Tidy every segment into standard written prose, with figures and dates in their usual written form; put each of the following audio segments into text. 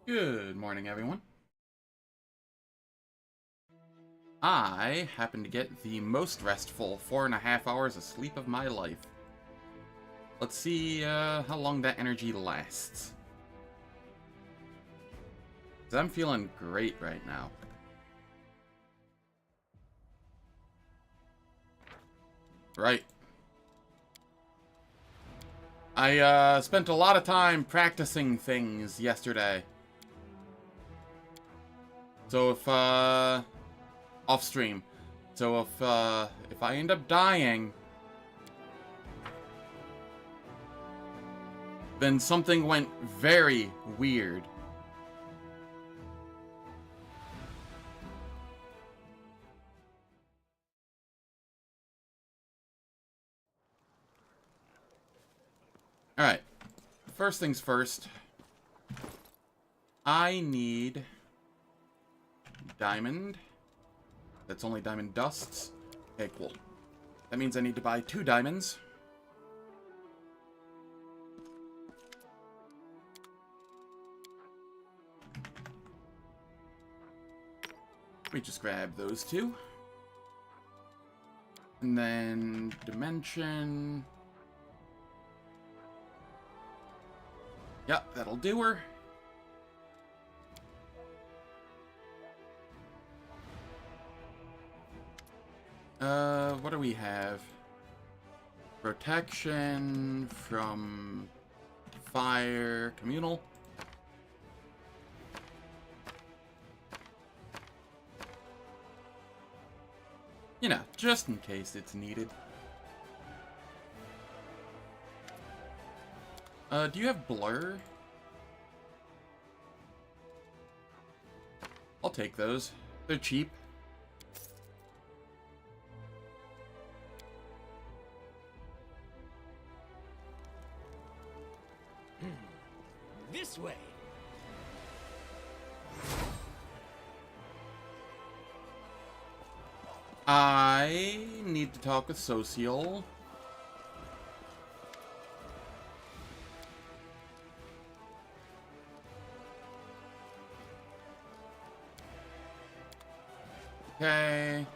Good morning, everyone. I happen to get the most restful 4.5 hours of sleep of my life. Let's see how long that energy lasts. 'Cause I'm feeling great right now. Right. I spent a lot of time practicing things yesterday. So if off stream. So if I end up dying, then something went very weird. Alright. First things first. I need diamond. That's only diamond dusts. Okay, cool. That means I need to buy 2 diamonds. Let me just grab those 2. And then dimension. Yep, that'll do her. What do we have? Protection from fire, communal. You know, just in case it's needed. Do you have blur? I'll take those. They're cheap. This way. I need to talk with Social. Okay.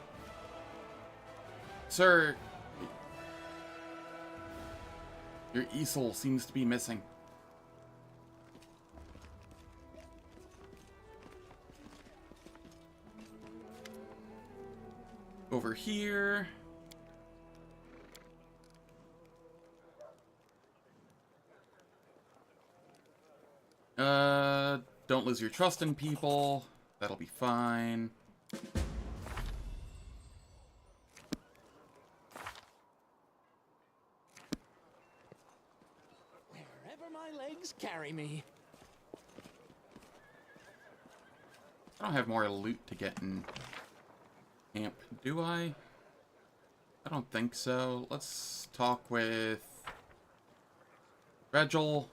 Sir, your easel seems to be missing. Over here. Don't lose your trust in people. That'll be fine. Wherever my legs carry me. I don't have more loot to get in camp, do I? I don't think so. Let's talk with Regil.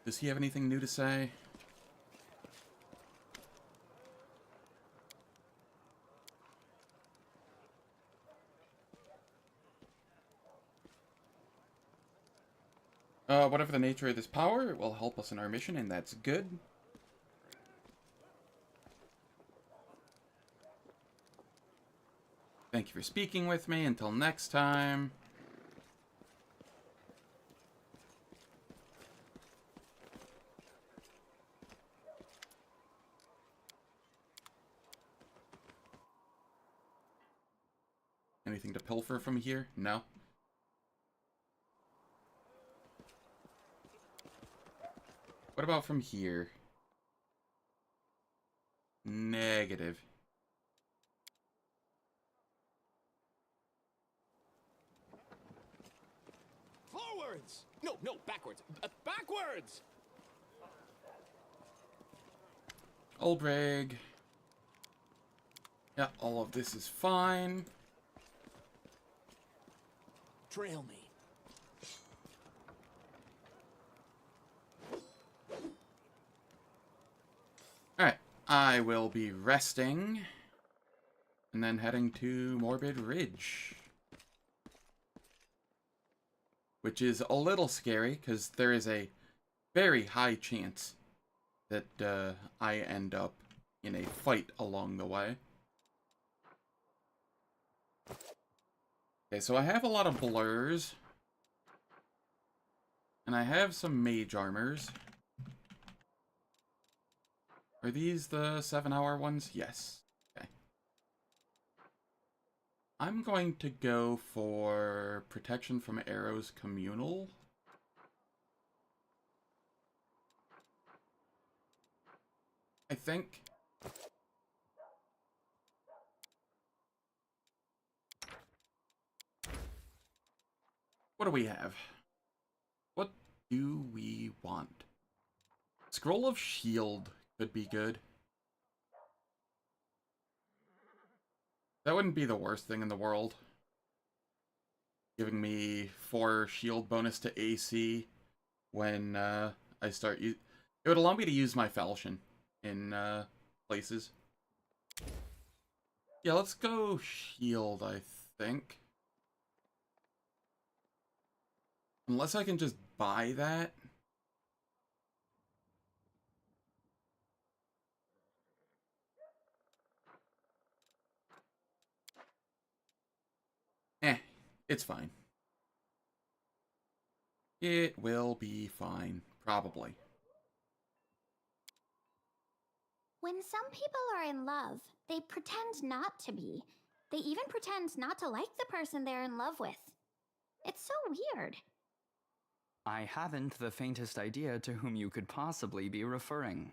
Does he have anything new to say? Whatever the nature of this power, it will help us in our mission, and that's good. Thank you for speaking with me. Until next time. Anything to pilfer from here? No. What about from here? Negative. Forwards! No, backwards. Backwards! Old rig. Yeah, all of this is fine. Trail me. Alright, I will be resting. And then heading to Morbid Ridge. Which is a little scary, because there is a very high chance that I end up in a fight along the way. Okay, so I have a lot of blurs. And I have some mage armors. Are these the 7-hour ones? Yes. Okay. I'm going to go for protection from arrows communal. I think. What do we have? What do we want? Scroll of Shield could be good. That wouldn't be the worst thing in the world. Giving me 4 shield bonus to AC when I start. It would allow me to use my falchion in places. Yeah, let's go shield, I think. Unless I can just buy that. It's fine. It will be fine, probably. When some people are in love, they pretend not to be. They even pretend not to like the person they're in love with. It's so weird. I haven't the faintest idea to whom you could possibly be referring.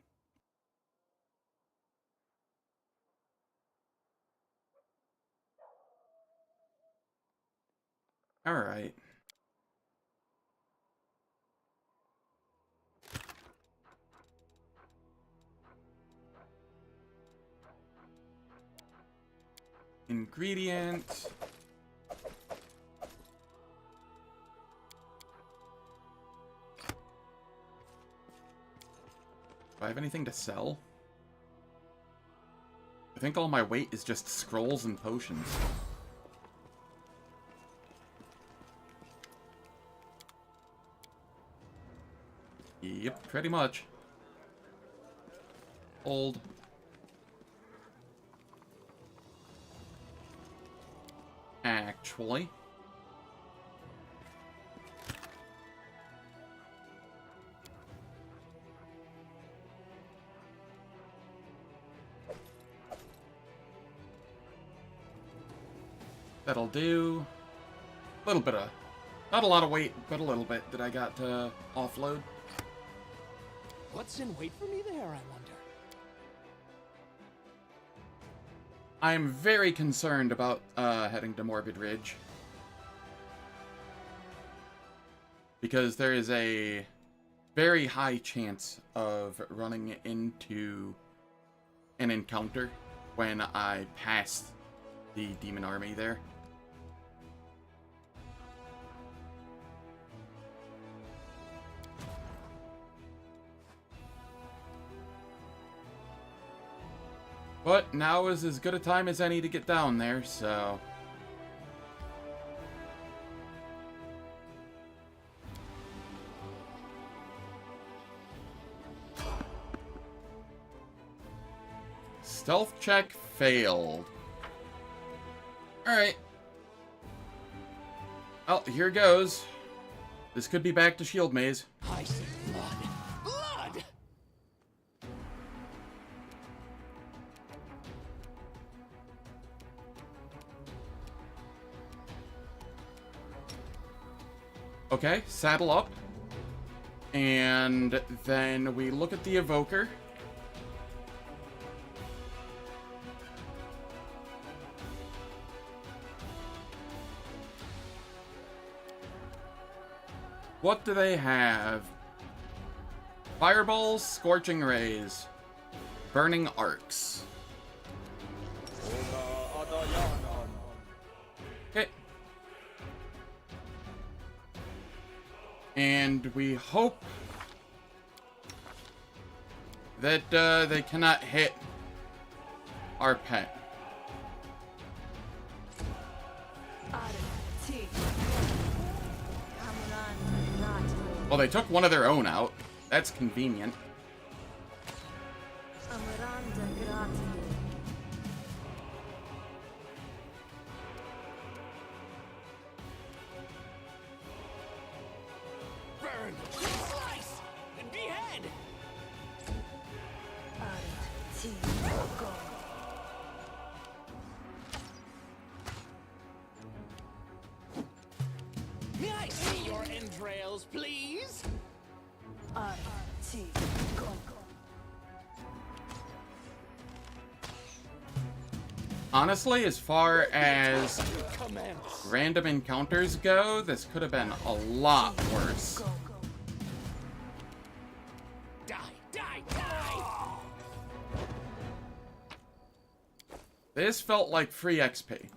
Alright. Ingredient. Do I have anything to sell? I think all my weight is just scrolls and potions. Yep, pretty much. Hold. Actually. That'll do. A little bit of... Not a lot of weight, but a little bit that I got to offload. What's in wait for me there, I wonder? I'm very concerned about heading to Morbid Ridge. Because there is a very high chance of running into an encounter when I pass the demon army there. But now is as good a time as any to get down there, so... Stealth check failed. Alright. Well, here goes. This could be back to Shield Maze. I see blood. Blood! Okay, saddle up. And then we look at the evoker. What do they have? Fireballs, scorching rays, burning arcs. Okay. And we hope that they cannot hit our pet. Well, they took one of their own out. That's convenient. Burn, slice, and behead. May I see your entrails, please? Honestly, as far as Commence. random encounters go, this could have been a lot worse. Die, die, die! This felt like free XP.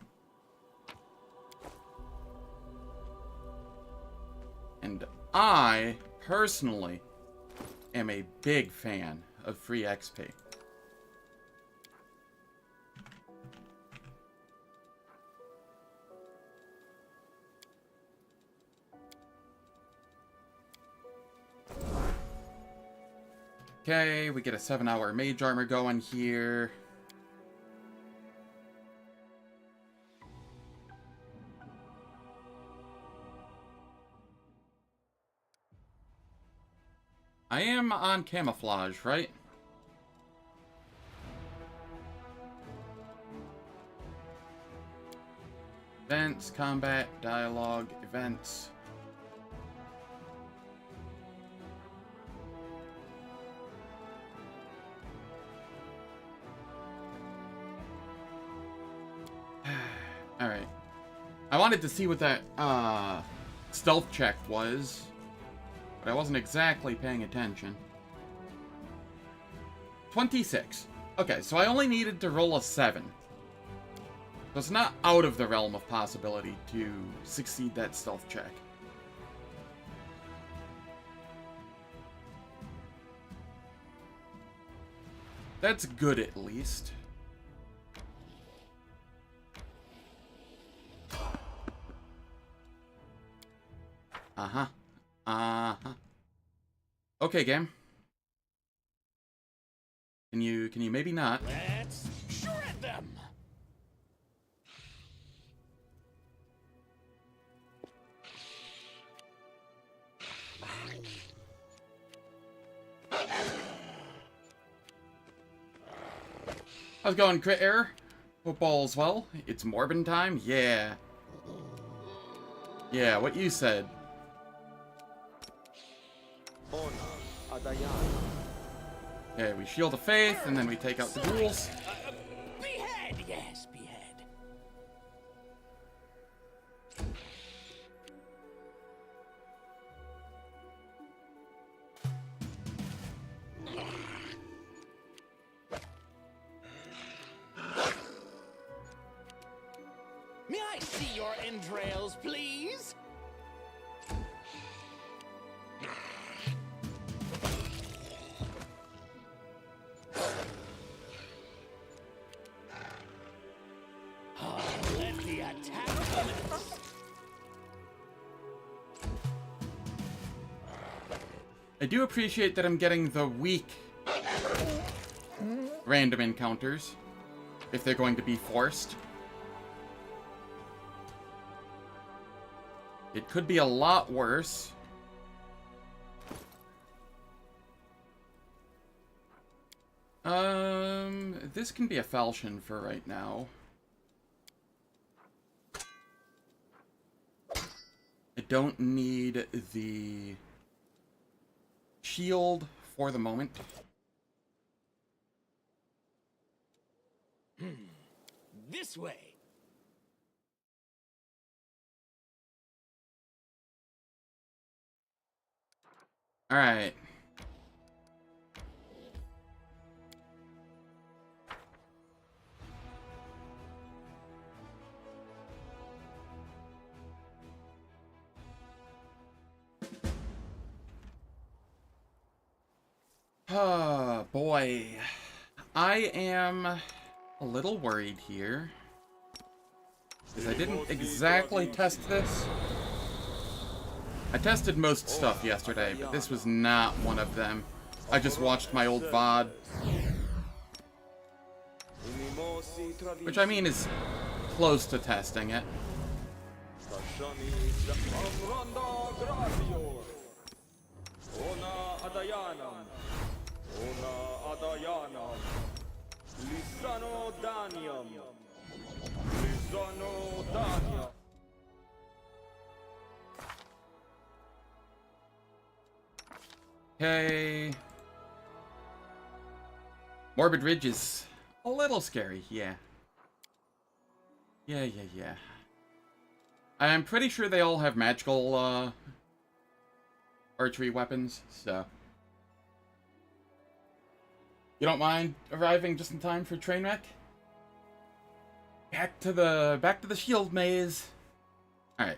And I, personally, am a big fan of free XP. Okay, we get a 7-hour mage armor going here. I am on camouflage, right? Events, combat, dialogue, events. Alright. I wanted to see what that stealth check was, but I wasn't exactly paying attention. 26. Okay, so I only needed to roll a 7. So it's not out of the realm of possibility to succeed that stealth check. That's good, at least. Uh-huh. Uh-huh. Okay, game. Can you maybe not? Let's shred them! How's it going, Critter? Hope all's well. It's Morbid time? Yeah. Yeah, what you said. Okay, we shield of faith, and then we take out the ghouls. Behead, yes, behead. May I see your entrails, please? Let the attack commence. I do appreciate that I'm getting the weak random encounters, if they're going to be forced. It could be a lot worse. This can be a falchion for right now. I don't need the shield for the moment. This way. All right. Oh, boy. I am a little worried here, because I didn't exactly test this. I tested most stuff yesterday, but this was not one of them. I just watched my old VOD. Which, I mean, is close to testing it. Okay. Morbid Ridge is a little scary, yeah. Yeah. I'm pretty sure they all have magical, archery weapons, so... You don't mind arriving just in time for train wreck? Back to the shield maze. Alright,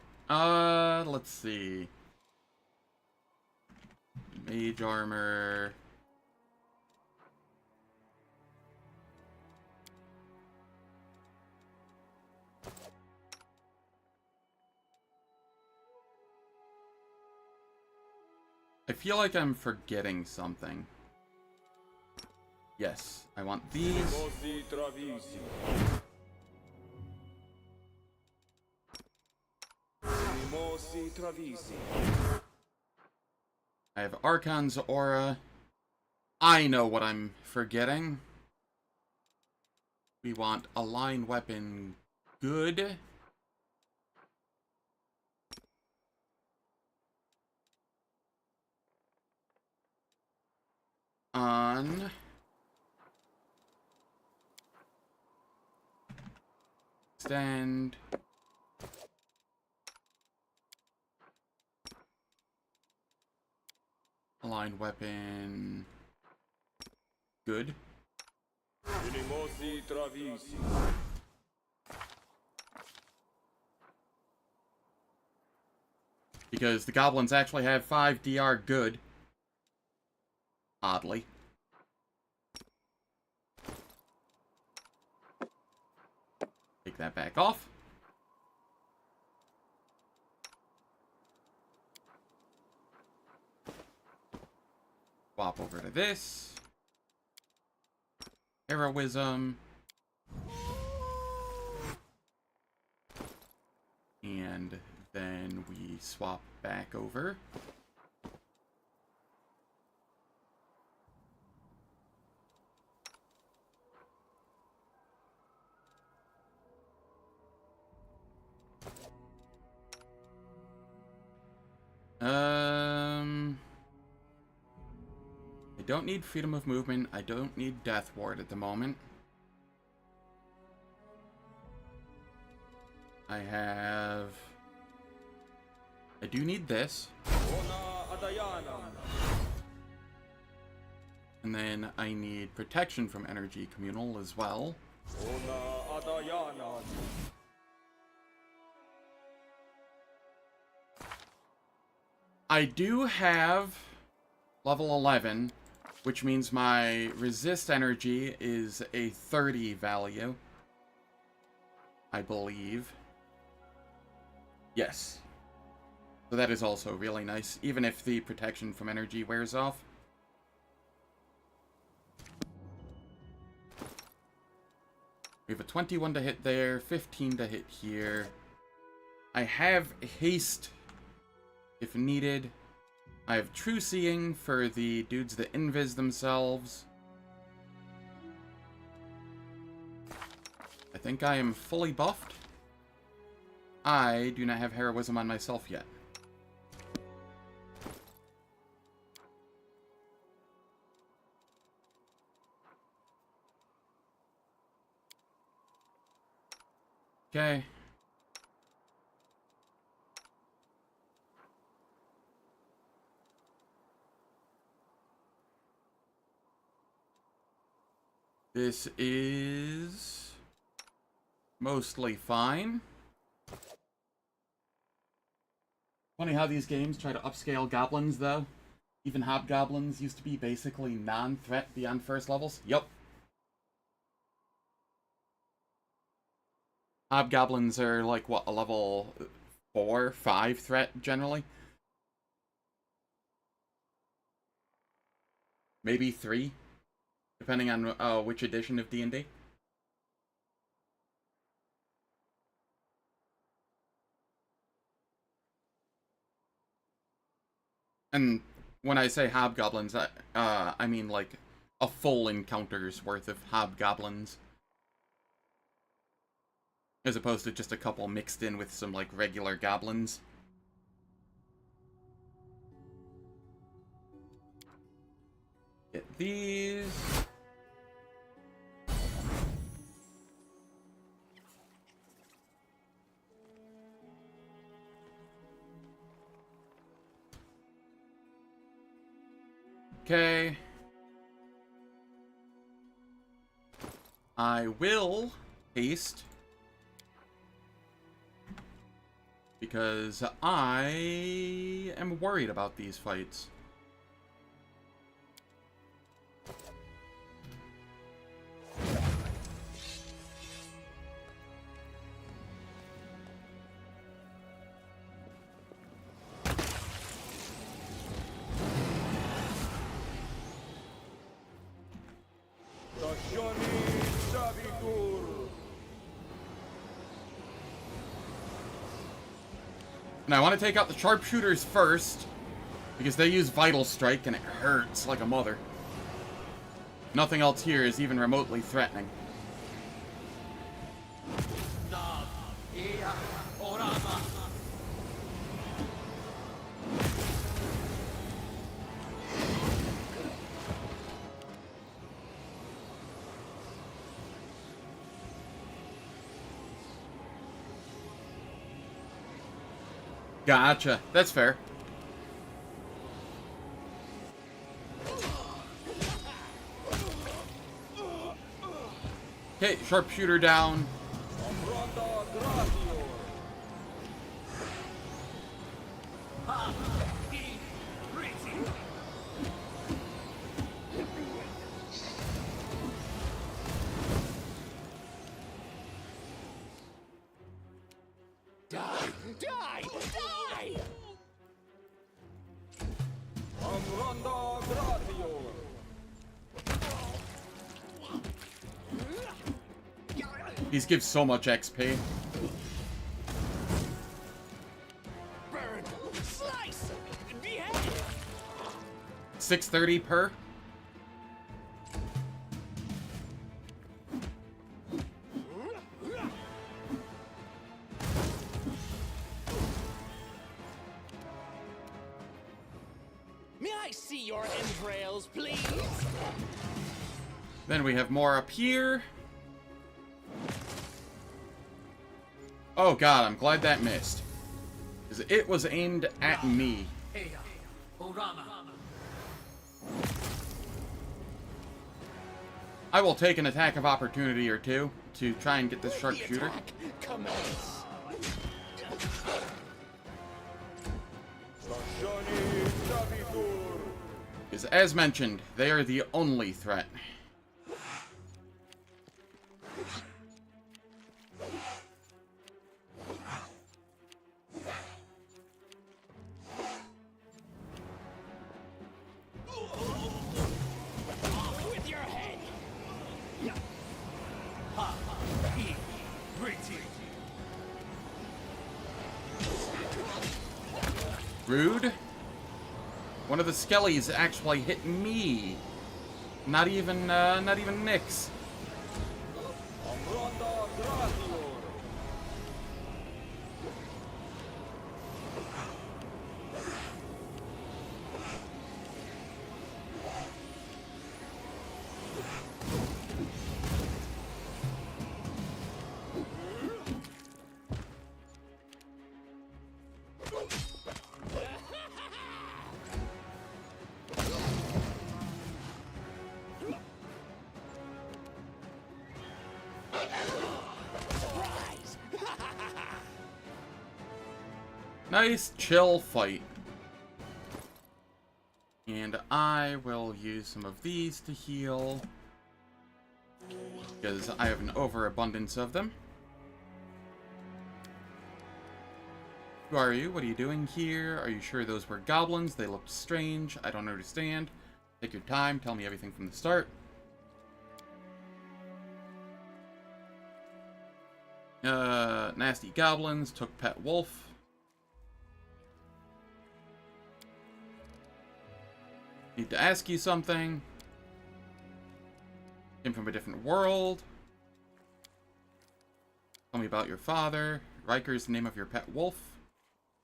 let's see. Mage armor... I feel like I'm forgetting something. Yes, I want these. I have Archon's Aura. I know what I'm forgetting. We want a line weapon good. On stand aligned weapon good. Because the goblins actually have 5 DR good. Oddly. Take that back off. Swap over to this. Heroism. And then we swap back over. I don't need freedom of movement. I don't need death ward at the moment. I do need this. And then I need protection from energy communal as well. I do have level 11, which means my resist energy is a 30 value. I believe. Yes. So that is also really nice, even if the protection from energy wears off. We have a 21 to hit there, 15 to hit here. I have haste if needed. I have true seeing for the dudes that invis themselves. I think I am fully buffed. I do not have heroism on myself yet. Okay. This is mostly fine. Funny how these games try to upscale goblins, though. Even hobgoblins used to be basically non-threat beyond first levels. Yep. Hobgoblins are like, what, a level 4, 5 threat, generally? maybe 3, depending on which edition of D&D. And when I say hobgoblins, I mean like a full encounter's worth of hobgoblins. As opposed to just a couple mixed in with some like regular goblins. Get these. Okay. I will haste. Because I am worried about these fights. And I want to take out the sharpshooters first, because they use Vital Strike and it hurts like a mother. Nothing else here is even remotely threatening. Gotcha. That's fair. Okay, sharpshooter down. These give so much XP. Burn, slice, behead. 630 per. May I see your entrails, please? Then we have more up here. Oh god, I'm glad that missed. Because it was aimed at me. I will take an attack of opportunity or two to try and get this sharpshooter. Commence. Because as mentioned, they are the only threat. With your head. Rude. One of the skellies actually hit me. Not even Nyx. Nice, chill fight. And I will use some of these to heal. Because I have an overabundance of them. Who are you? What are you doing here? Are you sure those were goblins? They looked strange. I don't understand. Take your time, tell me everything from the start. Nasty goblins took pet wolf. Need to ask you something. Came from a different world. Tell me about your father. Riker's the name of your pet wolf.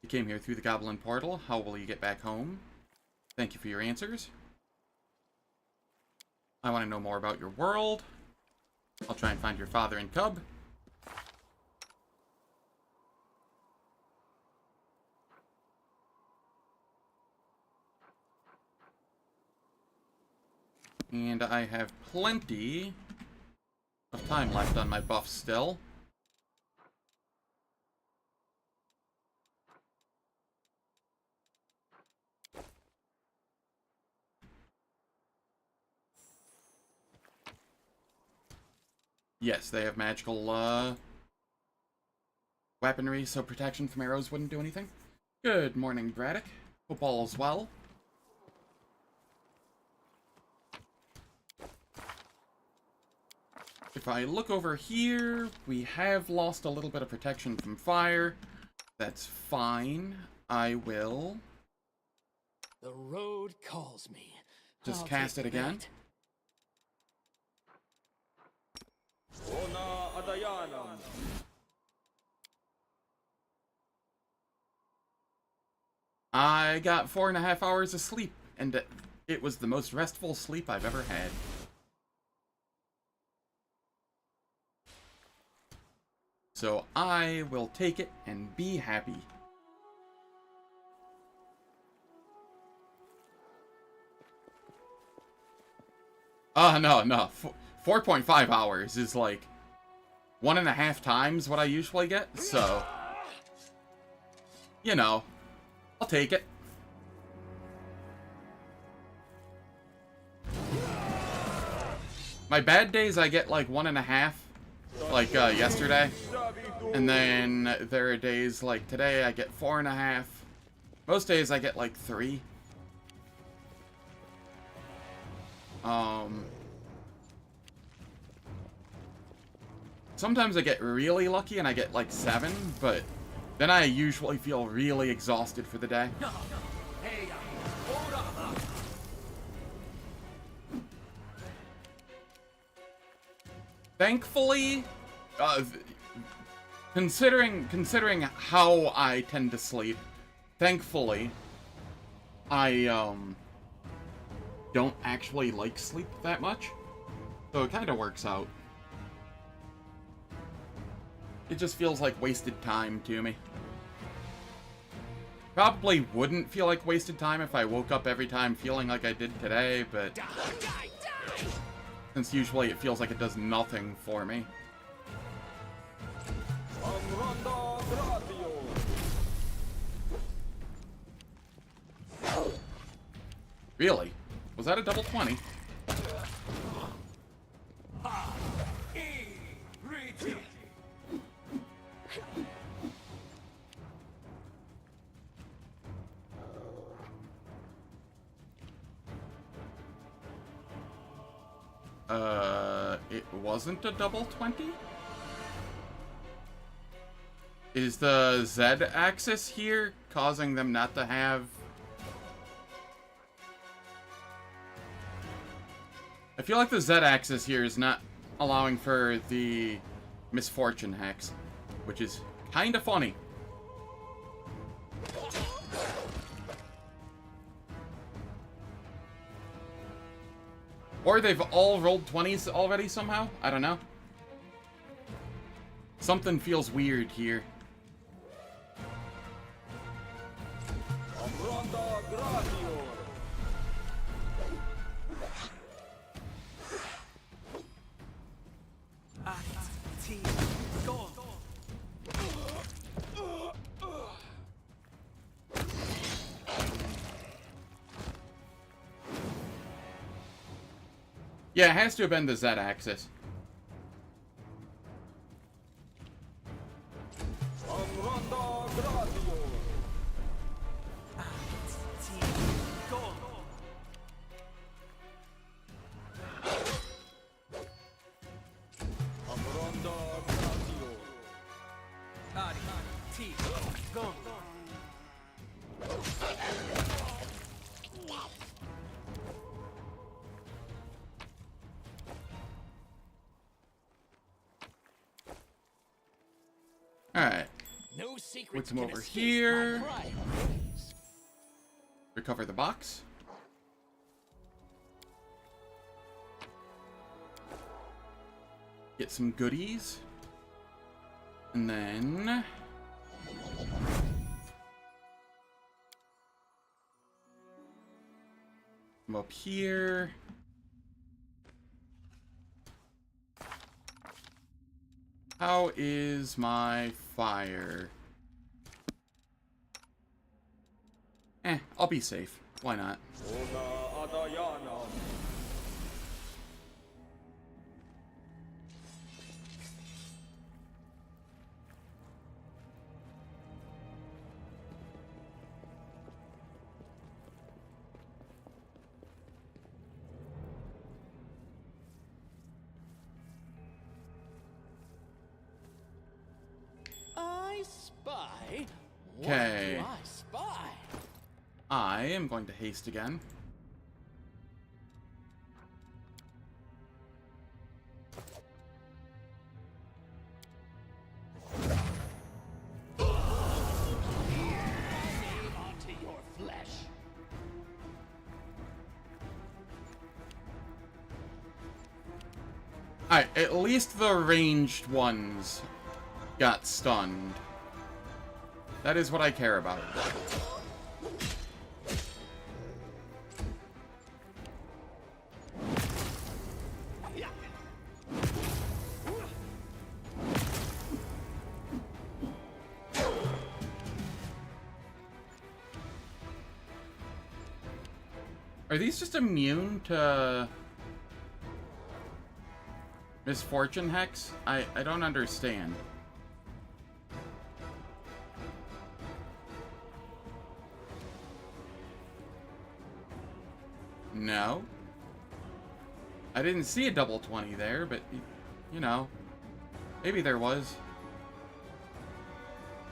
You came here through the goblin portal. How will you get back home? Thank you for your answers. I want to know more about your world. I'll try and find your father and cub. And I have plenty of time left on my buff still. Yes, they have magical weaponry, so protection from arrows wouldn't do anything. Good morning, Braddock. Hope all's well. If I look over here, we have lost a little bit of protection from fire. That's fine. I will The road calls me. just I'll cast it take again. that. I got 4.5 hours of sleep, and it was the most restful sleep I've ever had. So I will take it and be happy. No. 4.5 hours is like 1.5 times what I usually get, so, you know, I'll take it. My bad days, I get like 1.5, like yesterday. And then there are days like today, I get 4.5. Most days I get like 3. Sometimes I get really lucky and I get like 7, but then I usually feel really exhausted for the day. Thankfully, considering how I tend to sleep, thankfully, I don't actually like sleep that much, so it kind of works out. It just feels like wasted time to me. Probably wouldn't feel like wasted time if I woke up every time feeling like I did today, but since usually it feels like it does nothing for me. Really? Was that a double 20? It wasn't a double 20? Is the Z-axis here causing them not to have... I feel like the Z-axis here is not allowing for the misfortune hex, which is kind of funny. Or they've all rolled 20s already somehow? I don't know. Something feels weird here. Yeah, it has to have been the Z-axis. teeth. Gone. Alright. No secrets Put them can over escape here. my pride. Recover the box. Get some goodies. And then... come up here. How is my fire? I'll be safe. Why not? I spy. Okay. What do I spy? I am going to haste again. Onto your flesh. Alright, at least the ranged ones got stunned. That is what I care about. Are these just immune to misfortune hex? I don't understand. No. I didn't see a double 20 there, but, you know, maybe there was.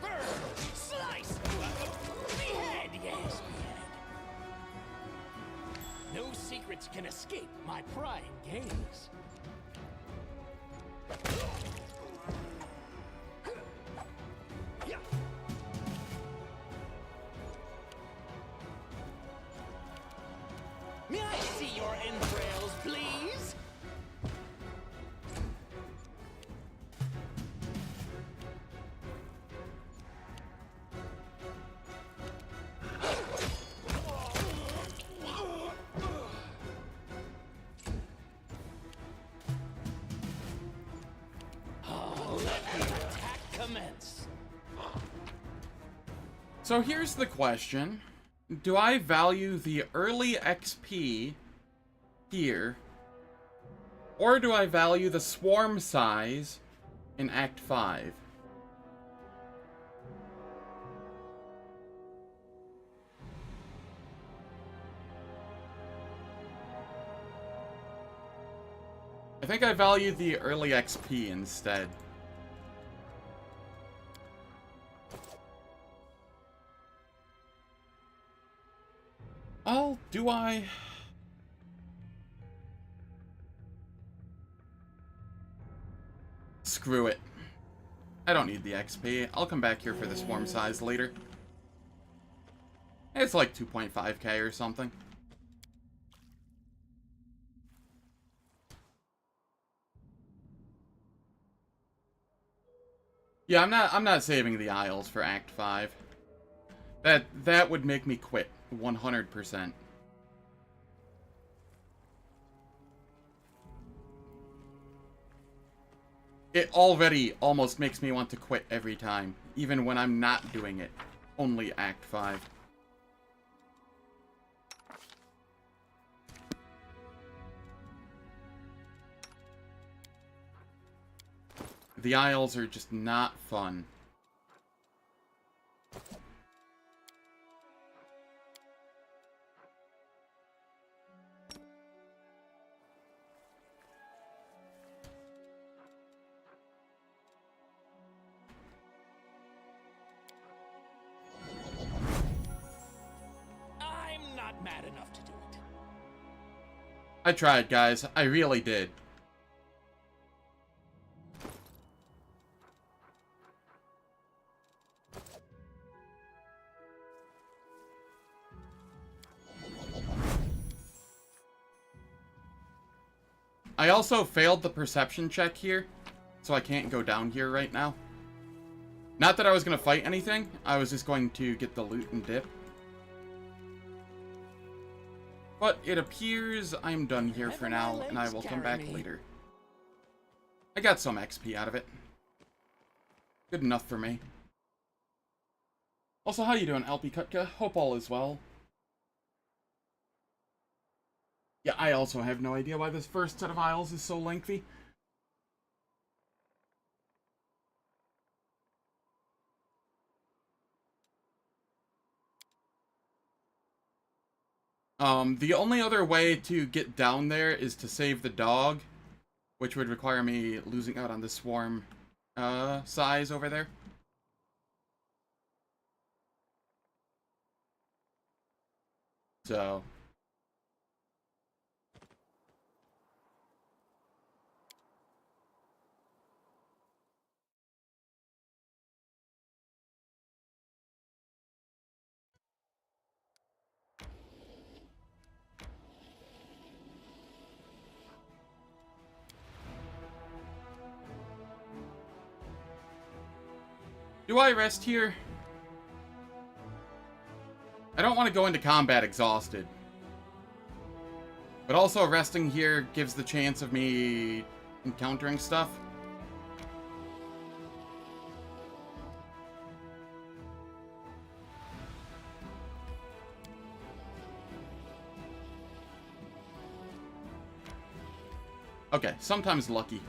Burn! Slice! Behead! Yes, behead. No secrets can escape my prying gaze. May I see your entrails, please? Oh, let the attack commence. So here's the question. Do I value the early XP here, or do I value the swarm size in Act 5? I think I value the early XP instead. Oh, do I? Screw it. I don't need the XP. I'll come back here for the swarm size later. It's like 2.5k or something. Yeah, I'm not saving the Isles for Act 5. That would make me quit 100%. It already almost makes me want to quit every time, even when I'm not doing it. Only Act 5. The Isles are just not fun. bad enough to do it. I tried, guys. I really did. I also failed the perception check here, so I can't go down here right now. Not that I was going to fight anything, I was just going to get the loot and dip. But it appears I'm done here for now, and I will come back later. I got some XP out of it. Good enough for me. Also, how you doing, Alpi Kutka? Hope all is well. Yeah, I also have no idea why this first set of aisles is so lengthy. The only other way to get down there is to save the dog, which would require me losing out on the swarm, size over there. So... do I rest here? I don't want to go into combat exhausted. But also resting here gives the chance of me encountering stuff. Okay, sometimes lucky.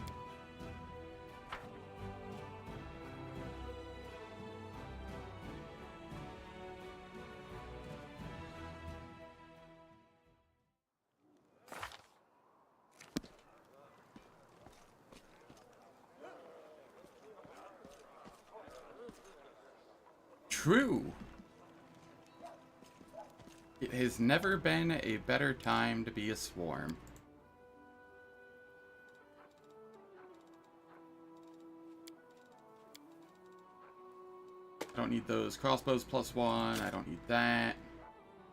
True. It has never been a better time to be a swarm. I don't need those crossbows +1. I don't need that.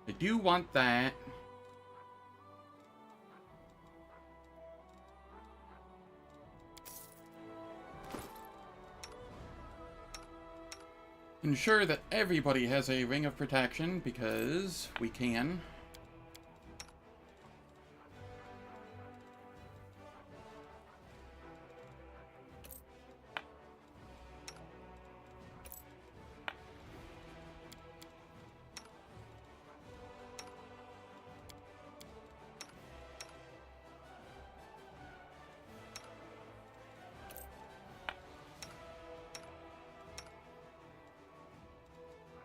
I do want that. Ensure that everybody has a ring of protection, because we can.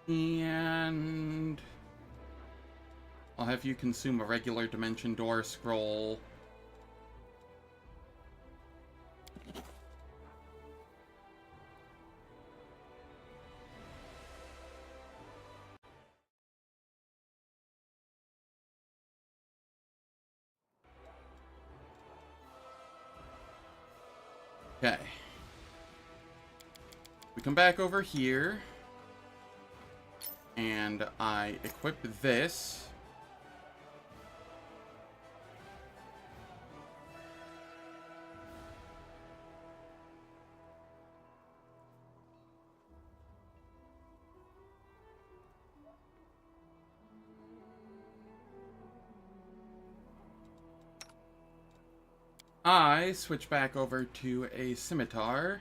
And I'll have you consume a regular dimension door scroll. Okay. We come back over here. And I equip this. I switch back over to a scimitar.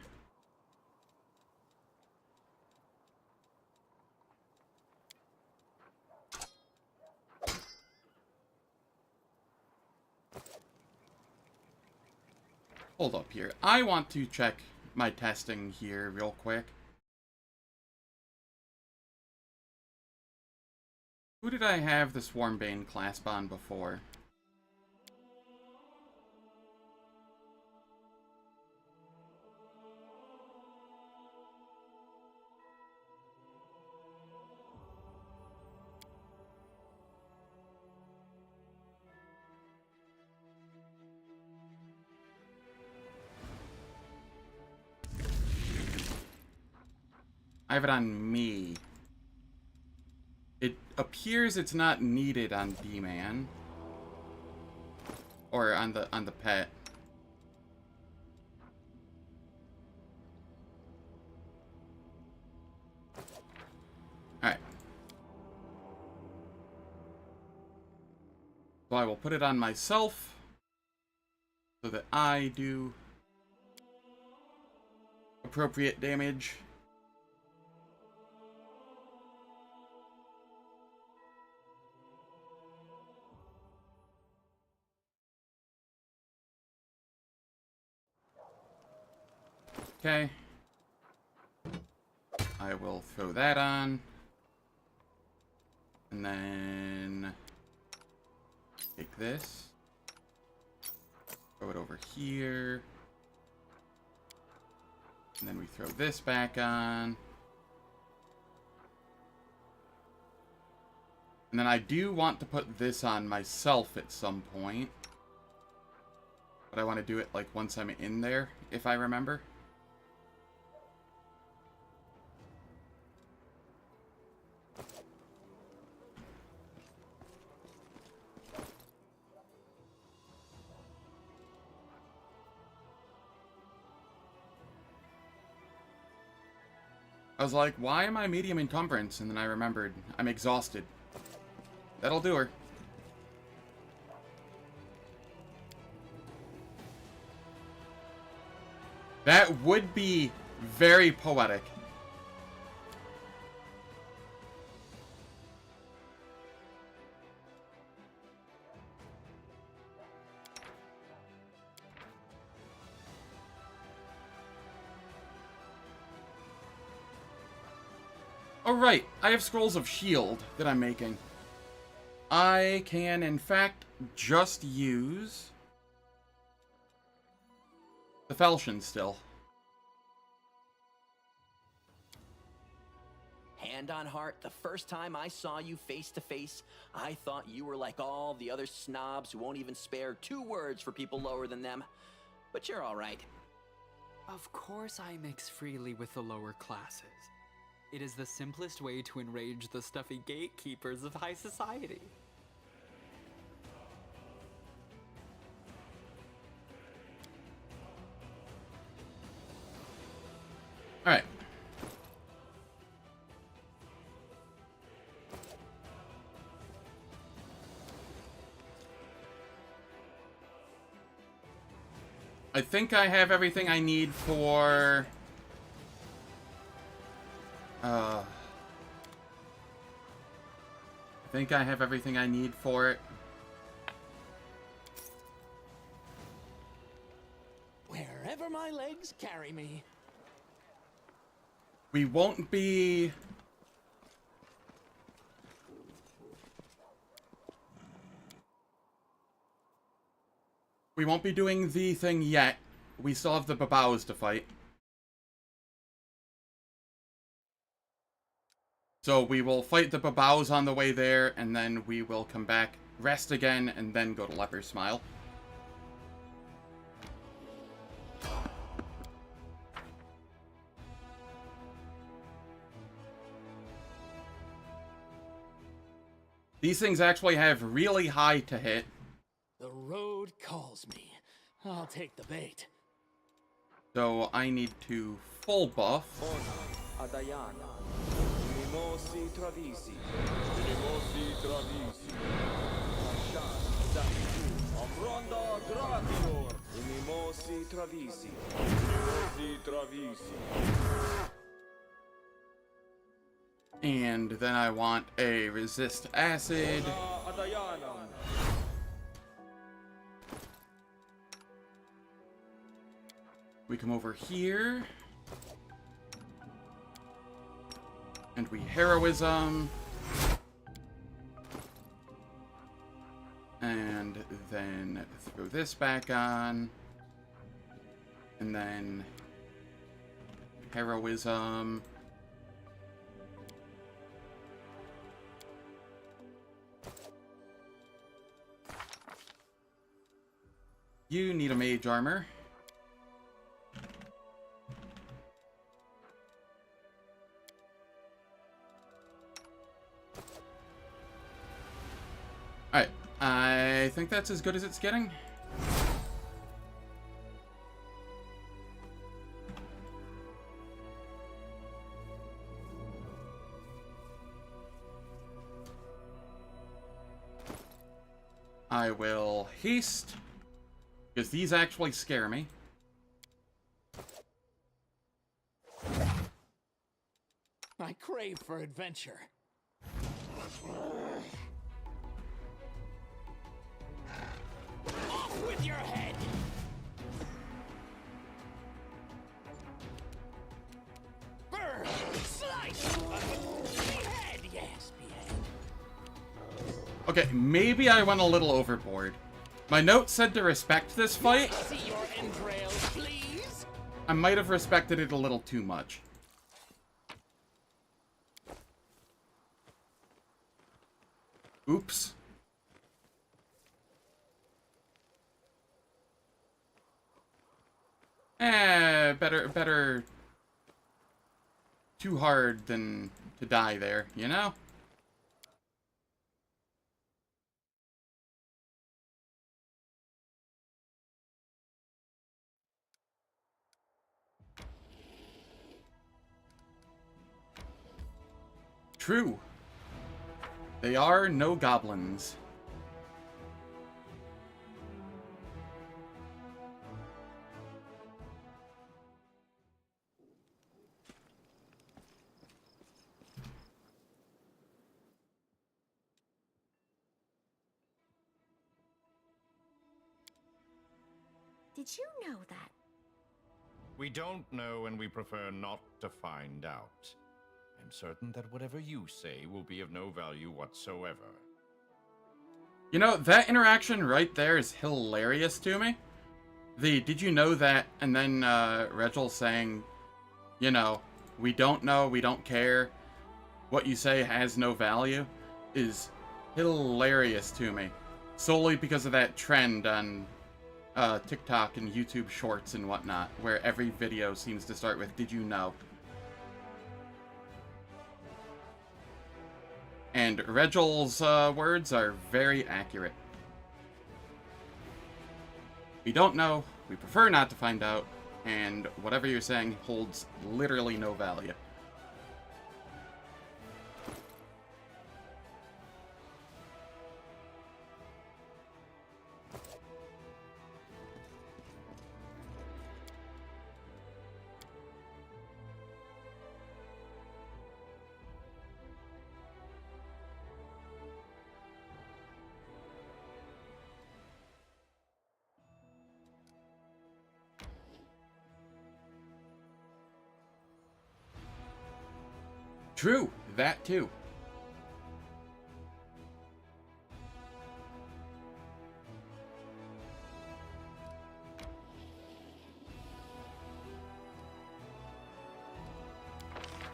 Hold up here. I want to check my testing here real quick. Who did I have the Swarmbane clasp on before? I have it on me. It appears it's not needed on D-Man. Or on the pet. Alright. So I will put it on myself so that I do appropriate damage. Okay. I will throw that on. And then take this. Throw it over here. And then we throw this back on. And then I do want to put this on myself at some point. But I want to do it like once I'm in there, if I remember. I was like, why am I medium encumbrance? And then I remembered, I'm exhausted. That'll do her. That would be very poetic. Oh, right. I have scrolls of shield that I'm making. I can, in fact, just use the falchion still. Hand on heart, the first time I saw you face to face, I thought you were like all the other snobs who won't even spare 2 words for people lower than them. But you're all right. Of course I mix freely with the lower classes. It is the simplest way to enrage the stuffy gatekeepers of high society. Alright. I think I have everything I need for... I think I have everything I need for it. Wherever my legs carry me. We won't be... We won't be doing the thing yet. We still have the babaus to fight. So we will fight the babaus on the way there, and then we will come back, rest again, and then go to Leper Smile. These things actually have really high to hit. The road calls me. I'll take the bait. So I need to full buff. And then I want a resist acid. We come over here. And we heroism. And then throw this back on. And then heroism. You need a mage armor. Alright, I think that's as good as it's getting. I will haste, because these actually scare me. I crave for adventure. Off with your head! Burn! Slice! Behead! Yes, behead. Okay, maybe I went a little overboard. My note said to respect this fight. See your entrails, please? I might have respected it a little too much. Oops. Better too hard than to die there, you know? True. They are no goblins. Did you know that? We don't know, and we prefer not to find out. I'm certain that whatever you say will be of no value whatsoever. You know, that interaction right there is hilarious to me. Did you know that? And then Regil saying, you know, we don't know, we don't care. What you say has no value is hilarious to me. Solely because of that trend on TikTok and YouTube Shorts and whatnot, where every video seems to start with, did you know? And Regil's words are very accurate. We don't know, we prefer not to find out, and whatever you're saying holds literally no value. True, that too.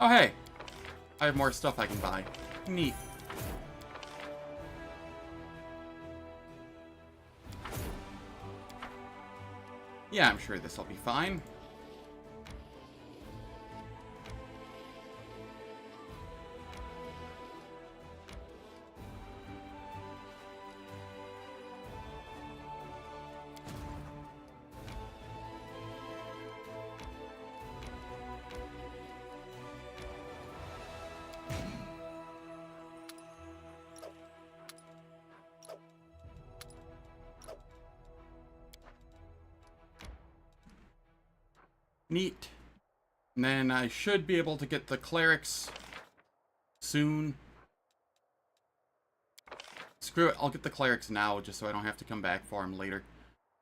Oh hey, I have more stuff I can buy. Neat. Yeah, I'm sure this'll be fine. Neat. And then I should be able to get the clerics soon. Screw it, I'll get the clerics now just so I don't have to come back for them later.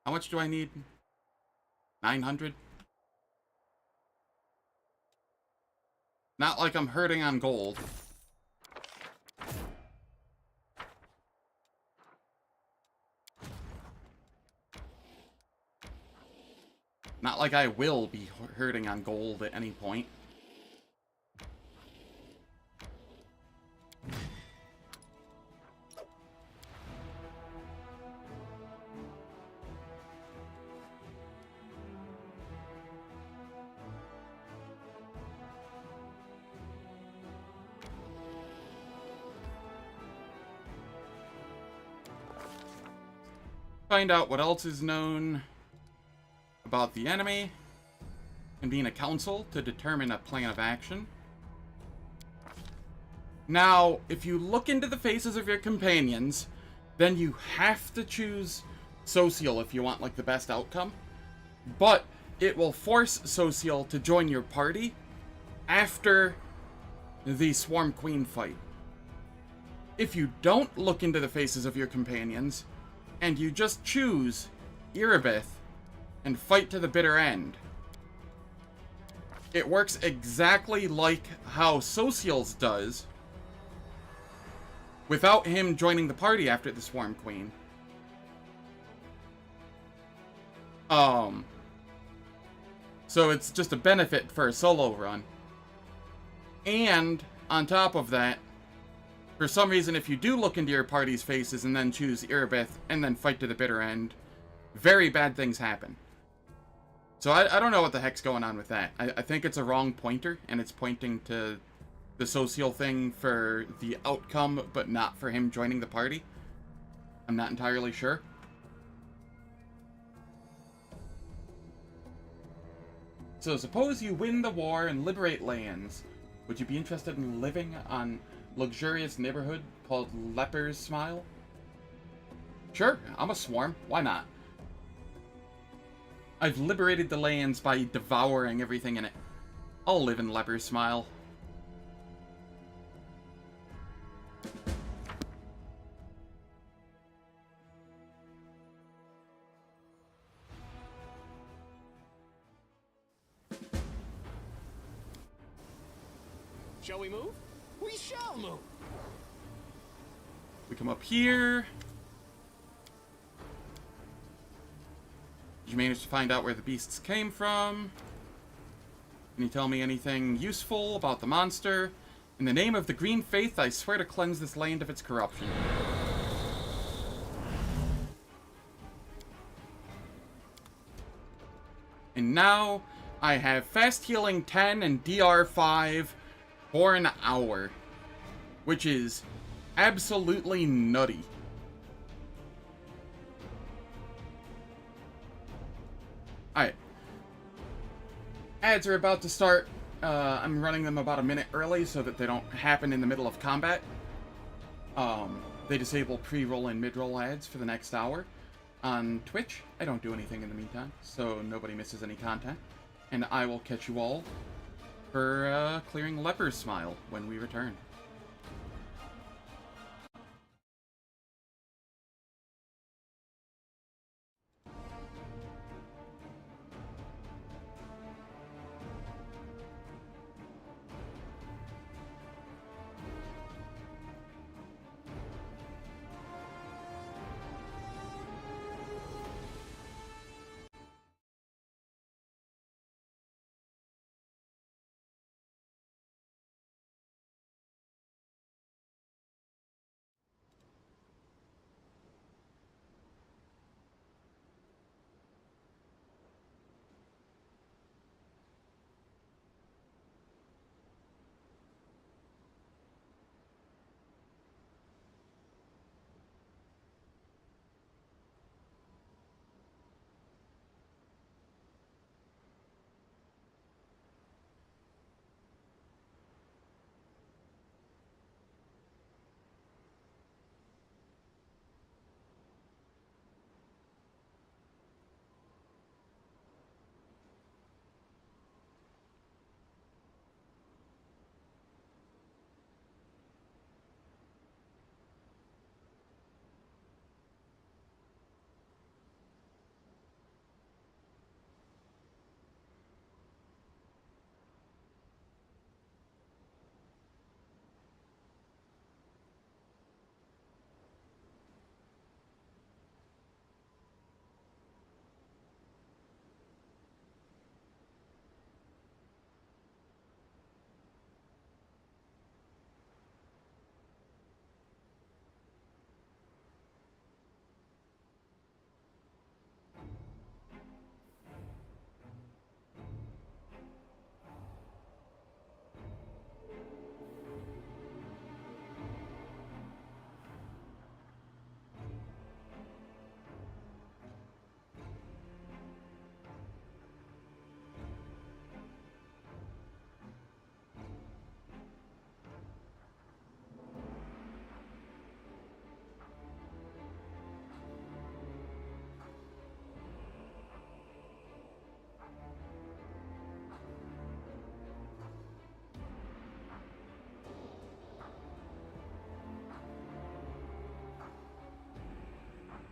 How much do I need? 900? Not like I'm hurting on gold. Not like I will be hurting on gold at any point. Find out what else is known about the enemy. Convene a council to determine a plan of action. Now, if you look into the faces of your companions, then you have to choose Social if you want, like, the best outcome. But it will force Social to join your party after the Swarm Queen fight. If you don't look into the faces of your companions, and you just choose Erebeth and fight to the bitter end, it works exactly like how Social's does, without him joining the party after the Swarm Queen. So it's just a benefit for a solo run. And, on top of that, for some reason, if you do look into your party's faces and then choose Erebeth and then fight to the bitter end, very bad things happen. So I don't know what the heck's going on with that. I think it's a wrong pointer, and it's pointing to the Social thing for the outcome, but not for him joining the party. I'm not entirely sure. So suppose you win the war and liberate lands. Would you be interested in living on luxurious neighborhood called Leper's Smile? Sure, I'm a swarm. Why not? I've liberated the lands by devouring everything in it. I'll live in Leper's Smile. Shall we move? We shall move. We come up here. Did you manage to find out where the beasts came from? Can you tell me anything useful about the monster? In the name of the Green Faith, I swear to cleanse this land of its corruption. And now, I have Fast Healing 10 and DR 5 for an hour, which is absolutely nutty. Alright. Ads are about to start. I'm running them about a minute early so that they don't happen in the middle of combat. They disable pre-roll and mid-roll ads for the next hour. On Twitch, I don't do anything in the meantime, so nobody misses any content. And I will catch you all for clearing Leper's Smile when we return.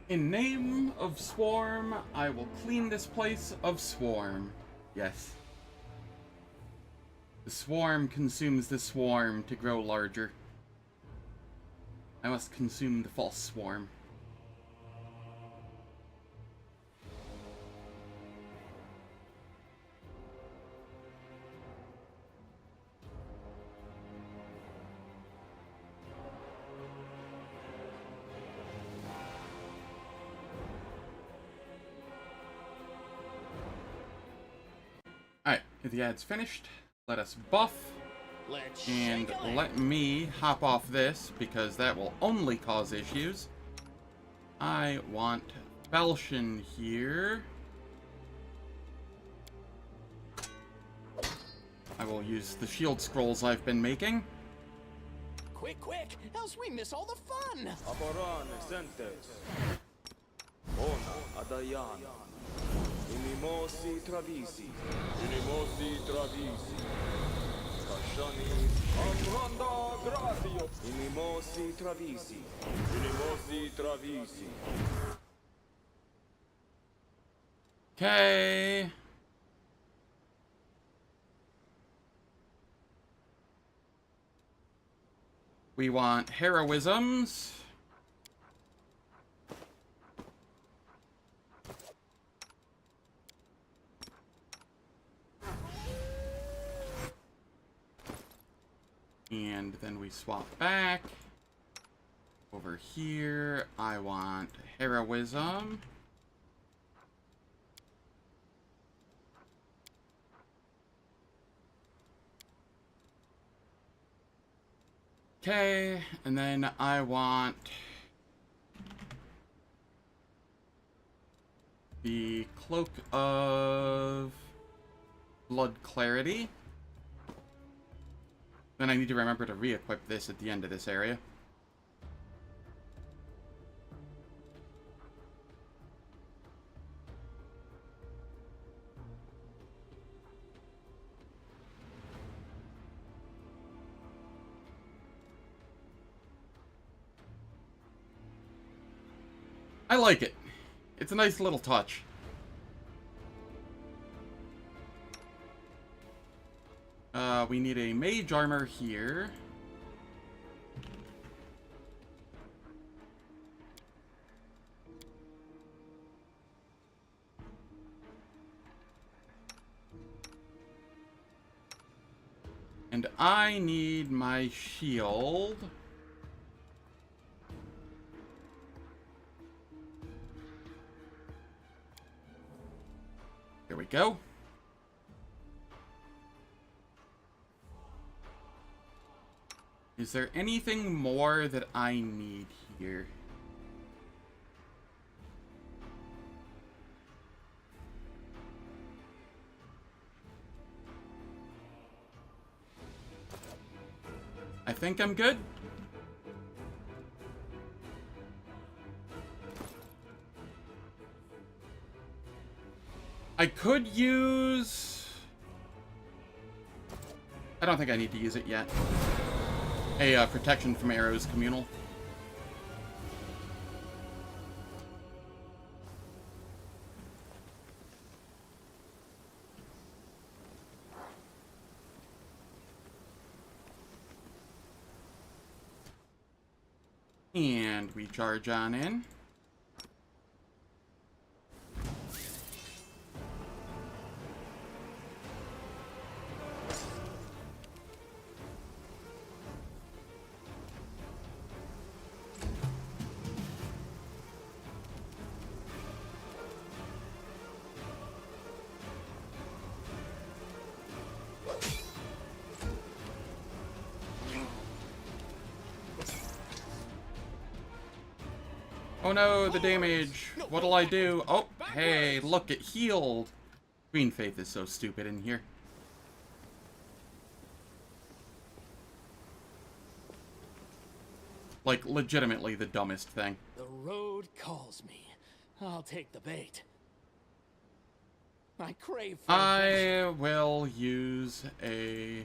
In name of Swarm, I will clean this place of Swarm. Yes. The Swarm consumes the Swarm to grow larger. I must consume the false Swarm. Alright, if the ad's finished, let us buff. Let's And shake a leg. let me hop off this, because that will only cause issues. I want Falchion here. I will use the shield scrolls I've been making. Quick, quick, else we miss all the fun. Abaran Exentes. Ona Adayan. Inimosi Travisi. Inimosi Travisi. Kashani Amranda Gratio. Inimosi Travisi. Inimosi Travisi. Okay. We want heroisms. And then we swap back. Over here, I want heroism. Okay, and then I want the Cloak of Blood Clarity. Then I need to remember to re-equip this at the end of this area. I like it. It's a nice little touch. We need a mage armor here. And I need my shield. There we go. Is there anything more that I need here? I think I'm good. I could use... I don't think I need to use it yet. A protection from arrows communal. And we charge on in. Oh no, the damage. What'll I do? Oh, hey, look, it healed. Green Faith is so stupid in here. Like, legitimately the dumbest thing. The road calls me. I'll take the bait. I crave for adventure. I will use a...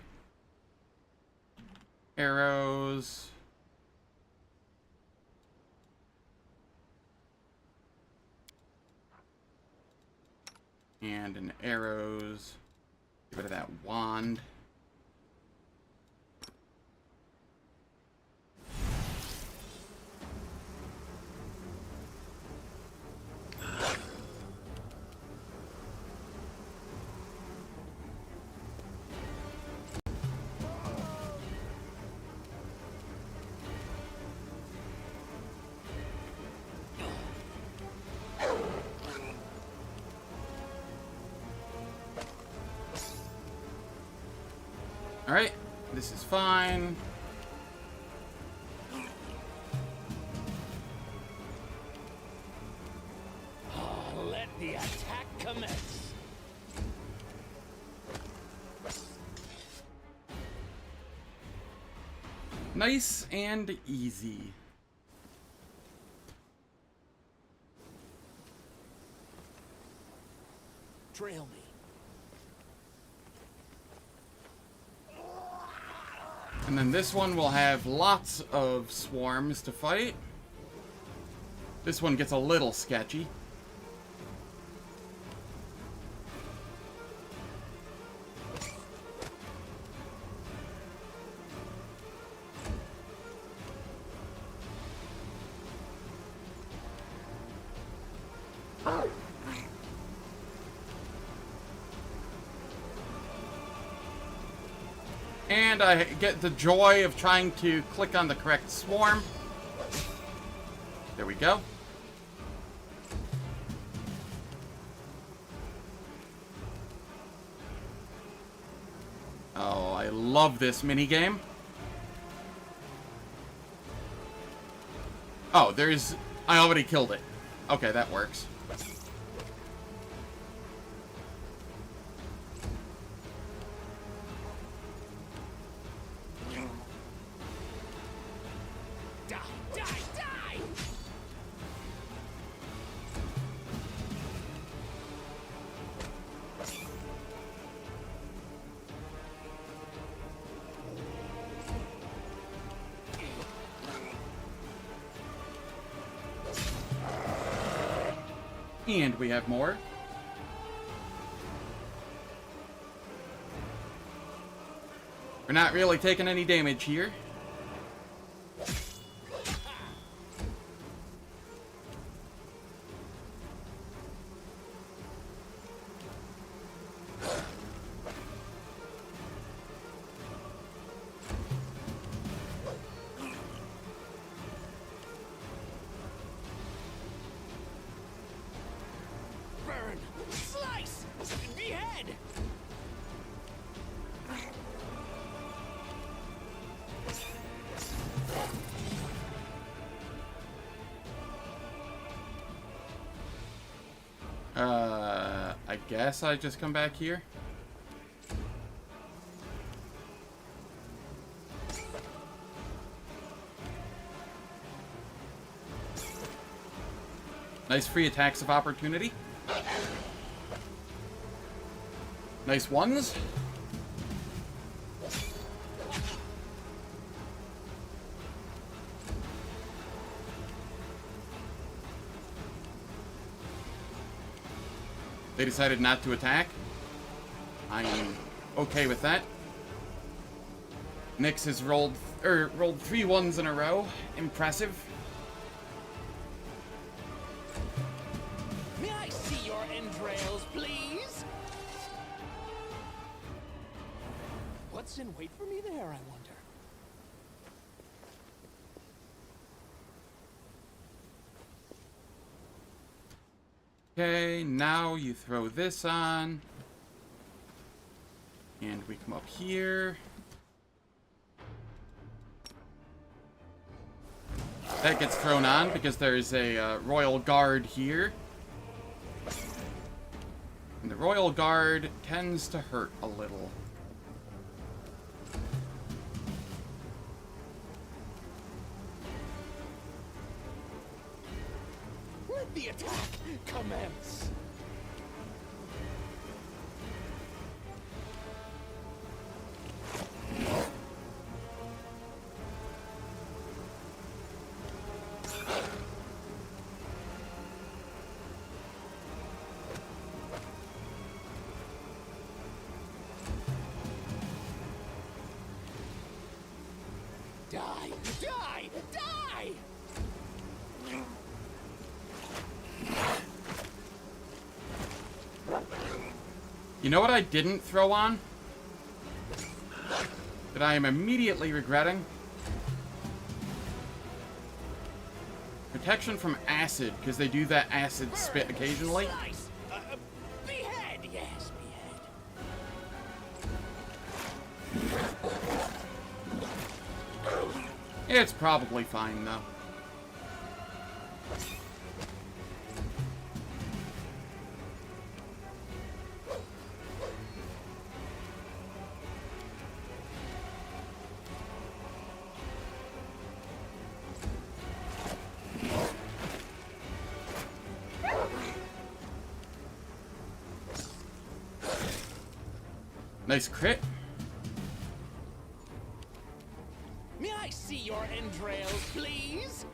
arrows. And an arrows. Get rid of that wand. Alright, this is fine. Let the attack commence. Nice and easy. Trail me. And then this one will have lots of swarms to fight. This one gets a little sketchy. And I get the joy of trying to click on the correct swarm. There we go. Oh, I love this minigame. Oh, there's... I already killed it. Okay, that works. And we have more. We're not really taking any damage here. Slice! Behead! I guess I just come back here. Nice free attacks of opportunity. Nice ones. They decided not to attack. I'm okay with that. Nyx has rolled 3 ones in a row. Impressive. May I see your entrails, please? What's in wait for me there, I wonder? Okay, now you throw this on. And we come up here. That gets thrown on because there's a Royal Guard here. And the Royal Guard tends to hurt a little. Let the attack commence! Die! Die! Die! You know what I didn't throw on? That I am immediately regretting? Protection from acid, because they do that acid spit occasionally. Slice! Behead! Yes, behead. It's probably fine, though. Nice crit. May I see your entrails, please?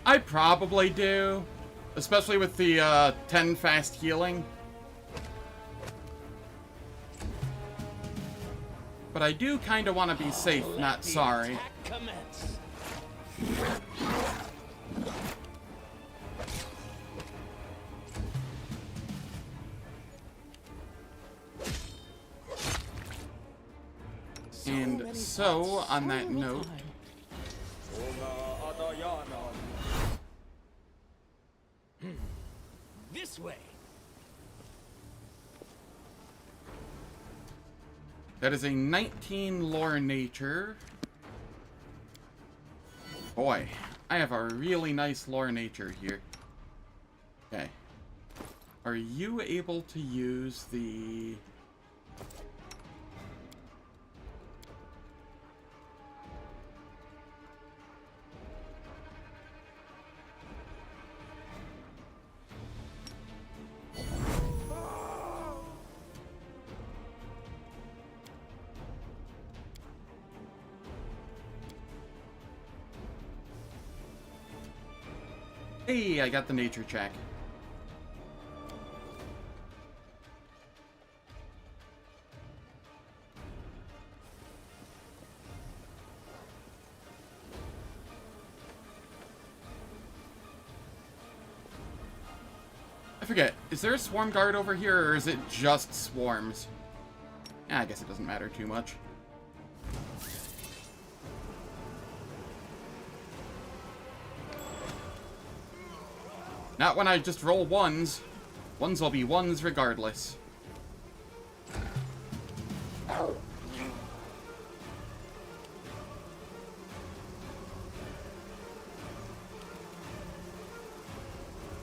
I probably do. Especially with the 10 fast healing. But I do kind of want to be safe, not The sorry. attack commence. And so, on that note, This way. that is a 19 lore nature. Boy, I have a really nice lore nature here. Okay. Are you able to use the... Hey, I got the nature check. I forget, is there a swarm guard over here, or is it just swarms? I guess it doesn't matter too much. Not when I just roll ones. Ones will be ones regardless.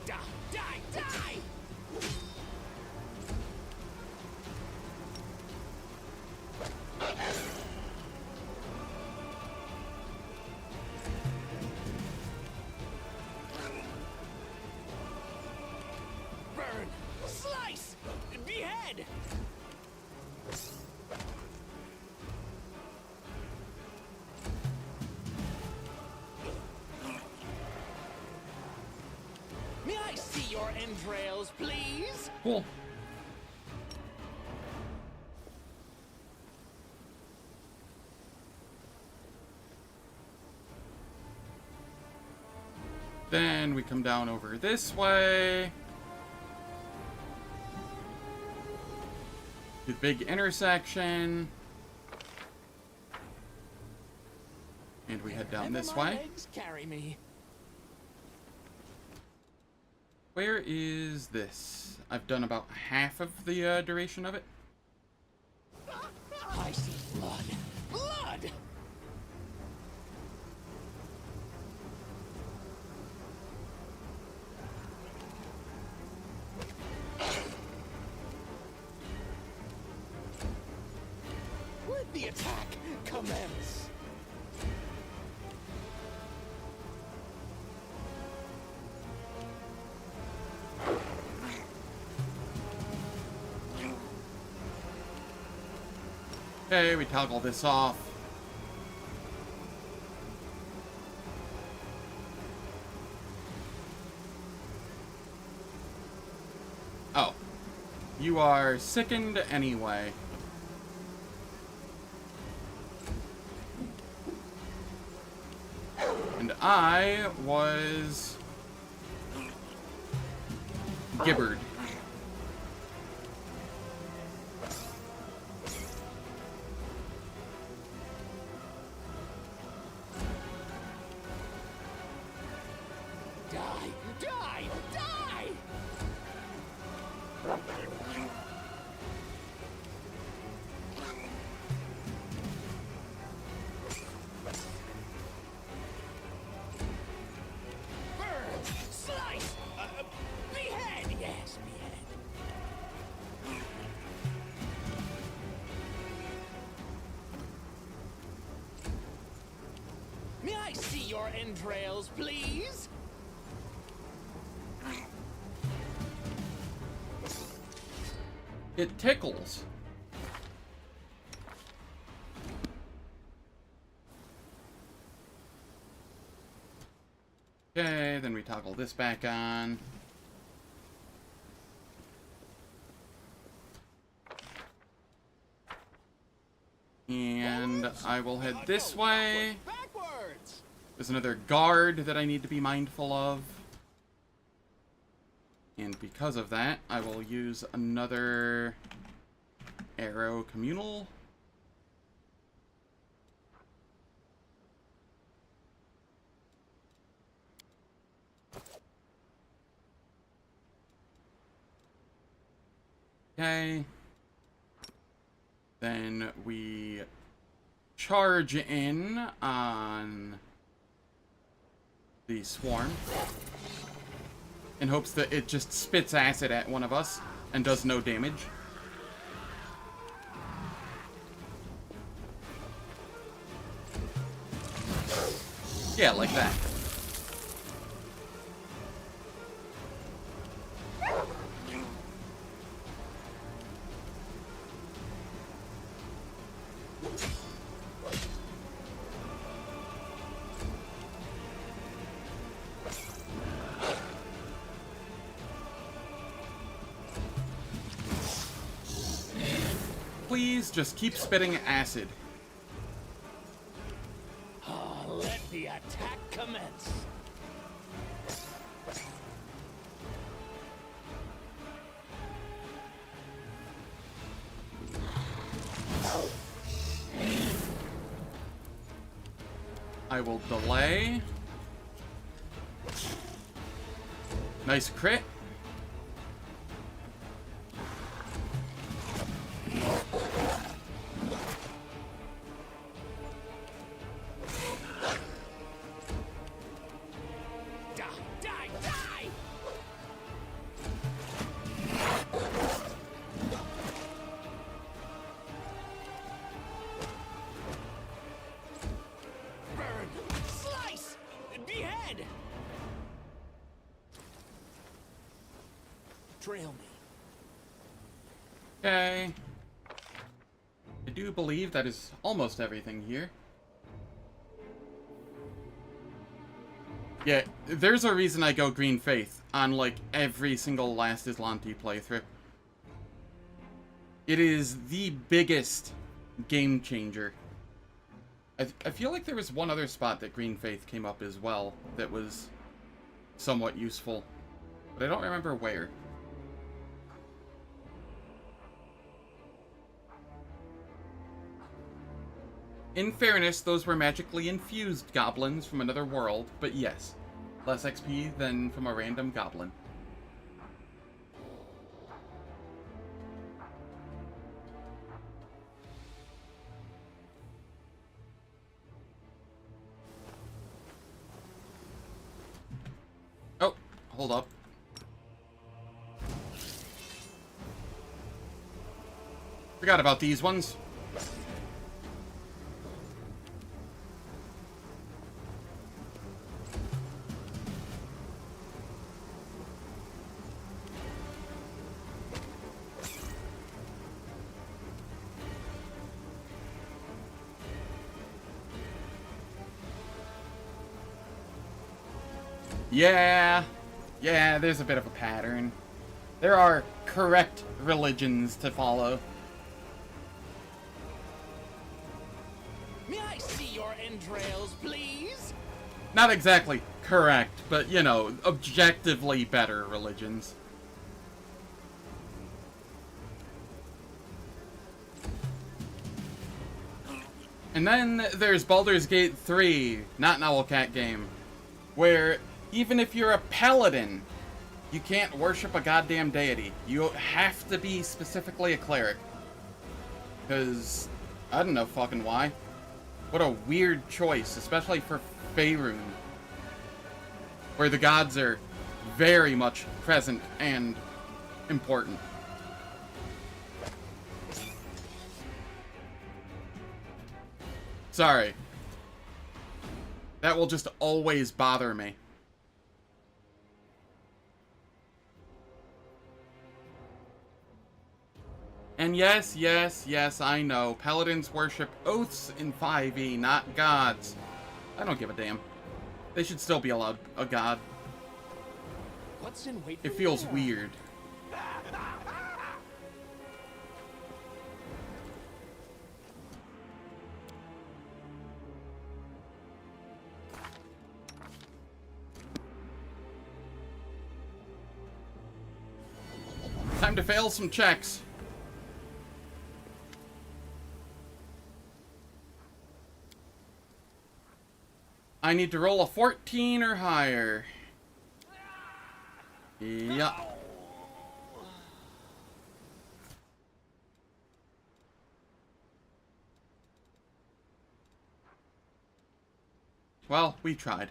Die! Die! Die! Burn! Slice! Behead! May I see your entrails, please? Cool. Then we come down over this way. To the big intersection. And we head down this Wherever my way. legs carry me. Where is this? I've done about half of the duration of it. I see blood. Blood! Let the attack commence. Okay, we toggle this off. Oh. You are sickened anyway. And I was gibbered. Die! Die! Die! Burn! Slice! Behead! Yes, behead. May I see your entrails, please? It tickles. Okay, then we toggle this back on. And I will head this way. Backwards! There's another guard that I need to be mindful of. And because of that, I will use another arrow communal. Okay. Then we charge in on the swarm in hopes that it just spits acid at one of us and does no damage. Yeah, like that. Please just keep spitting acid. Let the attack commence. I will delay. Nice crit. Die! Die! Die! Burn! Slice! Behead! Trail me. Okay. I do believe that is almost everything here. Yeah, there's a reason I go Green Faith on, like, every single last Azlanti playthrough. It is the biggest game changer. I feel like there was one other spot that Green Faith came up as well that was somewhat useful, but I don't remember where. In fairness, those were magically infused goblins from another world, but yes, less XP than from a random goblin. Oh, hold up. Forgot about these ones. Yeah, there's a bit of a pattern. There are correct religions to follow. May I see your entrails, please? Not exactly correct, but, you know, objectively better religions. And then there's Baldur's Gate 3, not an Owlcat game, where even if you're a paladin, you can't worship a goddamn deity. You have to be specifically a cleric. Because, I don't know fucking why. What a weird choice, especially for Faerun, where the gods are very much present and important. Sorry. That will just always bother me. And yes, I know. Paladins worship oaths in 5e, not gods. I don't give a damn. They should still be allowed a god. What's in wait It for feels there? weird. Time to fail some checks. I need to roll a 14 or higher. Yeah. Well, we tried.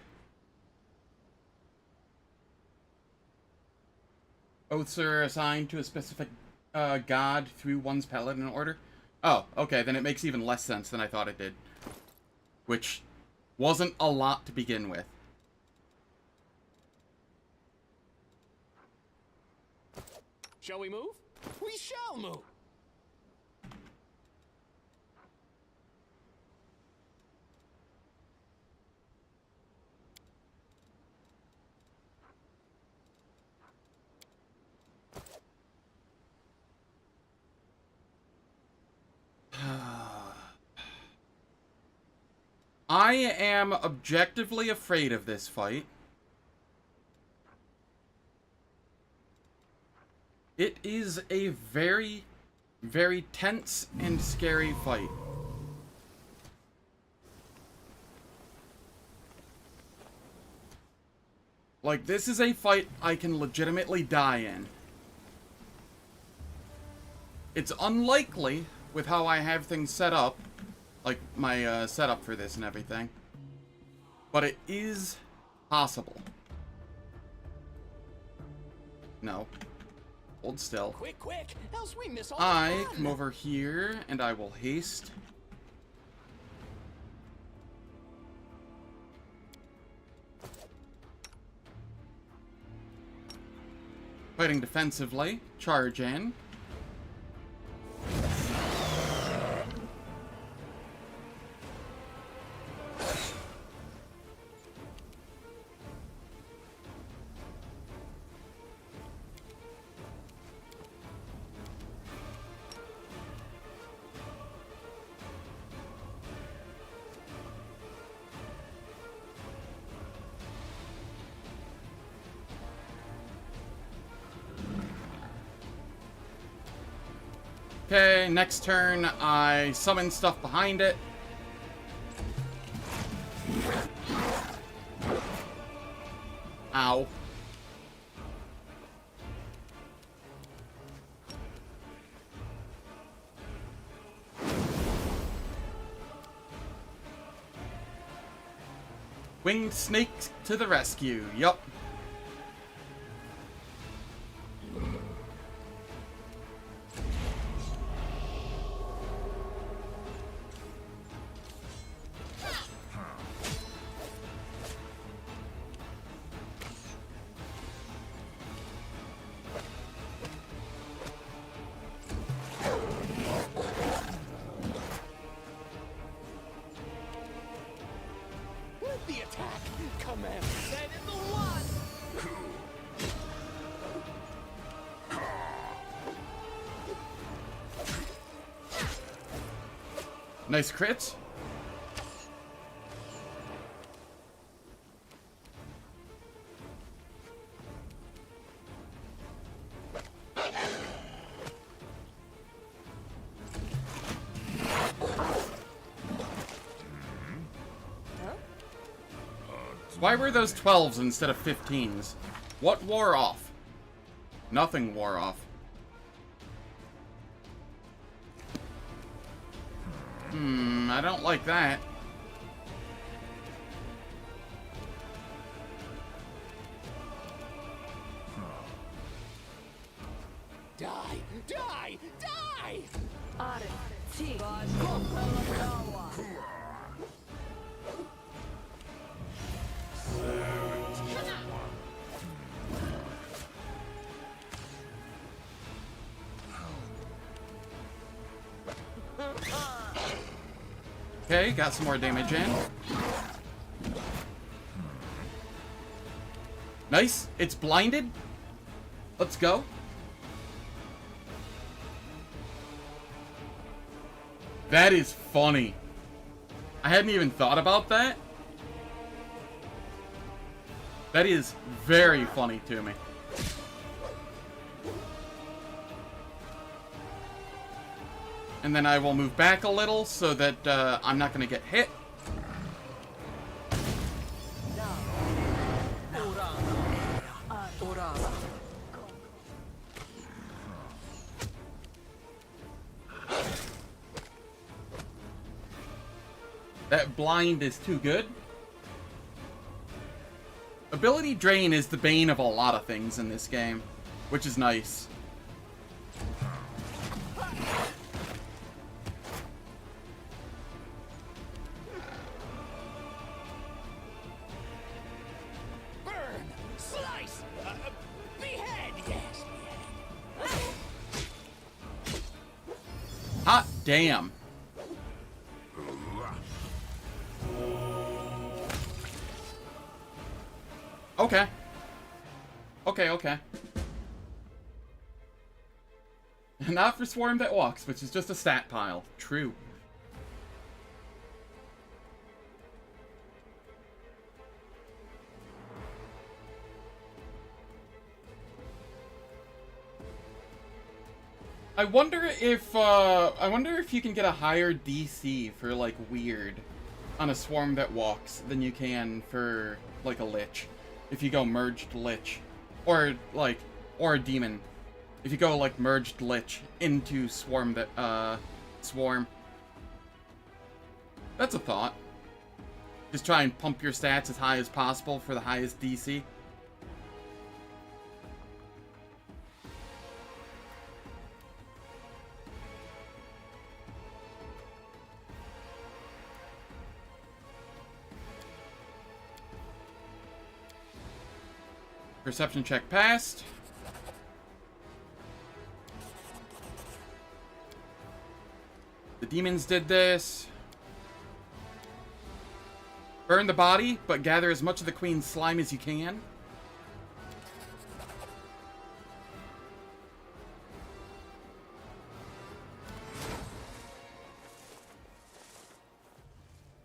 Oaths are assigned to a specific god through one's paladin order. Oh, okay, then it makes even less sense than I thought it did. Which wasn't a lot to begin with. Shall we move? We shall move. I am objectively afraid of this fight. It is a very, very tense and scary fight. Like, this is a fight I can legitimately die in. It's unlikely with how I have things set up, like my setup for this and everything, but it is possible. No. Hold still. Quick, quick, else we miss all the I fun. come over here and I will haste. Fighting defensively, charge in. Okay, next turn, I summon stuff behind it. Ow. Winged snakes to the rescue, yup. Let the attack command set in the one. Nice crits. Why were those 12s instead of 15s? What wore off? Nothing wore off. I don't like that. Die! Die! Die! Okay, got some more damage in. Nice. It's blinded. Let's go. That is funny. I hadn't even thought about that. That is very funny to me. And then I will move back a little so that I'm not going to get hit. That blind is too good. Ability drain is the bane of a lot of things in this game, which is nice. Burn! Slice! Behead! Yes, behead. Hot damn. Okay. Okay. Not for Swarm that walks, which is just a stat pile. True. I wonder if you can get a higher DC for like weird on a Swarm that walks than you can for like a Lich. If you go merged Lich. Or a Demon. If you go like merged Lich into Swarm that Swarm. That's a thought. Just try and pump your stats as high as possible for the highest DC. Perception check passed. The demons did this. Burn the body, but gather as much of the queen's slime as you can.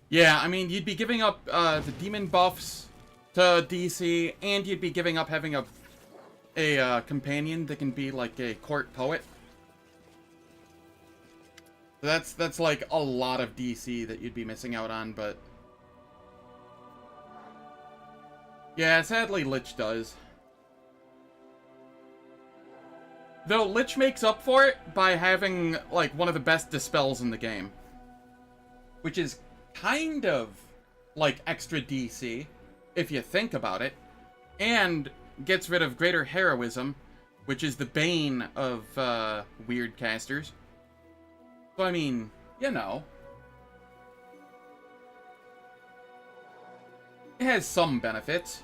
Yeah, I mean, you'd be giving up the demon buffs to DC, and you'd be giving up having a companion that can be like a court poet. That's like a lot of DC that you'd be missing out on, but yeah, sadly Lich does. Though Lich makes up for it by having like one of the best dispels in the game, which is kind of like extra DC if you think about it, and gets rid of greater heroism, which is the bane of weird casters. So I mean, you know, it has some benefits.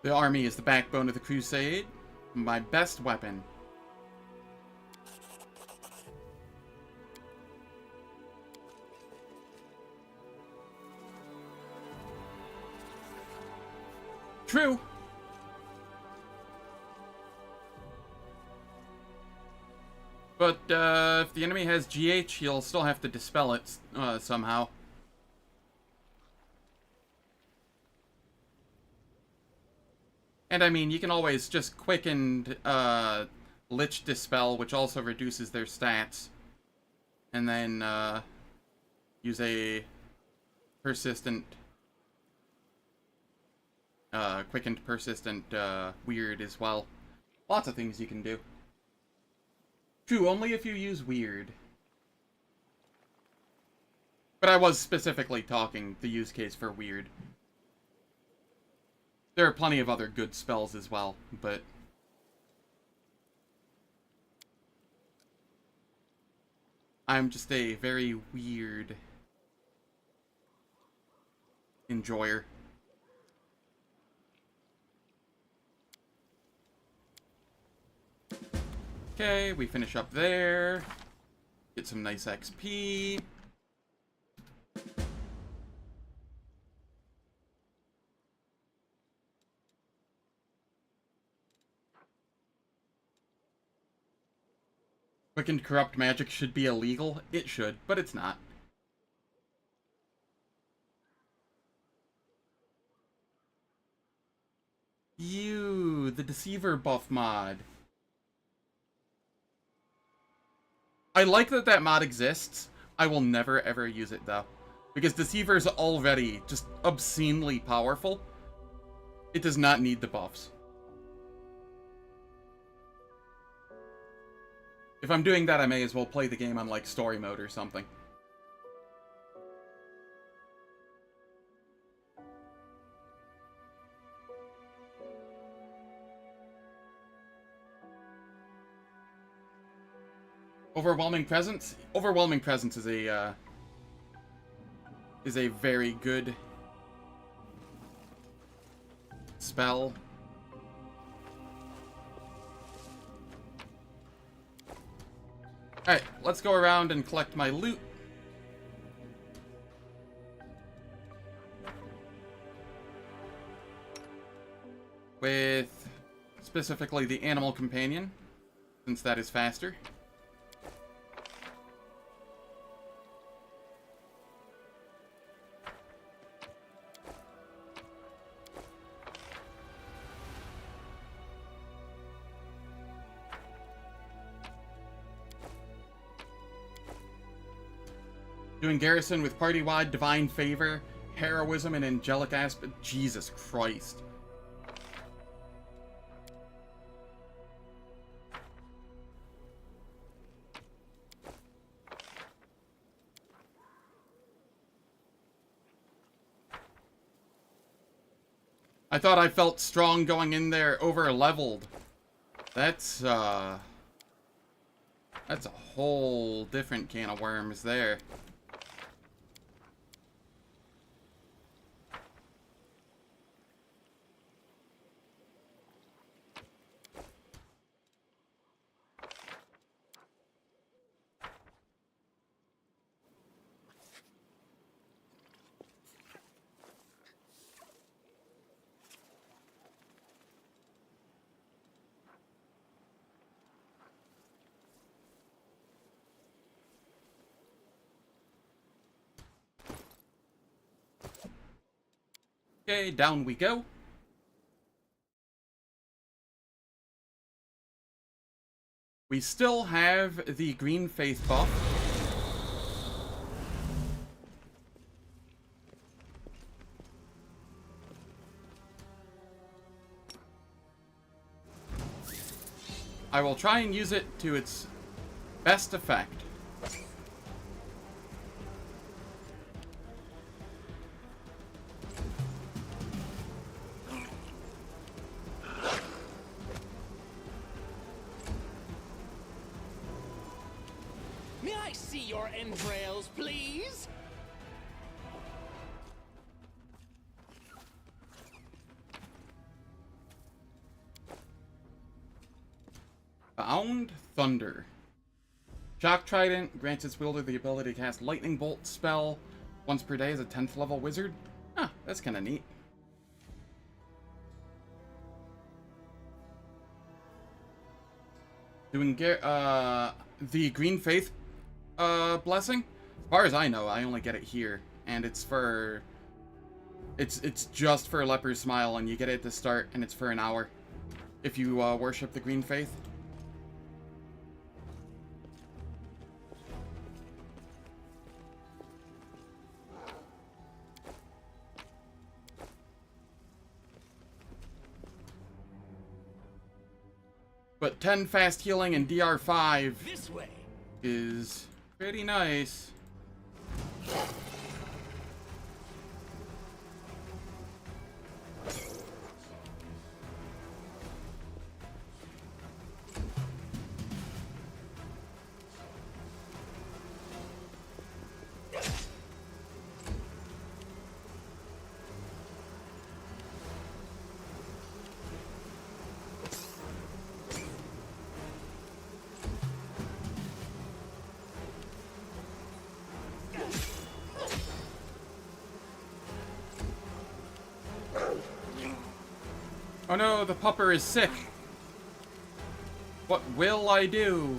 The army is the backbone of the crusade. My best weapon. True. But if the enemy has GH, he'll still have to dispel it somehow. And I mean, you can always just quicken Lich Dispel, which also reduces their stats. And then use a persistent, quickened persistent weird as well. Lots of things you can do. True, only if you use weird. But I was specifically talking the use case for weird. There are plenty of other good spells as well, but I'm just a very weird enjoyer. Okay, we finish up there. Get some nice XP. Quickened corrupt magic should be illegal. It should, but it's not. The Deceiver buff mod. I like that that mod exists. I will never ever use it though. Because Deceiver is already just obscenely powerful. It does not need the buffs. If I'm doing that, I may as well play the game on, like, story mode or something. Overwhelming Presence? Overwhelming Presence is a very good spell. Alright, let's go around and collect my loot. With specifically the Animal Companion, since that is faster. Doing Garrison with Party-Wide, Divine Favor, Heroism, and Angelic Aspect. Jesus Christ. I thought I felt strong going in there over-leveled. That's a whole different can of worms there. Okay, down we go. We still have the Green Faith buff. I will try and use it to its best effect. May I see your entrails, please? Bound Thunder. Shock Trident grants its wielder the ability to cast Lightning Bolt spell once per day as a 10th level wizard. Huh, that's kind of neat. Doing the Green Faith blessing. As far as I know, I only get it here, and it's for it's just for Leper's Smile, and you get it at the start, and it's for an hour if you worship the Green Faith. But 10 fast healing and DR5 This way. is pretty nice. Oh no, the pupper is sick. What will I do?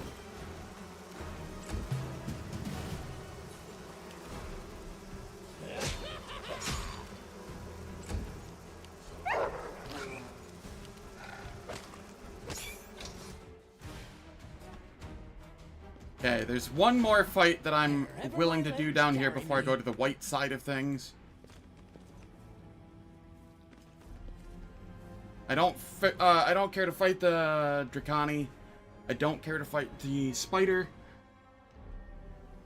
Okay, there's one more fight that I'm willing to do down here before I go to the white side of things. I don't care to fight the Dracani. I don't care to fight the Spider.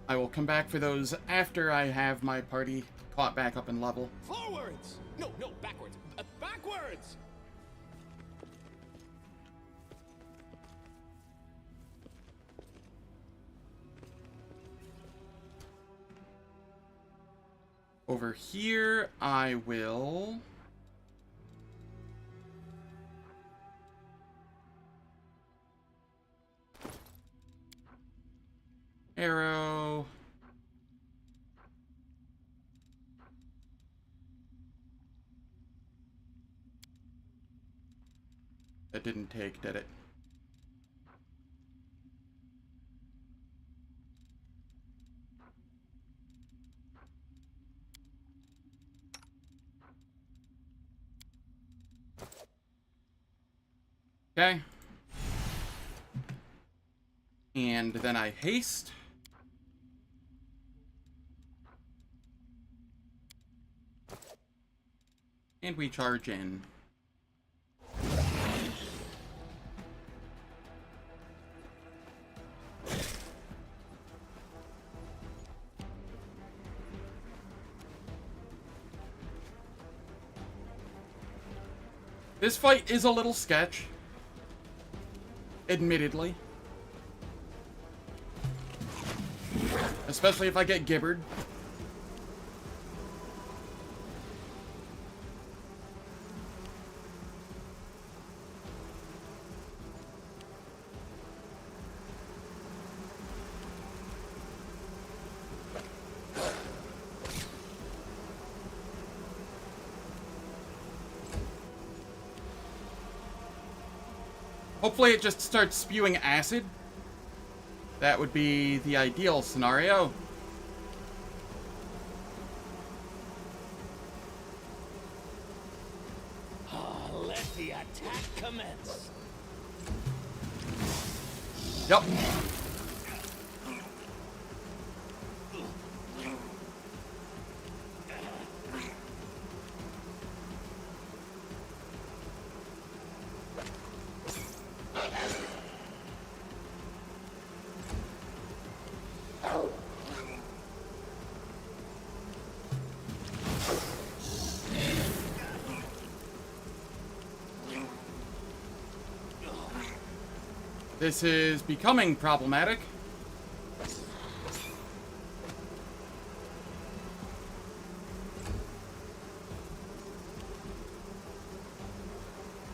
I will come back for those after I have my party caught back up in level. Forwards! No, backwards. Backwards! Over here, I will... Arrow. That didn't take, did it? Okay. And then I haste. And we charge in. This fight is a little sketch, admittedly. Especially if I get gibbered. Hopefully it just starts spewing acid. That would be the ideal scenario. Let the attack commence. Yep. This is becoming problematic.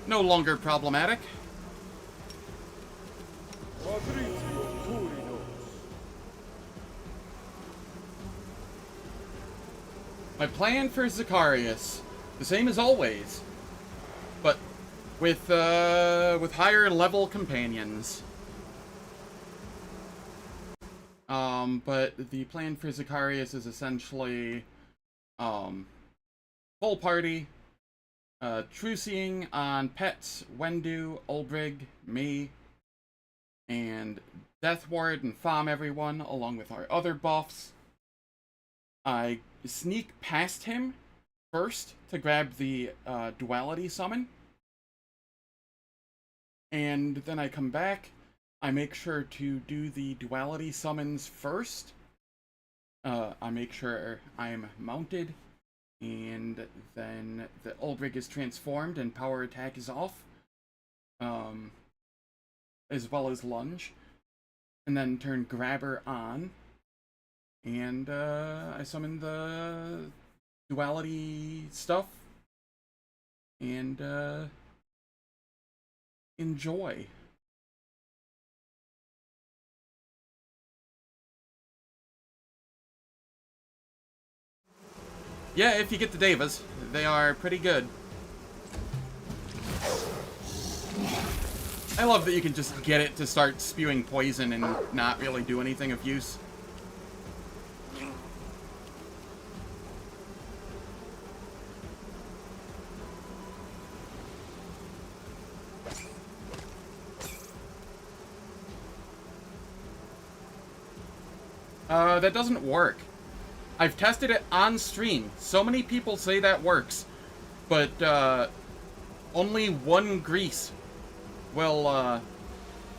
No longer problematic. My plan for Zacharias, the same as always, but with higher level companions. But the plan for Zacharias is essentially, full party, trucing on Pets, Wendu, Ulbrig, me, and Death Ward and Fom everyone, along with our other buffs. I sneak past him first to grab the duality summon. And then I come back. I make sure to do the duality summons first. I make sure I'm mounted. And then the Ulbrig is transformed and power attack is off. As well as lunge. And then turn grabber on. And I summon the duality stuff. And enjoy. Yeah, if you get the Devas, they are pretty good. I love that you can just get it to start spewing poison and not really do anything of use. That doesn't work. I've tested it on stream. So many people say that works. But, only one grease will,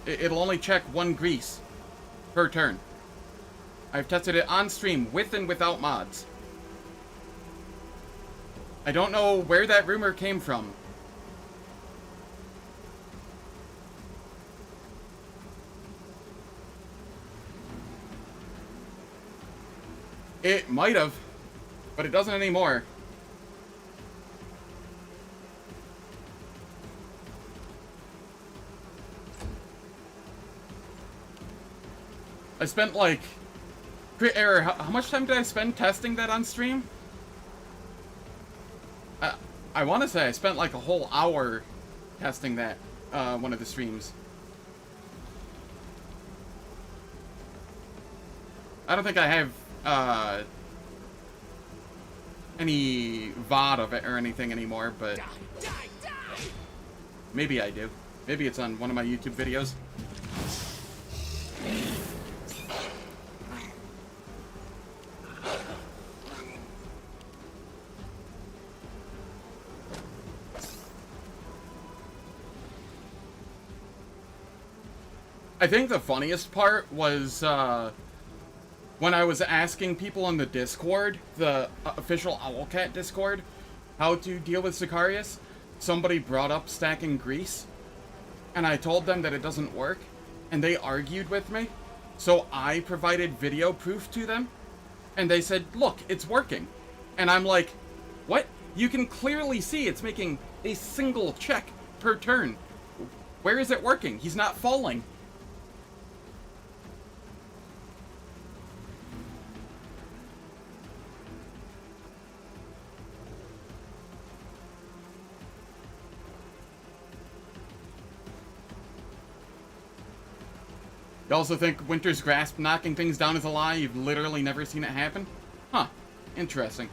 it'll only check one grease per turn. I've tested it on stream, with and without mods. I don't know where that rumor came from. It might have, but it doesn't anymore. I spent like... Crit error, how much time did I spend testing that on stream? I want to say I spent like a whole hour testing that, one of the streams. I don't think I have any VOD of it or anything anymore, but maybe I do. Maybe it's on one of my YouTube videos. I think the funniest part was, when I was asking people on the Discord, the official Owlcat Discord, how to deal with Zacharias, somebody brought up stacking grease, and I told them that it doesn't work, and they argued with me, so I provided video proof to them, and they said, look, it's working. And I'm like, what? You can clearly see it's making a single check per turn. Where is it working? He's not falling. You also think Winter's Grasp knocking things down is a lie? You've literally never seen it happen? Huh. Interesting.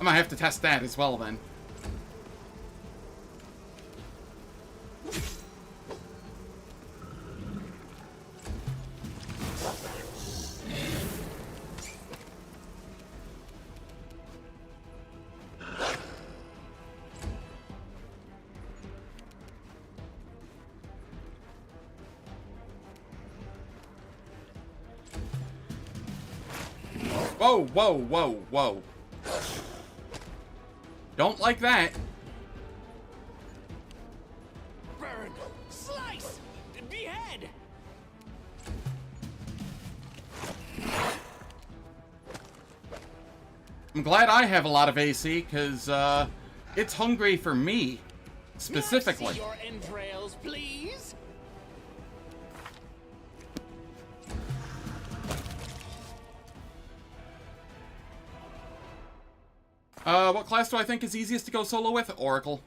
I might have to test that as well, then. Whoa, whoa, whoa, whoa. Don't like that. Burn! Slice! Behead! I'm glad I have a lot of AC, because, it's hungry for me, specifically. May I see your entrails, please? What class do I think is easiest to go solo with? Oracle.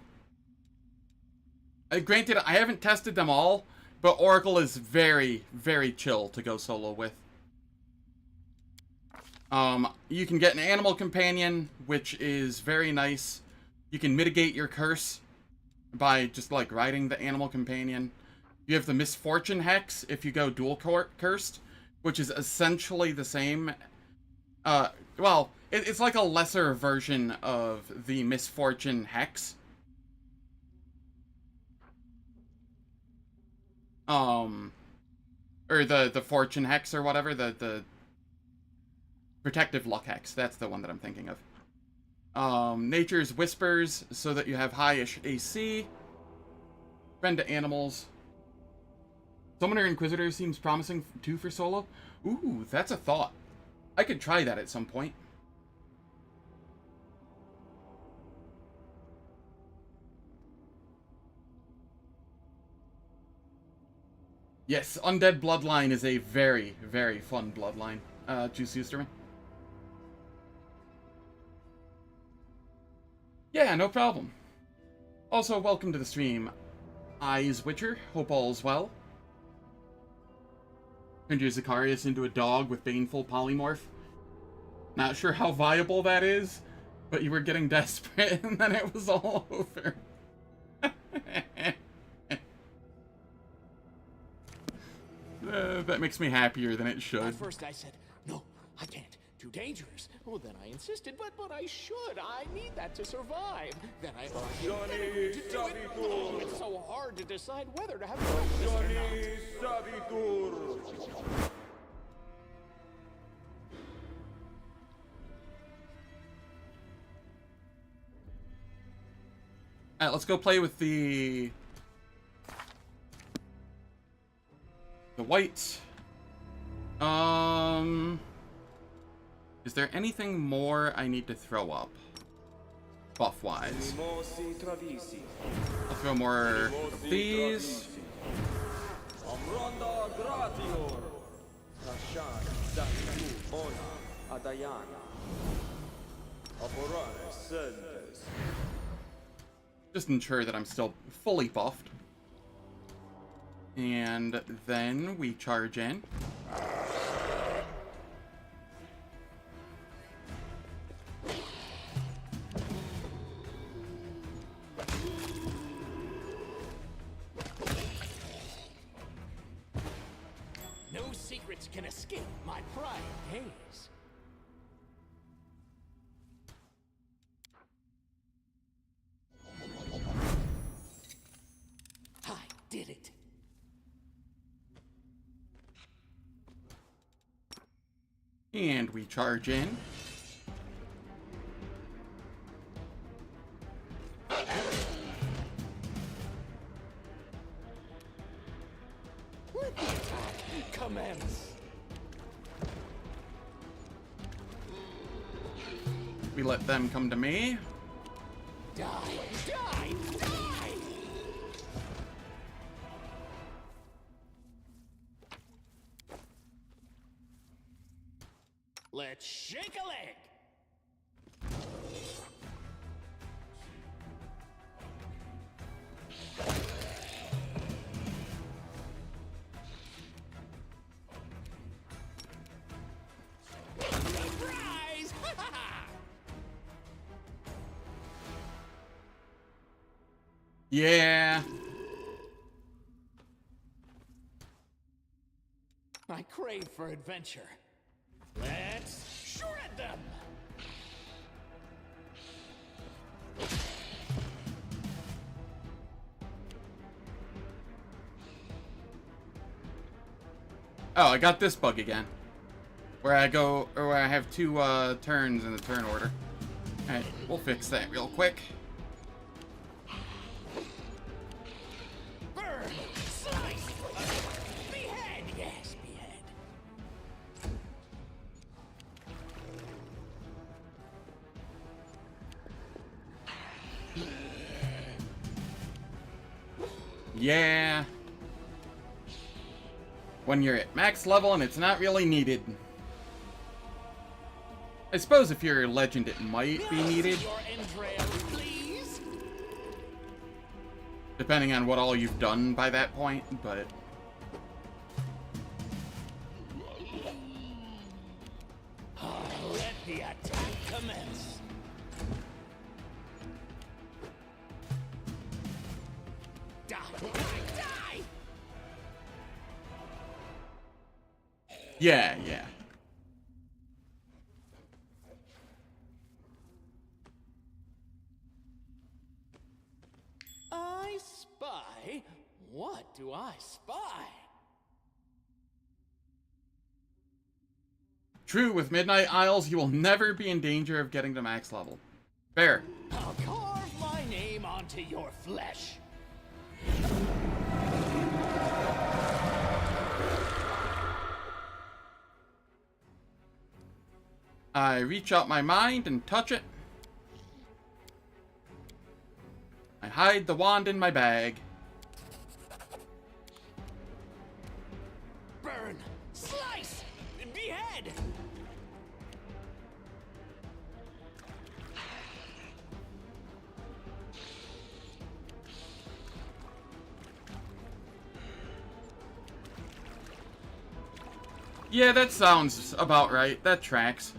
Granted, I haven't tested them all, but Oracle is very, very chill to go solo with. You can get an animal companion, which is very nice. You can mitigate your curse by just, like, riding the animal companion. You have the misfortune hex if you go dual cursed, which is essentially the same. Well, it's like a lesser version of the misfortune hex. Or the fortune hex or whatever, the protective luck hex. That's the one that I'm thinking of. Nature's Whispers, so that you have high-ish AC. Friend to animals. Summoner Inquisitor seems promising too for solo. Ooh, that's a thought. I could try that at some point. Yes, Undead Bloodline is a very, very fun bloodline. Juice Usterman. Yeah, no problem. Also, welcome to the stream, Eyes Witcher. Hope all's well. Turned your Zacharias into a dog with baneful polymorph. Not sure how viable that is, but you were getting desperate and then it was all over. That makes me happier than it should. At first I said, no, I can't. Too dangerous. Well, then I insisted, but I should. I need that to survive. Then I argued that I need to do it. Oh, it's so hard to decide whether to have breakfast or not. Alright, let's go play with the whites. Is there anything more I need to throw up? Buff-wise. I'll throw more of these. Just ensure that I'm still fully buffed. And then we charge in. No secrets can escape my prying gaze. I did it. And we charge in. Let the attack commence. We let them come to me. Die, die, die! Let's shake a leg! Surprise! Yeah. I crave for adventure. Let's shred them! Oh, I got this bug again. Where I go, or where I have two turns in the turn order. Alright, we'll fix that real quick. Burn! Slice! Behead! Yes, behead. Yeah. When you're at max level and it's not really needed. I suppose if you're a legend, it might be needed. Your entrails, please. Depending on what all you've done by that point, but... Die! Yeah, yeah. I spy? What do I spy? True, with Midnight Isles, you will never be in danger of getting to max level. Fair. I'll carve my name onto your flesh. I reach out my mind and touch it. I hide the wand in my bag. Burn! Slice! Behead! Yeah, that sounds about right. That tracks.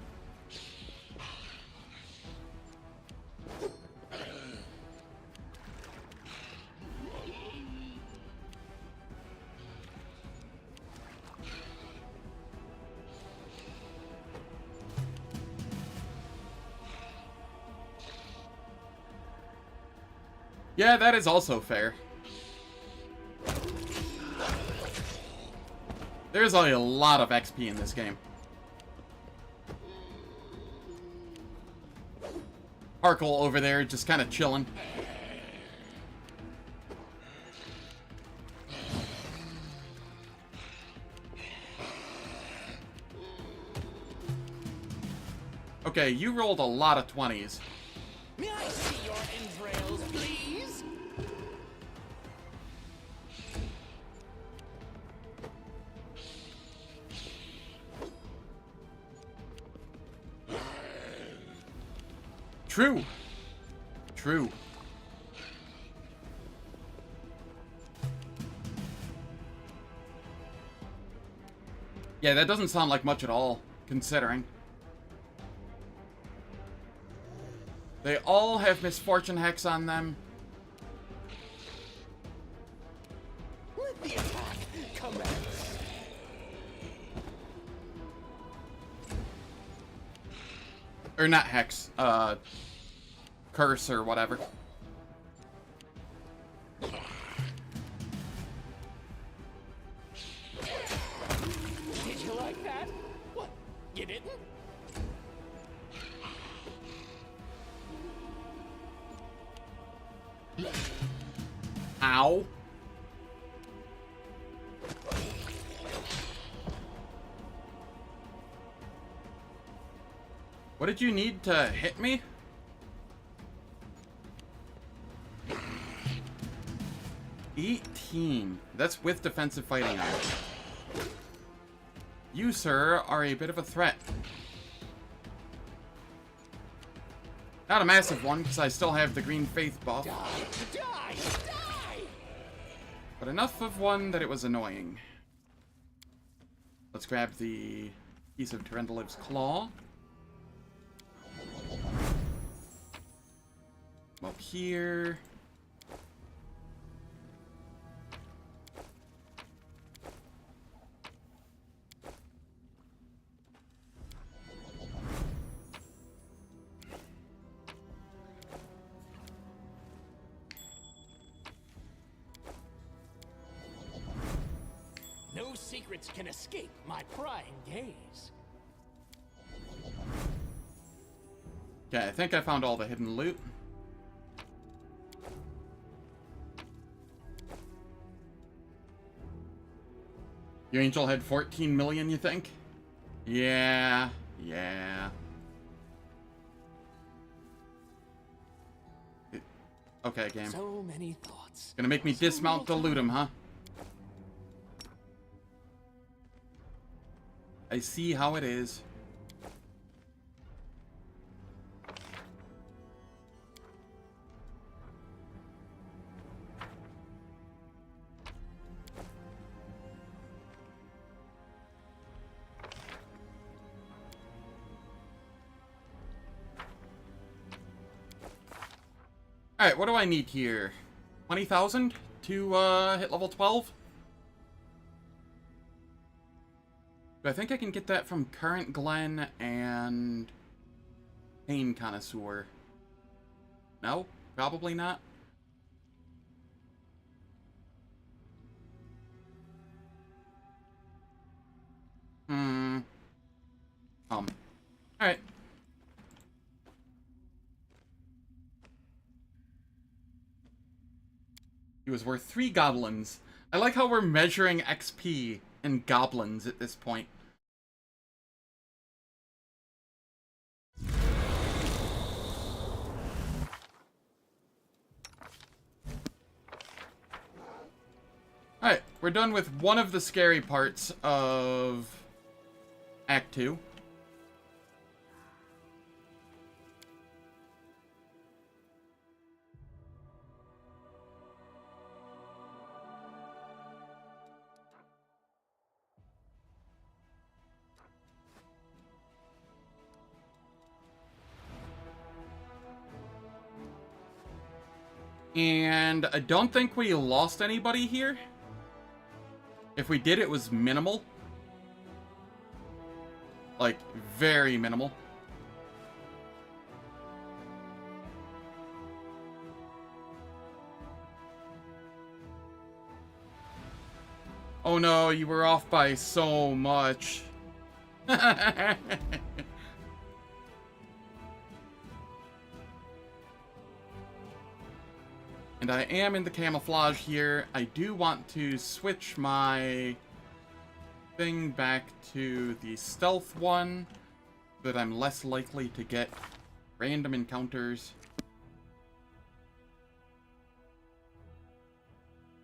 Yeah, that is also fair. There's a lot of XP in this game. Harkle over there just kind of chilling. Okay, you rolled a lot of 20s. May I see your entrails, please? True. True. Yeah, that doesn't sound like much at all, considering. They all have Misfortune Hex on them. Let the attack commence. Or not Hex, Curse or whatever. Did you like that? What? You didn't? Ow. What did you need to hit me? $18. That's with defensive fighting on it. You, sir, are a bit of a threat. Not a massive one, because I still have the Green Faith buff. Die! Die! Die! But enough of one that it was annoying. Let's grab the piece of Tyrendoliv's claw. Up here. No secrets can escape my prying gaze. Okay, I think I found all the hidden loot. Your angel had 14 million, you think? Yeah, yeah. Okay, game. So many thoughts. Gonna make me dismount to loot him, huh? I see how it is. Alright, what do I need here? 20,000 to hit level 12. But I think I can get that from Currantglen and Pain Connoisseur. No? Probably not. Alright. He was worth 3 goblins. I like how we're measuring XP in goblins at this point. Alright, we're done with one of the scary parts of Act 2. And I don't think we lost anybody here. If we did, it was minimal. Like, very minimal. Oh no, you were off by so much. And I am in the camouflage here. I do want to switch my thing back to the stealth one, so that I'm less likely to get random encounters.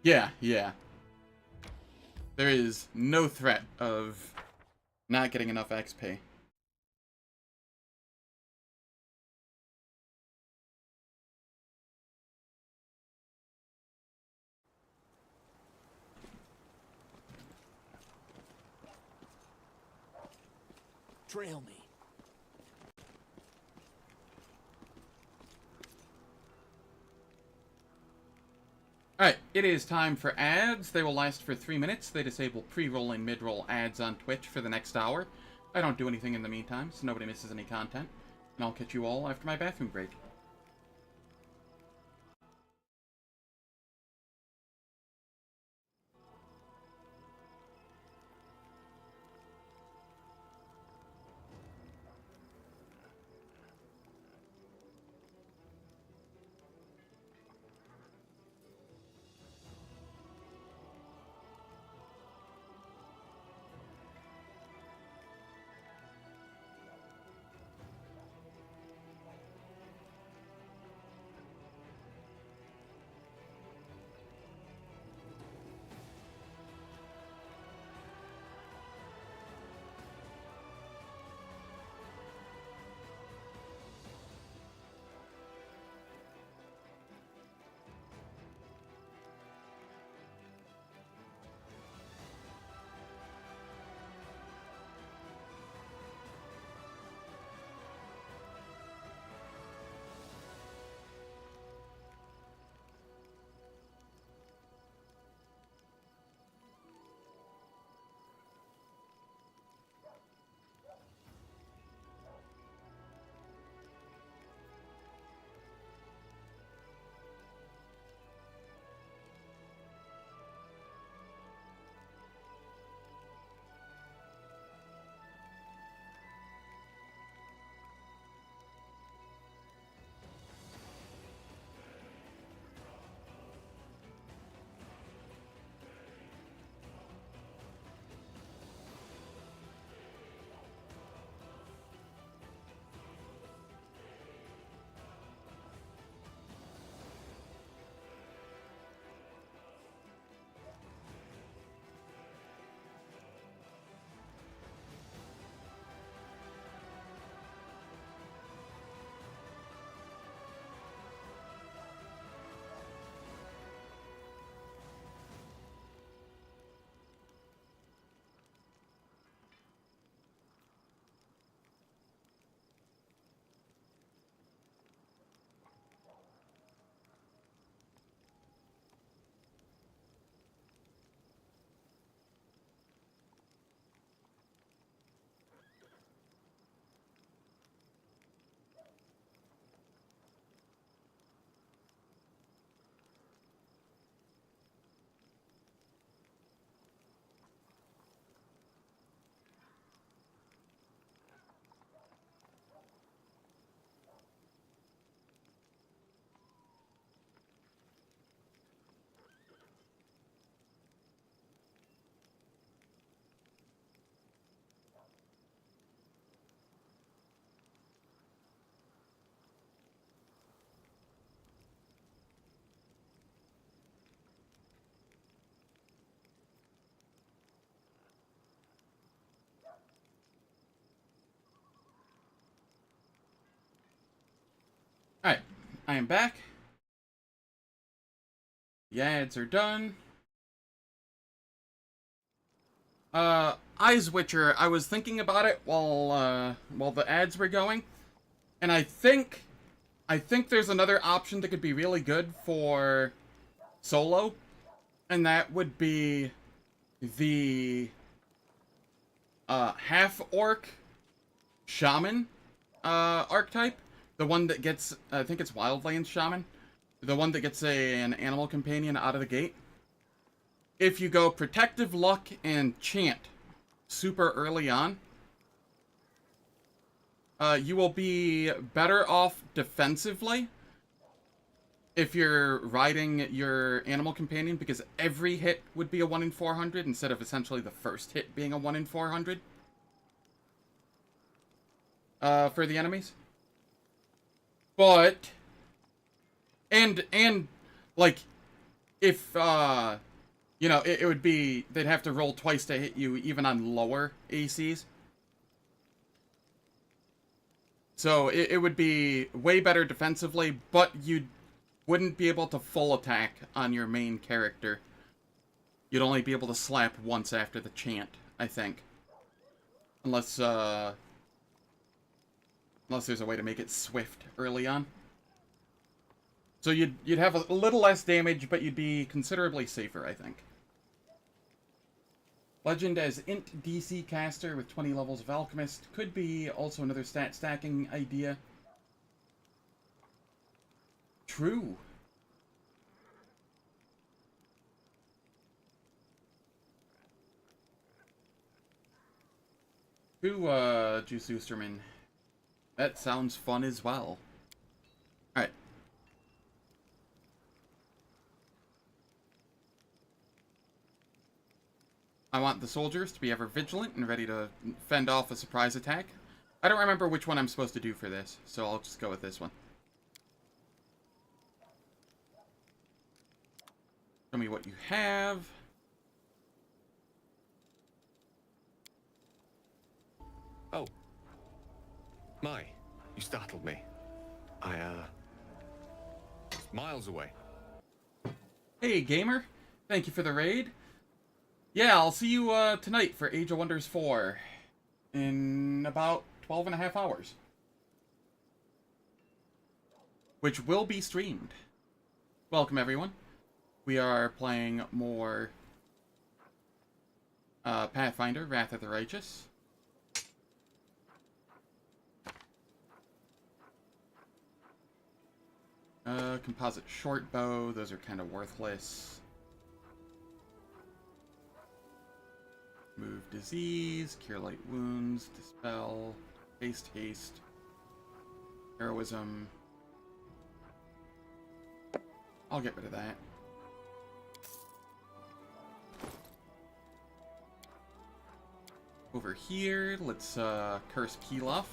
Yeah. There is no threat of not getting enough XP. Trail me. Alright, it is time for ads. They will last for 3 minutes. They disable pre-roll and mid-roll ads on Twitch for the next hour. I don't do anything in the meantime, so nobody misses any content. And I'll catch you all after my bathroom break. I am back. The ads are done. Eyes Witcher, I was thinking about it while the ads were going, and I think there's another option that could be really good for solo, and that would be the half-orc shaman archetype. The one that gets, I think it's Wildlands Shaman. The one that gets an animal companion out of the gate. If you go Protective Luck and Chant super early on, you will be better off defensively if you're riding your animal companion, because every hit would be a 1 in 400 instead of essentially the first hit being a 1 in 400 for the enemies. But and like if you know, it would be, they'd have to roll twice to hit you even on lower ACs. So it would be way better defensively, but you wouldn't be able to full attack on your main character. You'd only be able to slap once after the chant, I think. Unless there's a way to make it swift early on. So you'd have a little less damage, but you'd be considerably safer, I think. Legend as Int DC caster with 20 levels of Alchemist could be also another stat stacking idea. True. True, Juice Oosterman. That sounds fun as well. Alright. I want the soldiers to be ever vigilant and ready to fend off a surprise attack. I don't remember which one I'm supposed to do for this, so I'll just go with this one. Show me what you have. Oh. My, you startled me. I, was miles away. Hey, gamer. Thank you for the raid. Yeah, I'll see you, tonight for Age of Wonders 4. In about 12 and a half hours. Which will be streamed. Welcome, everyone. We are playing more Pathfinder, Wrath of the Righteous. Composite short bow, those are kind of worthless. Remove disease, cure light wounds, dispel, haste, heroism. I'll get rid of that. Over here, let's curse Pilaf.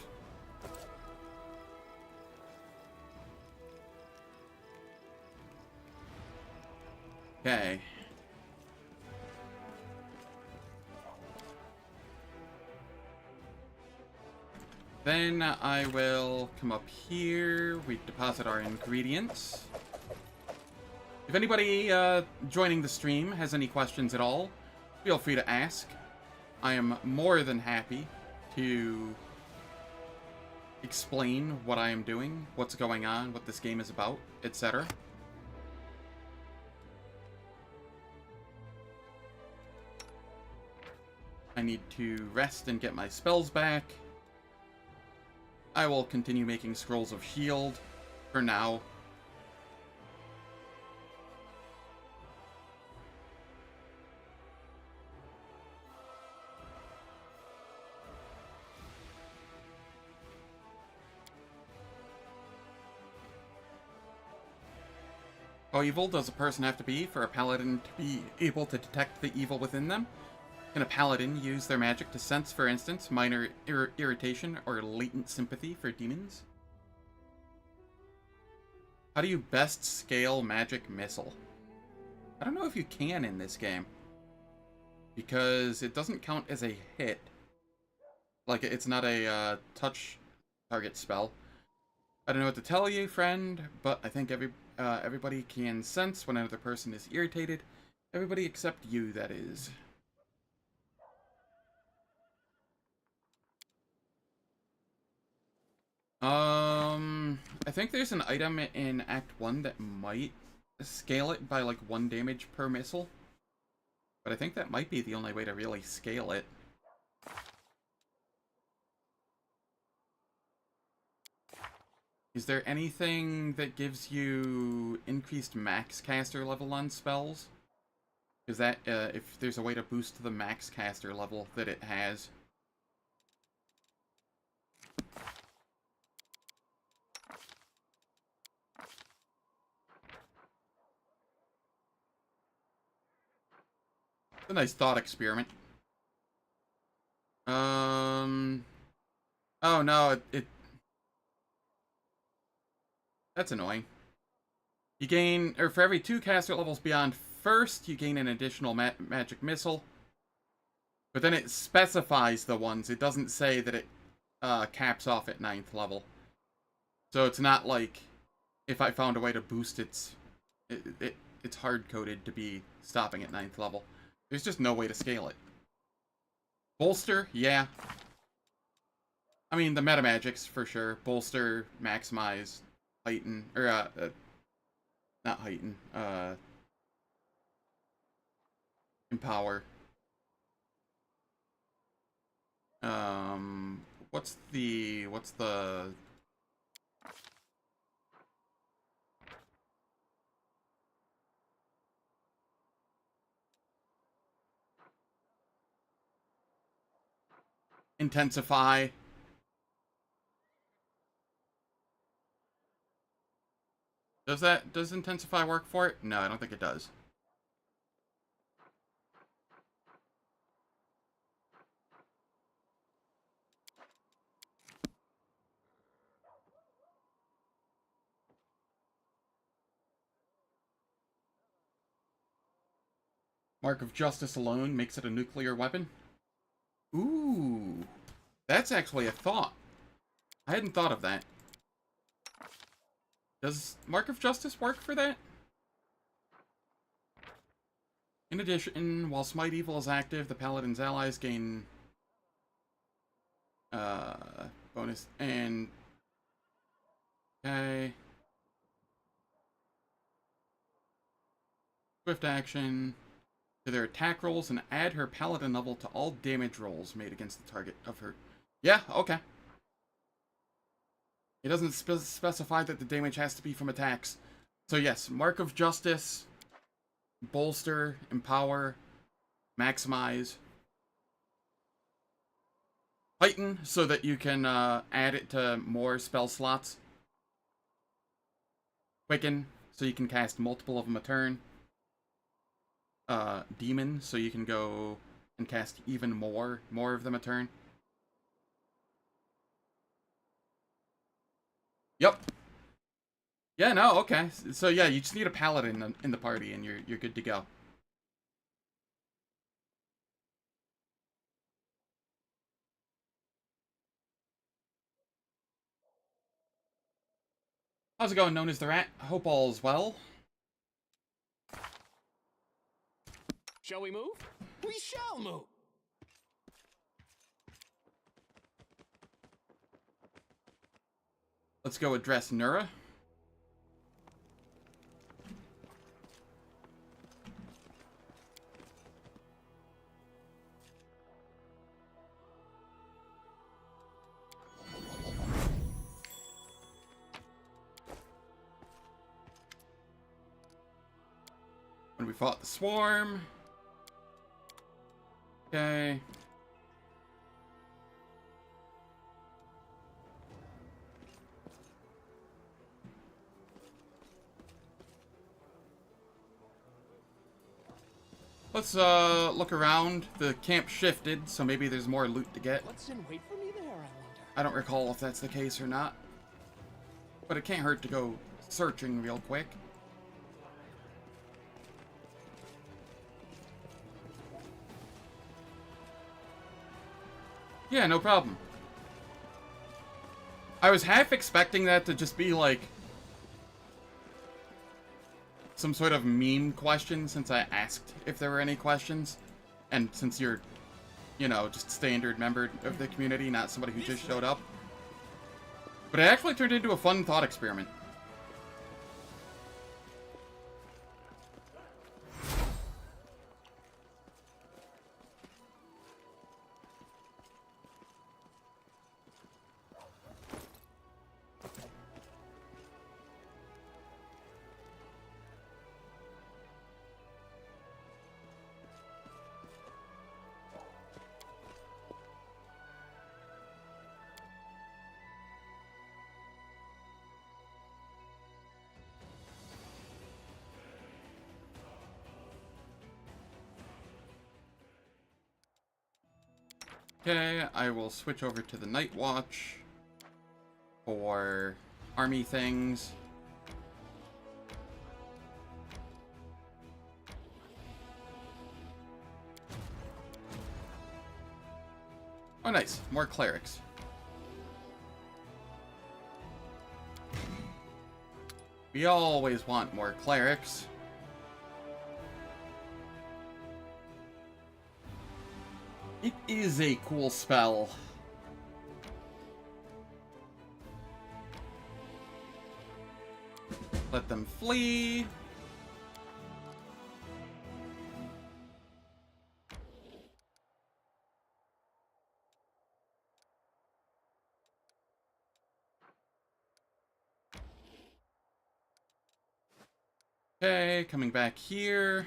Okay. Then I will come up here, we deposit our ingredients. If anybody joining the stream has any questions at all, feel free to ask. I am more than happy to explain what I am doing, what's going on, what this game is about, etc. I need to rest and get my spells back. I will continue making scrolls of shield for now. How evil does a person have to be for a paladin to be able to detect the evil within them? Can a paladin use their magic to sense, for instance, minor irritation or latent sympathy for demons? How do you best scale magic missile? I don't know if you can in this game, because it doesn't count as a hit. Like, it's not a touch target spell. I don't know what to tell you, friend, but I think everybody can sense when another person is irritated. Everybody except you, that is. I think there's an item in Act 1 that might scale it by like 1 damage per missile. But I think that might be the only way to really scale it. Is there anything that gives you increased max caster level on spells? Is that, if there's a way to boost the max caster level that it has? It's a nice thought experiment. Oh no, that's annoying. You gain, or for every 2 caster levels beyond first, you gain an additional magic missile. But then it specifies the ones. It doesn't say that it caps off at 9th level. So it's not like if I found a way to boost it's hard-coded to be stopping at 9th level. There's just no way to scale it. Bolster, yeah. I mean, the meta magics, for sure. Bolster, maximize, heighten, or, not heighten, empower. What's the... Intensify. Does Intensify work for it? No, I don't think it does. Mark of Justice alone makes it a nuclear weapon? Ooh. That's actually a thought. I hadn't thought of that. Does Mark of Justice work for that? In addition, while Smite Evil is active, the Paladin's allies gain bonus and okay. Swift action to their attack rolls and add her Paladin level to all damage rolls made against the target of her. Yeah, okay. It doesn't specify that the damage has to be from attacks. So yes, Mark of Justice, bolster, empower, maximize, heighten so that you can add it to more spell slots, quicken so you can cast multiple of them a turn, demon so you can go and cast even more of them a turn. Yep. Yeah, no, okay. So yeah, you just need a paladin in the party and you're good to go. How's it going, known as the Rat? I hope all is well. Shall we move? We shall move! Let's go address Nura. When we fought the Swarm. Okay. Let's look around. The camp shifted, so maybe there's more loot to get. What's in wait for me there, I wonder? I don't recall if that's the case or not. But it can't hurt to go searching real quick. Yeah, no problem. I was half expecting that to just be like some sort of meme question, since I asked if there were any questions. And since you're, you know, just standard member of the community, not somebody who just showed up. But it actually turned into a fun thought experiment. Okay, I will switch over to the Night Watch for army things. Oh, nice. More clerics. We always want more clerics. It is a cool spell. Let them flee. Okay, coming back here.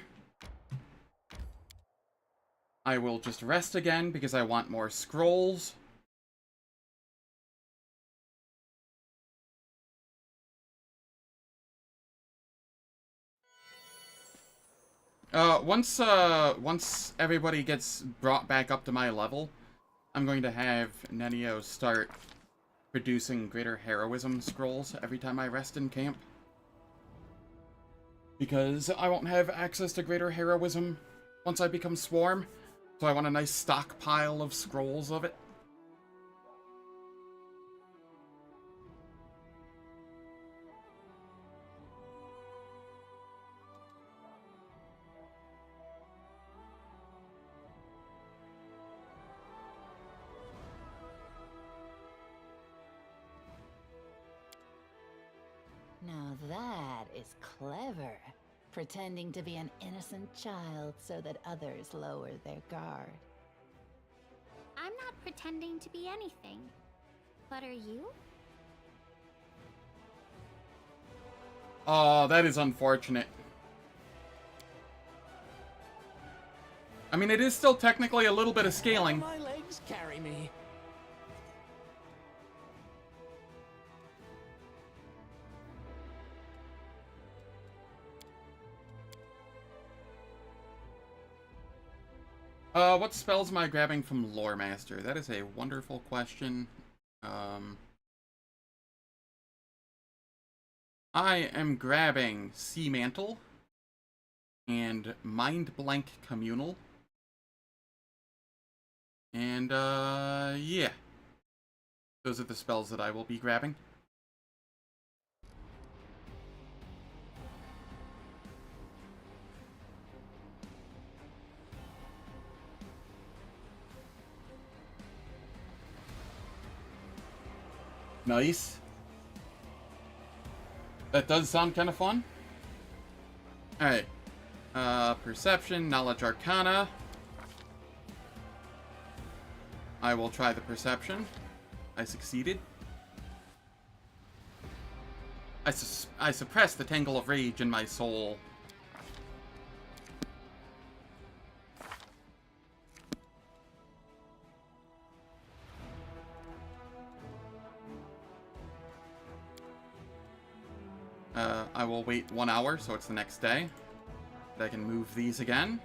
I will just rest again because I want more scrolls. Once everybody gets brought back up to my level, I'm going to have Nenio start producing greater heroism scrolls every time I rest in camp. Because I won't have access to greater heroism once I become Swarm. So I want a nice stockpile of scrolls of it. Now that is clever. Pretending to be an innocent child so that others lower their guard. I'm not pretending to be anything. But are you? Oh, that is unfortunate. I mean, it is still technically a little bit of scaling. My legs carry me. What spells am I grabbing from Lore Master? That is a wonderful question. I am grabbing Sea Mantle and Mind Blank Communal. And, yeah. Those are the spells that I will be grabbing. Nice. That does sound kind of fun. Alright. Perception, Knowledge Arcana. I will try the Perception. I succeeded. I suppressed the Tangle of Rage in my soul. I will wait 1 hour, so it's the next day. I can move these again.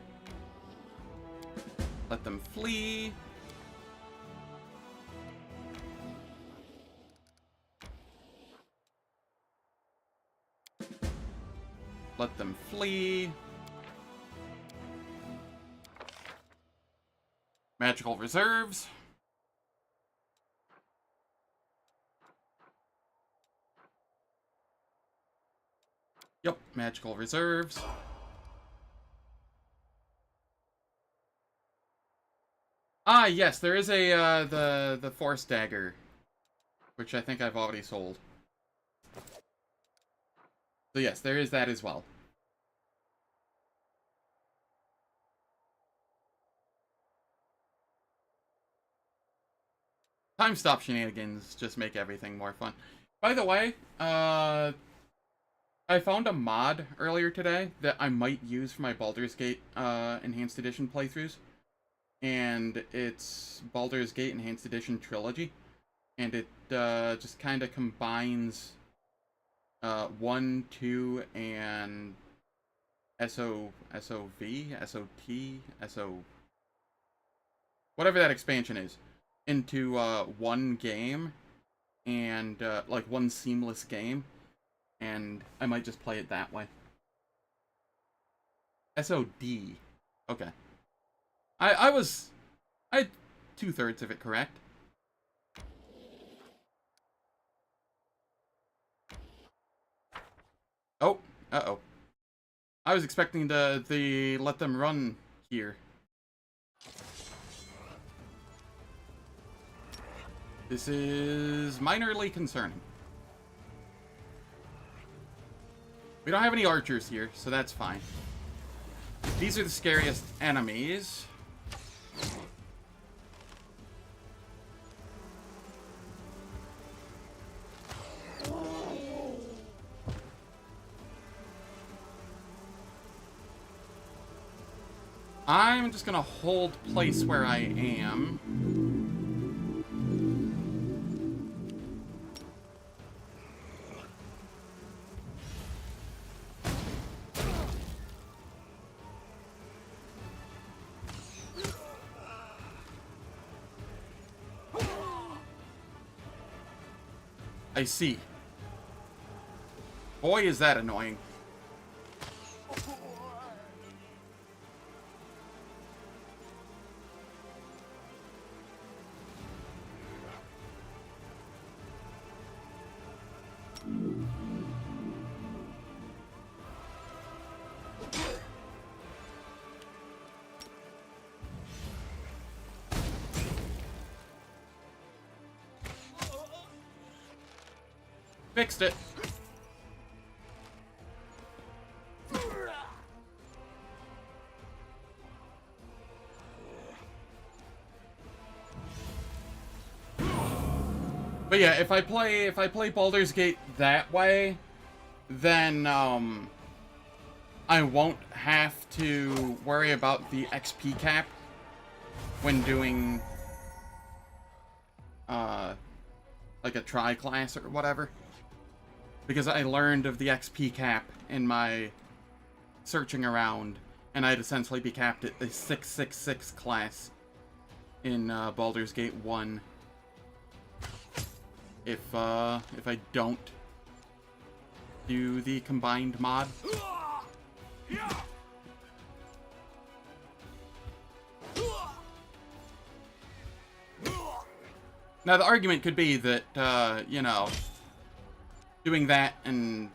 Let them flee. Let them flee. Magical reserves. magical reserves. Ah, yes, there is a, the Force Dagger, which I think I've already sold. So yes, there is that as well. Time stop shenanigans just make everything more fun. By the way, I found a mod earlier today that I might use for my Baldur's Gate Enhanced Edition playthroughs. And it's Baldur's Gate Enhanced Edition Trilogy. And it just kind of combines 1, 2, and SOV, SOT, SO... whatever that expansion is, into one game, and like one seamless game, and I might just play it that way. SOD. Okay. I had 2/3 of it correct. Oh, uh-oh. I was expecting to let them run here. This is minorly concerning. We don't have any archers here, so that's fine. These are the scariest enemies. I'm just gonna hold place where I am. I see. Boy, is that annoying. Fixed it. But yeah, if I play Baldur's Gate that way, then I won't have to worry about the XP cap when doing like a tri-class or whatever. Because I learned of the XP cap in my searching around, and I'd essentially be capped at the 666 class in Baldur's Gate 1. If I don't do the combined mod. Now, the argument could be that, you know, doing that and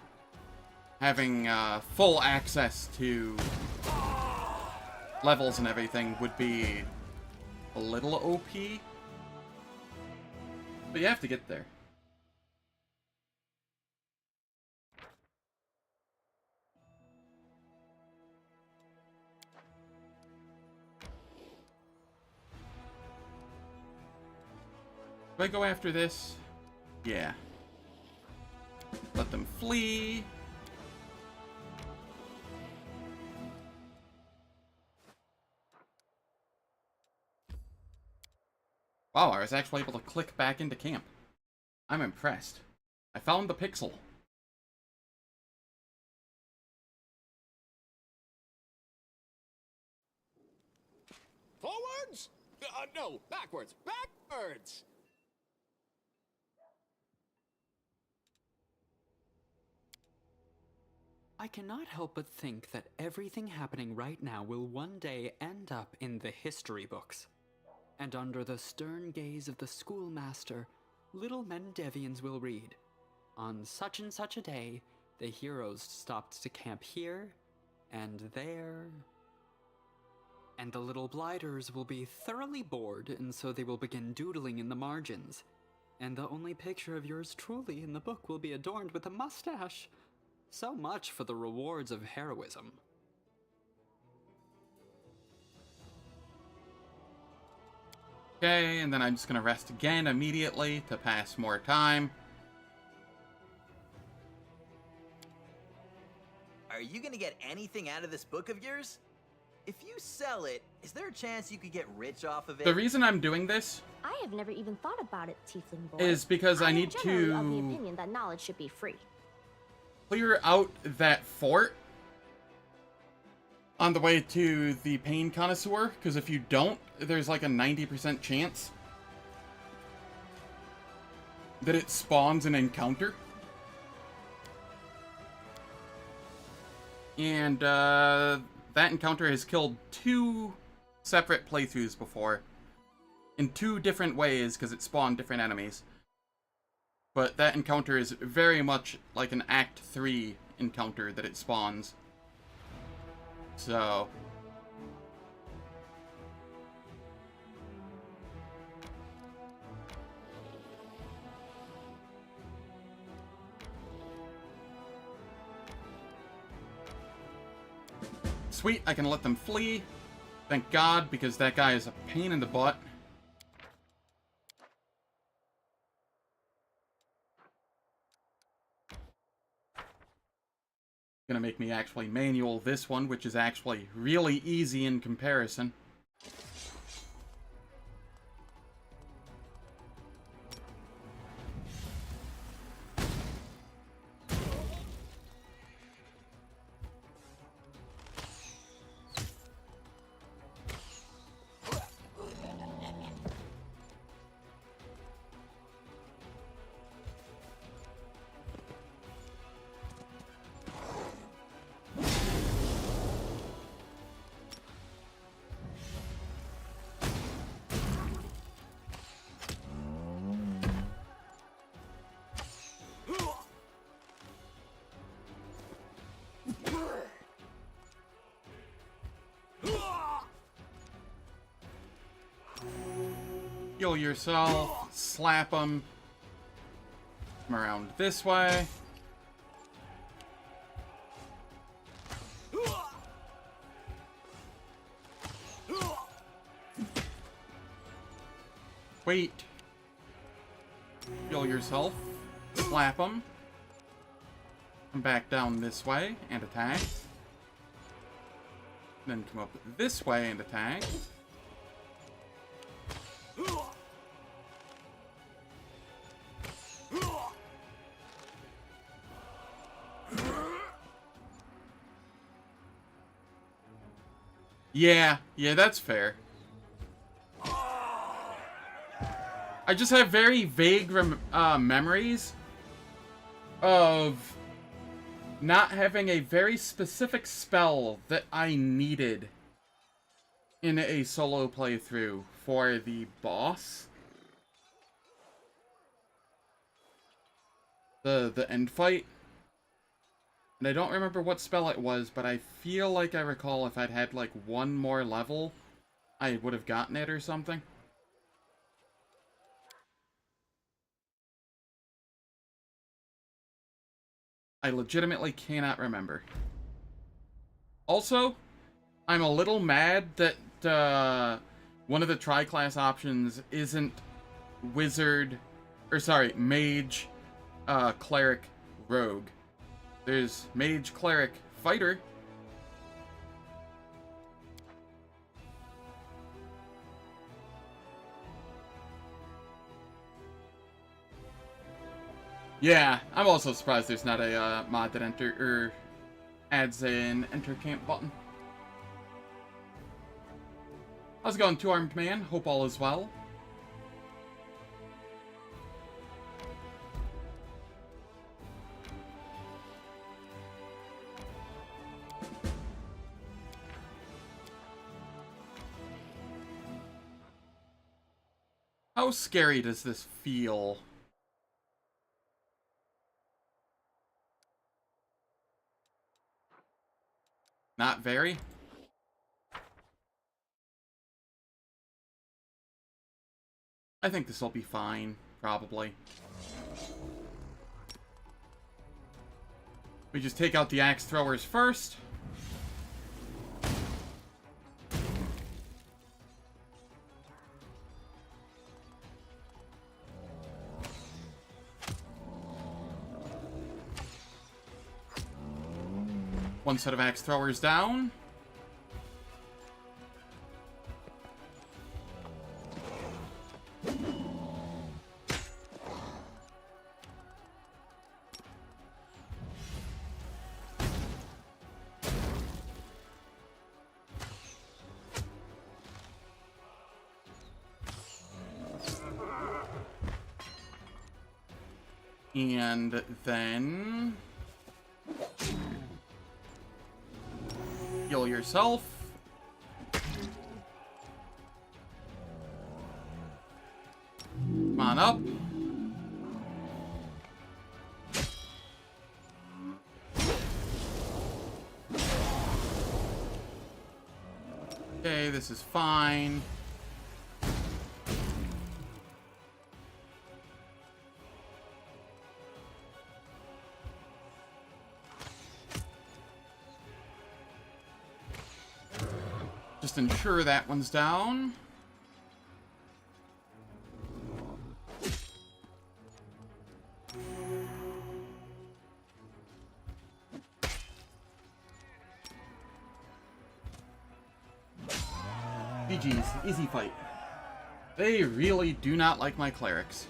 having full access to levels and everything would be a little OP. But you have to get there. Do I go after this? Yeah. Let them flee. Wow, I was actually able to click back into camp. I'm impressed. I found the pixel. Forwards? No, backwards. Backwards! I cannot help but think that everything happening right now will one day end up in the history books. And under the stern gaze of the schoolmaster, little Mendevians will read, "On such and such a day, The heroes stopped to camp here and there. And the little blighters will be thoroughly bored, and so they will begin doodling in the margins. And the only picture of yours truly in the book will be adorned with a mustache. So much for the rewards of heroism. Okay, and then I'm just gonna rest again immediately to pass more time. Are you gonna get anything out of this book of yours? If you sell it, is there a chance you could get rich off of it? The reason I'm doing this I have never even thought about it, Tiefling boy. is because I am need generally of the to opinion that knowledge should be free. clear out that fort on the way to the Pain Connoisseur, because if you don't, there's like a 90% chance that it spawns an encounter. And that encounter has killed 2 separate playthroughs before. In 2 different ways, because it spawned different enemies. But that encounter is very much like an Act 3 encounter that it spawns. So... Sweet, I can let them flee. Thank God, because that guy is a pain in the butt. Gonna make me actually manual this one, which is actually really easy in comparison. Heal yourself, slap them. Come around this way. Wait. Heal yourself, slap them. Come back down this way and attack. Then come up this way and attack. Yeah, that's fair. I just have very vague memories of not having a very specific spell that I needed in a solo playthrough for the boss. The end fight. And I don't remember what spell it was, but I feel like I recall if I'd had like one more level, I would have gotten it or something. I legitimately cannot remember. Also, I'm a little mad that one of the tri-class options isn't wizard, or sorry, mage, cleric, rogue. There's mage, cleric, fighter. Yeah, I'm also surprised there's not a mod that adds an enter camp button. How's it going, Two-Armed Man? Hope all is well. How scary does this feel? Not very. I think this will be fine, probably. We just take out the axe throwers first. One set of axe throwers down. And then heal yourself. Come on up. Okay, this is fine. Just ensure that one's down. GG's, easy fight. They really do not like my clerics.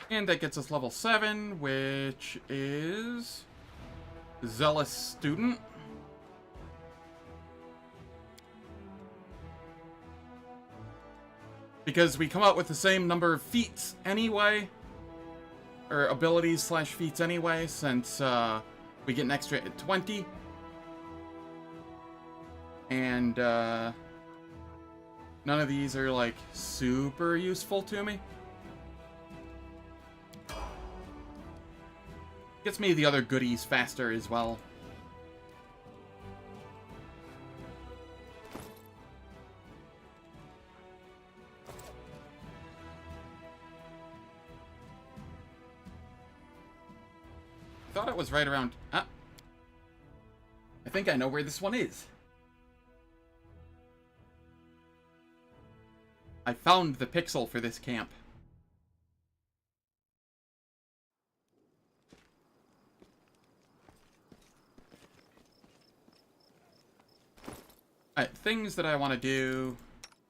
And that gets us level 7, which is Zealous Student. Because we come out with the same number of feats anyway. Or abilities slash feats anyway, since we get an extra 20. And none of these are like super useful to me. Gets me the other goodies faster as well. Thought it was right around... I think I know where this one is. I found the pixel for this camp. Alright, things that I want to do.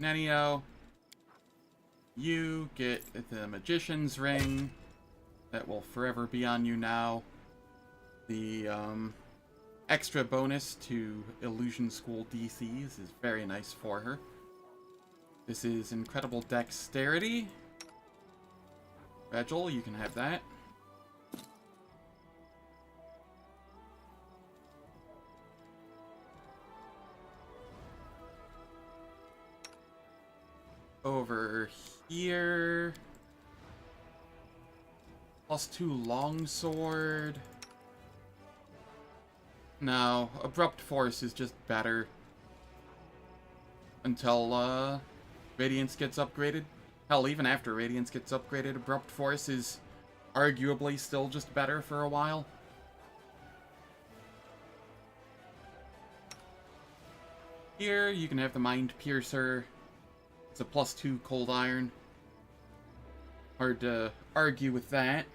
Nenio, you get the Magician's Ring. That will forever be on you now. The extra bonus to Illusion School DCs is very nice for her. This is Incredible Dexterity. Regil, you can have that. Over here... +2 longsword. No, Abrupt Force is just better. Until, Radiance gets upgraded. Hell, even after Radiance gets upgraded, Abrupt Force is arguably still just better for a while. Here, you can have the Mind Piercer. It's a +2 Cold Iron. Hard to argue with that.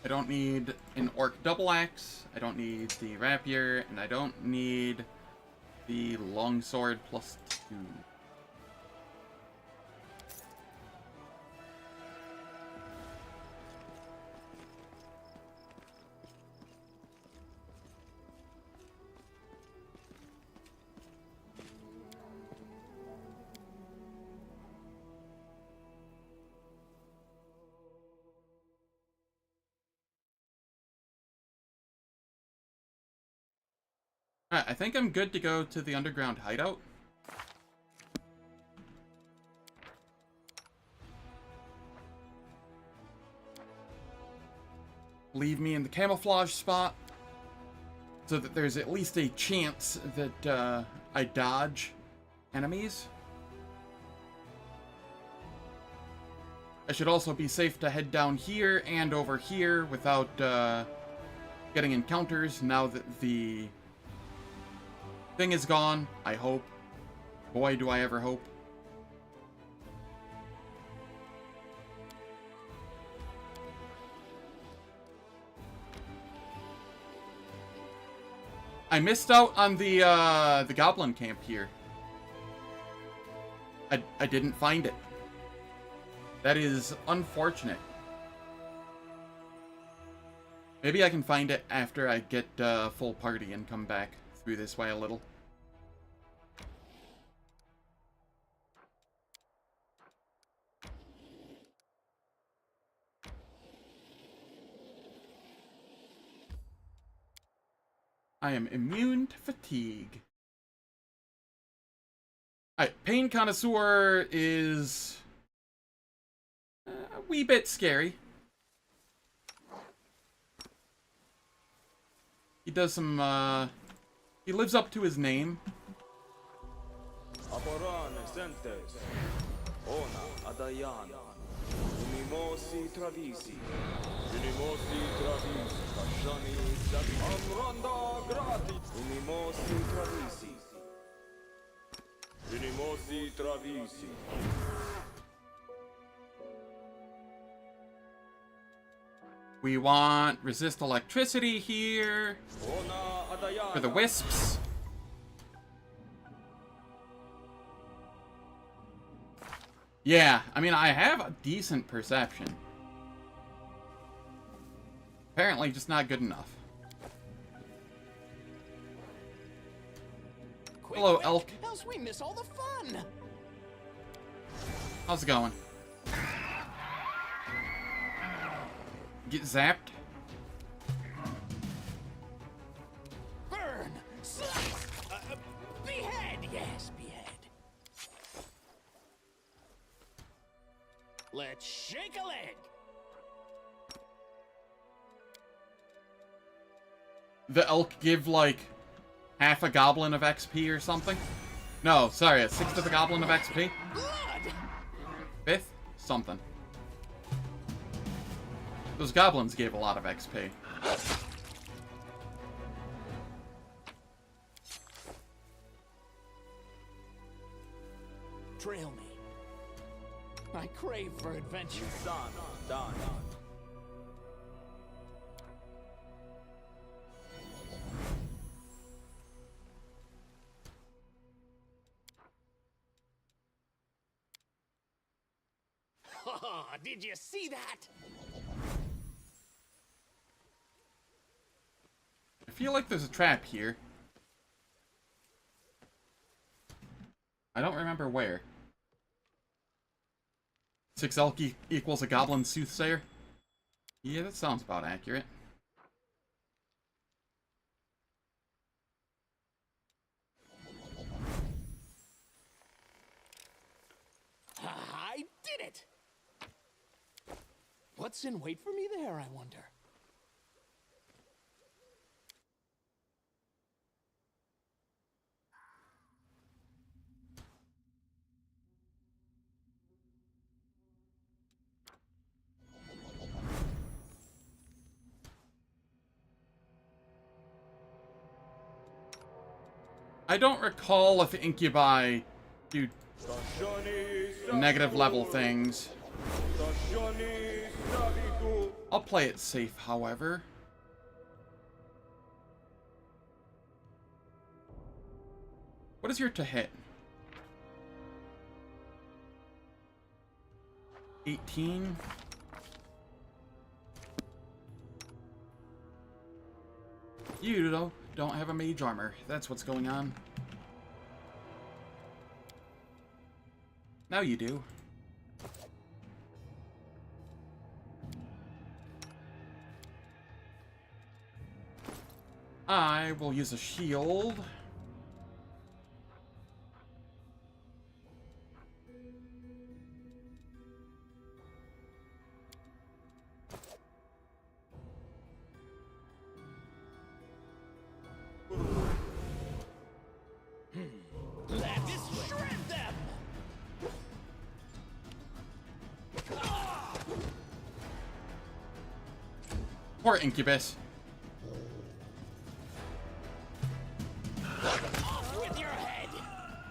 I don't need an Orc Double Axe, I don't need the Rapier, and I don't need the Longsword +2. Alright, I think I'm good to go to the underground hideout. Leave me in the camouflage spot so that there's at least a chance that I dodge enemies. I should also be safe to head down here and over here without getting encounters now that the thing is gone, I hope. Boy, do I ever hope. I missed out on the goblin camp here. I didn't find it. That is unfortunate. Maybe I can find it after I get full party and come back through this way a little. I am immune to fatigue. Alright, Pain Connoisseur is a wee bit scary. He does some, he lives up to his name. We want resist electricity here for the wisps. Yeah, I mean, I have a decent perception. Apparently just not good enough. Hello, elk. Else we miss all the fun. How's it going? Get zapped? Burn! Slice! Behead! Yes, behead. Let's shake a leg! The elk give, like, half a goblin of XP or something? No, sorry, a sixth of a goblin of XP? Blood! Fifth? Something. Those goblins gave a lot of XP. Trail me. I crave for adventure. Done. Did you see that? I feel like there's a trap here. I don't remember where. 6 elk equals a goblin soothsayer? Yeah, that sounds about accurate. I did it! What's in wait for me there, I wonder? I don't recall if incubi do negative level things. I'll play it safe, however. What is your to hit? 18? You, though, don't have a mage armor. That's what's going on. Now you do. I will use a shield. Let's shred them! Poor Incubus. Off with your head!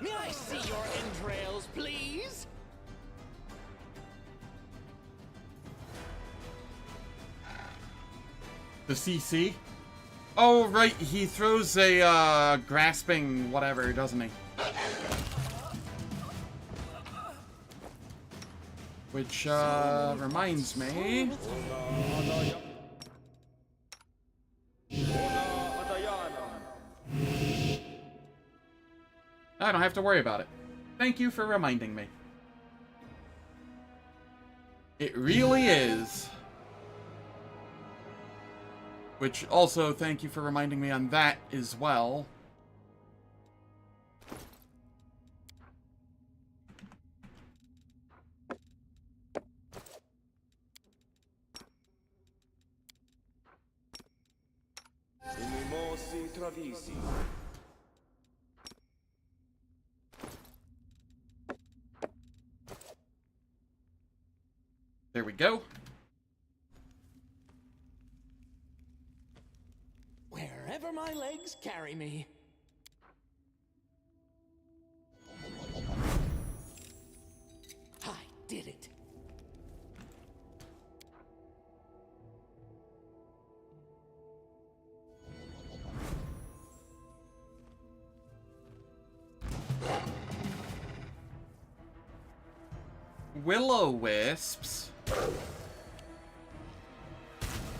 May I see your entrails, please? The CC? Oh, right, he throws a, grasping whatever, doesn't he? Which, reminds me... I don't have to worry about it. Thank you for reminding me. It really is. Which also, thank you for reminding me on that as well. Inimosi Travisi. There we go. Wherever my legs carry me. I did it. Will-o-wisps.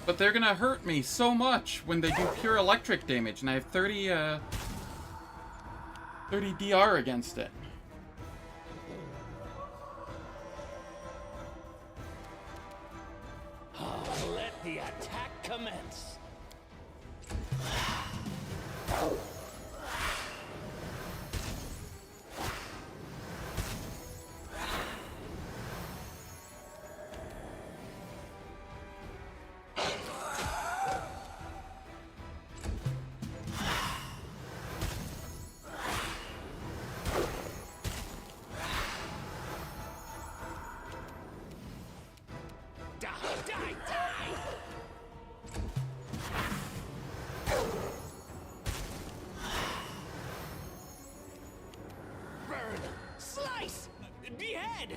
But they're gonna hurt me so much when they do pure electric damage, and I have 30 DR against it. Let the attack commence. Behead!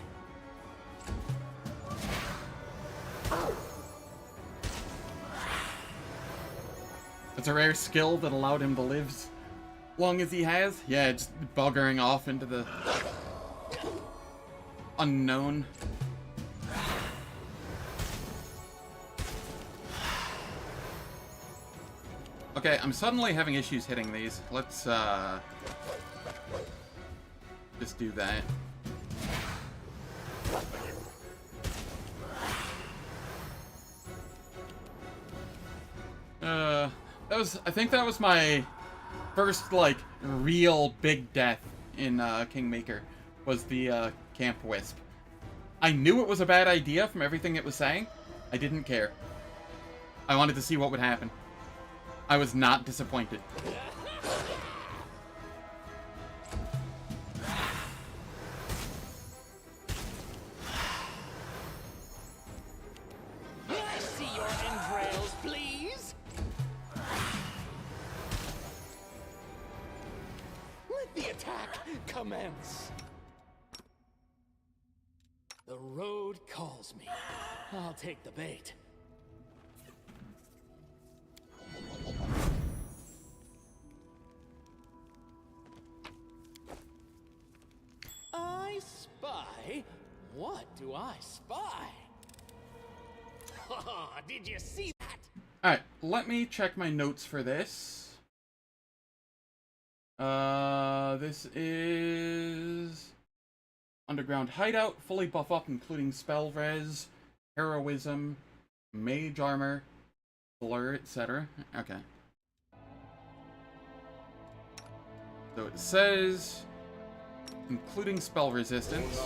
It's a rare skill that allowed him to live as long as he has. Yeah, just buggering off into the unknown. Okay, I'm suddenly having issues hitting these. Let's just do that. I think that was my first, like, real big death in Kingmaker, was the Camp Wisp. I knew it was a bad idea from everything it was saying. I didn't care. I wanted to see what would happen. I was not disappointed. May I see your entrails, please? Let the attack commence. The road calls me. I'll take the bait. I spy? What do I spy? Did you see that? Alright, let me check my notes for this. This is Underground Hideout, fully buff up, including Spell Res, Heroism, Mage Armor, Blur, etc. Okay. So it says, including spell resistance.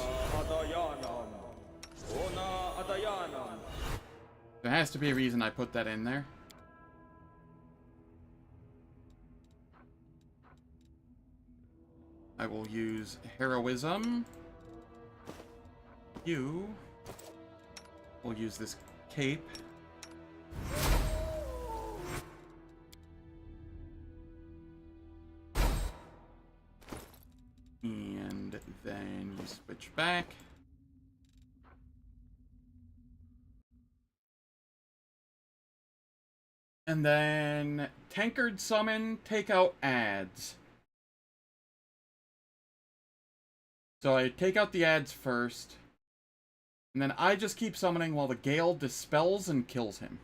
There has to be a reason I put that in there. I will use heroism. You will use this cape. And then you switch back. And then Tankard Summon, take out ads. So I take out the ads first. And then I just keep summoning while the Gale dispels and kills him.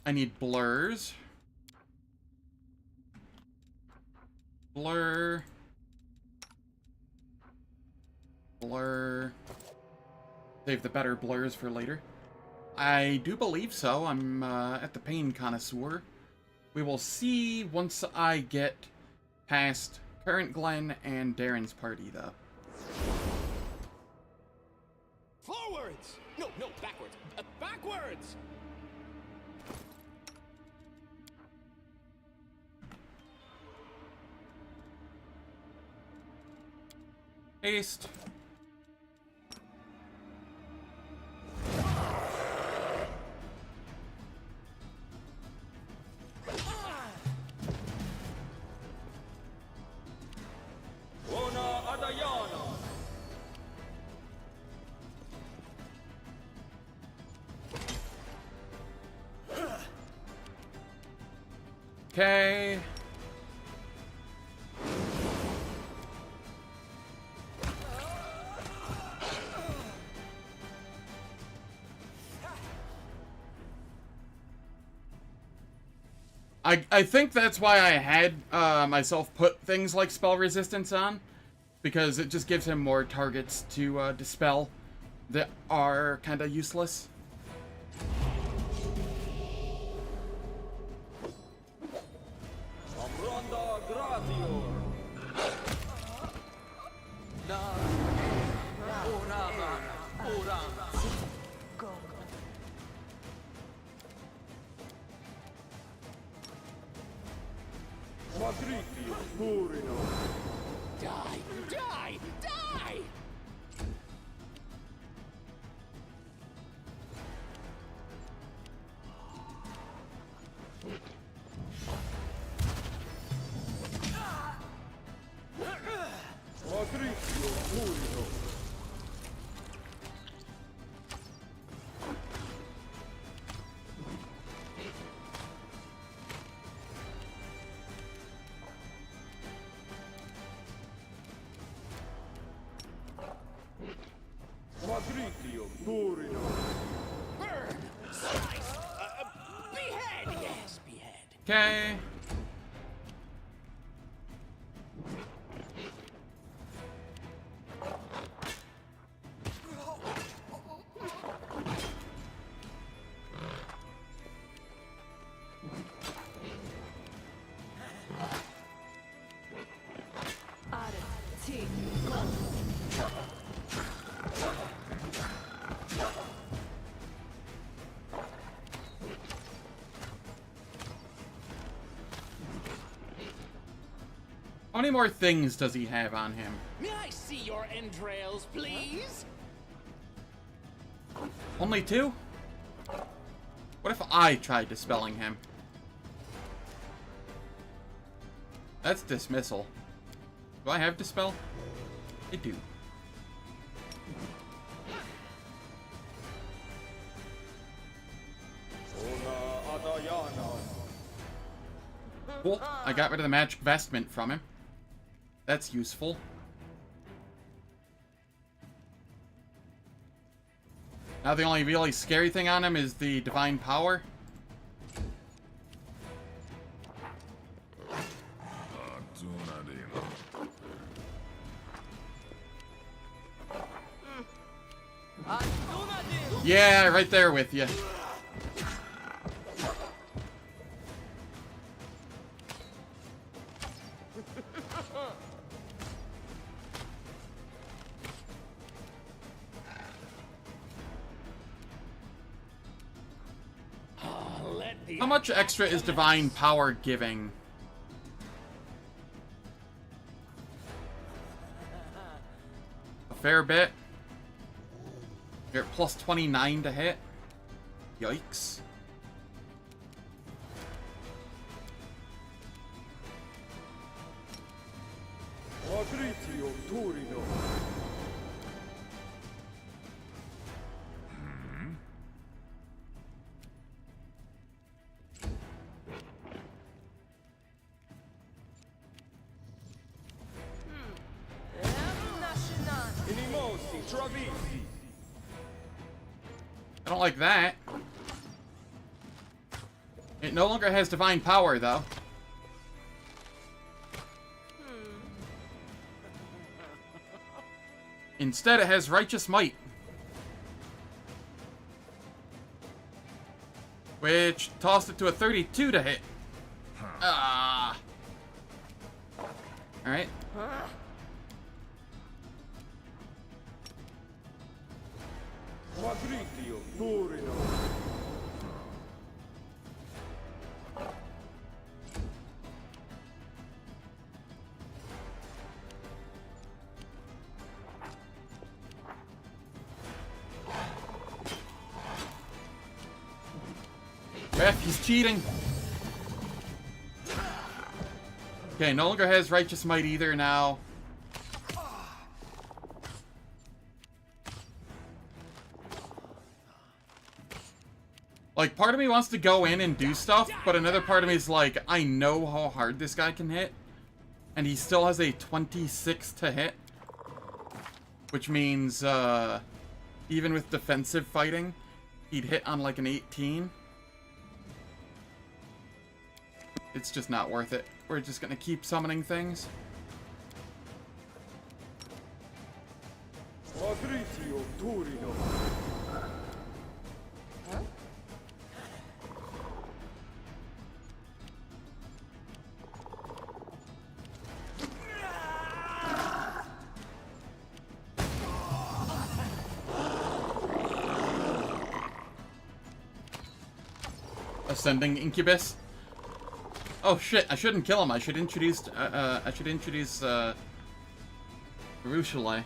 I need blurs. Blur. Blur. Save the better blurs for later. I do believe so. I'm at the Pain Connoisseur. We will see once I get past Currantglen and Darren's party, though. Forwards! No, backwards. Backwards! Haste. Okay. I think that's why I had myself put things like spell resistance on, because it just gives him more targets to dispel that are kind of useless. Die! Die! Die! Burn! Slice! Behead! Yes, behead. Okay. How many more things does he have on him? May I see your entrails, please? Only 2? What if I tried dispelling him? That's dismissal. Do I have dispel? I do. Cool. I got rid of the magic vestment from him. That's useful. Now the only really scary thing on him is the divine power. Yeah, right there with you. How much extra is divine power giving? A fair bit. You're at plus 29 to hit. Yikes. I don't like that. It no longer has divine power, though. Instead, it has righteous might. Which tossed it to a 32 to hit. Ah. Alright. Ref, he's cheating. Okay, no longer has righteous might either now. Like, part of me wants to go in and do stuff, but another part of me is like, I know how hard this guy can hit. And he still has a 26 to hit. Which means, even with defensive fighting, he'd hit on like an 18. It's just not worth it. We're just gonna keep summoning things. Ascending Incubus. Oh shit, I shouldn't kill him. I should introduce Rushale.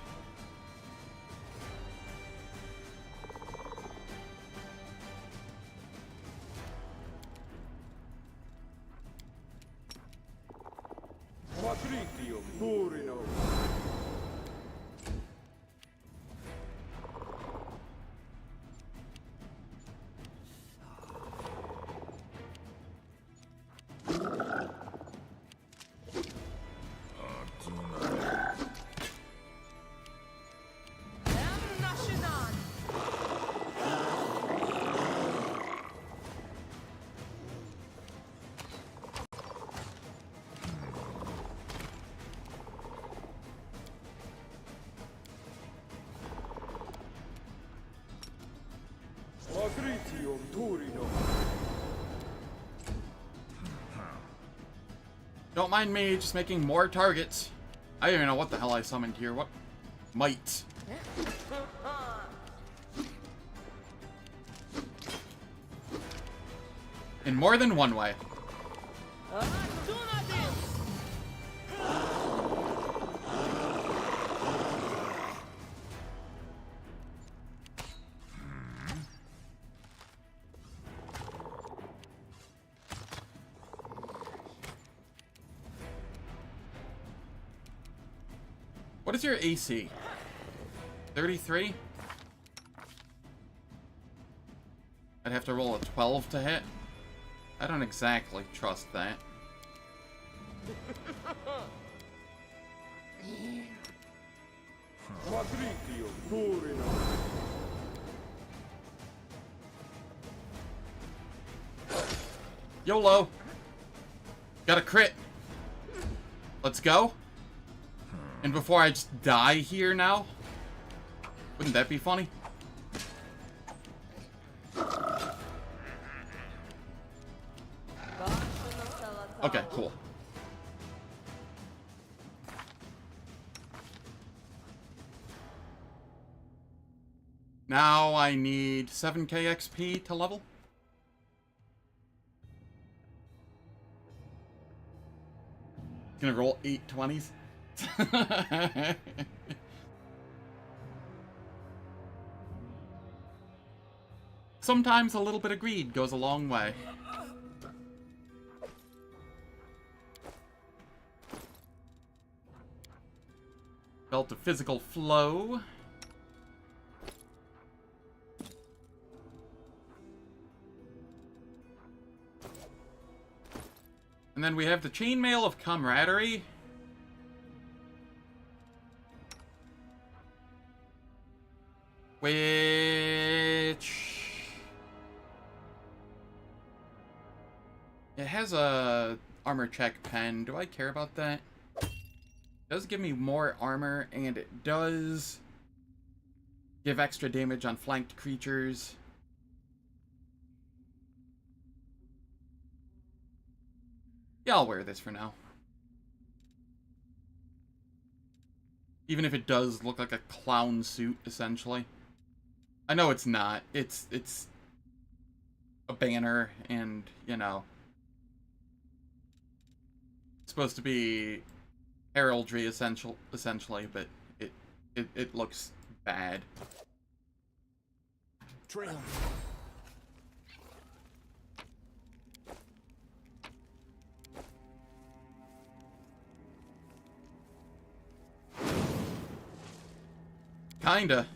Don't mind me just making more targets. I don't even know what the hell I summoned here. What? Might. In more than one way. What is your AC? 33? I'd have to roll a 12 to hit. I don't exactly trust that. YOLO! Got a crit! Let's go! And before I just die here now? Wouldn't that be funny? Now I need 7k XP to level. Gonna roll 8 20s. Sometimes a little bit of greed goes a long way. Belt of physical flow. And then we have the chainmail of camaraderie. Which... it has a armor check pen. Do I care about that? It does give me more armor, and it does give extra damage on flanked creatures. Yeah, I'll wear this for now. Even if it does look like a clown suit, essentially. I know it's not. It's a banner, and, you know, it's supposed to be heraldry, essentially, but it looks bad. Trail. Kinda.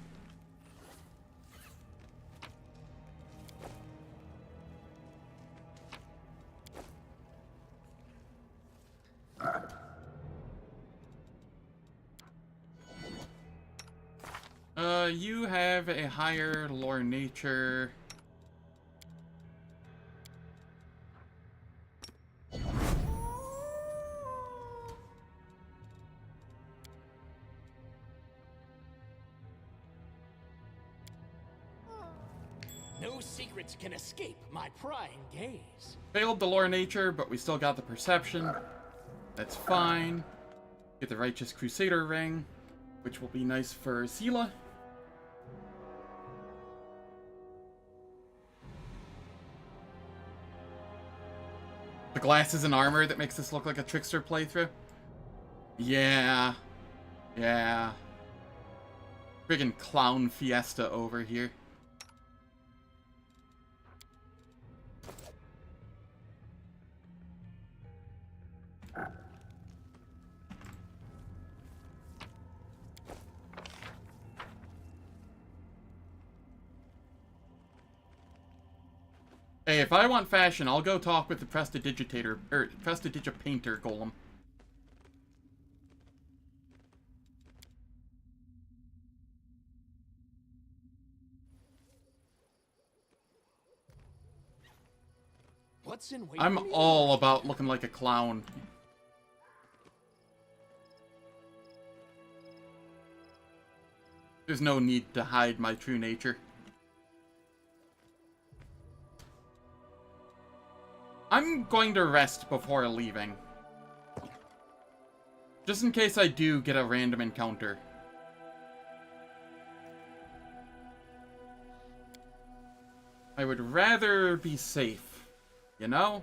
You have a higher lore nature. No secrets can escape my prying gaze. Failed the lore nature, but we still got the perception. That's fine. Get the Righteous Crusader ring, which will be nice for Sela. The glasses and armor that makes this look like a trickster playthrough. Yeah. Yeah. Friggin' clown fiesta over here. Hey, if I want fashion, I'll go talk with the Prestidigitator, or Prestidigipainter Golem. What's in wait I'm for me all tomorrow? about looking like a clown. There's no need to hide my true nature. I'm going to rest before leaving. Just in case I do get a random encounter. I would rather be safe, you know?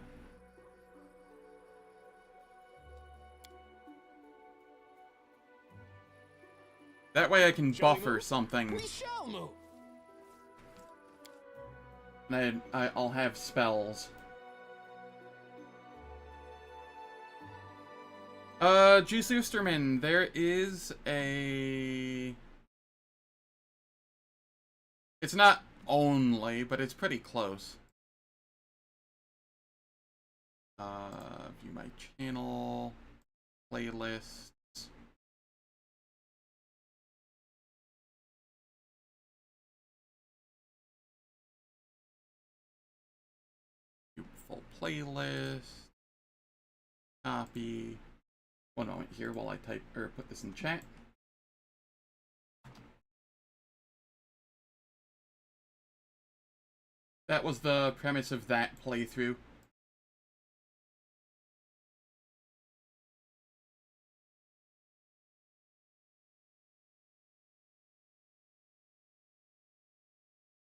That way I can Shall we buffer move? something. We shall move. And I'll have spells. Juice Oosterman, there is a... It's not only, but it's pretty close. View my channel, playlists. View full playlist. Copy. One moment here while I type or put this in chat. That was the premise of that playthrough.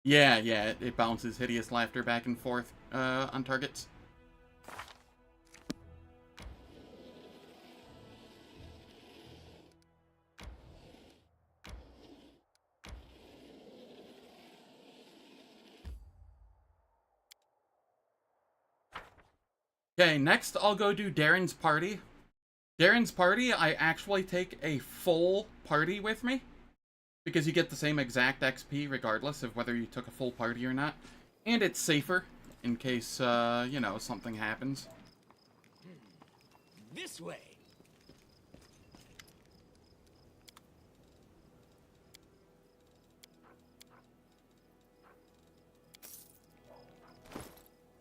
Yeah, it bounces hideous laughter back and forth on targets. Okay, next I'll go do Darren's party. Darren's party, I actually take a full party with me, because you get the same exact XP regardless of whether you took a full party or not. And it's safer, in case, you know, something happens. This way.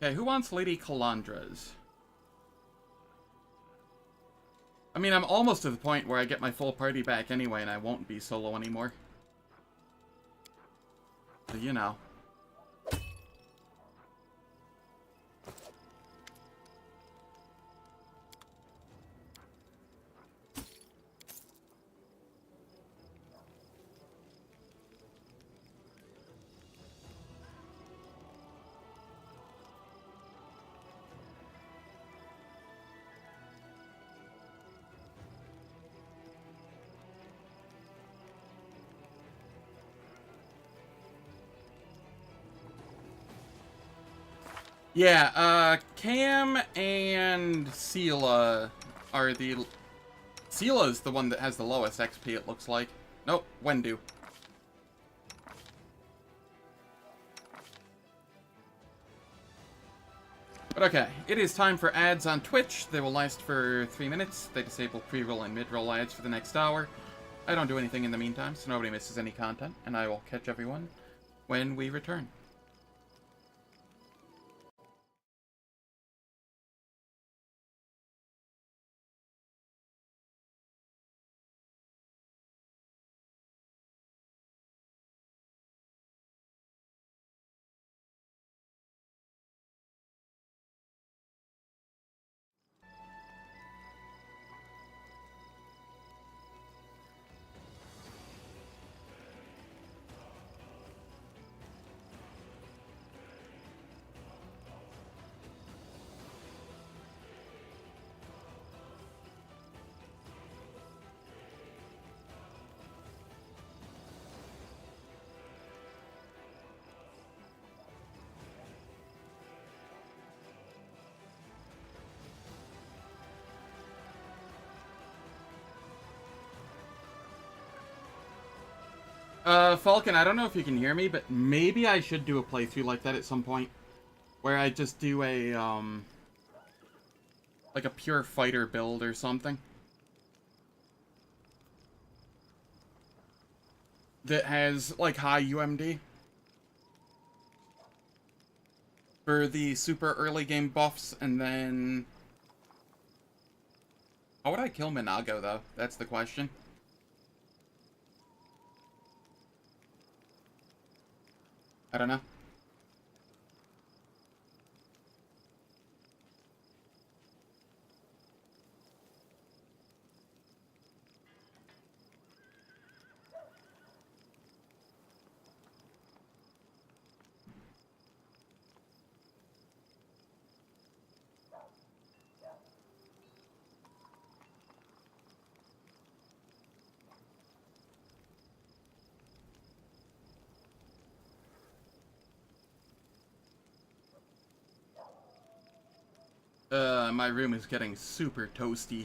Okay, who wants Lady Calandra's? I mean, I'm almost to the point where I get my full party back anyway, and I won't be solo anymore. So, you know. Yeah, Cam and Sela are the... Sela's the one that has the lowest XP, it looks like. Nope, Wendu. But okay, it is time for ads on Twitch. They will last for 3 minutes. They disable pre-roll and mid-roll ads for the next hour. I don't do anything in the meantime, so nobody misses any content, and I will catch everyone when we return. Falcon, I don't know if you can hear me, but maybe I should do a playthrough like that at some point. Where I just do a, like a pure fighter build or something. That has, like, high UMD. For the super early game buffs, and then... How would I kill Minago, though? That's the question. I don't know. My room is getting super toasty.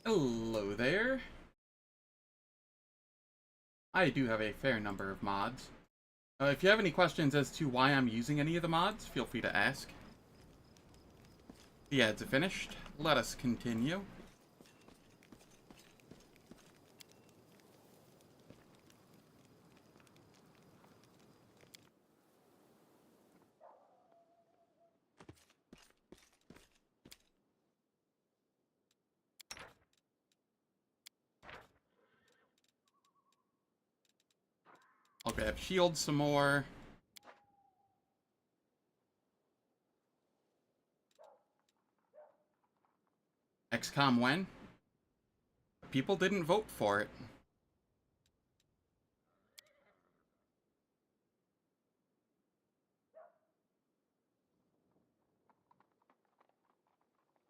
Hello there. I do have a fair number of mods. If you have any questions as to why I'm using any of the mods, feel free to ask. The ads are finished. Let us continue. I'll grab shields some more. XCOM when? People didn't vote for it.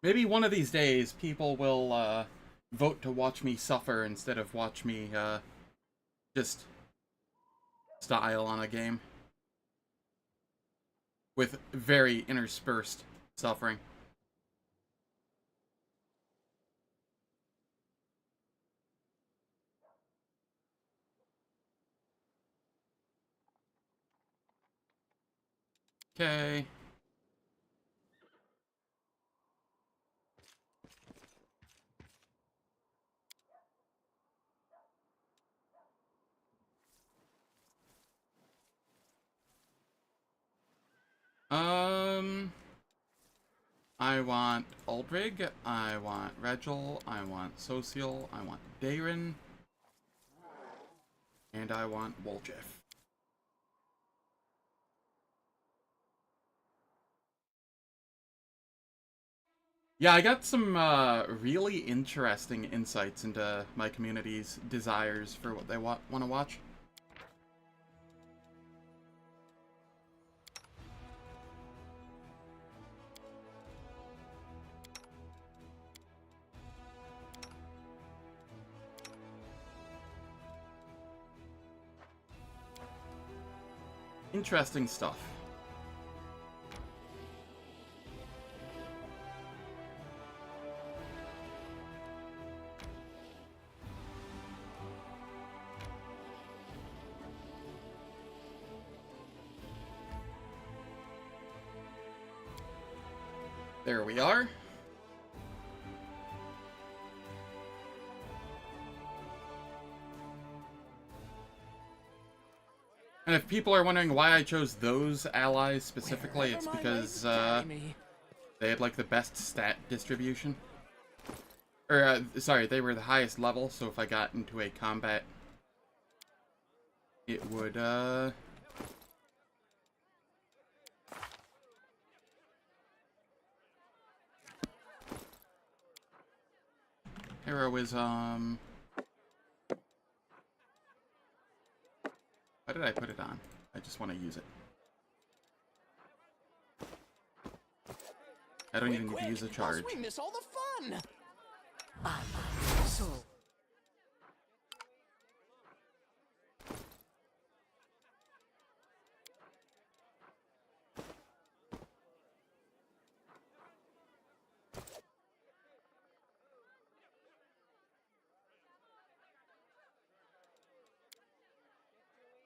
Maybe one of these days people will vote to watch me suffer instead of watch me just style on a game. With very interspersed suffering. Okay. I want Aldrig, I want Regil, I want Social, I want Dayron, and I want Woljef. Yeah, I got some really interesting insights into my community's desires for what they want to watch. Interesting stuff. There we are. And if people are wondering why I chose those allies specifically, it's because they had like the best stat distribution. Or, sorry, they were the highest level, so if I got into a combat, it would, heroism. Why did I put it on? I just want to use it. I don't even need to use a charge. We miss all the fun.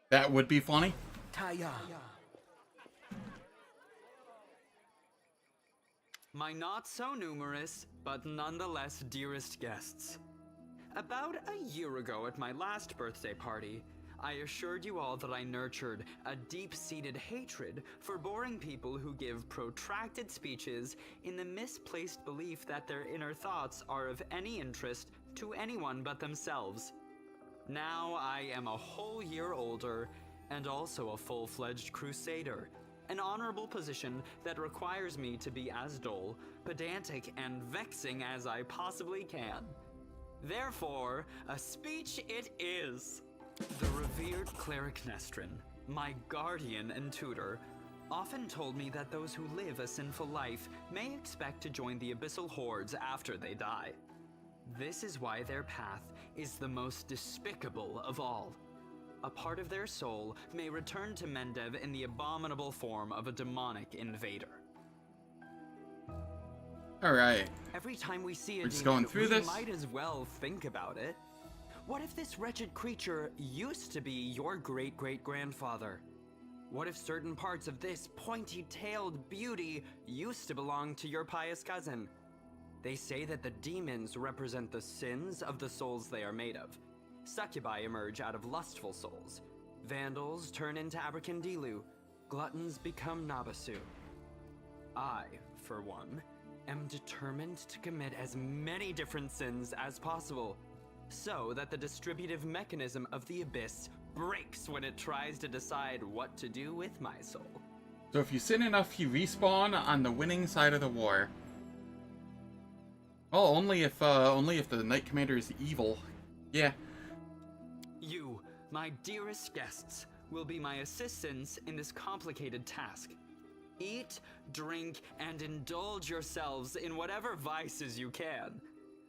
That would be funny. My not so numerous, but nonetheless dearest guests. About a year ago at my last birthday party, I assured you all that I nurtured a deep-seated hatred for boring people who give protracted speeches in the misplaced belief that their inner thoughts are of any interest to anyone but themselves. Now I am a whole year older, and also a full-fledged crusader, an honorable position that requires me to be as dull, pedantic, and vexing as I possibly can. Therefore, a speech it is. The revered cleric Nestrin, my guardian and tutor, often told me that those who live a sinful life may expect to join the abyssal hordes after they die. This is why their path is the most despicable of all. A part of their soul may return to Mendev in the abominable form of a demonic invader. Alright. Every time we see a We're just demon, going through we this. might as well think about it. What if this wretched creature used to be your great-great-grandfather? What if certain parts of this pointy-tailed beauty used to belong to your pious cousin? They say that the demons represent the sins of the souls they are made of. Succubi emerge out of lustful souls. Vandals turn into Abracandilu. Gluttons become Nabasu. I, for one, am determined to commit as many different sins as possible, so that the distributive mechanism of the abyss breaks when it tries to decide what to do with my soul. So if you sin enough, you respawn on the winning side of the war. Well, only if the Knight Commander is evil. Yeah. You, my dearest guests, will be my assistants in this complicated task. Eat, drink, and indulge yourselves in whatever vices you can.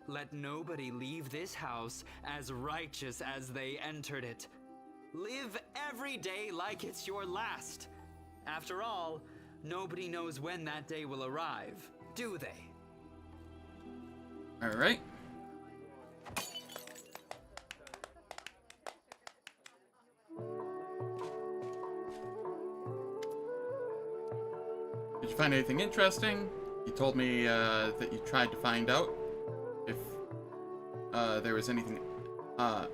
Let nobody leave this house as righteous as they entered it. Live every day like it's your last. After all, nobody knows when that day will arrive, do they? Alright. Did you find anything interesting? You told me that you tried to find out if there was anything,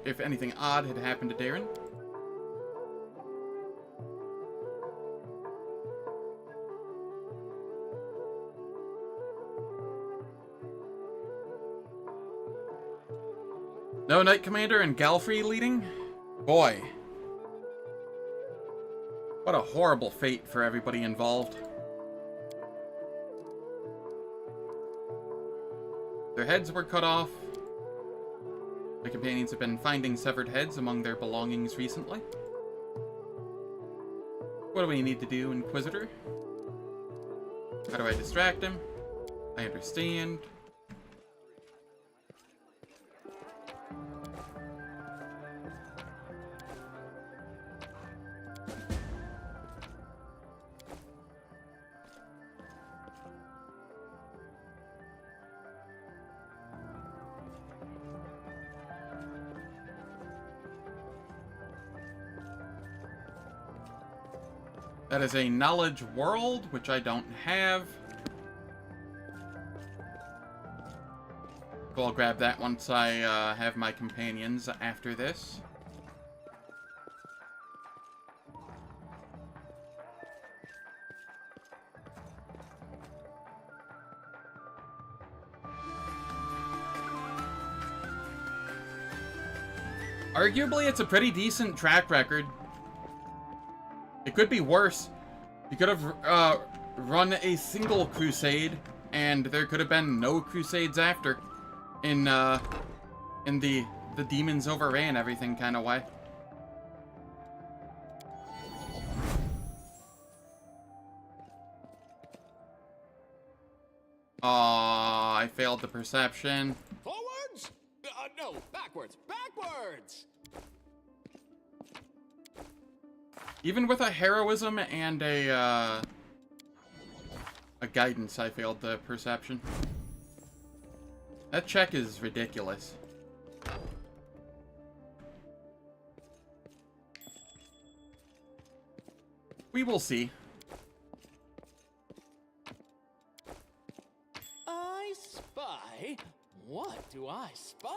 if anything odd had happened to Darren. No Knight Commander and Galfrey leading? Boy. What a horrible fate for everybody involved. Their heads were cut off. My companions have been finding severed heads among their belongings recently. What do we need to do, Inquisitor? How do I distract him? I understand. That is a knowledge world, which I don't have. So I'll grab that once I have my companions after this. Arguably, it's a pretty decent track record. It could be worse. You could have run a single crusade, and there could have been no crusades after. In the demons overran everything kind of way. Aw, I failed the perception. Forwards? No, backwards. Backwards! Even with a heroism and a guidance, I failed the perception. That check is ridiculous. We will see. I spy? What do I spy?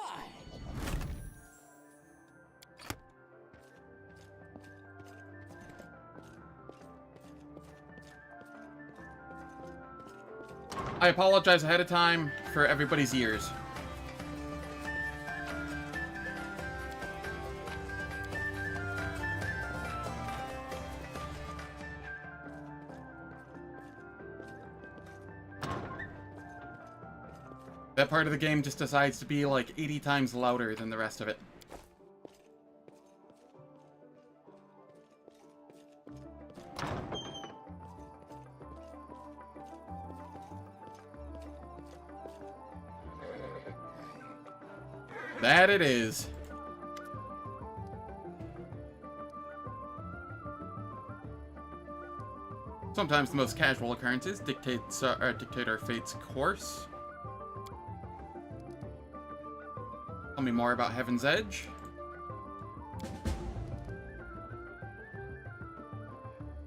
I apologize ahead of time for everybody's ears. That part of the game just decides to be like 80 times louder than the rest of it. That it is. Sometimes the most casual occurrences dictate our fate's course. Tell me more about Heaven's Edge.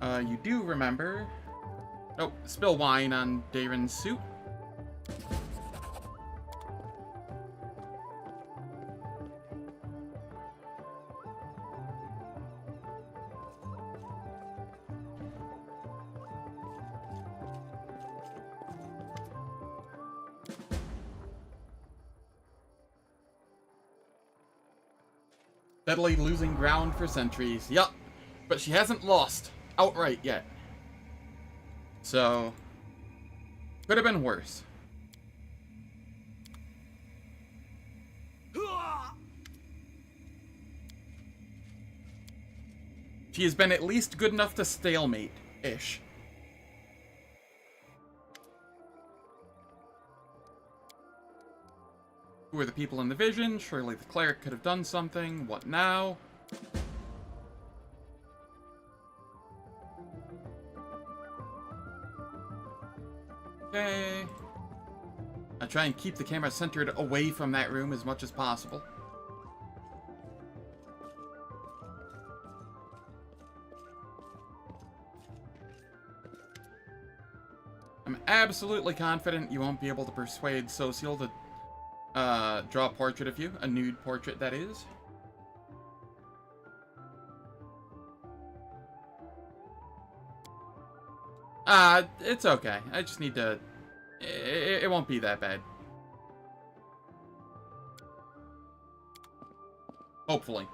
You do remember... Oh, spill wine on Darren's suit. Steadily losing ground for centuries. Yup, but she hasn't lost outright yet. So, could have been worse. She has been at least good enough to stalemate-ish. Who are the people in the vision? Surely the cleric could have done something. What now? Okay. I try and keep the camera centered away from that room as much as possible. I'm absolutely confident you won't be able to persuade Social to draw a portrait of you. A nude portrait, that is. It's okay. I just need to... It won't be that bad. Hopefully.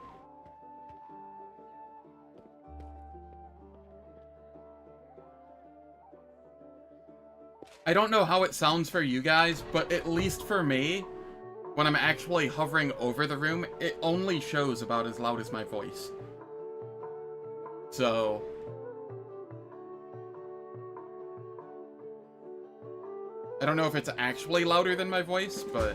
I don't know how it sounds for you guys, but at least for me, when I'm actually hovering over the room, it only shows about as loud as my voice. So... I don't know if it's actually louder than my voice, but...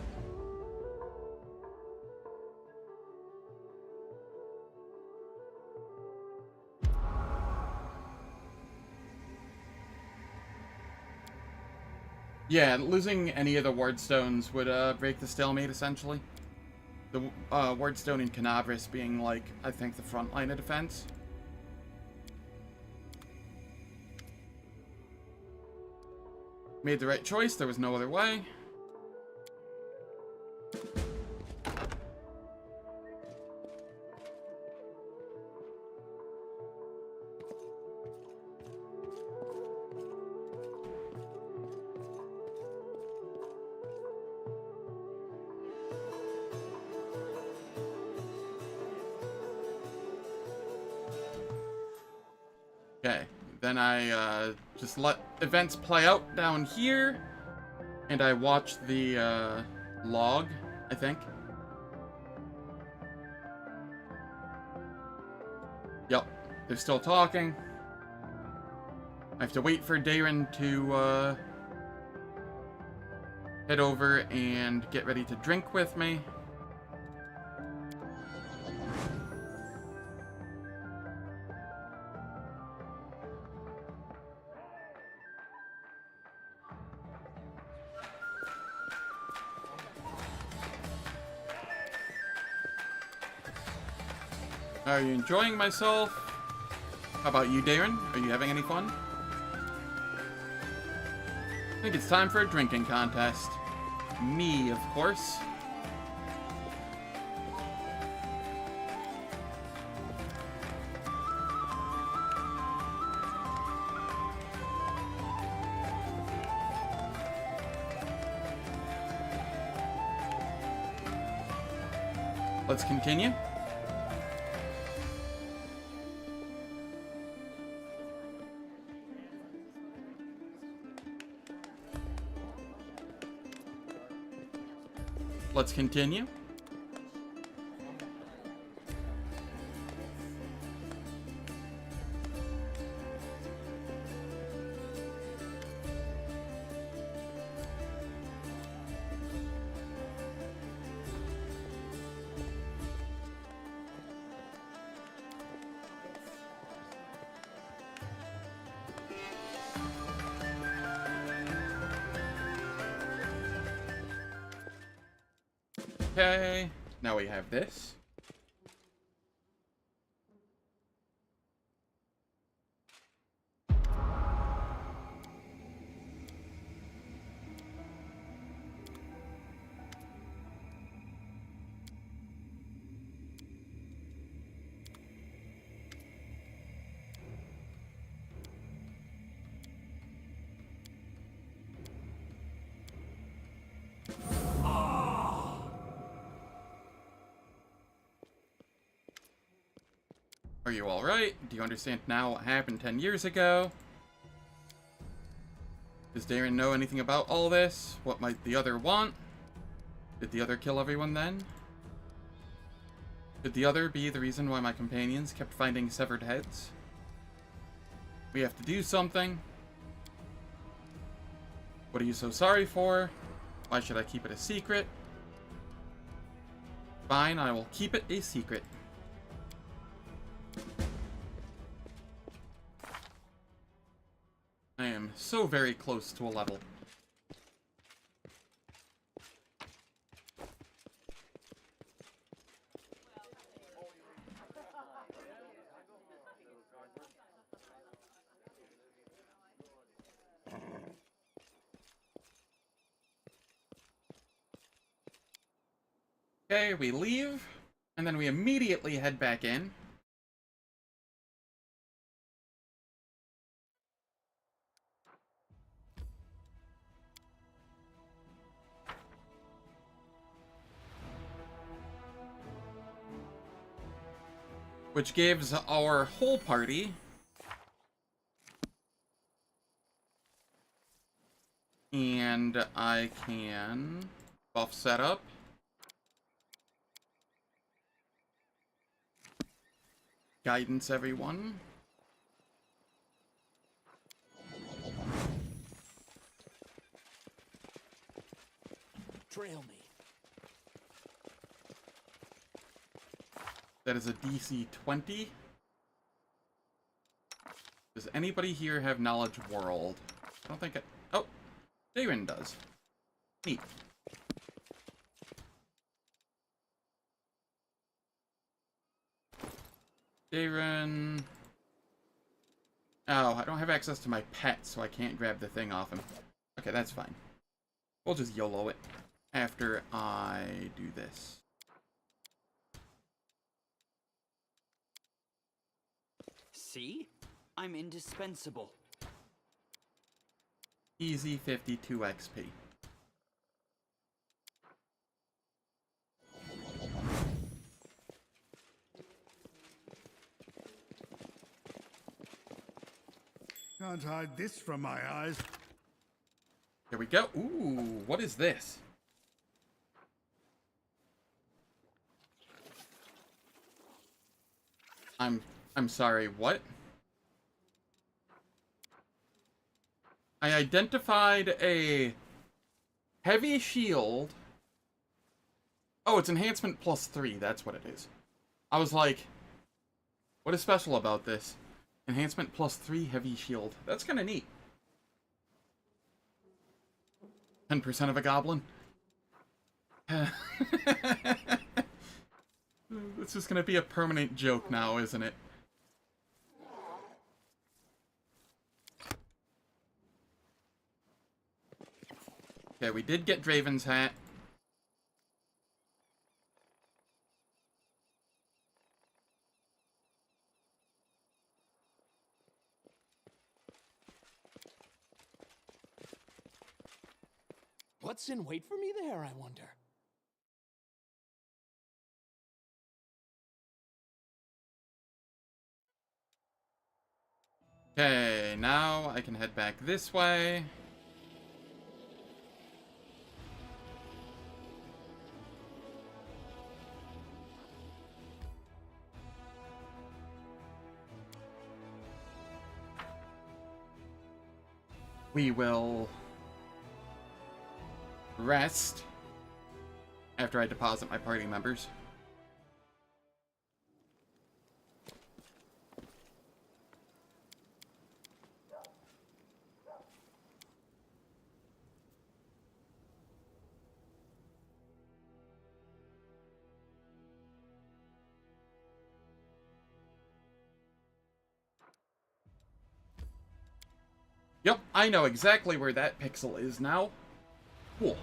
Yeah, losing any of the ward stones would break the stalemate, essentially. The ward stone in Canavris being, like, I think the front line of defense. Made the right choice, there was no other way. Okay, then I just let events play out down here, and I watch the log, I think. Yep, they're still talking. I have to wait for Darren to head over and get ready to drink with me. Are you enjoying myself? How about you, Darren? Are you having any fun? I think it's time for a drinking contest. Me, of course. Let's continue. Let's continue. Okay, Now we have this. Are you alright? Do you understand now what happened 10 years ago? Does Darren know anything about all this? What might the other want? Did the other kill everyone then? Could the other be the reason why my companions kept finding severed heads? We have to do something. What are you so sorry for? Why should I keep it a secret? Fine, I will keep it a secret. I am so very close to a level. Okay, we leave, and then we immediately head back in. Which gives our whole party and I can buff setup. Guidance everyone. Trail me. That is a DC 20. Does anybody here have Knowledge World? I don't think it... Oh! Darren does. Neat. Darren... Oh, I don't have access to my pet, so I can't grab the thing off him. Okay, that's fine. We'll just YOLO it after I do this. See? I'm indispensable. Easy 52 XP. Can't hide this from my eyes. Here we go. Ooh, what is this? I'm sorry, what? I identified a heavy shield. Oh, it's enhancement +3, that's what it is. I was like, what is special about this? Enhancement +3 heavy shield. That's kind of neat. 10% of a goblin. This is gonna be a permanent joke now, isn't it? Okay, we did get Draven's hat. What's in wait for me there, I wonder? Okay, now I can head back this way. We will rest after I deposit my party members. Yep, I know exactly where that pixel is now. Cool.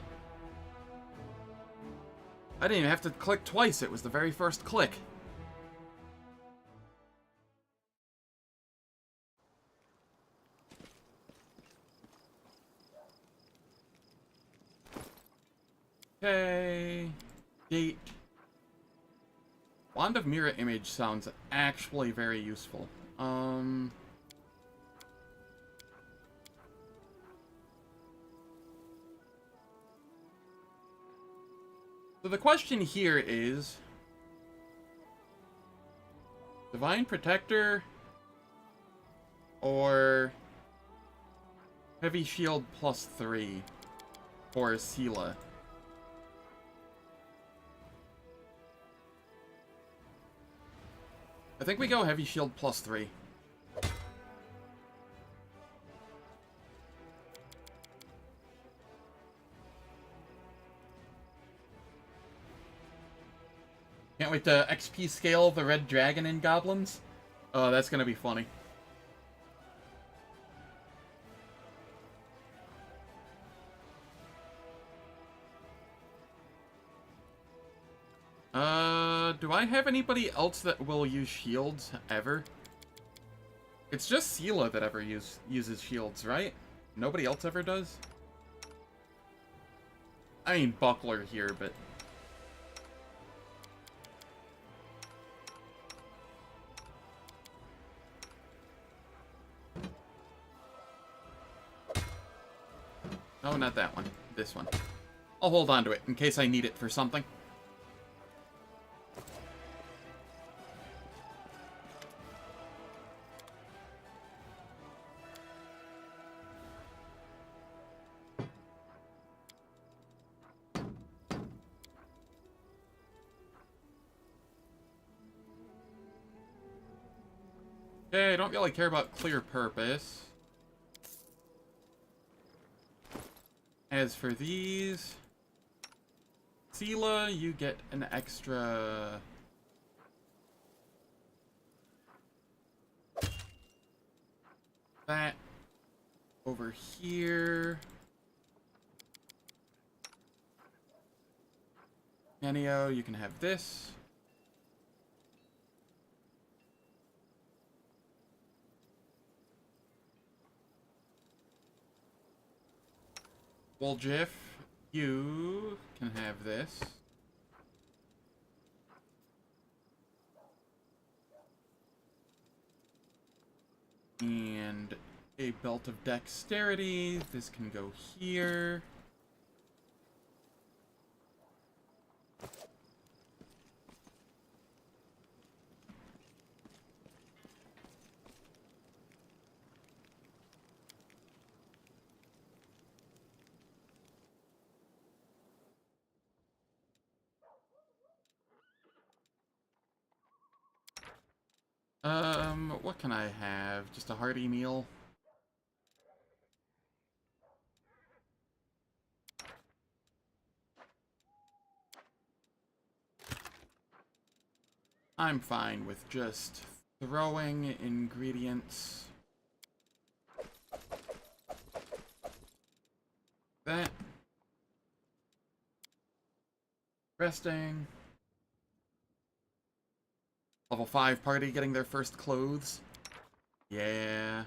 I didn't even have to click twice, it was the very first click. Okay. Gate. Wand of Mirror Image sounds actually very useful. So the question here is... Divine Protector... or... Heavy Shield +3 for Sela. I think we go Heavy Shield +3. Can't wait to XP scale the red dragon in goblins. Oh, that's gonna be funny. Do I have anybody else that will use shields ever? It's just Sela that ever uses shields, right? Nobody else ever does? I mean, Buckler here, but... Oh, not that one. This one. I'll hold on to it in case I need it for something. Okay, I don't really care about clear purpose. As for these... Sela, you get an extra... that over here. Nenio, you can have this. Woljif, you can have this. And a belt of dexterity. This can go here. What can I have? Just a hearty meal? I'm fine with just throwing ingredients. That. Resting. Level 5 party getting their first clothes. Yeah.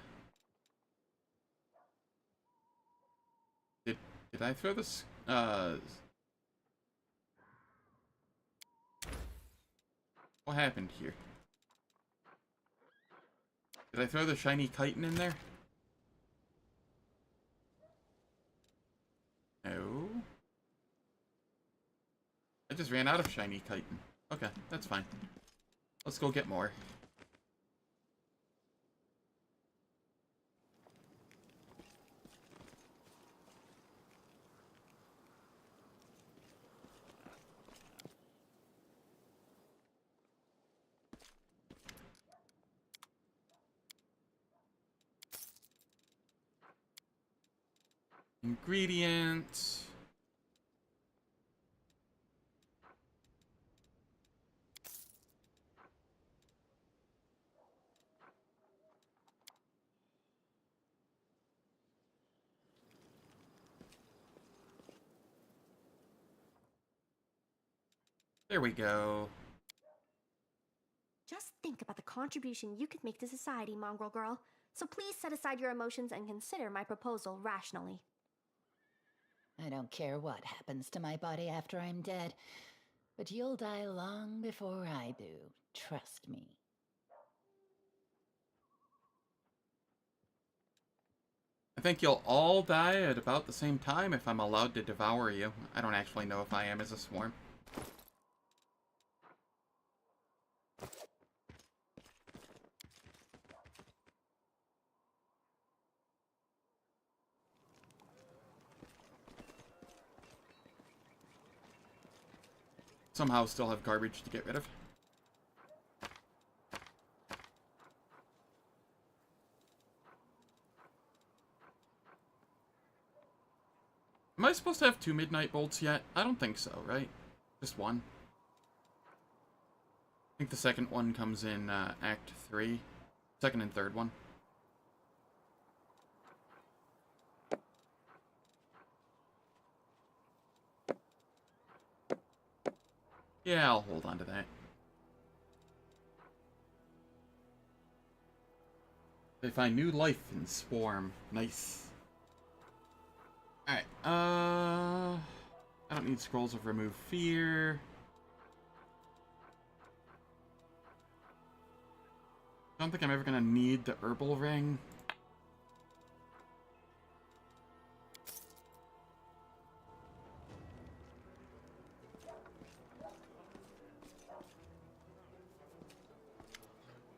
Did I throw this? What happened here? Did I throw the shiny chitin in there? No. I just ran out of shiny chitin. Okay, that's fine. Let's go get more. Ingredients. There we go. Just think about the contribution you could make to society, mongrel girl. So please set aside your emotions and consider my proposal rationally. I don't care what happens to my body after I'm dead, but you'll die long before I do. Trust me. I think you'll all die at about the same time if I'm allowed to devour you. I don't actually know if I am as a swarm. Somehow still have garbage to get rid of. Am I supposed to have 2 midnight bolts yet? I don't think so, right? Just one. I think the second one comes in Act 3. Second and third one. Yeah, I'll hold on to that. They find new life in Swarm. Nice. Alright, I don't need scrolls of remove fear. I don't think I'm ever gonna need the herbal ring.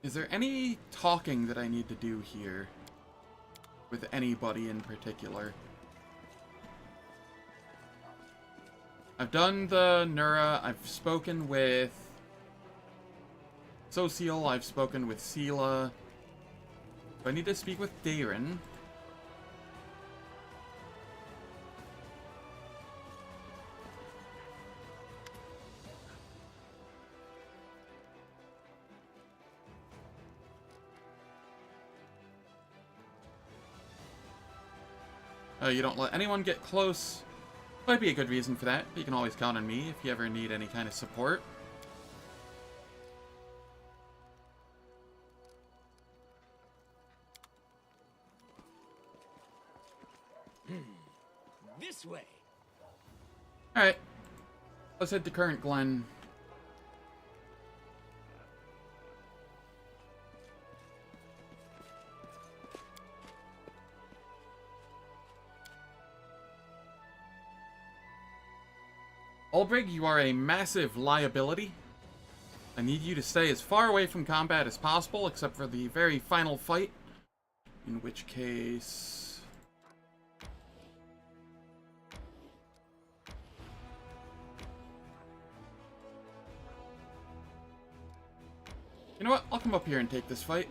Is there any talking that I need to do here? With anybody in particular? I've done the Nura, I've spoken with Social, I've spoken with Sela. Do I need to speak with Darren? You don't let anyone get close. Might be a good reason for that, but you can always count on me if you ever need any kind of support. This way. Alright. Let's head to Currantglen. Ulbrig, you are a massive liability. I need you to stay as far away from combat as possible, except for the very final fight. In which case... You know what? I'll come up here and take this fight.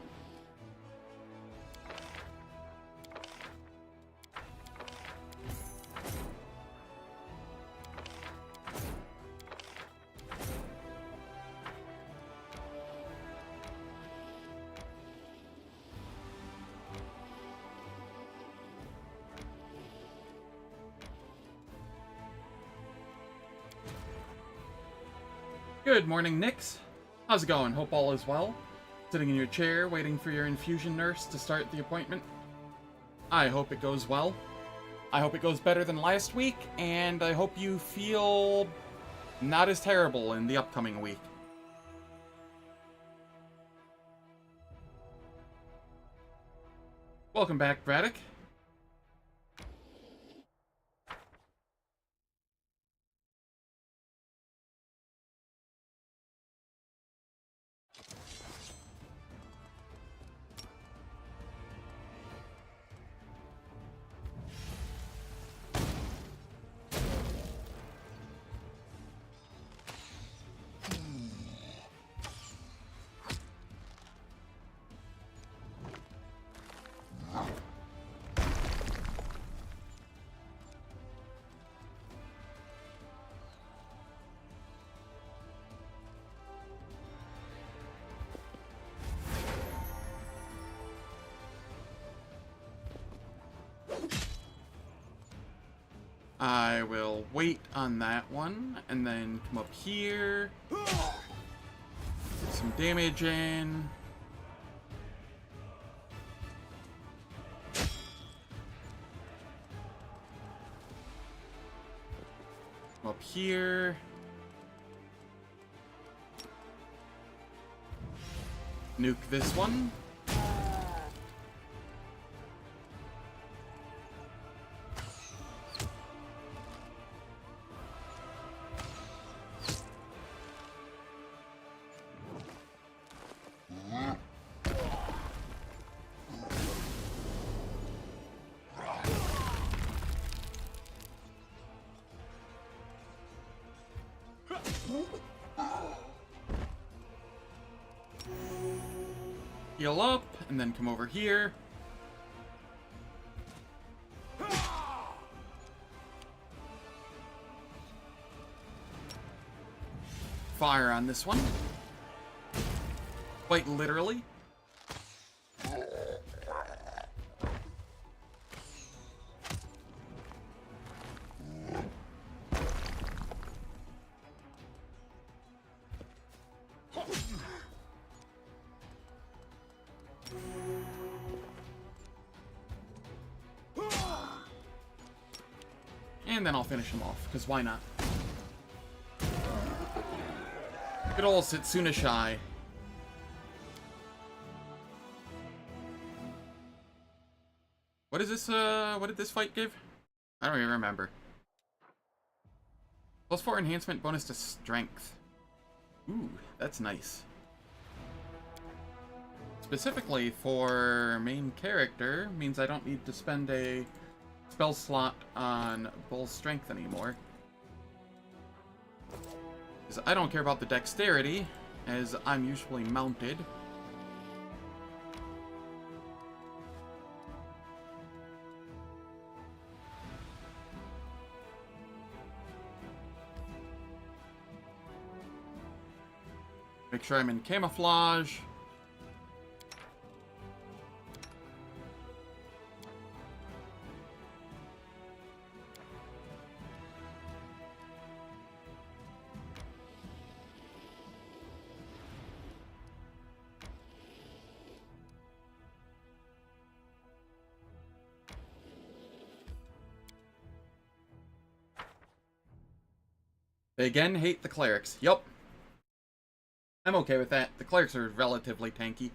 Good morning, Nix. How's it going? Hope all is well. Sitting in your chair, waiting for your infusion nurse to start the appointment. I hope it goes well. I hope it goes better than last week, and I hope you feel not as terrible in the upcoming week. Welcome back, Braddock. I will wait on that one, and then come up here. Get some damage in. Come up here. Nuke this one. Heal up, and then come over here. Fire on this one. Quite literally. And then I'll finish him off, because why not? Good old Setsuna Shy. What is this, what did this fight give? I don't even remember. +4 enhancement bonus to strength. Ooh, that's nice. Specifically for main character, means I don't need to spend a spell slot on bull strength anymore. Because I don't care about the dexterity, as I'm usually mounted. Make sure I'm in camouflage. They again hate the clerics. Yup. I'm okay with that. The clerics are relatively tanky.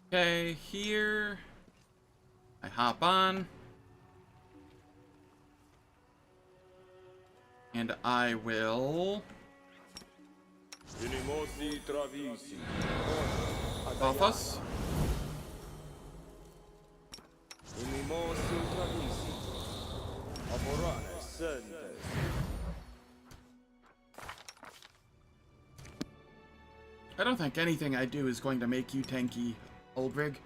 Okay, here. I hop on. And I will buff us. I don't think anything I do is going to make you tanky, Oldrig.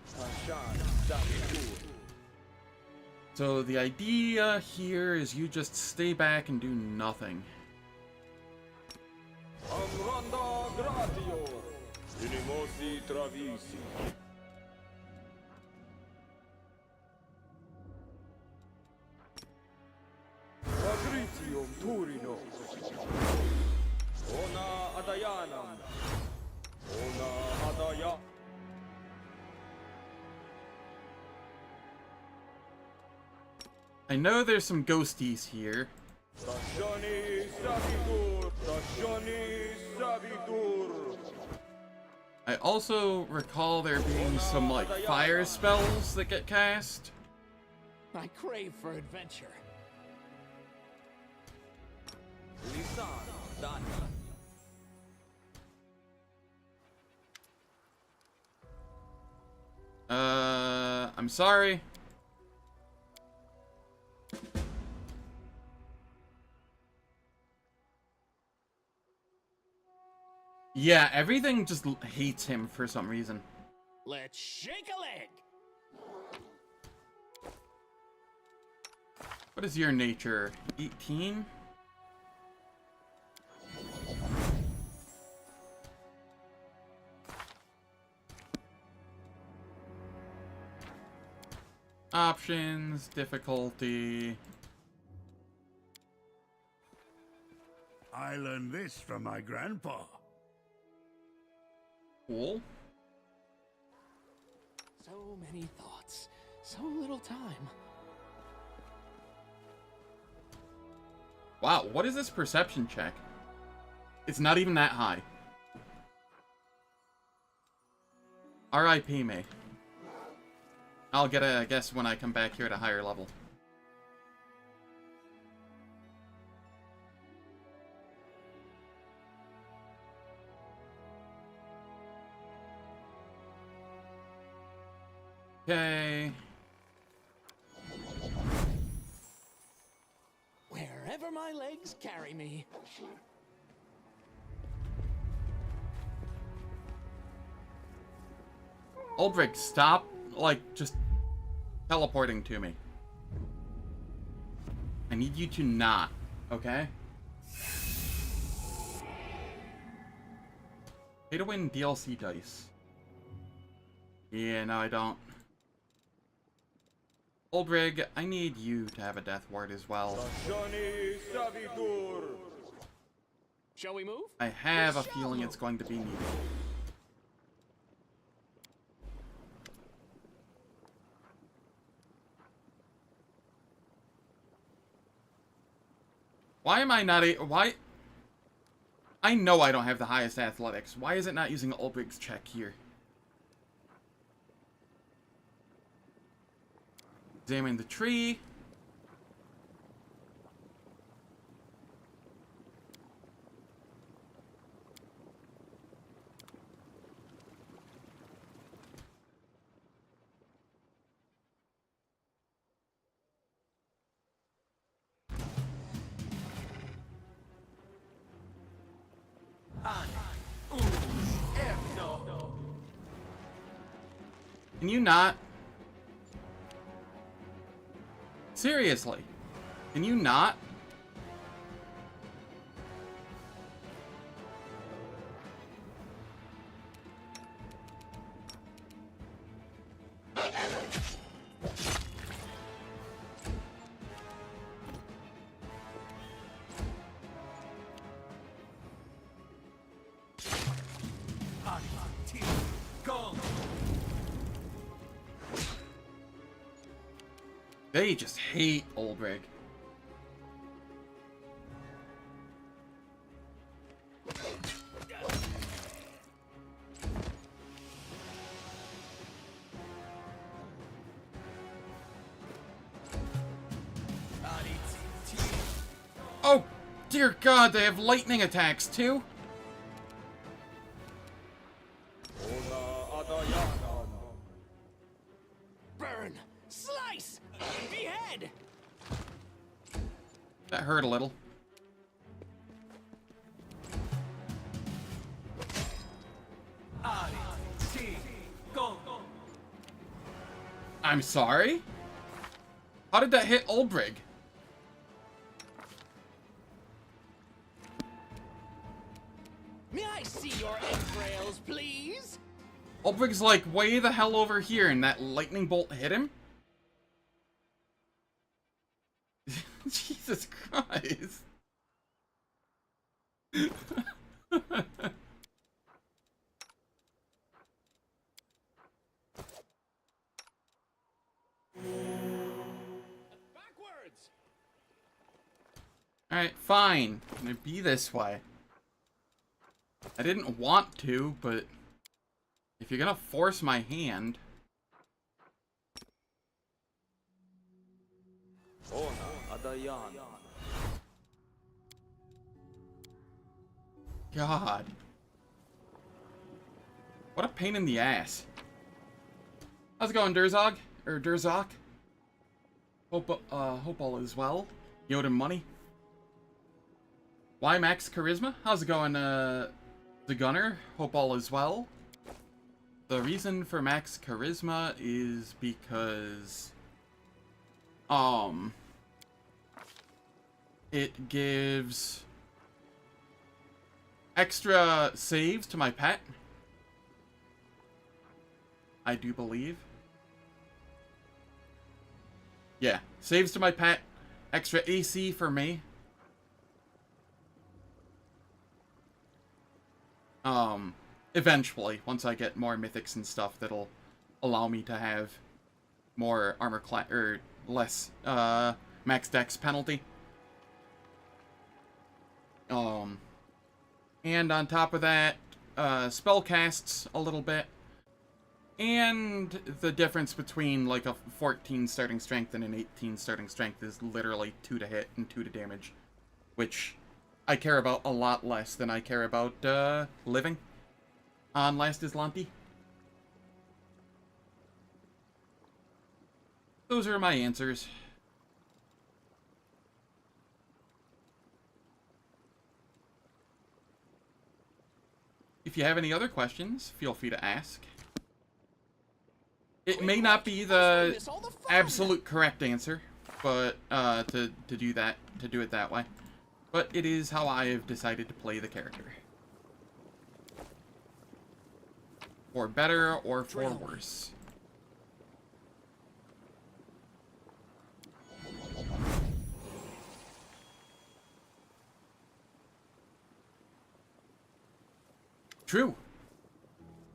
So the idea here is you just stay back and do nothing. I know there's some ghosties here. I also recall there being some, like, fire spells that get cast. I crave for adventure. I'm sorry. Yeah, everything just hates him for some reason. Let's shake a leg. What is your nature? 18? Options, difficulty. I learned this from my grandpa. Cool. So many thoughts, so little time. Wow, what is this perception check? It's not even that high. R.I.P. me. I'll get it, I guess, when I come back here at a higher level. Okay. Wherever my legs carry me. Ulbrich, stop, like, just teleporting to me. I need you to not, okay? Pay to win DLC dice. Yeah, no, I don't. Ulbrich, I need you to have a death ward as well. Shall we move? I have a feeling it's going to be needed. Why am I not why? I know I don't have the highest athletics. Why is it not using Ulbrich's check here? Examine the tree. Can you not? Seriously. Can you not? They just hate Ulbrich. Oh, dear God, they have lightning attacks too? Burn! Slice! Behead! That hurt a little. I'm sorry? How did that hit Ulbrich? May I see your entrails, please? Ulbrich's like way the hell over here and that lightning bolt hit him? Jesus Christ. Backwards! Alright, fine. I'm gonna be this way. I didn't want to, but if you're gonna force my hand... God. What a pain in the ass. How's it going, Durzog? Or Durzok? Hope all is well. Yoda money. Why Max Charisma? How's it going, the Gunner? Hope all is well. The reason for Max Charisma is because... it gives extra saves to my pet. I do believe. Yeah, saves to my pet, extra AC for me. Eventually, once I get more mythics and stuff, that'll allow me to have more armor class, or less, max dex penalty. And on top of that, spell casts a little bit. And the difference between, like, a 14 starting strength and an 18 starting strength is literally 2 to hit and 2 to damage. Which I care about a lot less than I care about, living on Last Azlanti. Those are my answers. If you have any other questions, feel free to ask. It may not be the absolute correct answer, but to do it that way. But it is how I have decided to play the character. For better or for worse. True.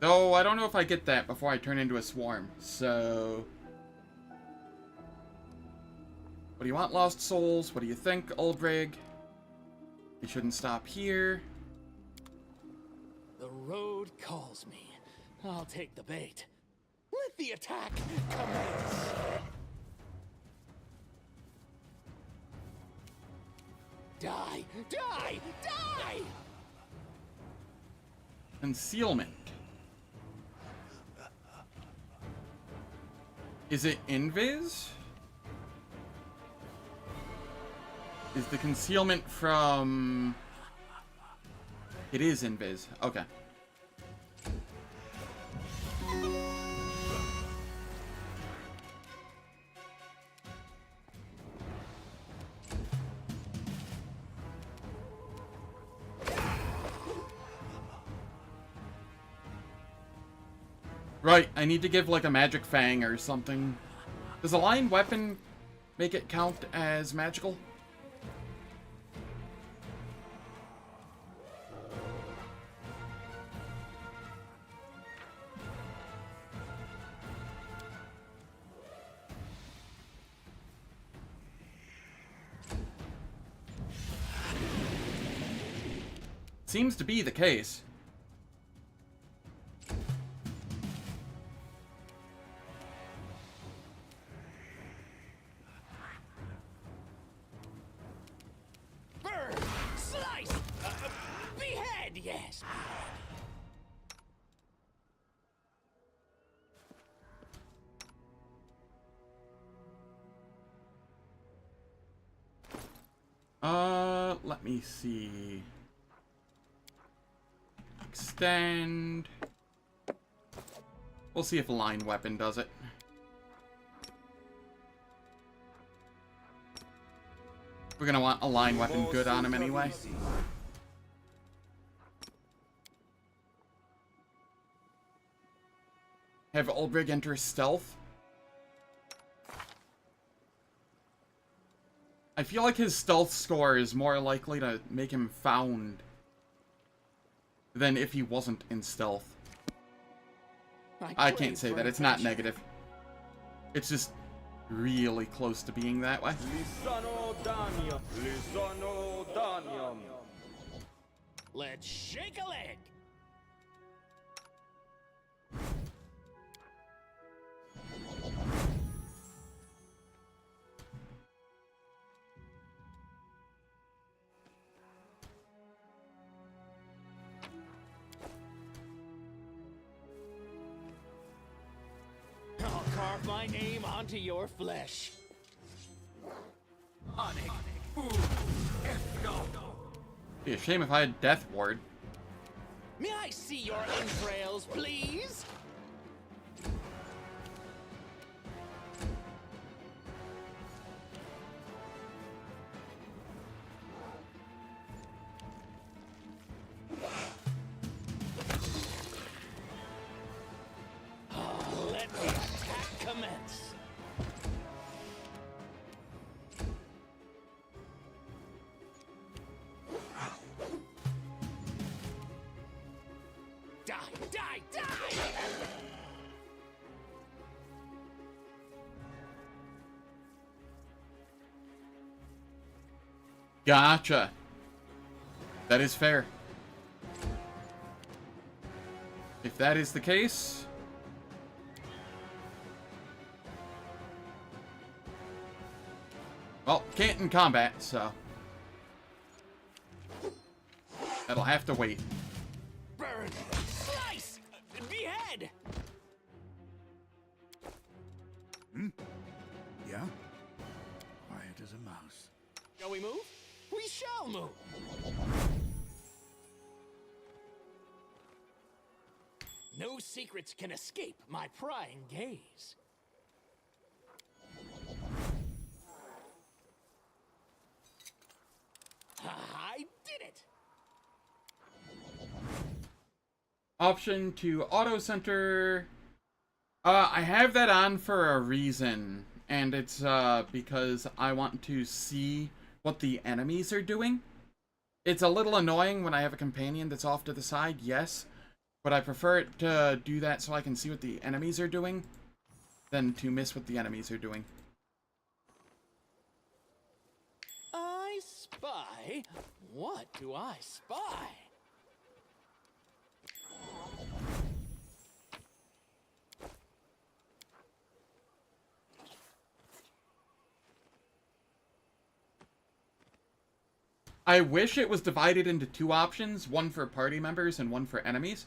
Though, I don't know if I get that before I turn into a swarm, so... What do you want, Lost Souls? What do you think, Ulbrig? We shouldn't stop here. The road calls me. I'll take the bait. Let the attack commence. Die! Die! Die! Concealment. Is it invis? Is the concealment from... It is invis. Okay. Right, I need to give like a magic fang or something. Does a line weapon make it count as magical? Seems to be the case. Burn! Slice! Behead, yes! Let me see. Extend. We'll see if a line weapon does it. We're gonna want a line weapon good on him anyway. Have Ulbrig enter stealth. I feel like his stealth score is more likely to make him found than if he wasn't in stealth. I can't say that. It's not negative. It's just really close to being that way. Let's shake a leg! I'll carve my name onto your flesh. Be a shame if I had Death Ward. May I see your entrails, please? Let the attack commence. Die! Die! Gotcha. That is fair. If that is the case... Well, can't in combat, so... That'll have to wait. Burn! Slice! Behead! Yeah? Quiet as a mouse. Shall we move? We shall move! No secrets can escape my prying gaze. I did it! Option to auto center. I have that on for a reason, and it's because I want to see what the enemies are doing. It's a little annoying when I have a companion that's off to the side, yes, but I prefer it to do that so I can see what the enemies are doing than to miss what the enemies are doing. I spy? What do I spy? I wish it was divided into two options, one for party members and one for enemies,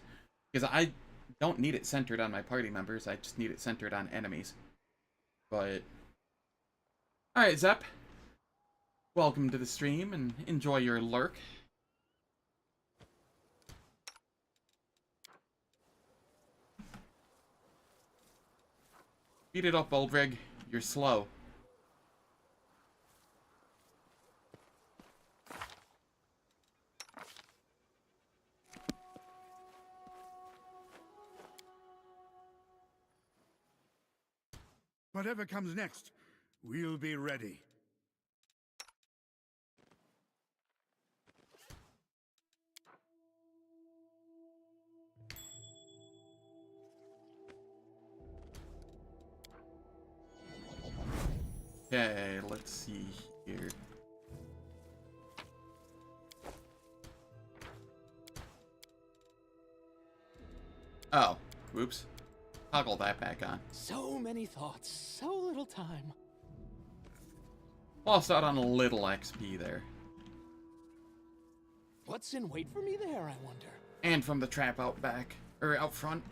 because I don't need it centered on my party members, I just need it centered on enemies. But... Alright, Zep. Welcome to the stream, and enjoy your lurk. Beat it up, Oldrig. You're slow. Whatever comes next, we'll be ready. Okay, let's see here. Oh, whoops. Toggle that back on. So many thoughts, so little time. Lost out on a little XP there. What's in wait for me there, I wonder? And from the trap out back, or out front.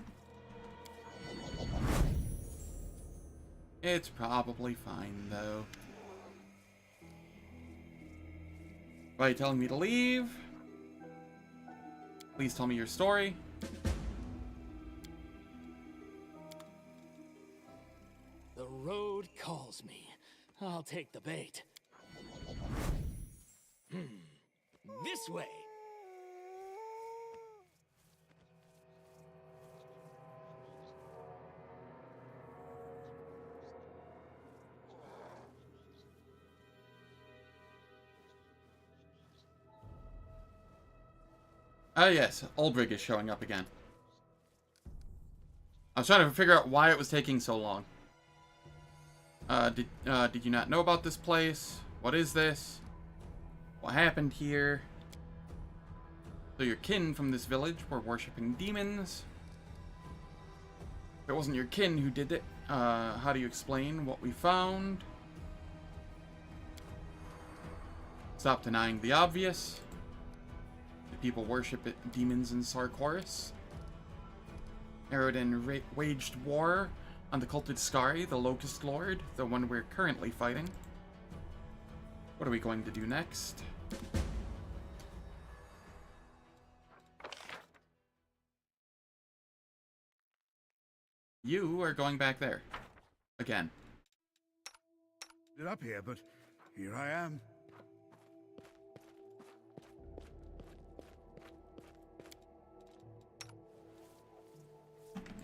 It's probably fine, though. Why are you telling me to leave? Please tell me your story. The road calls me. I'll take the bait. This way. Ah, yes, Oldrig is showing up again. I was trying to figure out why it was taking so long. Did you not know about this place? What is this? What happened here? So your kin from this village were worshipping demons. If it wasn't your kin who did it, how do you explain what we found? Stop denying the obvious. Did people worship demons in Sarkoris? Eridan waged war on the culted Skari, the Locust Lord, the one we're currently fighting. What are we going to do next? You are going back there. Again. It up here, but here I am.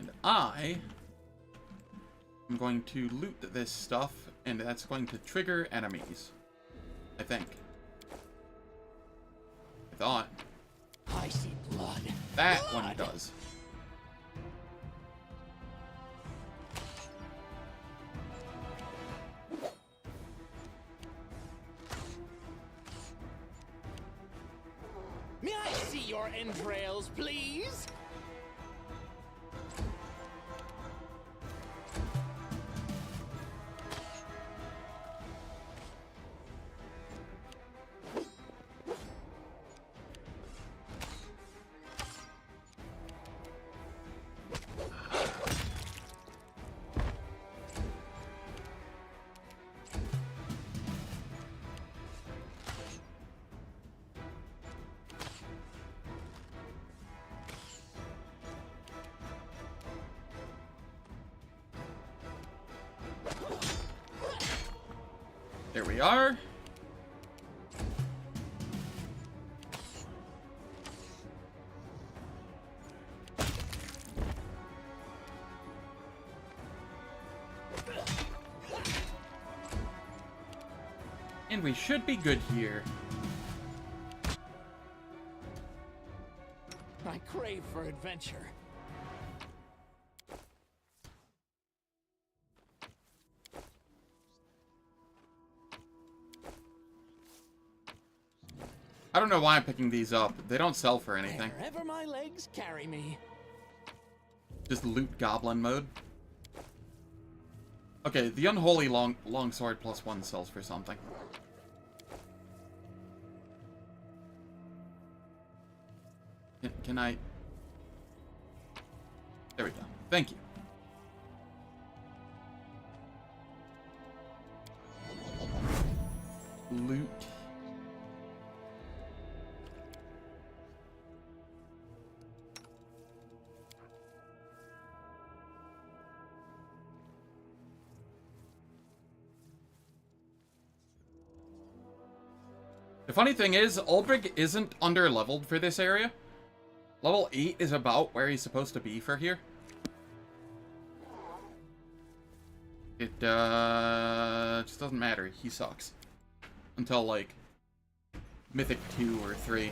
And I am going to loot this stuff, and that's going to trigger enemies. I think. I thought. I see blood. That blood. one does. your entrails, please? There we are. And we should be good here. I crave for adventure. I don't know why I'm picking these up. They don't sell for anything. Wherever my legs carry me. Just loot goblin mode. Okay, the unholy longsword +1 sells for something. Can I? There we go. Thank you. Loot. The funny thing is, Ulbrich isn't under-leveled for this area. Level 8 is about where he's supposed to be for here. It, just doesn't matter. He sucks. Until, like, Mythic 2 or 3.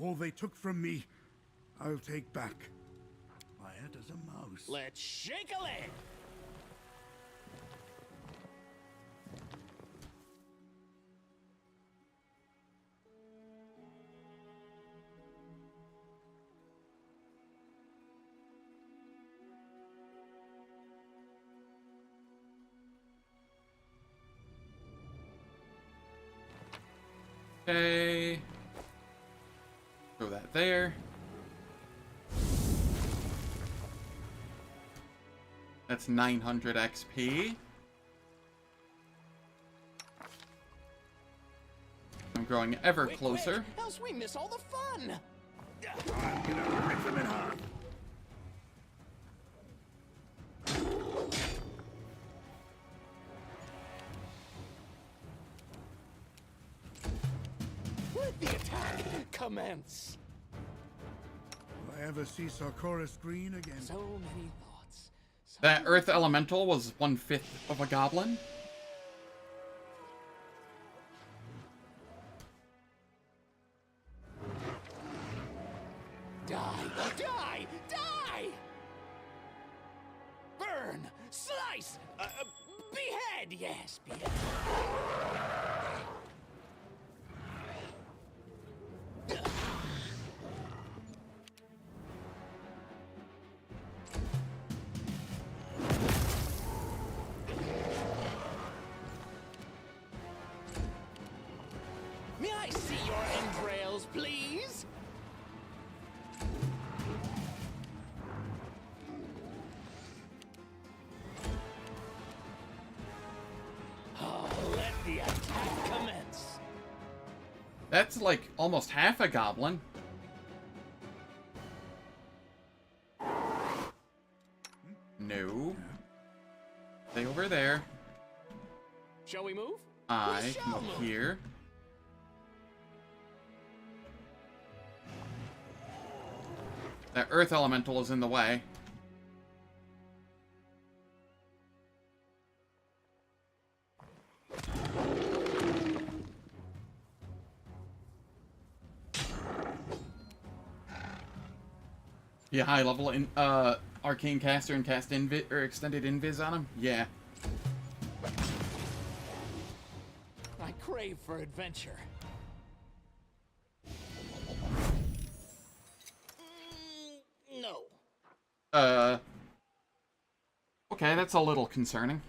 All they took from me, I'll take back. Quiet as a mouse. Let's shake a leg! Okay. Throw that there. That's 900 XP. I'm growing ever closer. Quick, else we miss all the fun! I'm gonna rip them in half. Let the attack commence! Will I ever see Sarkoris Green again? So many thoughts. That Earth Elemental was 1/5 of a goblin. Die! Die! Die! Burn! Slice! Behead! Yes, behead. May I see your entrails, please? Oh, let the attack commence. That's like almost half a goblin. No. Stay over there. Shall we move? I come up here. That Earth Elemental is in the way. Be a high level in arcane caster and cast extended invis on him? Yeah. I crave for adventure. Okay, that's a little concerning.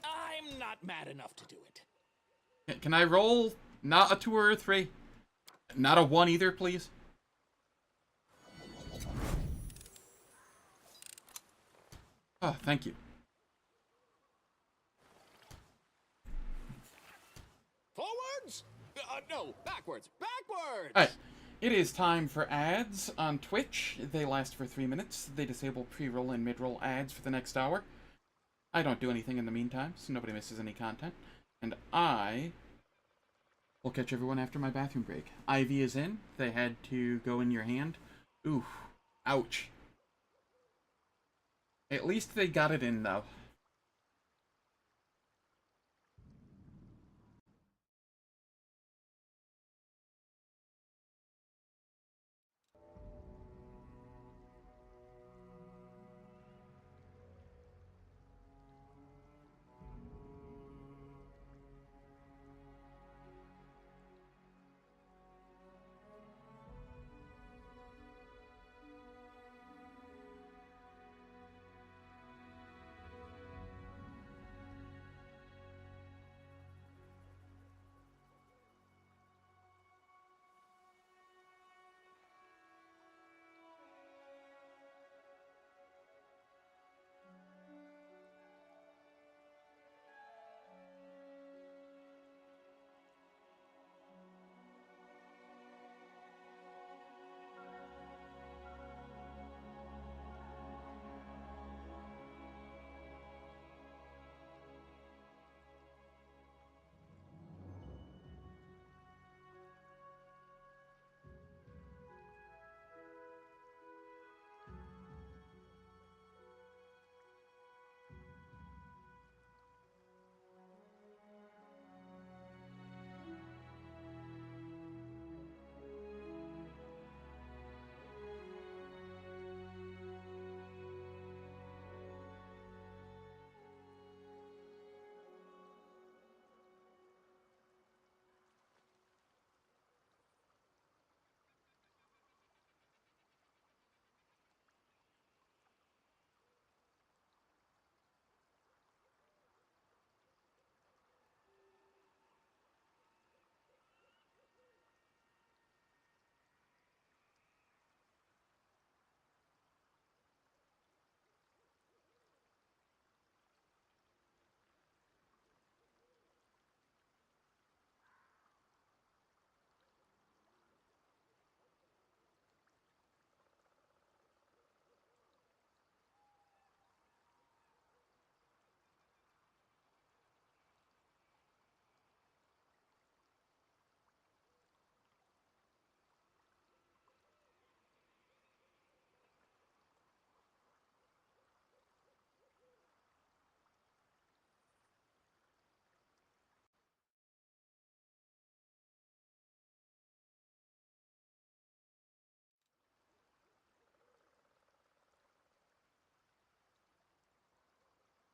I'm not mad enough to do it. Can I roll not a 2 or a 3? Not a 1 either, please? Oh, thank you. Forwards? No, backwards. Backwards! Alright. It is time for ads on Twitch. They last for 3 minutes. They disable pre-roll and mid-roll ads for the next hour. I don't do anything in the meantime, so nobody misses any content. And I will catch everyone after my bathroom break. IV is in. They had to go in your hand. Ooh. Ouch. At least they got it in, though.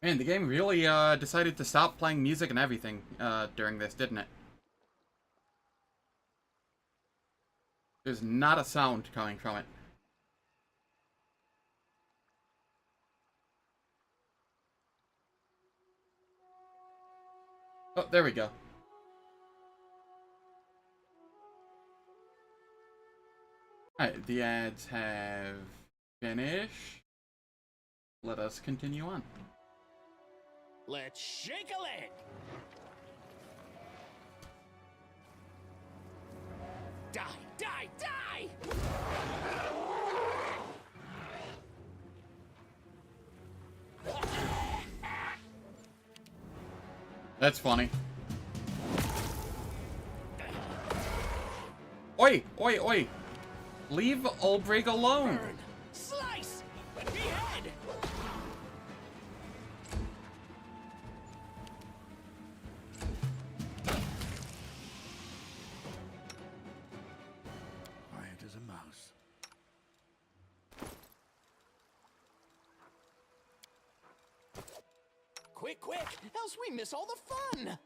Man, the game really decided to stop playing music and everything during this, didn't it? There's not a sound coming from it. Oh, there we go. Alright, the ads have finished. Let us continue on. Let's shake a leg! Die, die, die! That's funny. Oi! Oi! Oi! Leave Ulbrich alone! Burn! Slice! Behead! Quiet as a mouse. Quick, quick! Else we miss all the fun!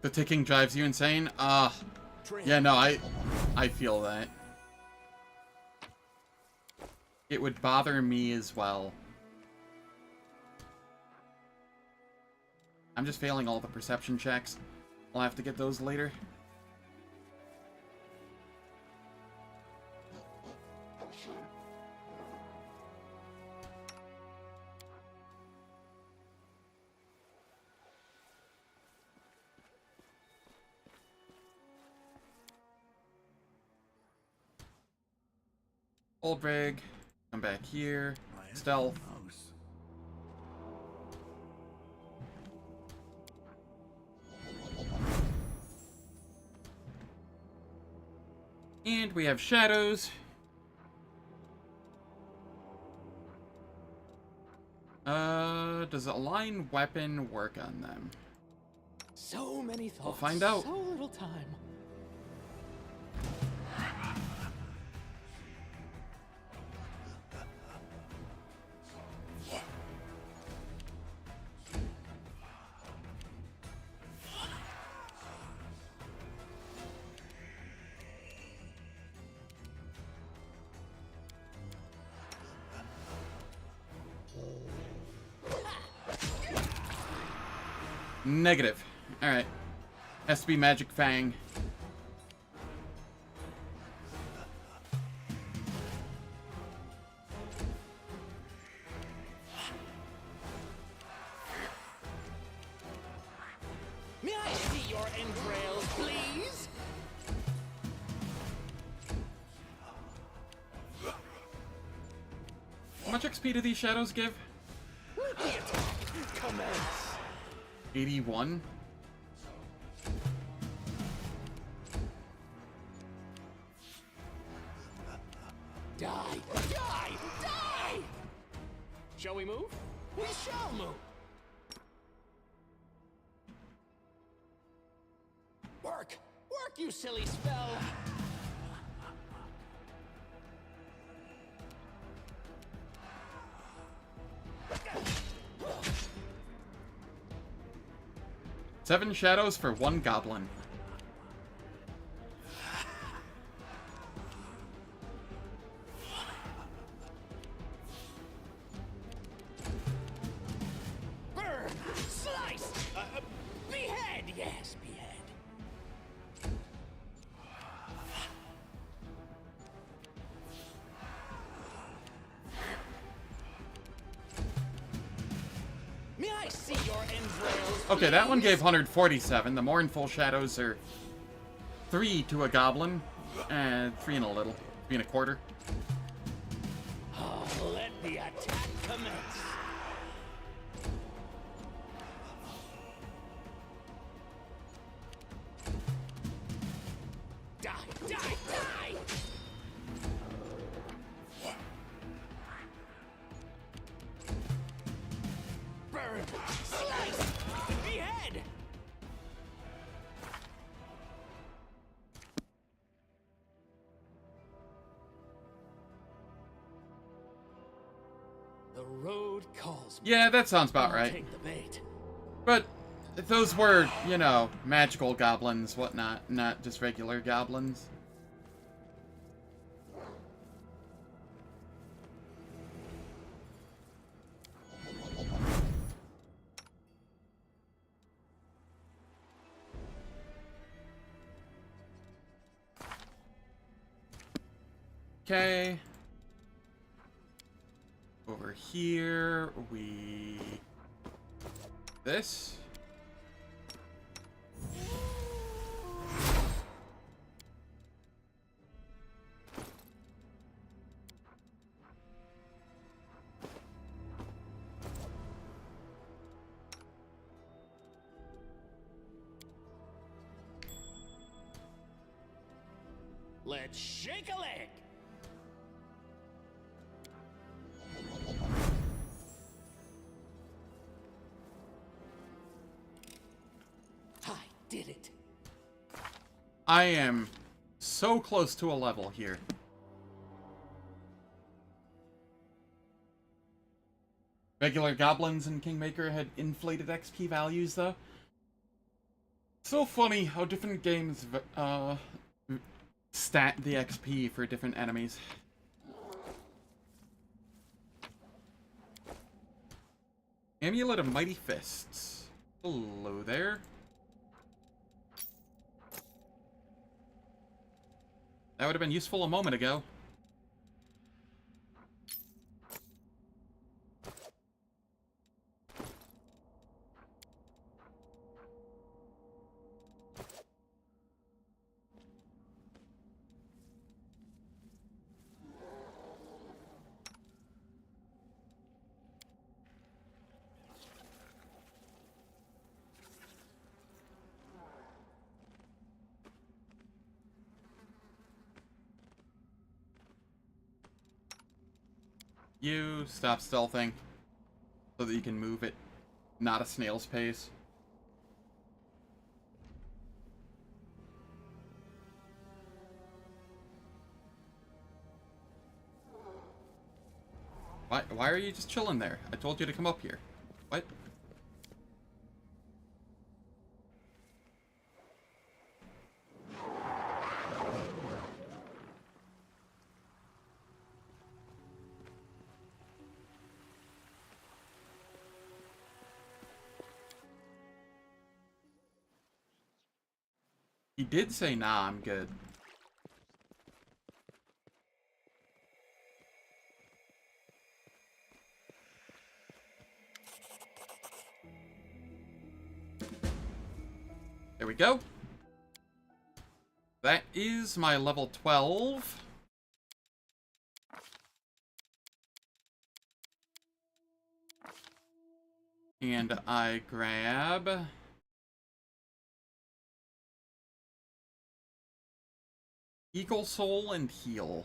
The ticking drives you insane? Yeah, no, I feel that. It would bother me as well. I'm just failing all the perception checks. I'll have to get those later. Old rig. Come back here. Stealth. And we have shadows. Does a line weapon work on them? So many thoughts. We'll find out. So little time. Negative. Alright. Has to be Magic Fang. May I see your entrails, please? How much XP do these shadows give? Let the attack commence. 81. Die! Die! Die! Shall we move? We shall move! Work! Work, you silly spell! Seven shadows for one goblin. Burn! Slice! Behead! Yes, behead. May I see your entrails? Okay, that one please? gave 147. The mournful shadows are 3 to a goblin. 3 and a little. 3 and a quarter. Oh, let the attack commence. Die! Die! Die! Burn! Slice! Behead! The road calls me. Yeah, that sounds about I'll right. take the bait. But those were, you know, magical goblins, whatnot, not just regular goblins. Okay. Over here, this. Let's shake a leg. I did it. I am so close to a level here. Regular goblins in Kingmaker had inflated XP values, though. So funny how different games stat the XP for different enemies. Amulet of Mighty Fists. Hello there. That would have been useful a moment ago. You stop stealthing so that you can move it, not a snail's pace. Why are you just chilling there? I told you to come up here. What? He did say, nah, I'm good. There we go. That is my level 12. And I grab... Eagle Soul and Heal.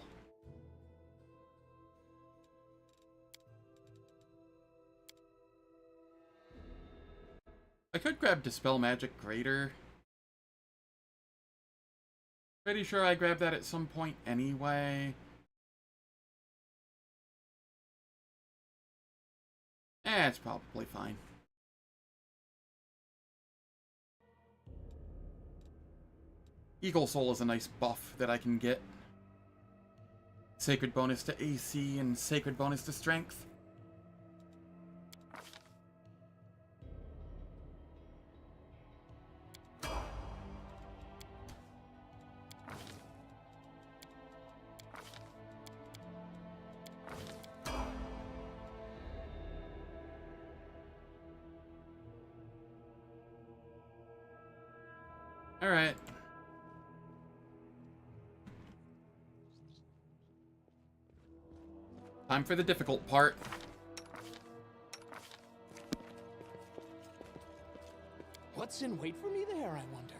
I could grab Dispel Magic Greater. Pretty sure I grabbed that at some point anyway. It's probably fine. Eagle Soul is a nice buff that I can get. Sacred bonus to AC and sacred bonus to strength. Alright. Time for the difficult part. What's in wait for me there, I wonder?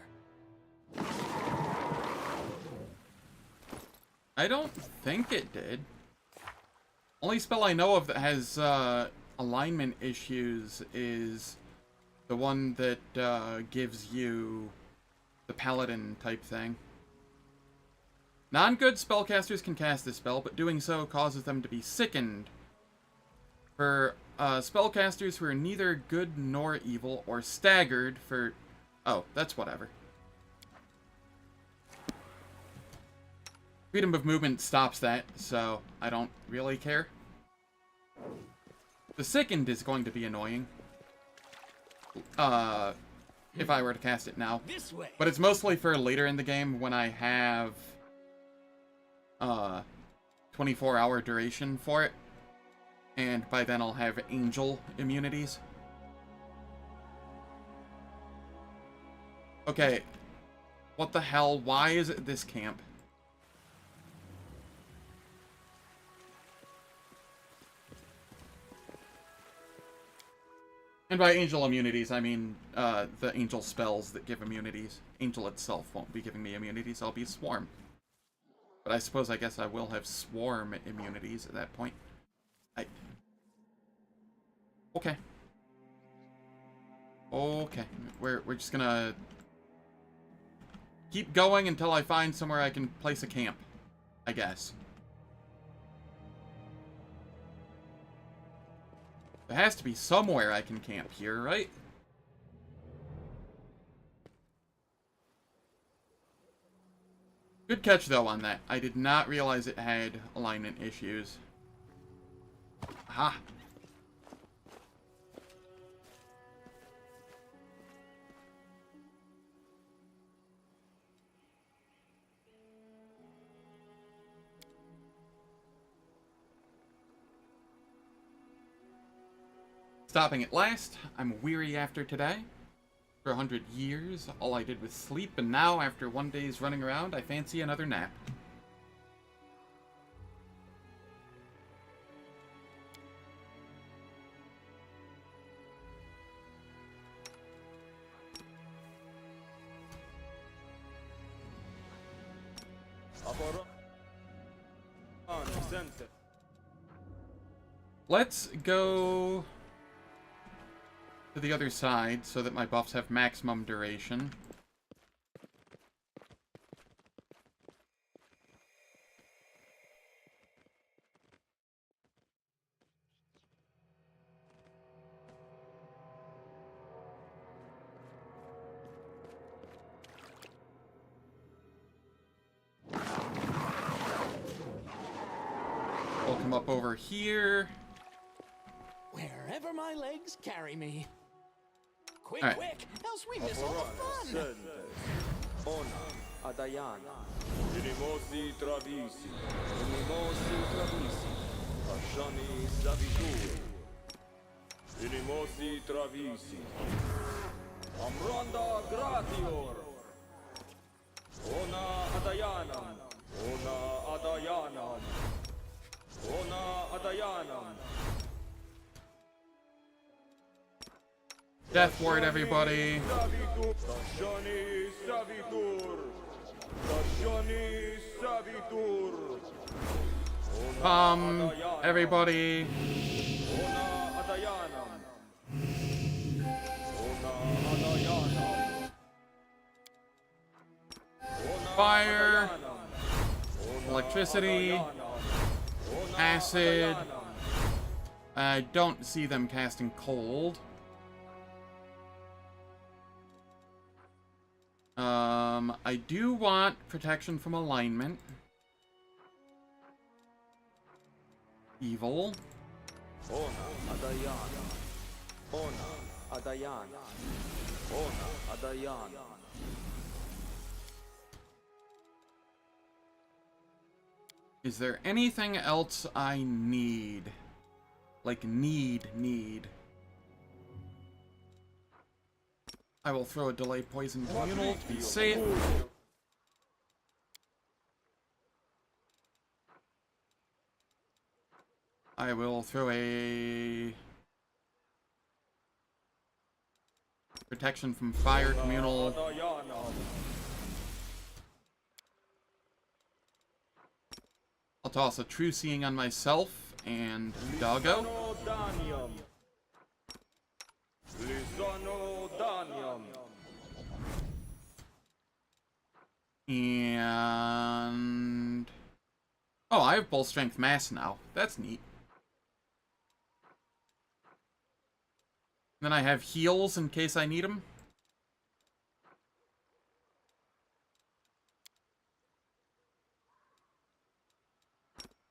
I don't think it did. Only spell I know of that has alignment issues is the one that gives you the paladin type thing. Non-good spellcasters can cast this spell, but doing so causes them to be sickened. For spellcasters who are neither good nor evil, or staggered for... Oh, that's whatever. Freedom of movement stops that, so I don't really care. The sickened is going to be annoying. If I were to cast it now. But it's mostly for later in the game when I have 24-hour duration for it. And by then I'll have angel immunities. Okay. What the hell? Why is it this camp? And by angel immunities, I mean the angel spells that give immunities. Angel itself won't be giving me immunities, I'll be swarm. But I guess I will have swarm immunities at that point. Okay. Okay. We're just gonna keep going until I find somewhere I can place a camp, I guess. There has to be somewhere I can camp here, right? Good catch, though, on that. I did not realize it had alignment issues. Aha! Stopping at last. I'm weary after today. For 100 years, all I did was sleep, and now, after one day's running around, I fancy another nap. Let's go to the other side so that my buffs have maximum duration. We'll come up over here. Wherever my legs carry me. Quick, right. quick, else we miss all the fun. Ona, Adayana. Inimosi travisi. Inimosi travisi. Ashani savitur. Inimosi travisi. Amranda gratior. Ona Adayanam. Ona Adayanam. Ona Adayanam. Death ward, everybody. Everybody. Fire. Electricity. Acid. I don't see them casting cold. I do want protection from alignment. Evil. Ona Adayana. Ona Adayana. Ona Adayana. Is there anything else I need? Like, need. I will throw a delay poison communal to be safe. I will throw a protection from fire communal. I'll toss a true seeing on myself and doggo. And oh, I have bull strength mass now. That's neat. Then I have heals in case I need them.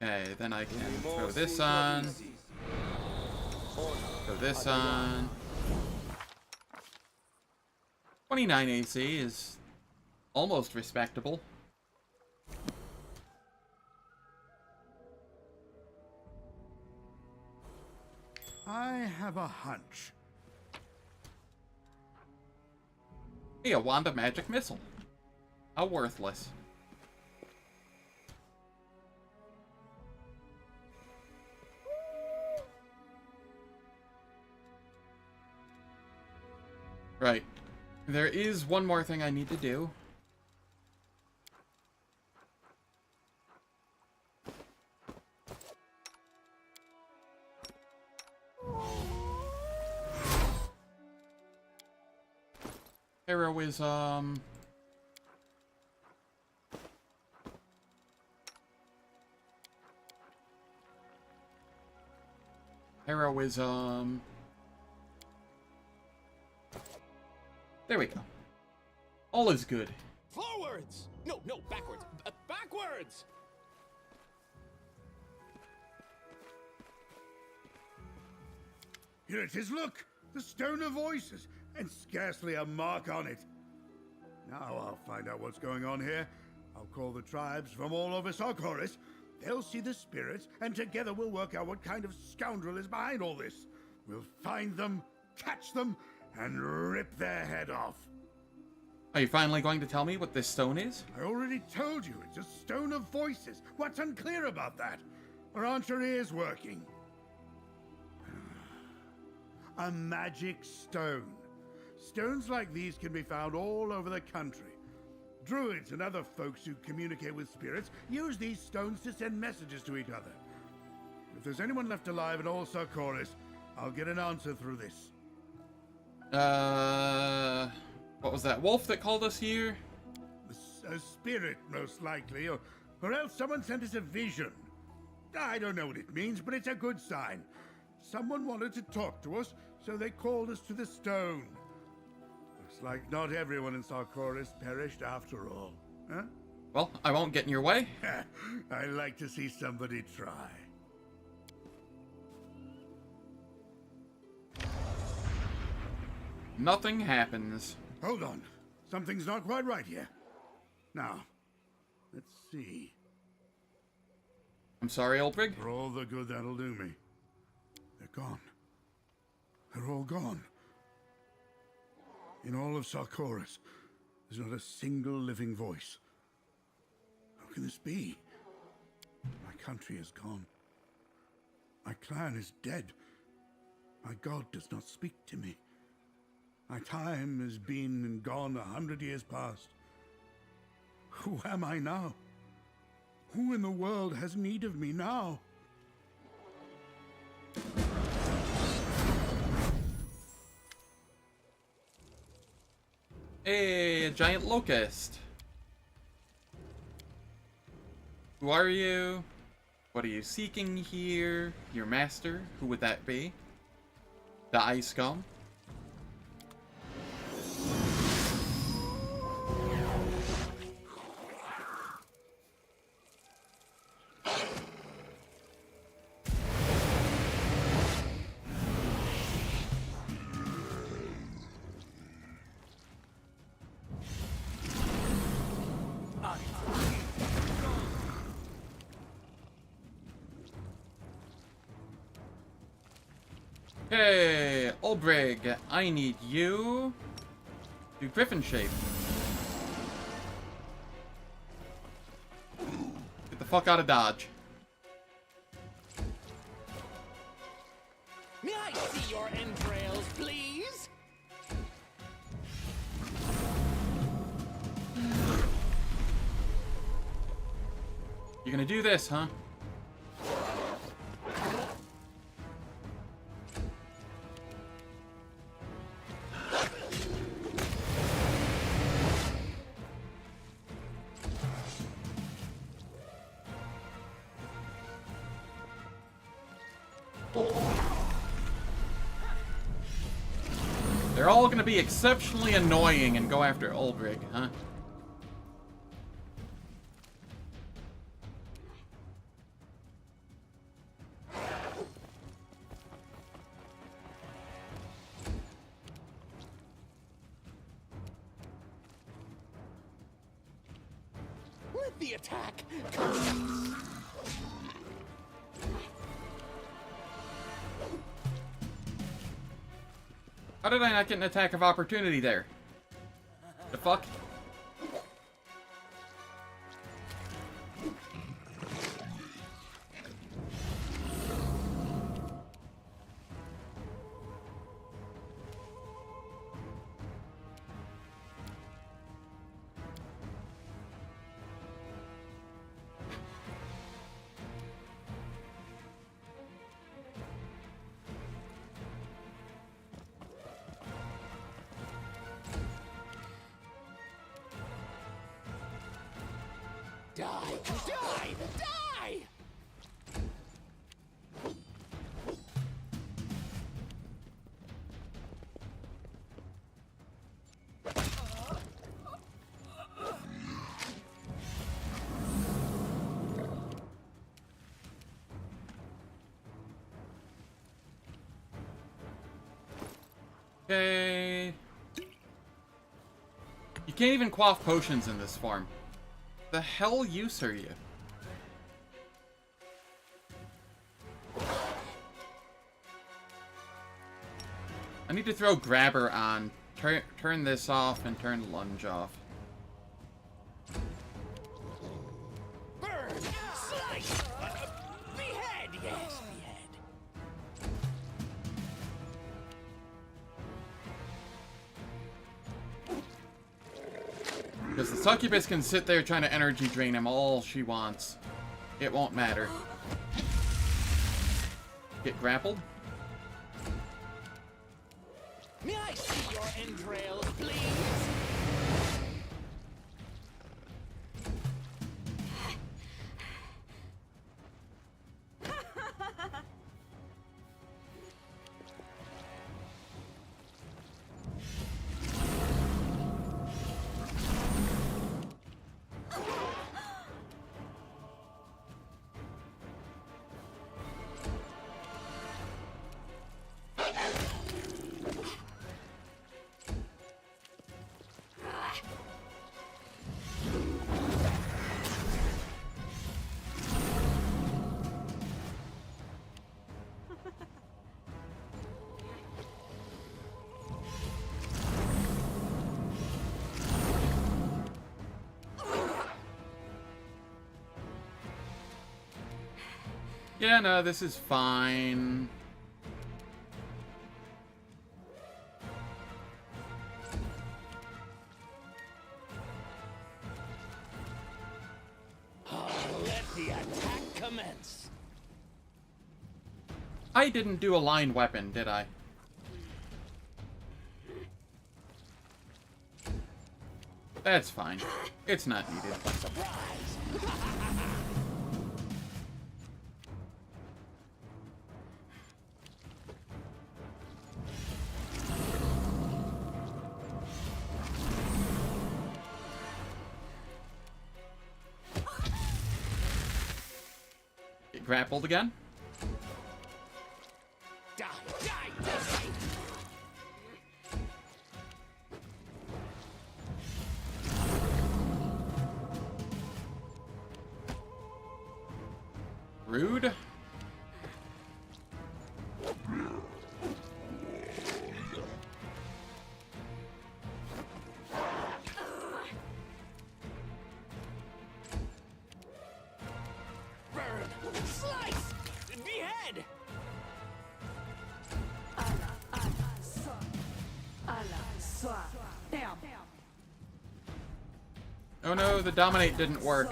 Okay, then I can throw this on. Throw this on. 29 AC is almost respectable. I have a hunch. Hey, a Wanda magic missile. How worthless. Right. There is one more thing I need to do. Heroism. Heroism. There we go. All is good. Forwards! No, backwards. backwards! Here it is, look! The Stone of Voices, and scarcely a mark on it. Now I'll find out what's going on here. I'll call the tribes from all over Sarkoris. They'll see the spirits, and together we'll work out what kind of scoundrel is behind all this. We'll find them, catch them, and rip their head off. Are you finally going to tell me what this stone is? I already told you, it's a Stone of Voices. What's unclear about that? Or aren't your ears working? A magic stone. Stones like these can be found all over the country. Druids and other folks who communicate with spirits use these stones to send messages to each other. If there's anyone left alive in all Sarkoris, I'll get an answer through this. What was that wolf that called us here? A spirit, most likely, or else someone sent us a vision. I don't know what it means, but it's a good sign. Someone wanted to talk to us, so they called us to the stone. Looks like not everyone in Sarkoris perished after all. Huh? Well, I won't get in your way. I like to see somebody try. Nothing happens. Hold on. Something's not quite right here. Now, let's see. I'm sorry, Ulbrig. For all the good that'll do me. They're gone. They're all gone. In all of Sarkoris, there's not a single living voice. How can this be? My country is gone. My clan is dead. My god does not speak to me. My time has been and gone 100 years past. Who am I now? Who in the world has need of me now? Hey, a giant locust. Who are you? What are you seeking here? Your master? Who would that be? The Ice Scum? Hey, Ulbrig, I need you to Griffin shape. Get the fuck out of Dodge. May I see your entrails, please? You're gonna do this, huh? They're all gonna be exceptionally annoying and go after Ulbrig, huh? Let the attack commence. How did I not get an attack of opportunity there? The fuck? Die! Die! Die! Okay. You can't even quaff potions in this form. The hell use are you? I need to throw Grabber on. Turn this off and turn Lunge off. Burn! Slice! Behead! Yes, behead. Because the succubus can sit there trying to energy drain him all she wants. It won't matter. Get grappled? May I see your entrails, please? Yeah, no, this is fine. Let the attack commence. I didn't do a line weapon, did I? That's fine. It's not needed. Get grappled again. Die, die, die. Rude. Burn! Slice! Behead! Oh no, the dominate didn't work.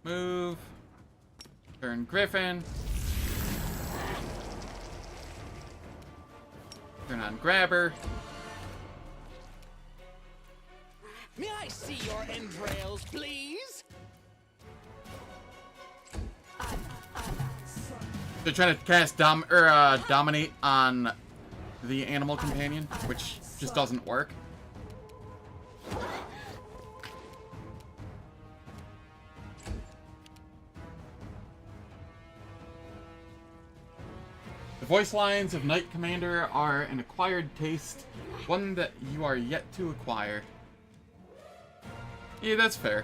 Move. Turn Griffin. Turn on Grabber. May I see your entrails, please? They're trying to cast dominate on the animal companion, which just doesn't work. The voice lines of Knight Commander are an acquired taste, one that you are yet to acquire. Yeah, that's fair.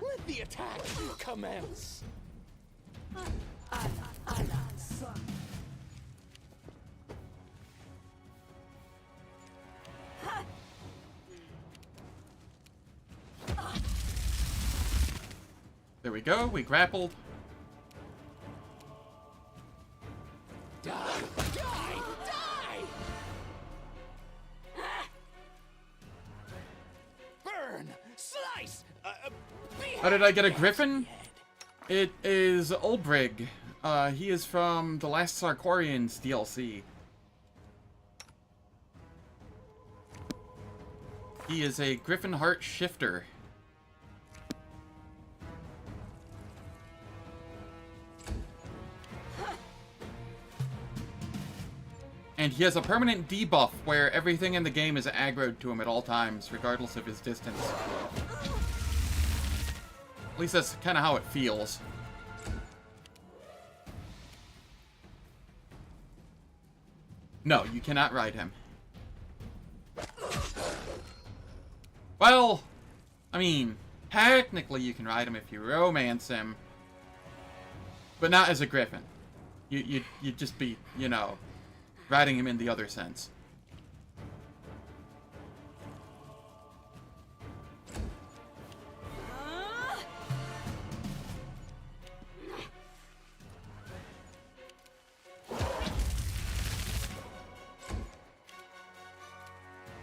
Let the attack commence. There we go, we grappled. Die! Die! Die! Burn! Slice! How did I get a griffin? It is Ulbrig. He is from the Last Sarkorians DLC. He is a Griffin Heart shifter. And he has a permanent debuff where everything in the game is aggroed to him at all times, regardless of his distance. At least that's kind of how it feels. No, you cannot ride him. Well, I mean, technically you can ride him if you romance him, but not as a griffin. You'd just be, you know, riding him in the other sense.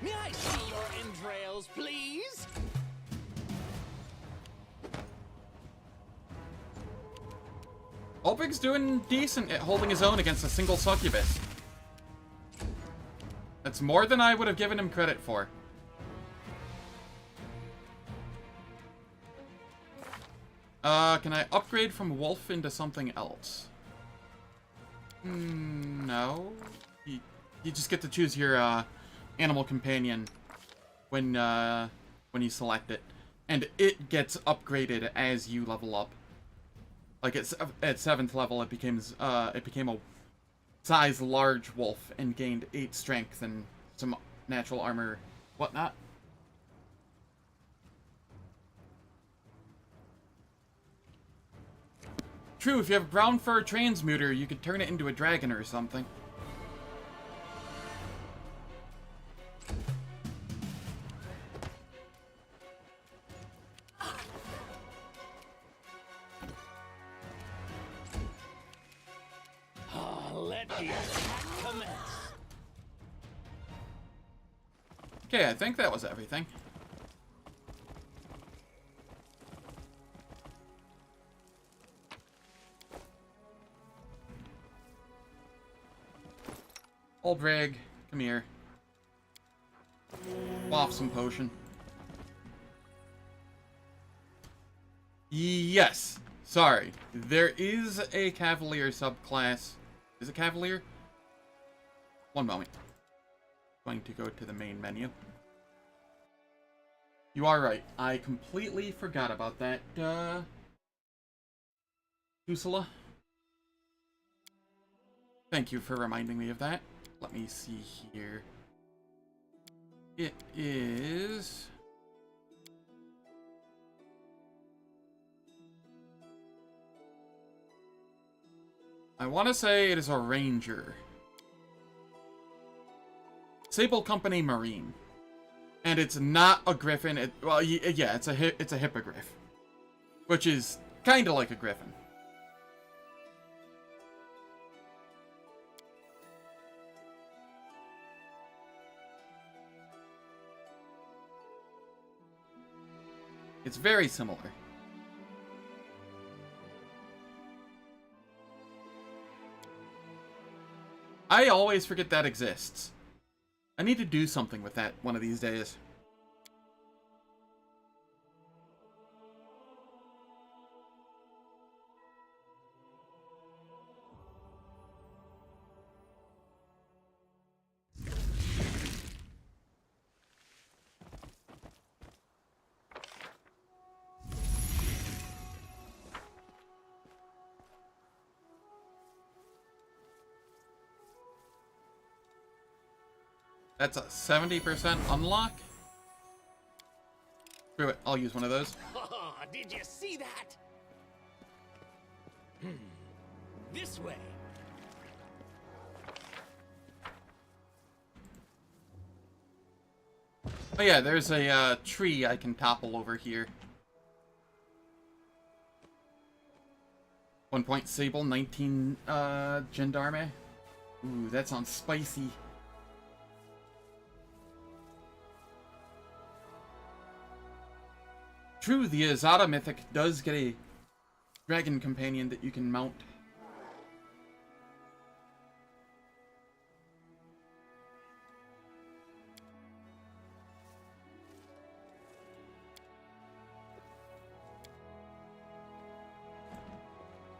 May I see your entrails, please? Ulpig's doing decent at holding his own against a single succubus. That's more than I would have given him credit for. Can I upgrade from wolf into something else? No. You just get to choose your animal companion when you select it, and it gets upgraded as you level up. Like at 7th level, it became a size large wolf and gained 8 strength and some natural armor, whatnot. True, if you have a brown fur transmuter, you could turn it into a dragon or something. Let the attack commence. Okay, I think that was everything. Old Rig, come here. Waft some potion. Yes. Sorry. There is a Cavalier subclass. Is it Cavalier? One moment. Going to go to the main menu. You are right. I completely forgot about that. Usula. Thank you for reminding me of that. Let me see here. It is... I want to say it is a ranger. Sable Company Marine. And it's not a griffin. Well, yeah, it's a hippogriff. Which is kind of like a griffin. It's very similar. I always forget that exists. I need to do something with that one of these days. That's a 70% unlock. Screw it, I'll use one of those. Did you see that? This way. Oh yeah, there's a tree I can topple over here. 1 point Sable, 19 Gendarme. Ooh, that sounds spicy. True, the Azada Mythic does get a dragon companion that you can mount.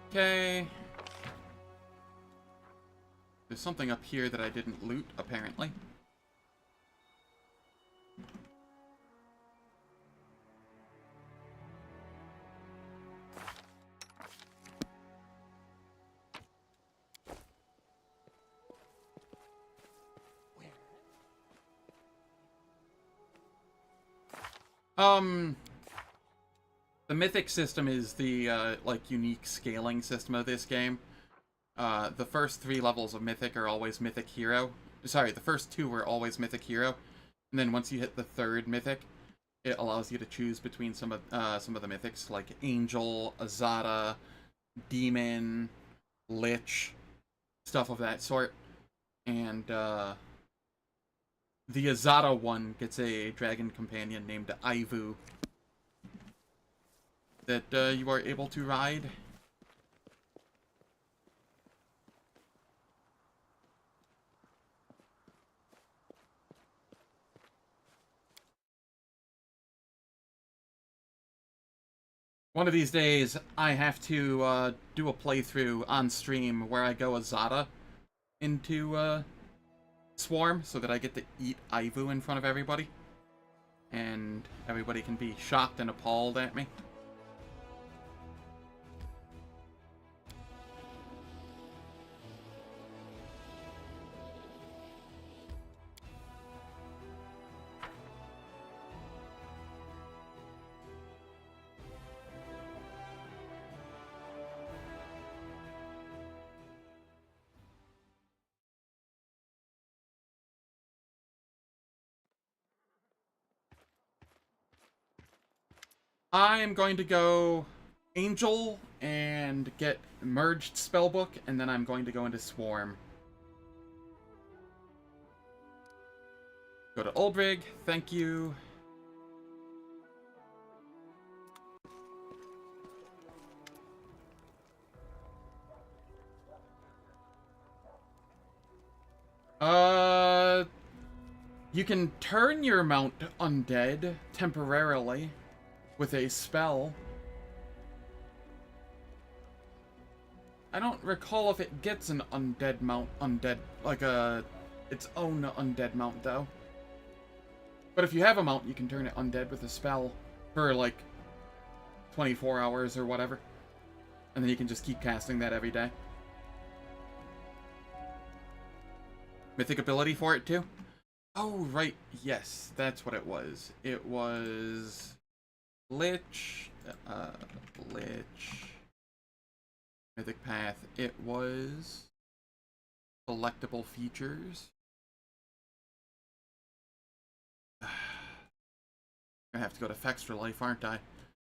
Okay. There's something up here that I didn't loot, apparently. The mythic system is the, like, unique scaling system of this game. The first 3 levels of Mythic are always Mythic Hero. Sorry, the first 2 are always Mythic Hero. And then once you hit the 3rd Mythic, it allows you to choose between some of the Mythics, like Angel, Azada, Demon, Lich, stuff of that sort. And, the Azada one gets a dragon companion named Ivu that you are able to ride. One of these days, I have to do a playthrough on stream where I go Azada into Swarm so that I get to eat Ivu in front of everybody. And everybody can be shocked and appalled at me. I am going to go Angel and get Merged Spellbook, and then I'm going to go into Swarm. Go to Ulbrig, thank you. You can turn your mount undead temporarily with a spell. I don't recall if it gets an undead mount, like its own undead mount though. But if you have a mount, you can turn it undead with a spell for like 24 hours or whatever. And then you can just keep casting that every day. Mythic ability for it too? Oh, right. Yes, that's what it was. It was Lich. Mythic Path. It was collectible features. I'm gonna have to go to Fextra Life, aren't I?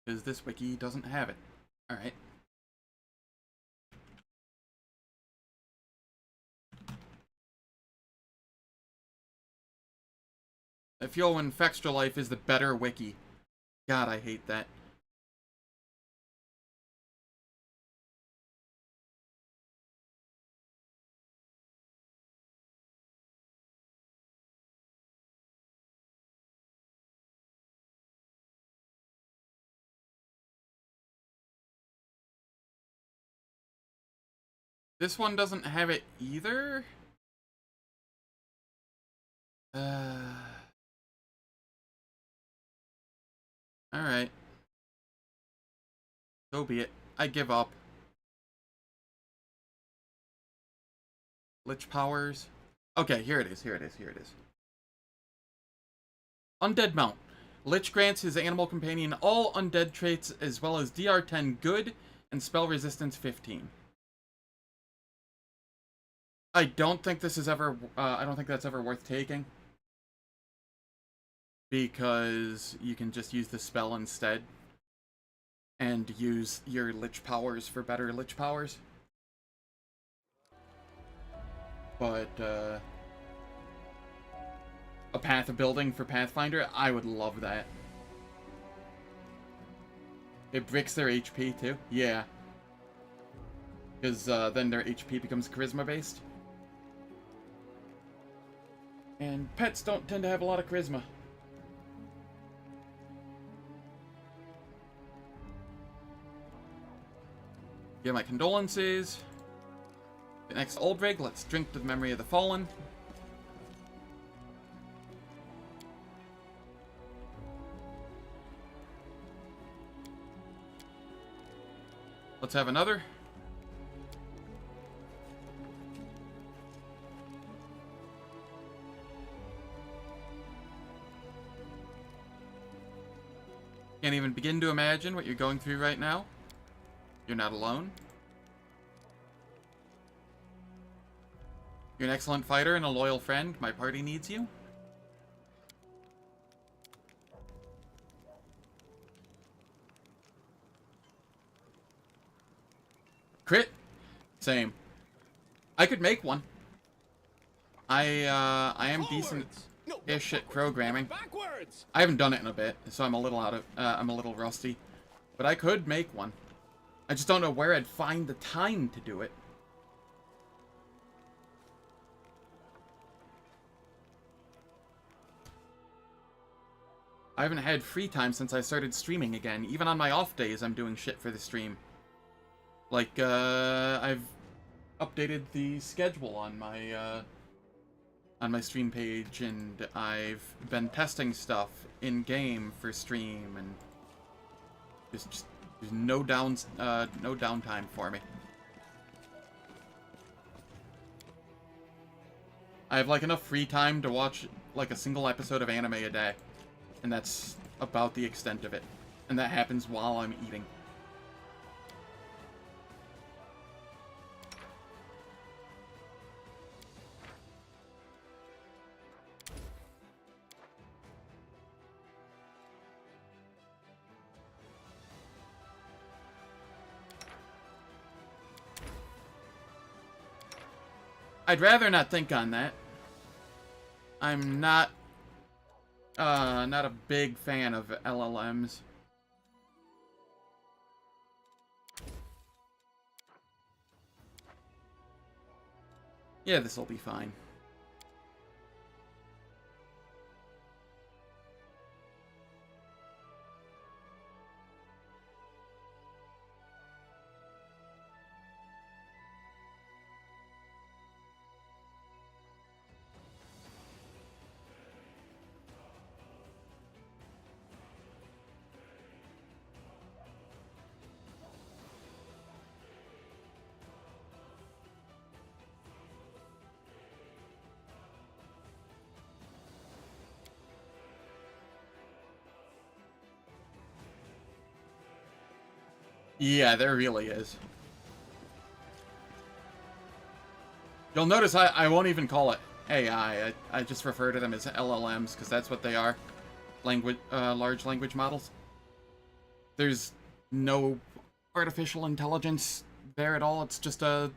Because this wiki doesn't have it. Alright. I feel when Fextra Life is the better wiki. God, I hate that. This one doesn't have it either? Alright. So be it. I give up. Lich powers. Okay, here it is, here it is, here it is. Undead Mount. Lich grants his animal companion all undead traits as well as DR 10 good and spell resistance 15. I don't think this is ever, I don't think that's ever worth taking. Because you can just use the spell instead. And use your Lich powers for better Lich powers. But, a path of building for Pathfinder, I would love that. It bricks their HP too? Yeah. Because then their HP becomes charisma based. And pets don't tend to have a lot of charisma. Yeah, my condolences. The next old rig, let's drink to the memory of the fallen. Let's have another. Can't even begin to imagine what you're going through right now. You're not alone. You're an excellent fighter and a loyal friend. My party needs you. Crit? Same. I could make one. I am decent-ish at programming. I haven't done it in a bit, so I'm a little I'm a little rusty. But I could make one. I just don't know where I'd find the time to do it. I haven't had free time since I started streaming again. Even on my off days, I'm doing shit for the stream. Like, I've updated the schedule on my stream page, and I've been testing stuff in-game for stream, and there's no downtime for me. I have, like, enough free time to watch, like, a single episode of anime a day. And that's about the extent of it. And that happens while I'm eating. I'd rather not think on that. I'm not a big fan of LLMs. Yeah, this'll be fine. Yeah, there really is. You'll notice I won't even call it AI. I just refer to them as LLMs because that's what they are. Large language models. There's no artificial intelligence there at all. It's just a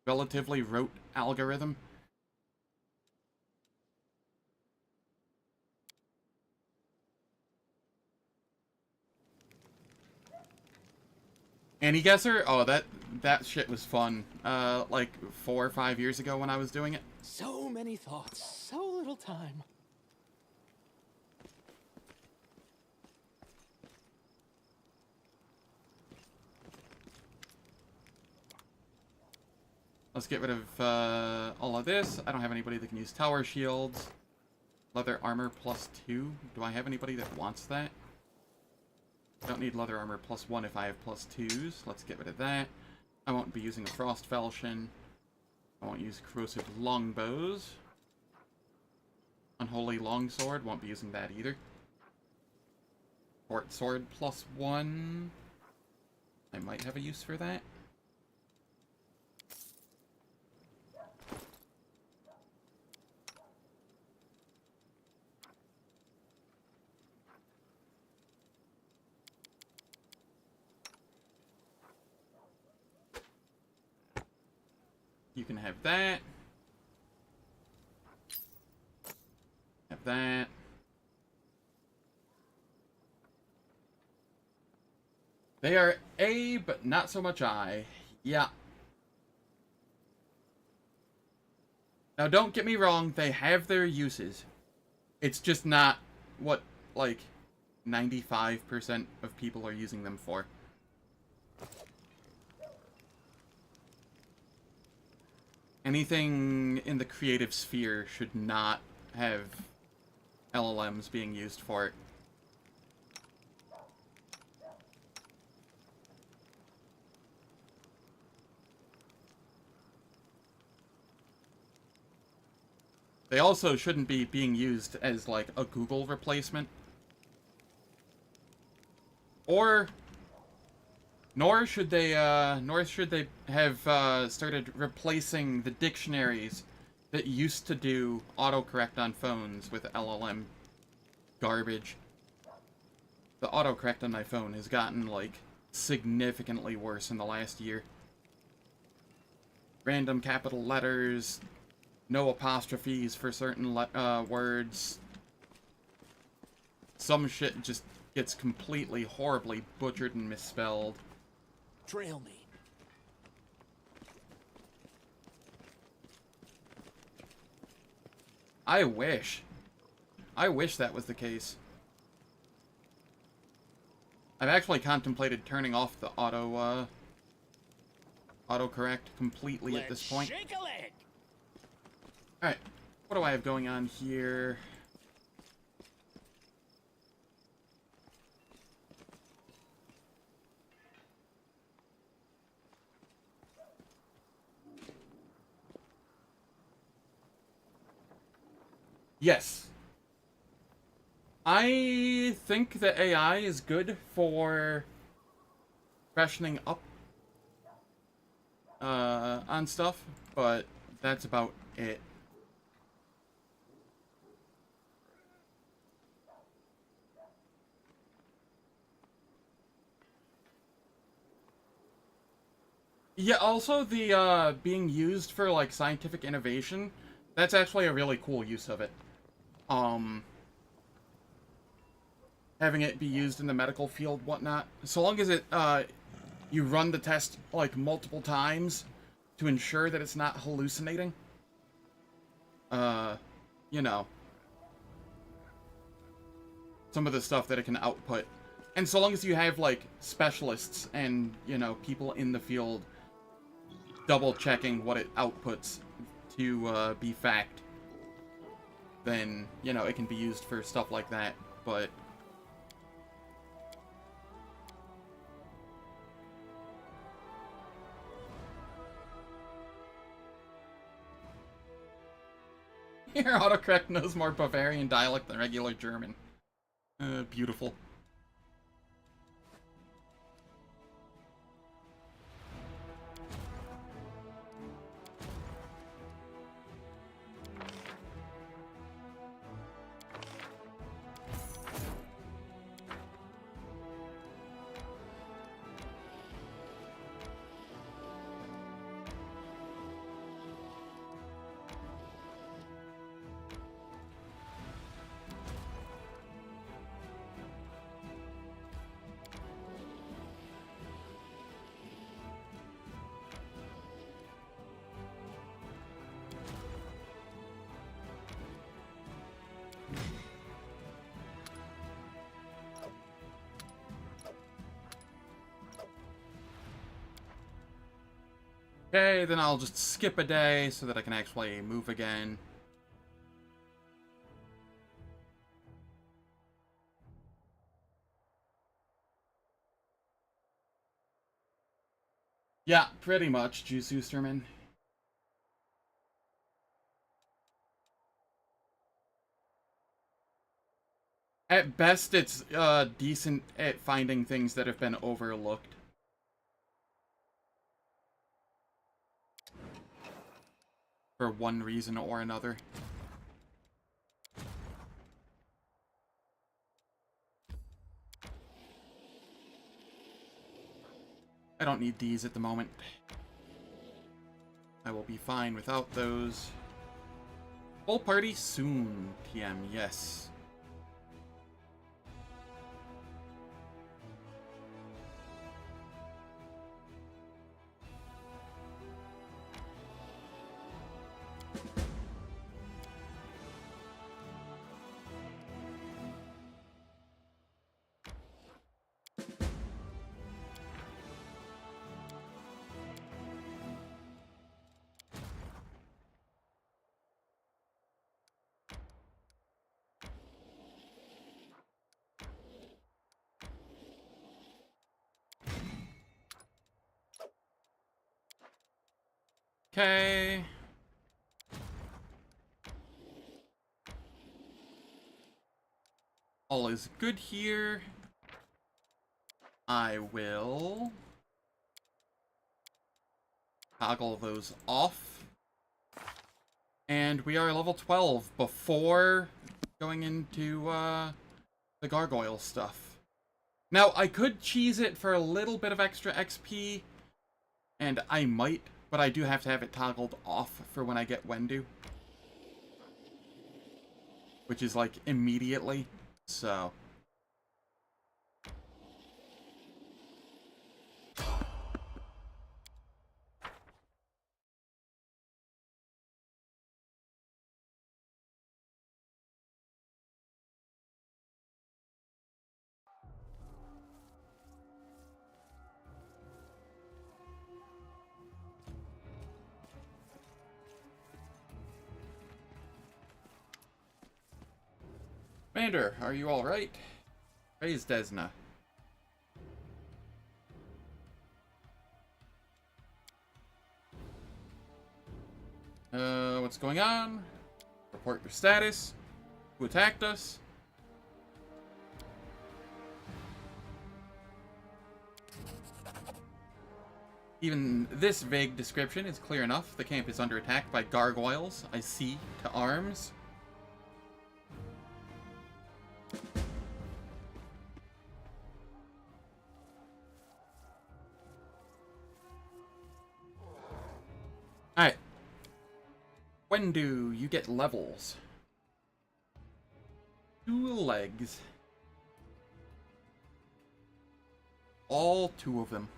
relatively rote algorithm. Any guesser? Oh, that shit was fun. Like 4 or 5 years ago when I was doing it. So many thoughts, so little time. Let's get rid of all of this. I don't have anybody that can use tower shields. Leather armor +2. Do I have anybody that wants that? Don't need leather armor +1 if I have +2s. Let's get rid of that. I won't be using a frost falchion. I won't use corrosive longbows. Unholy longsword. Won't be using that either. Short sword +1. I might have a use for that. You can have that. Have that. They are A, but not so much I. Yeah. Now, don't get me wrong, they have their uses. It's just not what, like, 95% of people are using them for. anything in the creative sphere should not have LLMs being used for it. They also shouldn't be being used as, like, a Google replacement. Nor should they have started replacing the dictionaries that used to do autocorrect on phones with LLM garbage. The autocorrect on my phone has gotten, like, significantly worse in the last year. Random capital letters, no apostrophes for certain words. Some shit just gets completely, horribly butchered and misspelled. Trail me. I wish. I wish that was the case. I've actually contemplated turning off the autocorrect completely at this point. Shake a leg. Alright, what do I have going on here? Yes. I think that AI is good for freshening up on stuff, but that's about it. Yeah, also the being used for, like, scientific innovation, that's actually a really cool use of it. Having it be used in the medical field, whatnot. So long as it, you run the test, like, multiple times to ensure that it's not hallucinating. You know, some of the stuff that it can output. And so long as you have, like, specialists and, you know, people in the field double-checking what it outputs to, be fact, then, you know, it can be used for stuff like that, but... Your autocorrect knows more Bavarian dialect than regular German. Beautiful. Okay, then I'll just skip a day so that I can actually move again. Yeah, pretty much, Juice Oosterman. At best, it's decent at finding things that have been overlooked. For one reason or another. I don't need these at the moment. I will be fine without those. Full party soon, TM, yes. Okay. All is good here. I will toggle those off. And we are level 12 before going into the gargoyle stuff. Now, I could cheese it for a little bit of extra XP, and I might, but I do have to have it toggled off for when I get Wendu. Which is, like, immediately, so... Commander, are you alright? Praise Desna. What's going on? Report your status. Who attacked us? Even this vague description is clear enough. The camp is under attack by gargoyles. I see to arms. Alright. Wendu, you get levels. 2 legs. All 2 of them.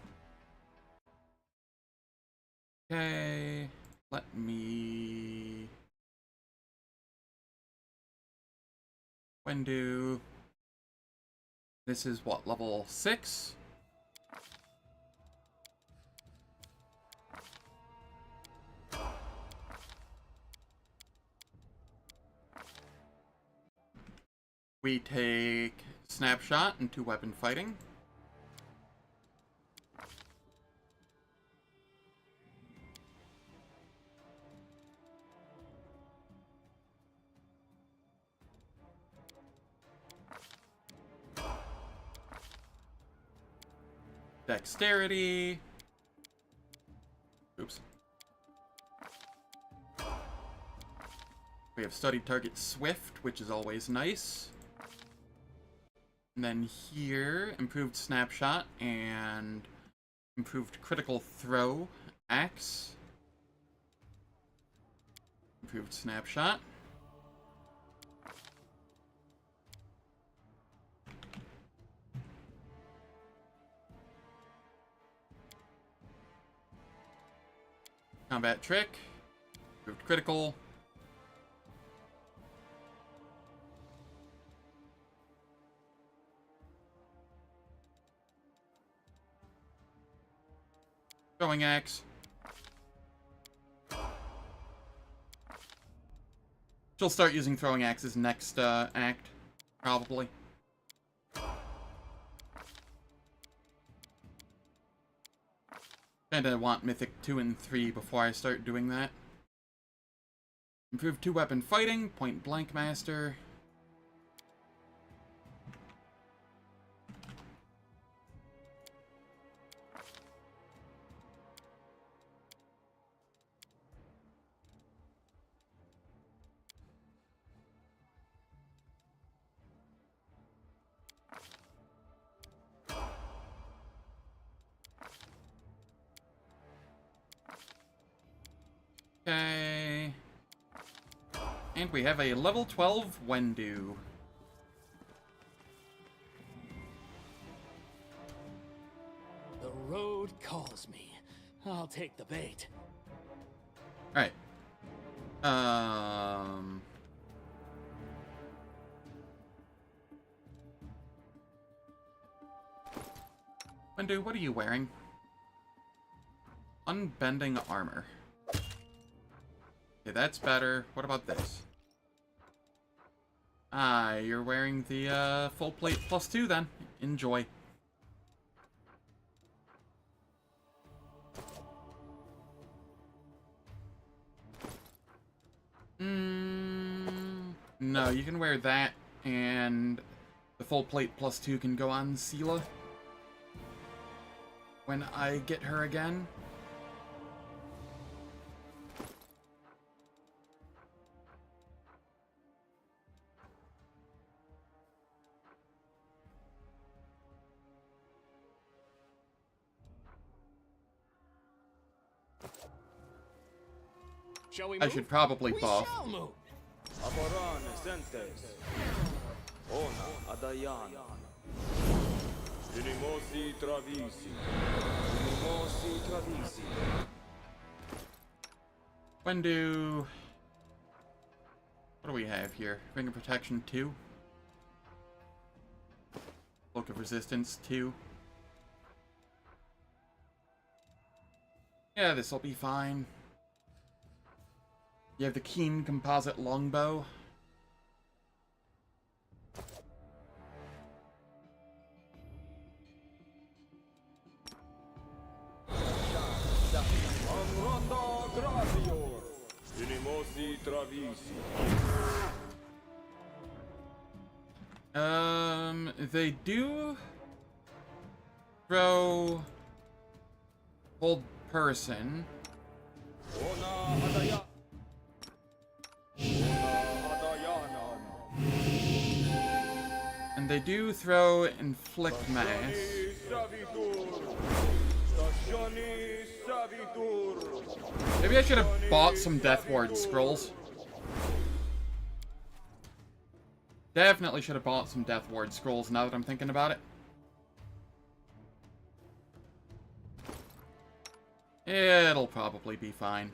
Okay. Let me... Wendu. This is what, level 6? We take Snapshot and 2-weapon fighting. Dexterity. Oops. We have studied target Swift, which is always nice. And then here, improved Snapshot and improved critical throw axe. Improved Snapshot. Combat trick. Improved critical. Throwing axe. She'll start using throwing axes next act, probably. Kinda want Mythic 2 and 3 before I start doing that. Improved 2-weapon fighting, point blank master. Okay. And we have a level 12 Wendu. The road calls me. I'll take the bait. Alright. Wendu, what are you wearing? Unbending armor. Okay, that's better. What about this? Ah, you're wearing the full plate +2 then. Enjoy. No, you can wear that, and the full plate +2 can go on Sela when I get her again. Shall we I move? should probably We buff. shall move. Aborane sentes. Ona adayana. Unimosi travisi. Unimosi travisi. What do we have here? Ring of Protection 2. Cloak of Resistance 2. Yeah, this'll be fine. You have the Keen Composite Longbow. Amranda gravior. Unimosi travisi. They do throw hold person. Ona adayana. And they do throw inflict mass. Maybe I should have bought some Death Ward scrolls. Definitely should have bought some Death Ward scrolls now that I'm thinking about it. It'll probably be fine.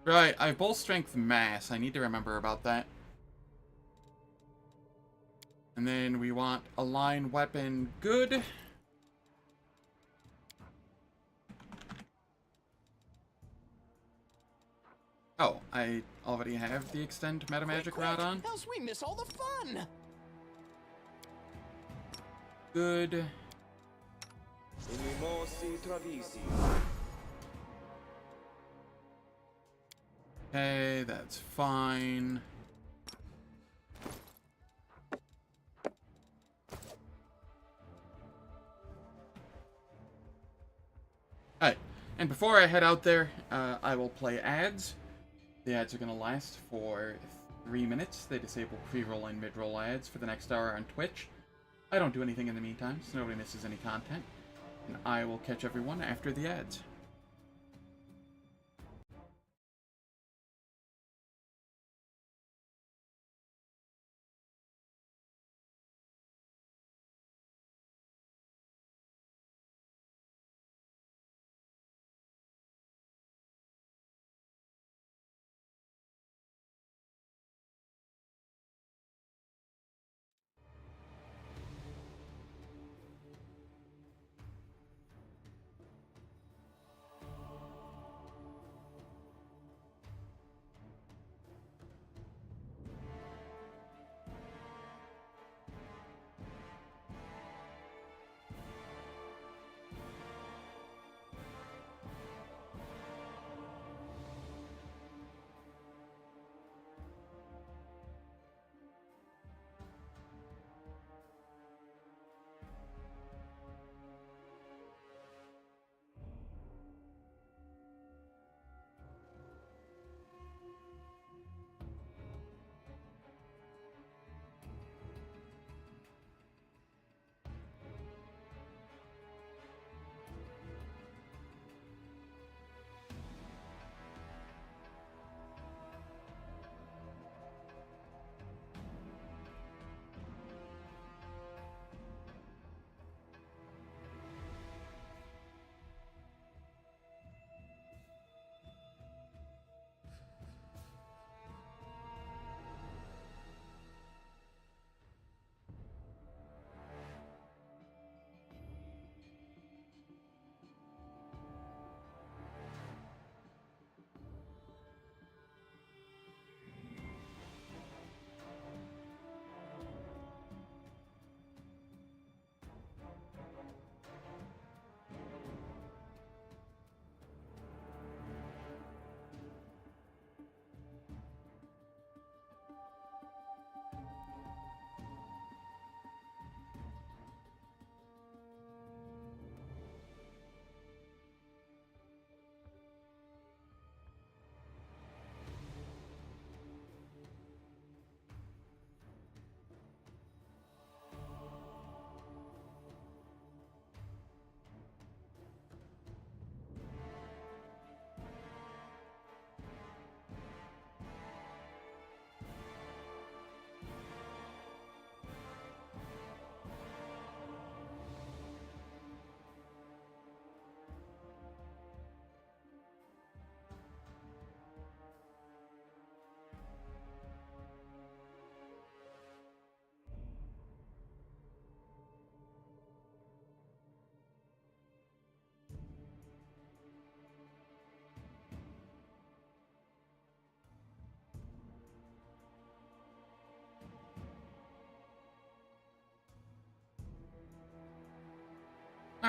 Right, I have Bull Strength Mass. I need to remember about that. And then we want a line weapon good. Oh, I already have the Extend Metamagic Rod on. Else we miss all the fun. Good. Unimosi travisi. Okay, that's fine. Alright, and before I head out there, I will play ads. The ads are going to last for 3 minutes. They disable pre-roll and mid-roll ads for the next hour on Twitch. I don't do anything in the meantime, so nobody misses any content. And I will catch everyone after the ads.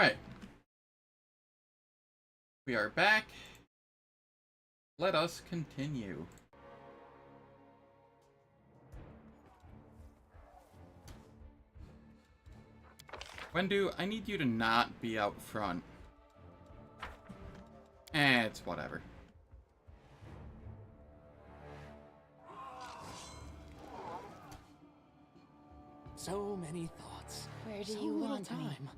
Alright. We are back. Let us continue. Wendu, I need you to not be out front. It's whatever. So many thoughts. Where do so you little want time. me?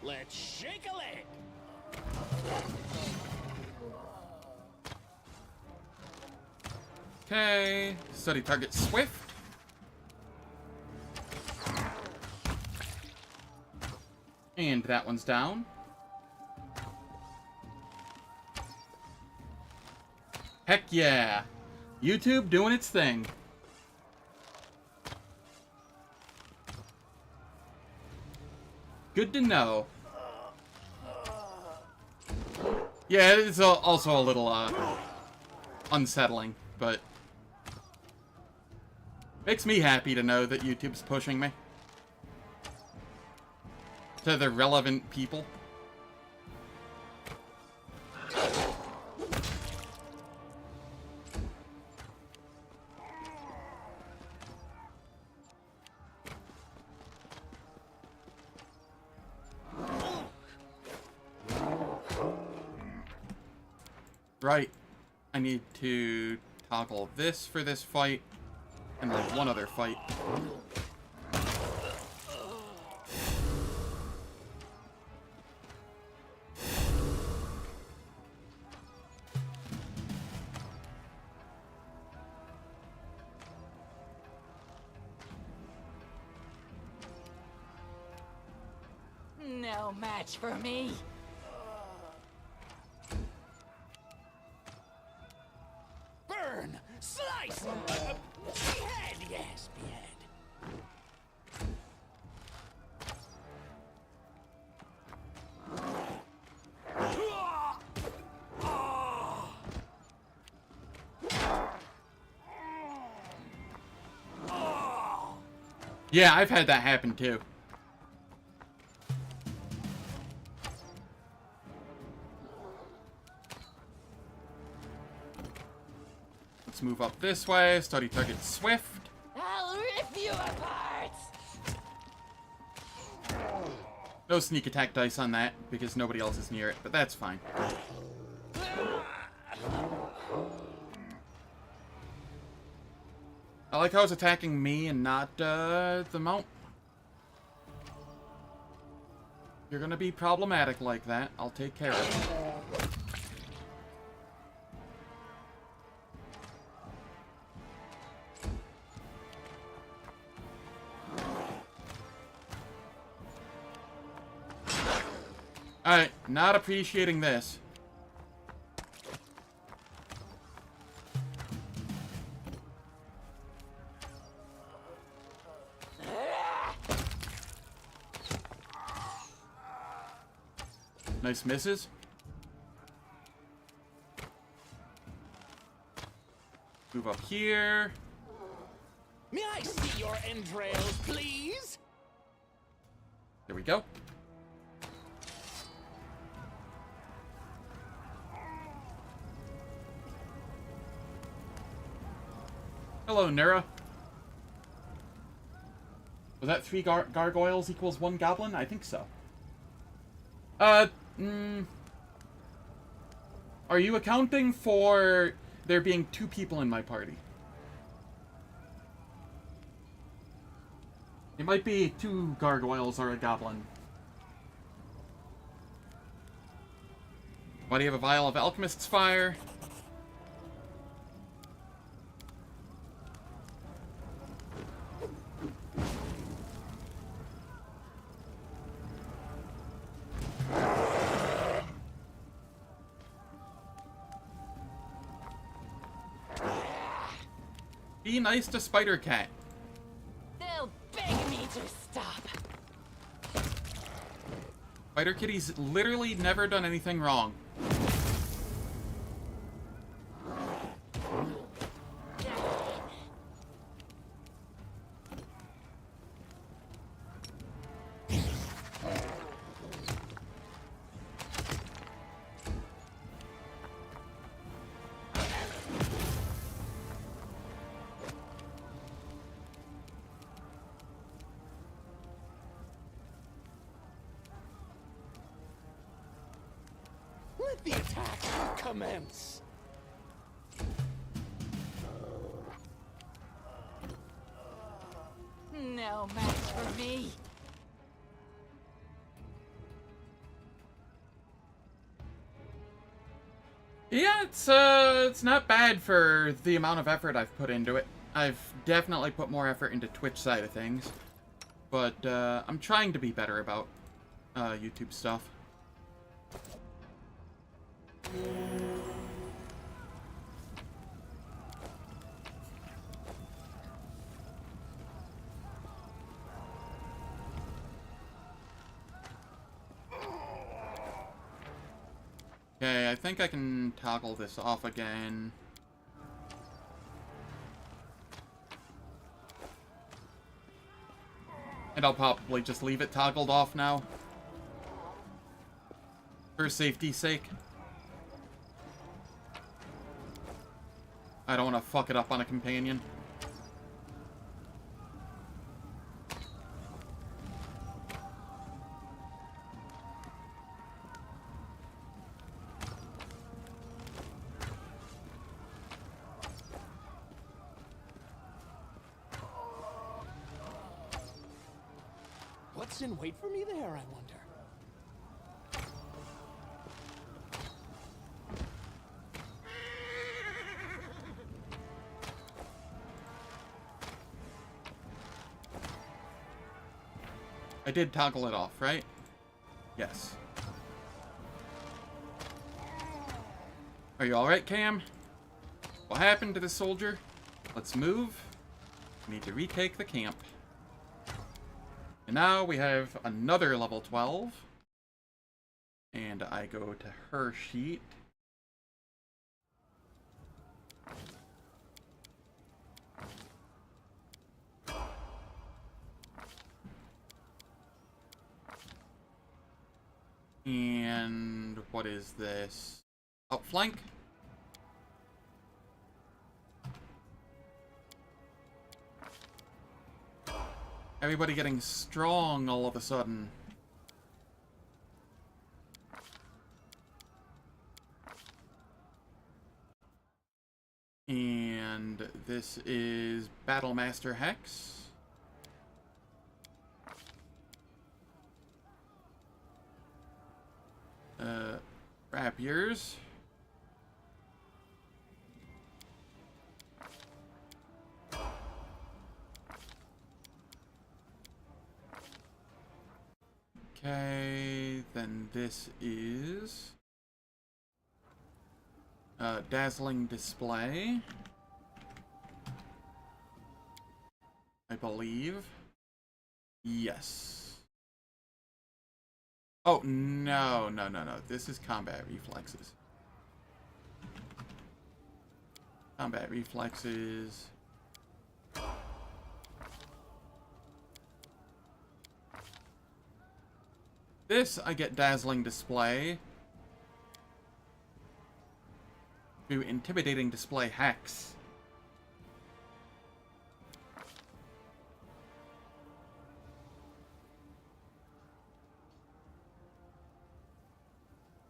Let's shake a leg. Okay. Study target swift. And that one's down. Heck yeah. YouTube doing its thing. Good to know. Yeah, it's also a little, unsettling, but makes me happy to know that YouTube's pushing me to the relevant people. Right. I need to toggle this for this fight, and then one other fight. No match for me. Burn! Slice! Behead! Yes, behead. Yeah, I've had that happen too. Let's move up this way. Study target swift. I'll rip you apart. No sneak attack dice on that because nobody else is near it, but that's fine. I like how it's attacking me and not the mount. You're gonna be problematic like that. I'll take care of it. Alright, not appreciating this. Nice misses. Move up here. May I see your entrails, please? There we go. Hello, Nura. Was that 3 gargoyles equals 1 goblin? I think so. Are you accounting for there being 2 people in my party? It might be 2 gargoyles or a goblin. Why do you have a vial of Alchemist's Fire? Be nice to Spider Cat. They'll beg me to stop. Spider Kitty's literally never done anything wrong. Let the attack commence. No match for me. Yeah, it's not bad for the amount of effort I've put into it. I've definitely put more effort into Twitch side of things, but I'm trying to be better about YouTube stuff. Okay, I think I can toggle this off again. And I'll probably just leave it toggled off now. For safety's sake. I don't want to fuck it up on a companion. What's in wait for me there, I wonder? I did toggle it off, right? Yes. Are you alright, Cam? What happened to the soldier? Let's move. We need to retake the camp. And now we have another level 12. And I go to her sheet. And what is this? Outflank? Everybody getting strong all of a sudden. And this is Battlemaster Hex. Rapiers. Okay, then this is Dazzling Display, I believe. Yes. Oh, no. This is Combat Reflexes. Combat Reflexes. This, I get Dazzling Display. To Intimidating Display Hex.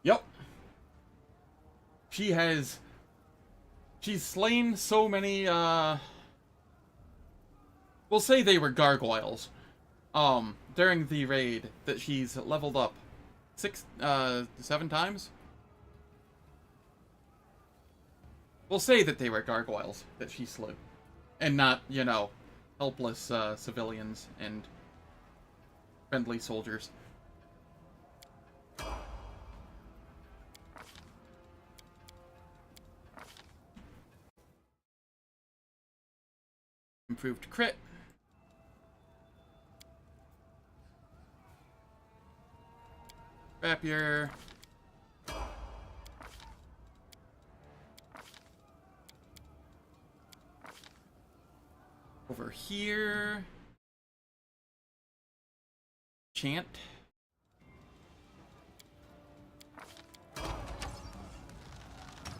Yep. She's slain so many, we'll say they were gargoyles. During the raid that she's leveled up 7 times. We'll say that they were gargoyles that she slew. And not, you know, helpless civilians and friendly soldiers. Improved crit. Rapier. Over here. Chant.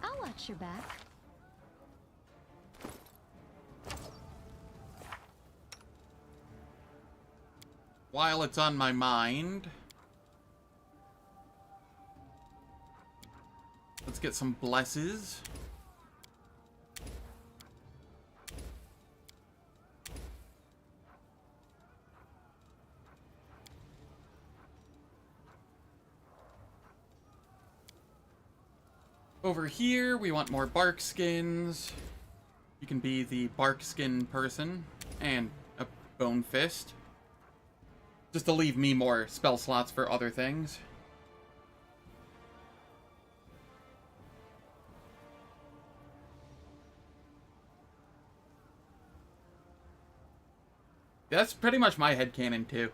I'll watch your back. While it's on my mind, Let's get some blesses. Over here, we want more bark skins. You can be the bark skin person and a bone fist. Just to leave me more spell slots for other things. That's pretty much my headcanon too.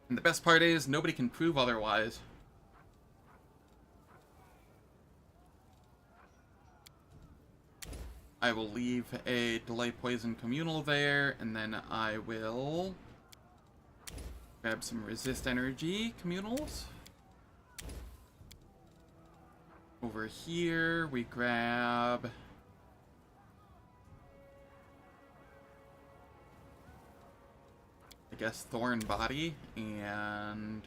And the best part is, nobody can prove otherwise. I will leave a delay poison communal there, and then I will grab some resist energy communals. Over here, we grab I guess Thorn Body and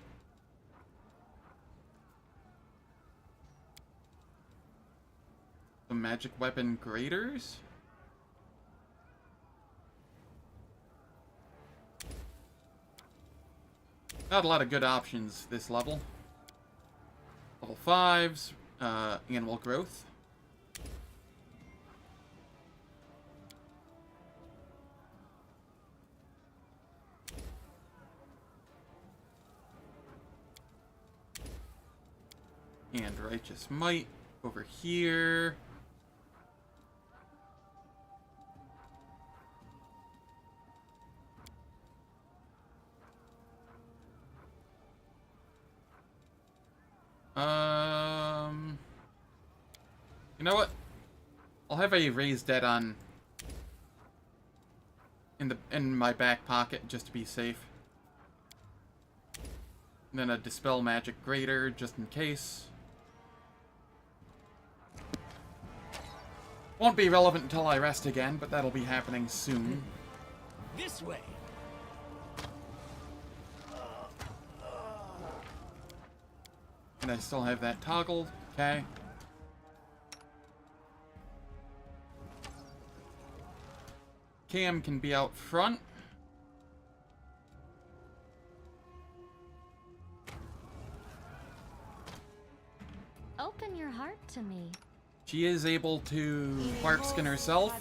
the magic weapon graders. Not a lot of good options this level. Level 5s, animal growth. And righteous might over here. You know what? I'll have a raised dead on in my back pocket just to be safe. And then a dispel magic greater just in case. Won't be relevant until I rest again, but that'll be happening soon. This way. And I still have that toggled. Okay. Cam can be out front. Open your heart to me. She is able to bark skin herself.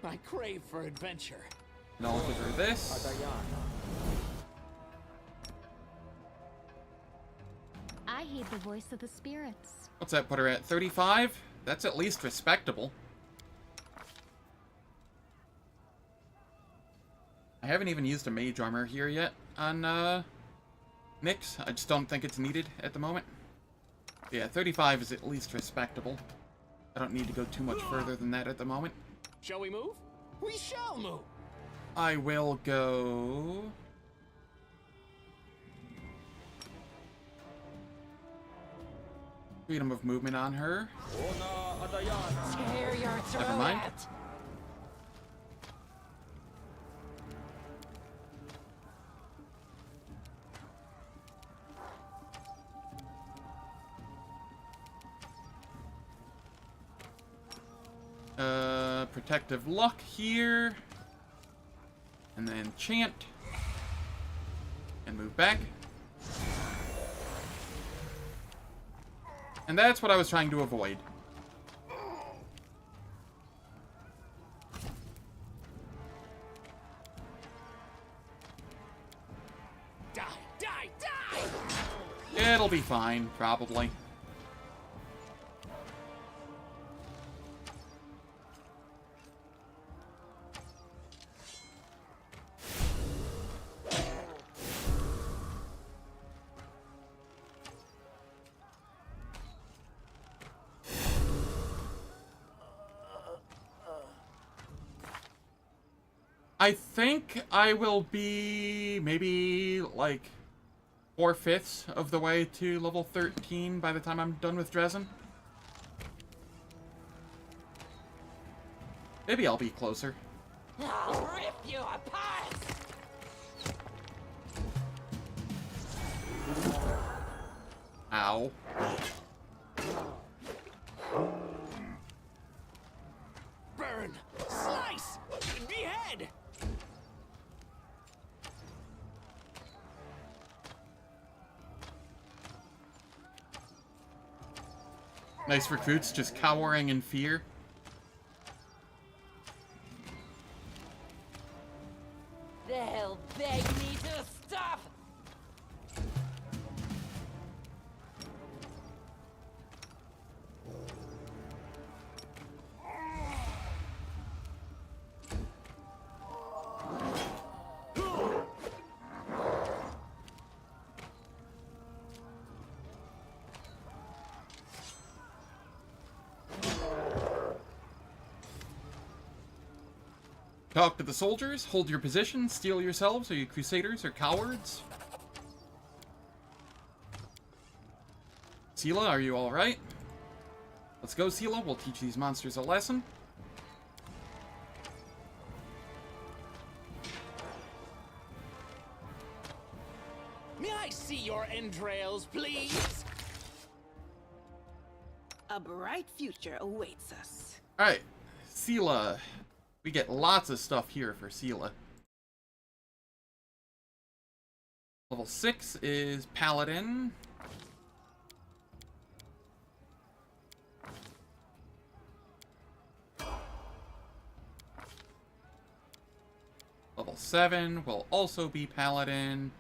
I crave for adventure. And I'll give her this. I heed the voice of the spirits. What's that put her at? 35? That's at least respectable. I haven't even used a mage armor here yet on Nyx. I just don't think it's needed at the moment. Yeah, 35 is at least respectable. I don't need to go too much further than that at the moment. Shall we move? We shall move. I will go... freedom of movement on her. Tear your throat Never mind. out. Protective luck here. And then chant. And move back. And that's what I was trying to avoid. Die, die, die! It'll be fine, probably. I think I will be maybe like 4/5 of the way to level 13 by the time I'm done with Dresden. Maybe I'll be closer. I'll rip you apart! Ow. Burn! Slice! Behead! Nice recruits just cowering in fear. They'll beg me to stop! Talk to the soldiers, hold your position, steel yourselves. Are you crusaders or cowards? Sela, are you alright? Let's go, Sela. We'll teach these monsters a lesson. May I see your entrails, please? A bright future awaits us. Alright, Sela. We get lots of stuff here for Sela. Level 6 is Paladin. Level 7 will also be Paladin.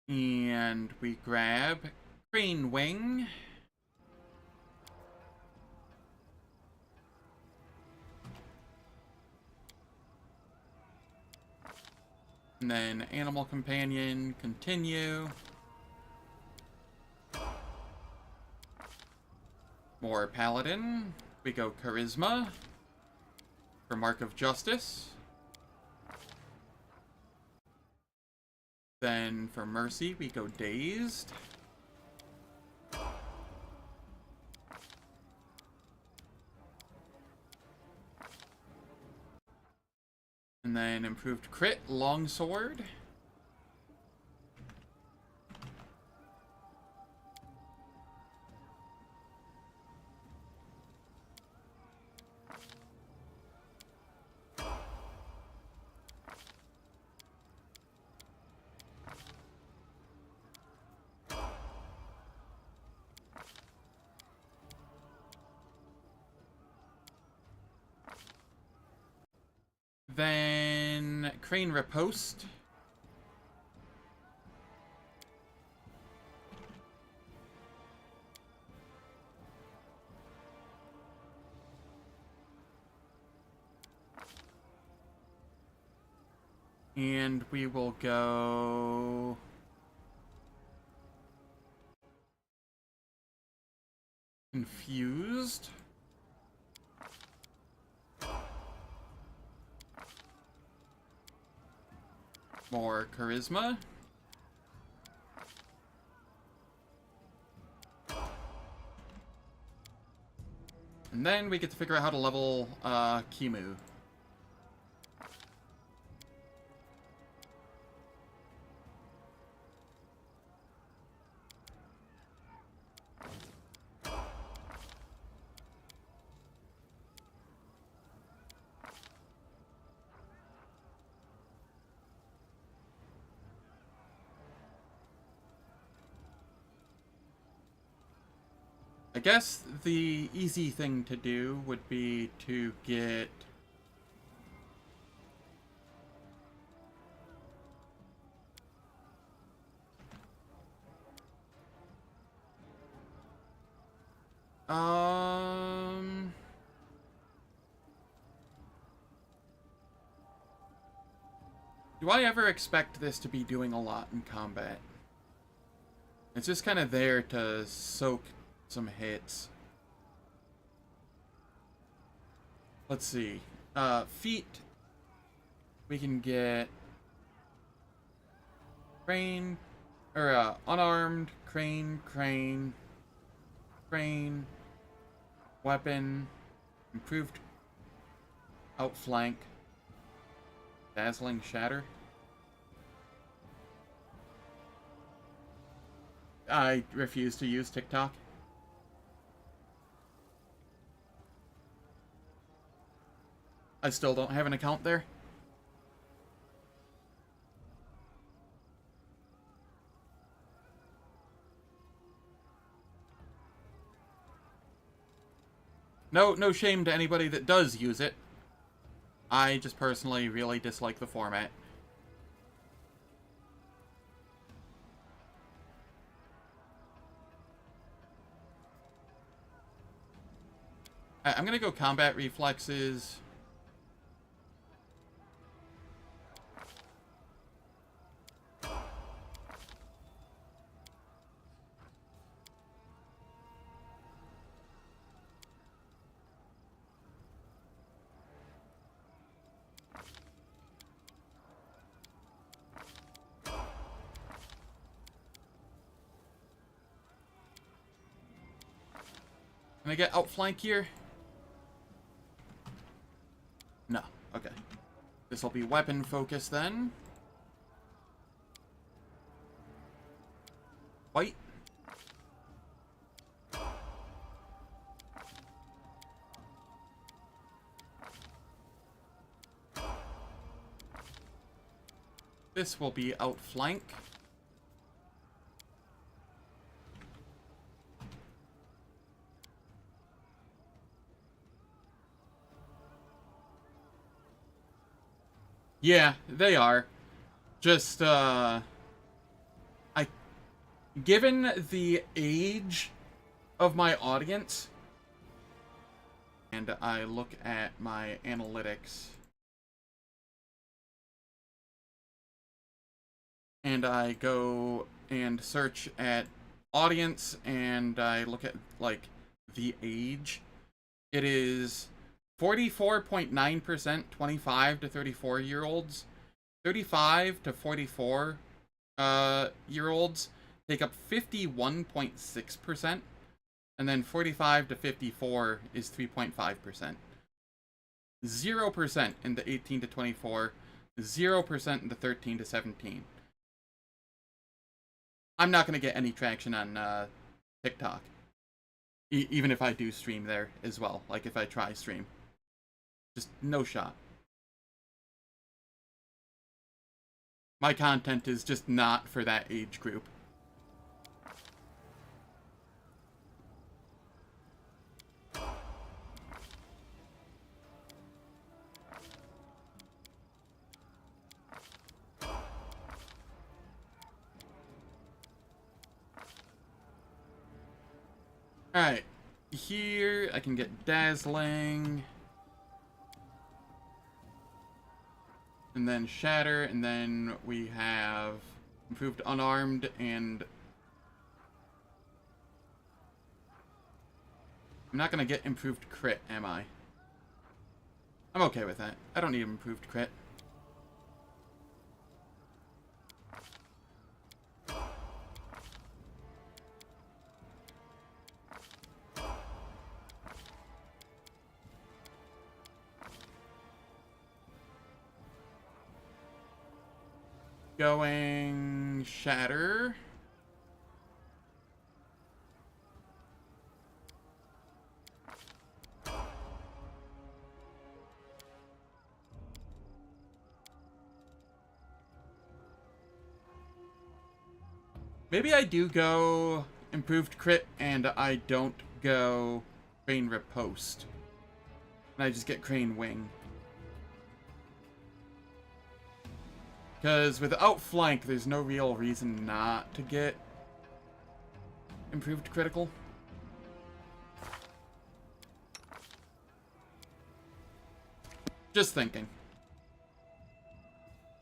And we grab Crane Wing. And then Animal Companion, continue. More Paladin. We go Charisma. For Mark of Justice. Then for Mercy, we go Dazed. And then improved crit, longsword. Then Crane Riposte. And we will go Confused. More Charisma. And then we get to figure out how to level Kimu. I guess the easy thing to do would be to get do I ever expect this to be doing a lot in combat? It's just kind of there to soak some hits. Let's see. Feet. We can get crane, or unarmed, crane, weapon, improved outflank, dazzling shatter. I refuse to use TikTok. I still don't have an account there. No shame to anybody that does use it. I just personally really dislike the format. I'm gonna go combat reflexes. Can I get outflank here? No. Okay. This will be weapon focus then. White. This will be outflank. Yeah, they are. Just, given the age of my audience, and I look at my analytics, and I go and search at audience, and I look at, like, the age, it is 44.9% 25 to 34-year-olds. 35 to 44 year olds take up 51.6%, and then 45 to 54 is 3.5%. 0% in the 18 to 24, 0% in the 13 to 17. I'm not going to get any traction on TikTok. Even if I do stream there as well, like if I try stream. Just no shot. My content is just not for that age group. Alright. Here, I can get dazzling. And then shatter, and then we have improved unarmed and I'm not gonna get improved crit, am I? I'm okay with that. I don't need improved crit. Going shatter. Maybe I do go improved crit and I don't go crane riposte. And I just get crane wing. Because with outflank, there's no real reason not to get improved critical. Just thinking.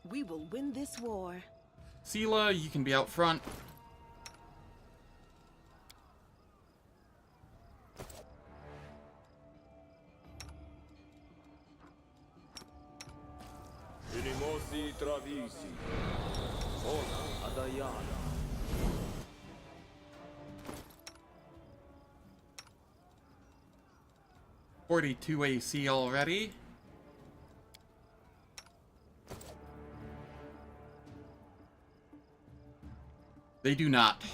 We will win this war. Sela, you can be out front. Inimosi travisi. Ona adayana. 42 AC already. They do not.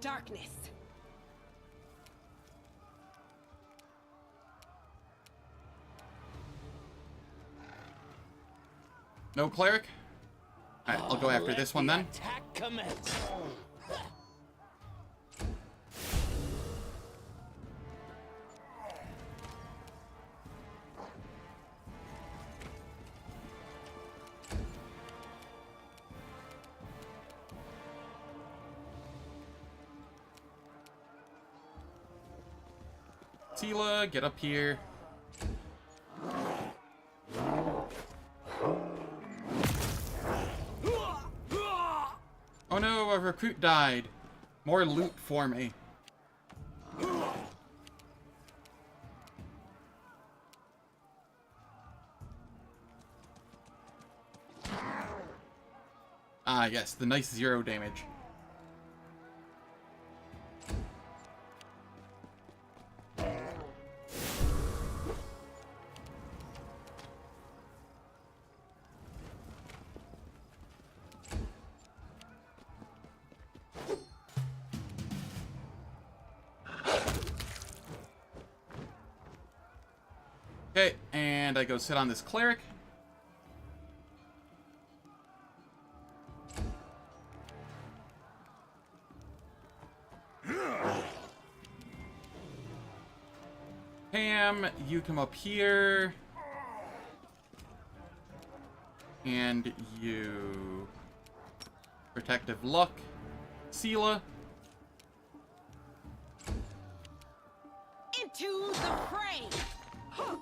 darkness. No cleric? Alright, I'll go after this one then. Attack commence. Sela, get up here. Oh no, a recruit died. More loot for me. Ah, yes, the nice 0 damage. Okay, and I go sit on this cleric. Pam, you come up here. And you... Protective Luck. Sela. Into the fray! Huh.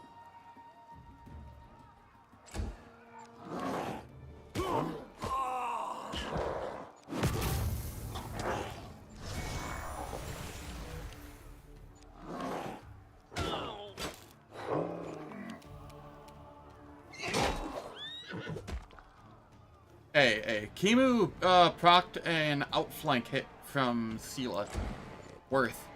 Hey, Kimu procced an outflank hit from Sela. Worth.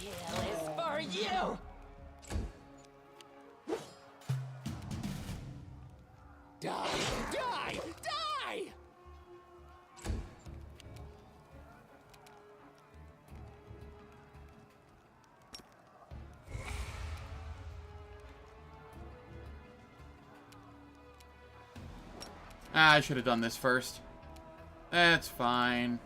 Kill is for you! Die! Die! Die! Ah, I should have done this first. That's fine.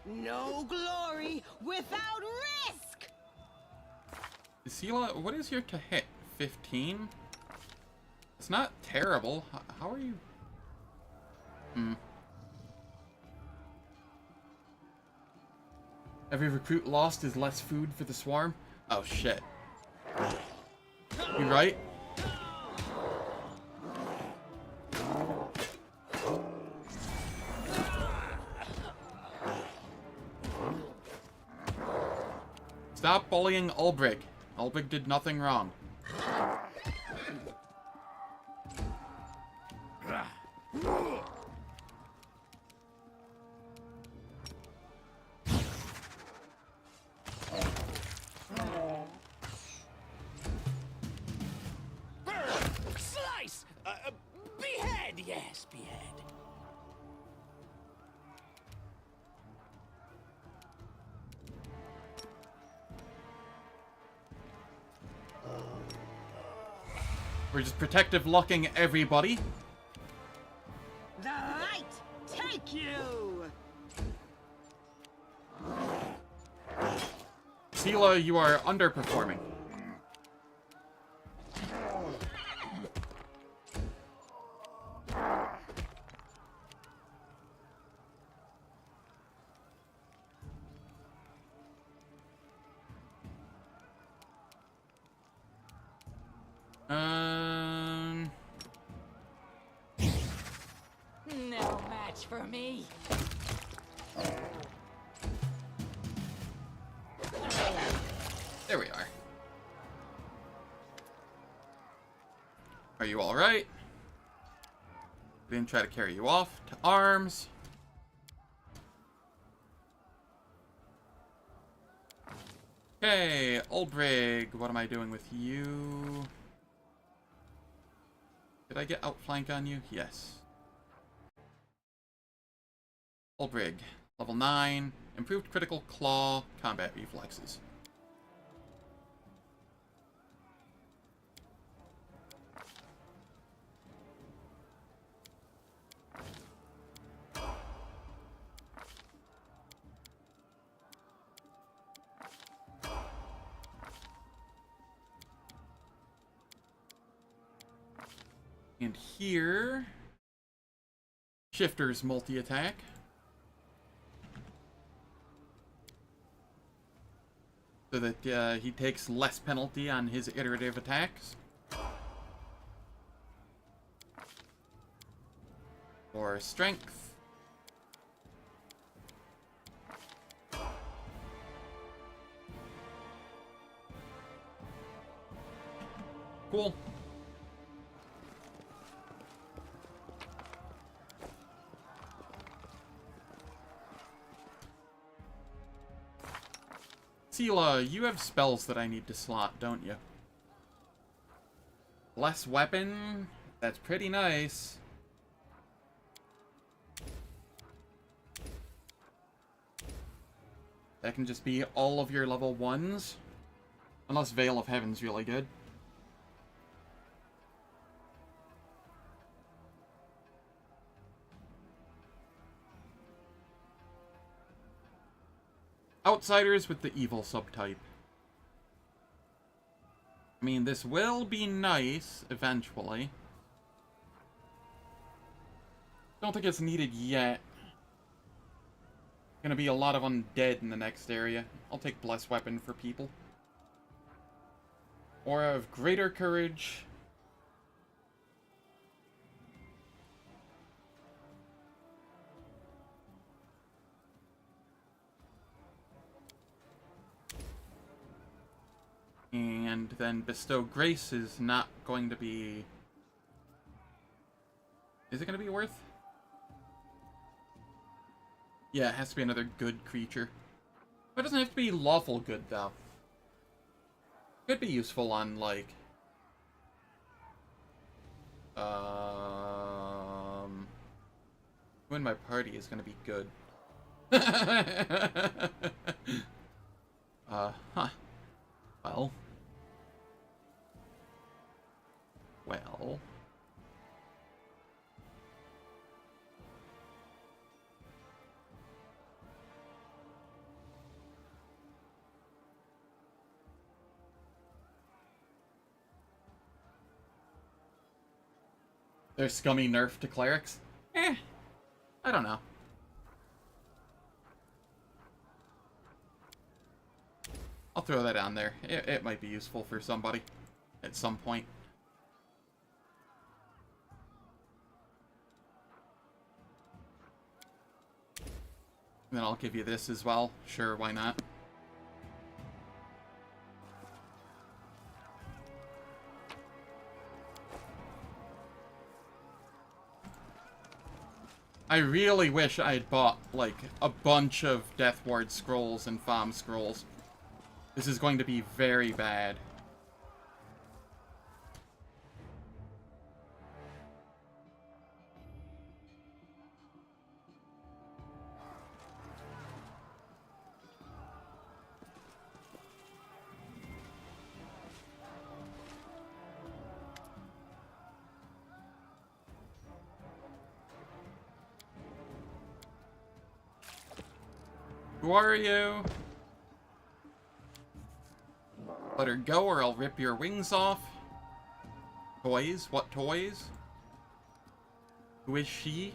No glory without risk! Sela, what is your to hit? 15? It's not terrible. How are you? Every recruit lost is less food for the swarm? Oh shit. You right? Stop bullying Ulbrich. Ulbrich did nothing wrong. Slice! Behead! Yes, behead. We're just protective locking everybody. The light take you! Sela, you are underperforming. No match for me. There we are. Are you alright? Then try to carry you off to arms. Okay, Ulbrig, what am I doing with you? Did I get outflank on you? Yes. Ulbrig, level 9, improved critical claw, combat reflexes. And here, Shifter's multi-attack. So that he takes less penalty on his iterative attacks. Or strength. Cool. Sela, you have spells that I need to slot, don't you? Less weapon? That's pretty nice. That can just be all of your level 1s. Unless Veil of Heaven's really good. Outsiders with the evil subtype. I mean, this will be nice eventually. Don't think it's needed yet. Gonna be a lot of undead in the next area. I'll take Bless Weapon for people. Aura of Greater Courage. And then Bestow Grace is not going to be... Is it going to be worth? Yeah, it has to be another good creature. It doesn't have to be lawful good, though. Could be useful on, like... Who in my party is going to be good? Huh. Well. There's scummy nerf to clerics? I don't know. I'll throw that on there. It might be useful for somebody at some point. And then I'll give you this as well. Sure, why not? I really wish I had bought, like, a bunch of Death Ward scrolls and FOM scrolls. This is going to be very bad. Who are you? Let her go or I'll rip your wings off. Toys? What toys? Who is she?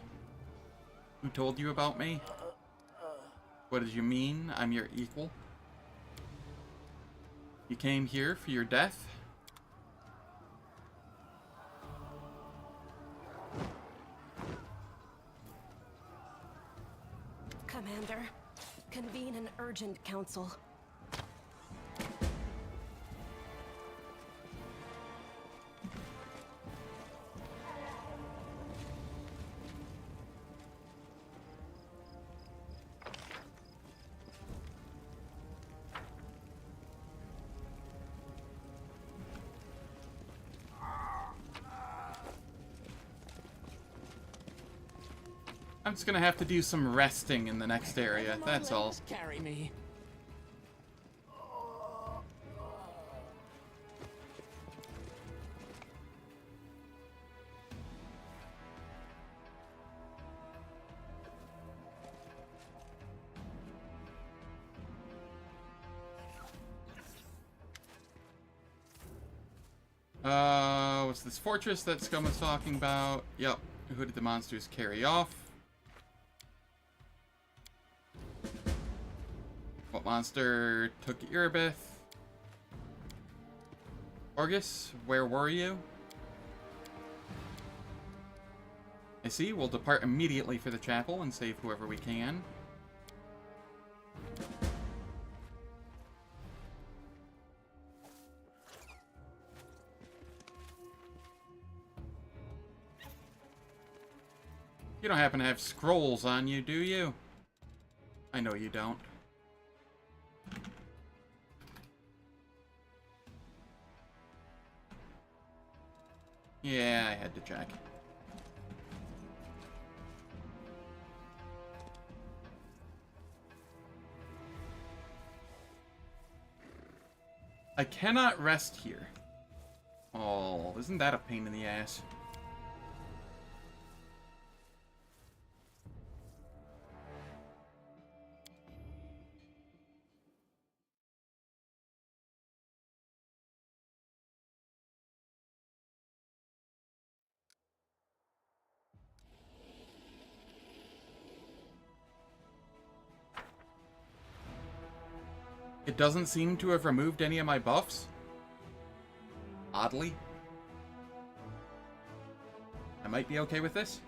Who told you about me? What did you mean? I'm your equal? You came here for your death? Commander, convene an urgent council. I'm just gonna have to do some resting in the next area, that's all. Carry me. What's this fortress that Scum was talking about? Yep. Who did the monsters carry off? What monster took Erebith? Orgus, where were you? I see, we'll depart immediately for the chapel and save whoever we can. You don't happen to have scrolls on you, do you? I know you don't. Yeah, I had to check. I cannot rest here. Oh, isn't that a pain in the ass? It doesn't seem to have removed any of my buffs. Oddly. I might be okay with this.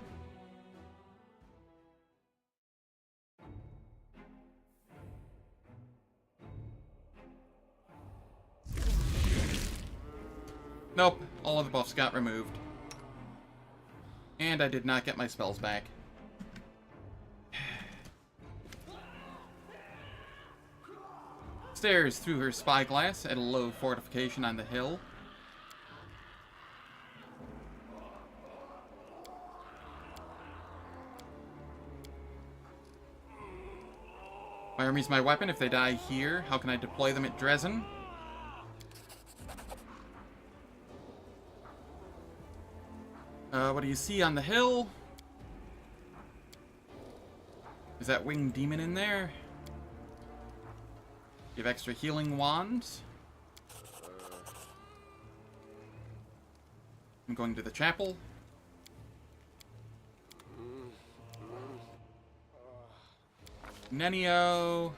Nope, all of the buffs got removed. And I did not get my spells back. Stares through her spyglass at a low fortification on the hill. My army's my weapon. If they die here, how can I deploy them at Dresden? What do you see on the hill? Is that winged demon in there? You have extra healing wands. I'm going to the chapel. Nenio.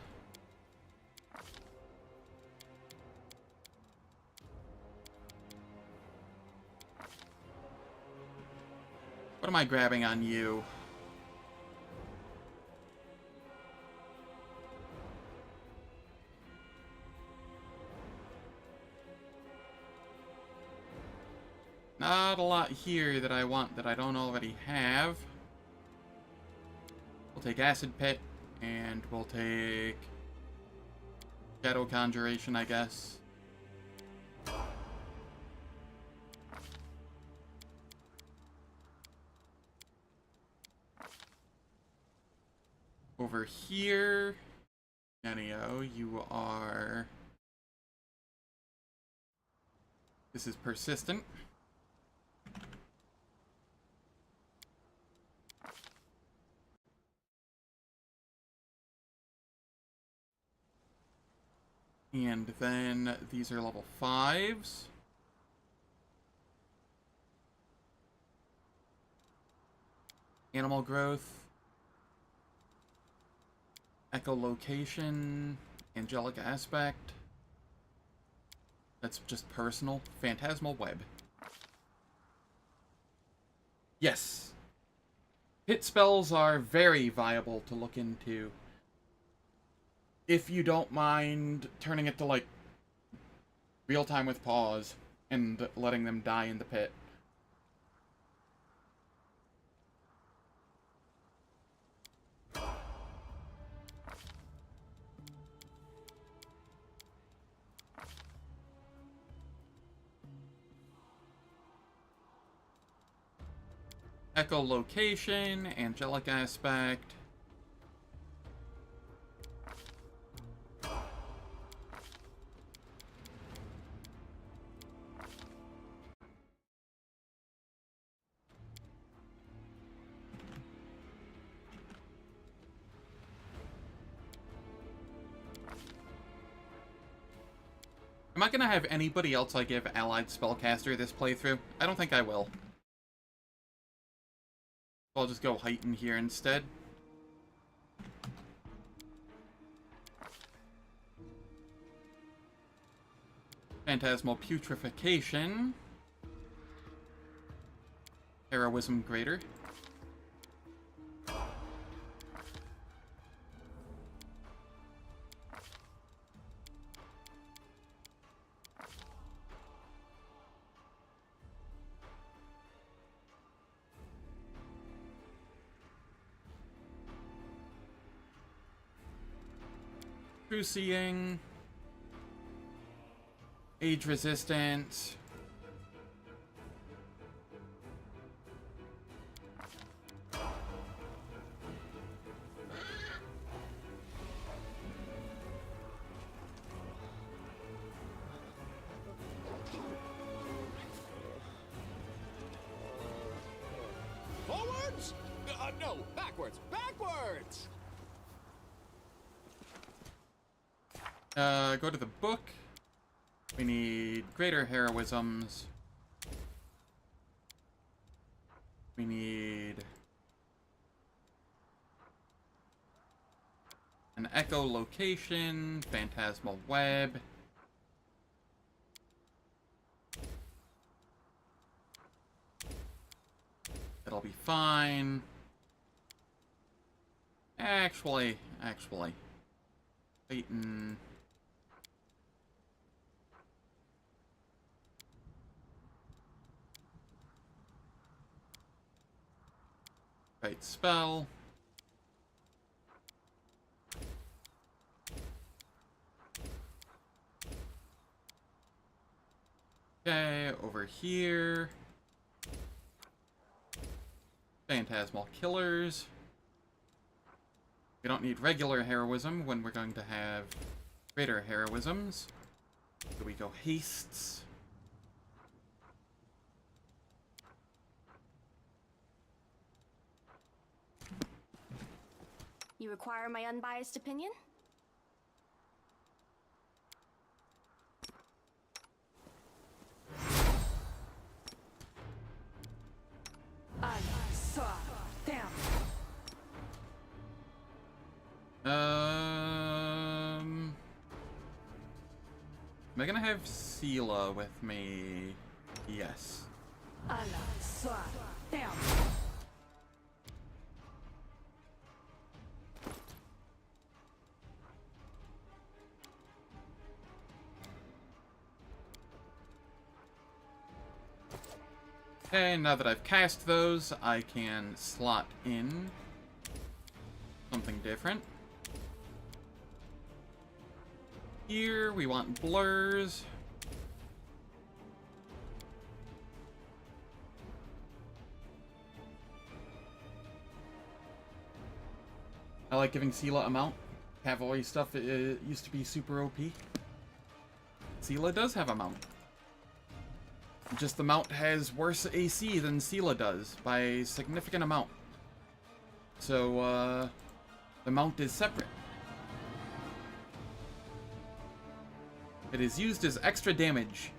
What am I grabbing on you? Not a lot here that I want that I don't already have. We'll take Acid Pit, and we'll take Shadow Conjuration, I guess. Over here, Nenio, you are... This is Persistent. And then these are level 5s. Animal Growth. Echolocation. Angelic Aspect. That's just personal. Phantasmal Web. Yes. Hit spells are very viable to look into. If you don't mind turning it to, like, real time with pause and letting them die in the pit. Echolocation, angelic aspect. Am I gonna have anybody else I give Allied Spellcaster this playthrough? I don't think I will. I'll just go heighten here instead. Phantasmal Putrefaction. Heroism Greater. True Seeing. Age Resistant. Forwards? No, backwards, backwards! Go to the book. We need greater heroisms. We need an echolocation, phantasmal web. It'll be fine. Actually. Clayton. Right spell. Okay, over here. Phantasmal Killers. We don't need regular heroism when we're going to have greater heroisms. So we go hastes. You require my unbiased opinion? Am I gonna have Sela with me? Yes. Okay, now that I've cast those, I can slot in something different. Here, we want blurs. I like giving Sela a mount. Cavalry stuff used to be super OP. Sela does have a mount. Just the mount has worse AC than Sela does by a significant amount. So, the mount is separate. It is used as extra damage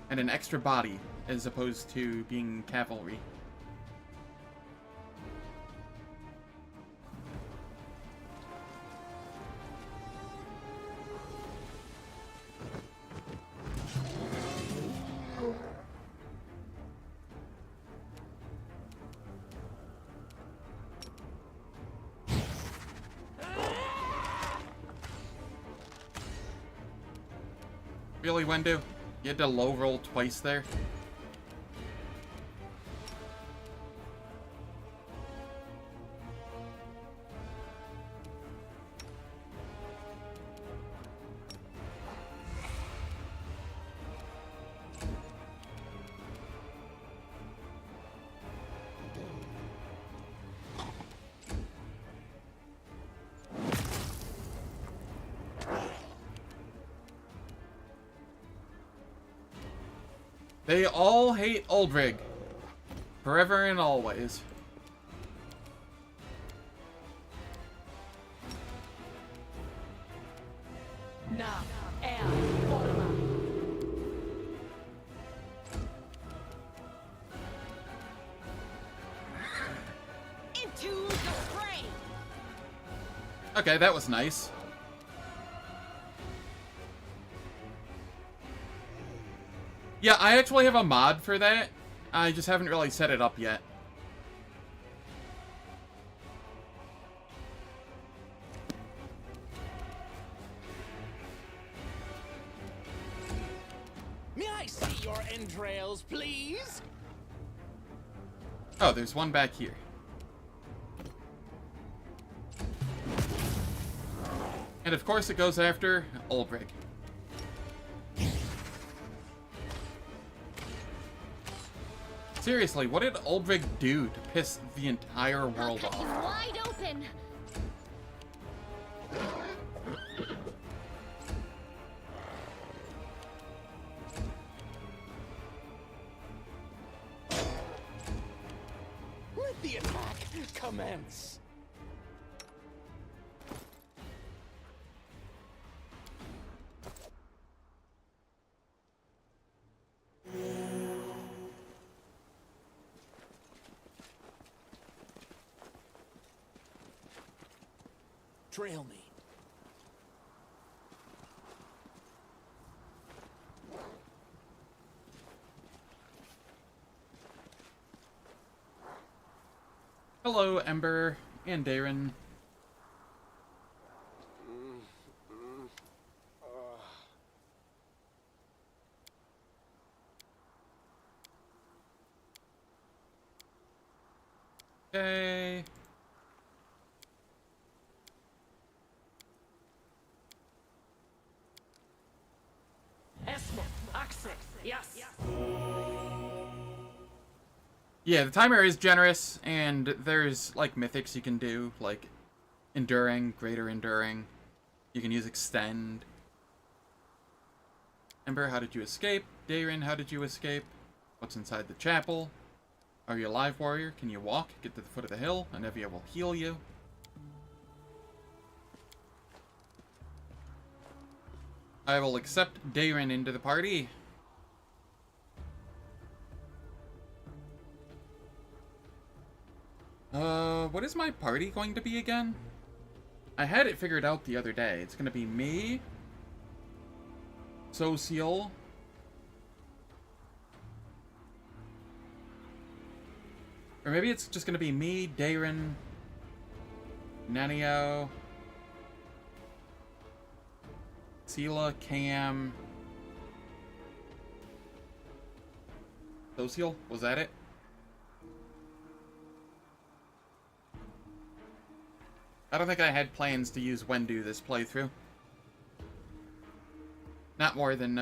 and an extra body as opposed to being cavalry. Really, Wendu? You had to low roll twice there? They all hate Uldrig. Forever and always. Now, and forma. Into the fray. Okay, that was nice. Yeah, I actually have a mod for that. I just haven't really set it up yet. May I see your entrails, please? Oh, there's one back here. And of course it goes after Uldrig. Seriously, what did Uldrig do to piss the entire world Cut you off? wide open. Let the attack commence. Trail me. Hello, Ember and Darren. Okay. Yes. Yeah, the timer is generous, and there's, like, mythics you can do, like Enduring, Greater Enduring. You can use Extend. Ember, how did you escape? Darren, how did you escape? What's inside the chapel? Are you alive, warrior? Can you walk? Get to the foot of the hill. Anevia will heal you. I will accept Darren into the party. What is my party going to be again? I had it figured out the other day. It's gonna be me, Social, or maybe it's just gonna be me, Darren, Nanio, Sela, Cam, Social. Was that it? I don't think I had plans to use Wendu this playthrough. Not more than,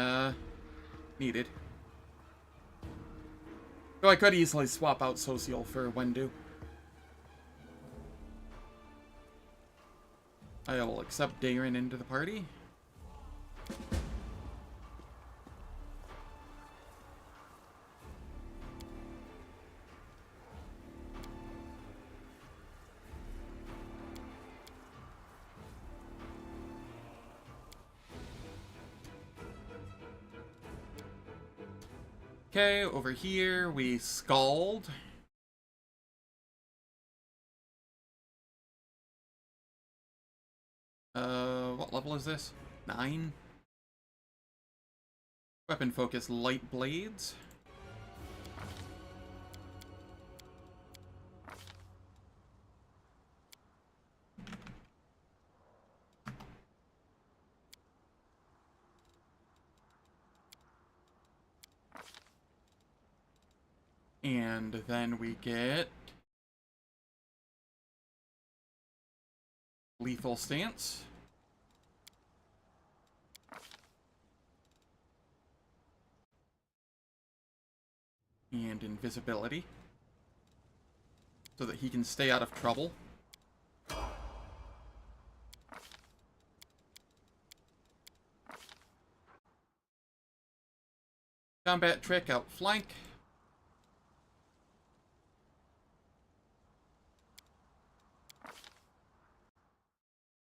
needed. Though I could easily swap out Social for Wendu. I will accept Darren into the party. Okay, over here we Scald. What level is this? 9? Weapon focus, light blades. And then we get lethal stance. And invisibility. So that he can stay out of trouble. Combat trick, outflank.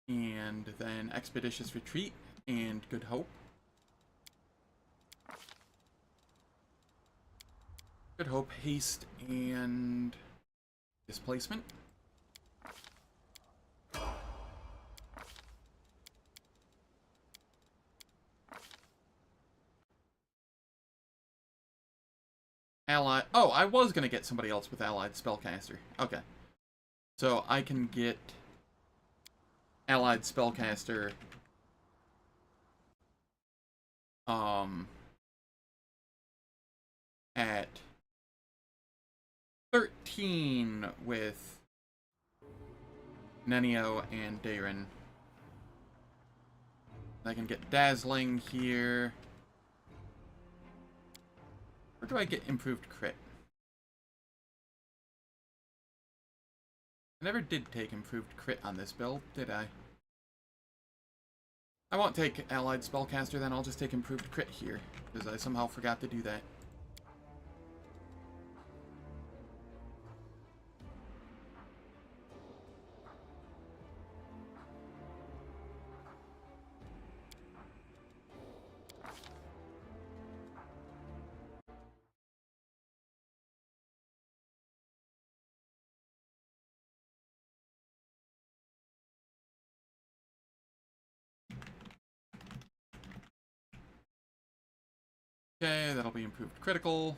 And then expeditious retreat and good hope. Good hope, haste, and displacement. Ally. Oh, I was gonna get somebody else with allied spellcaster. Okay. So I can get allied spellcaster at 13 with Nenio and Darren. I can get dazzling here. Where do I get improved crit? I never did take improved crit on this build, did I? I won't take allied spellcaster then, I'll just take improved crit here, because I somehow forgot to do that. Okay, that'll be improved critical.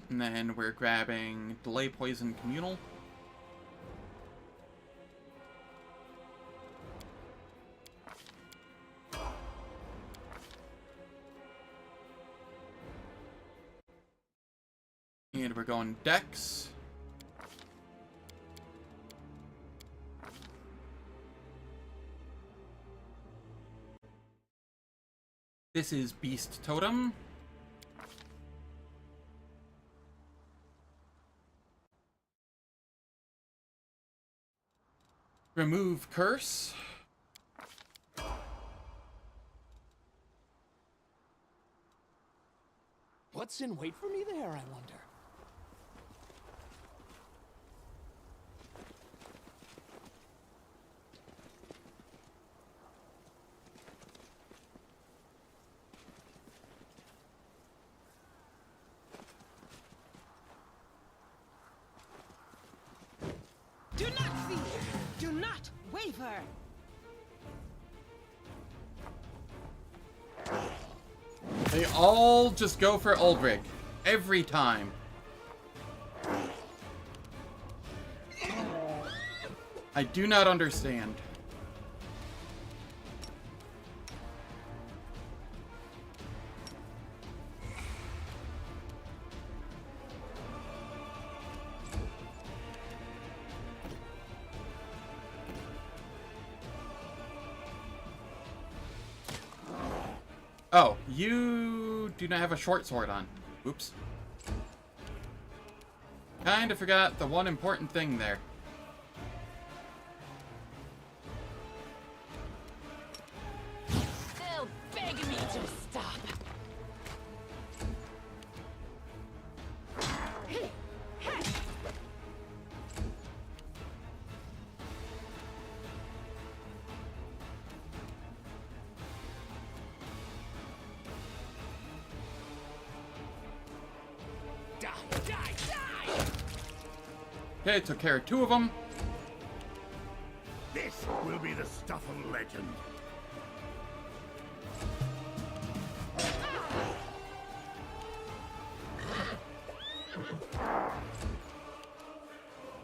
And then we're grabbing delay poison communal. And we're going Dex. This is Beast Totem. Remove Curse. What's in wait for me there, I wonder? Do not fear! Do not waver! They all just go for Uldrig. Every time. I do not understand. Oh, you do not have a short sword on. Oops. Kinda forgot the one important thing there. They'll beg me to stop. Okay, took care of two of them. This will be the stuff of legend.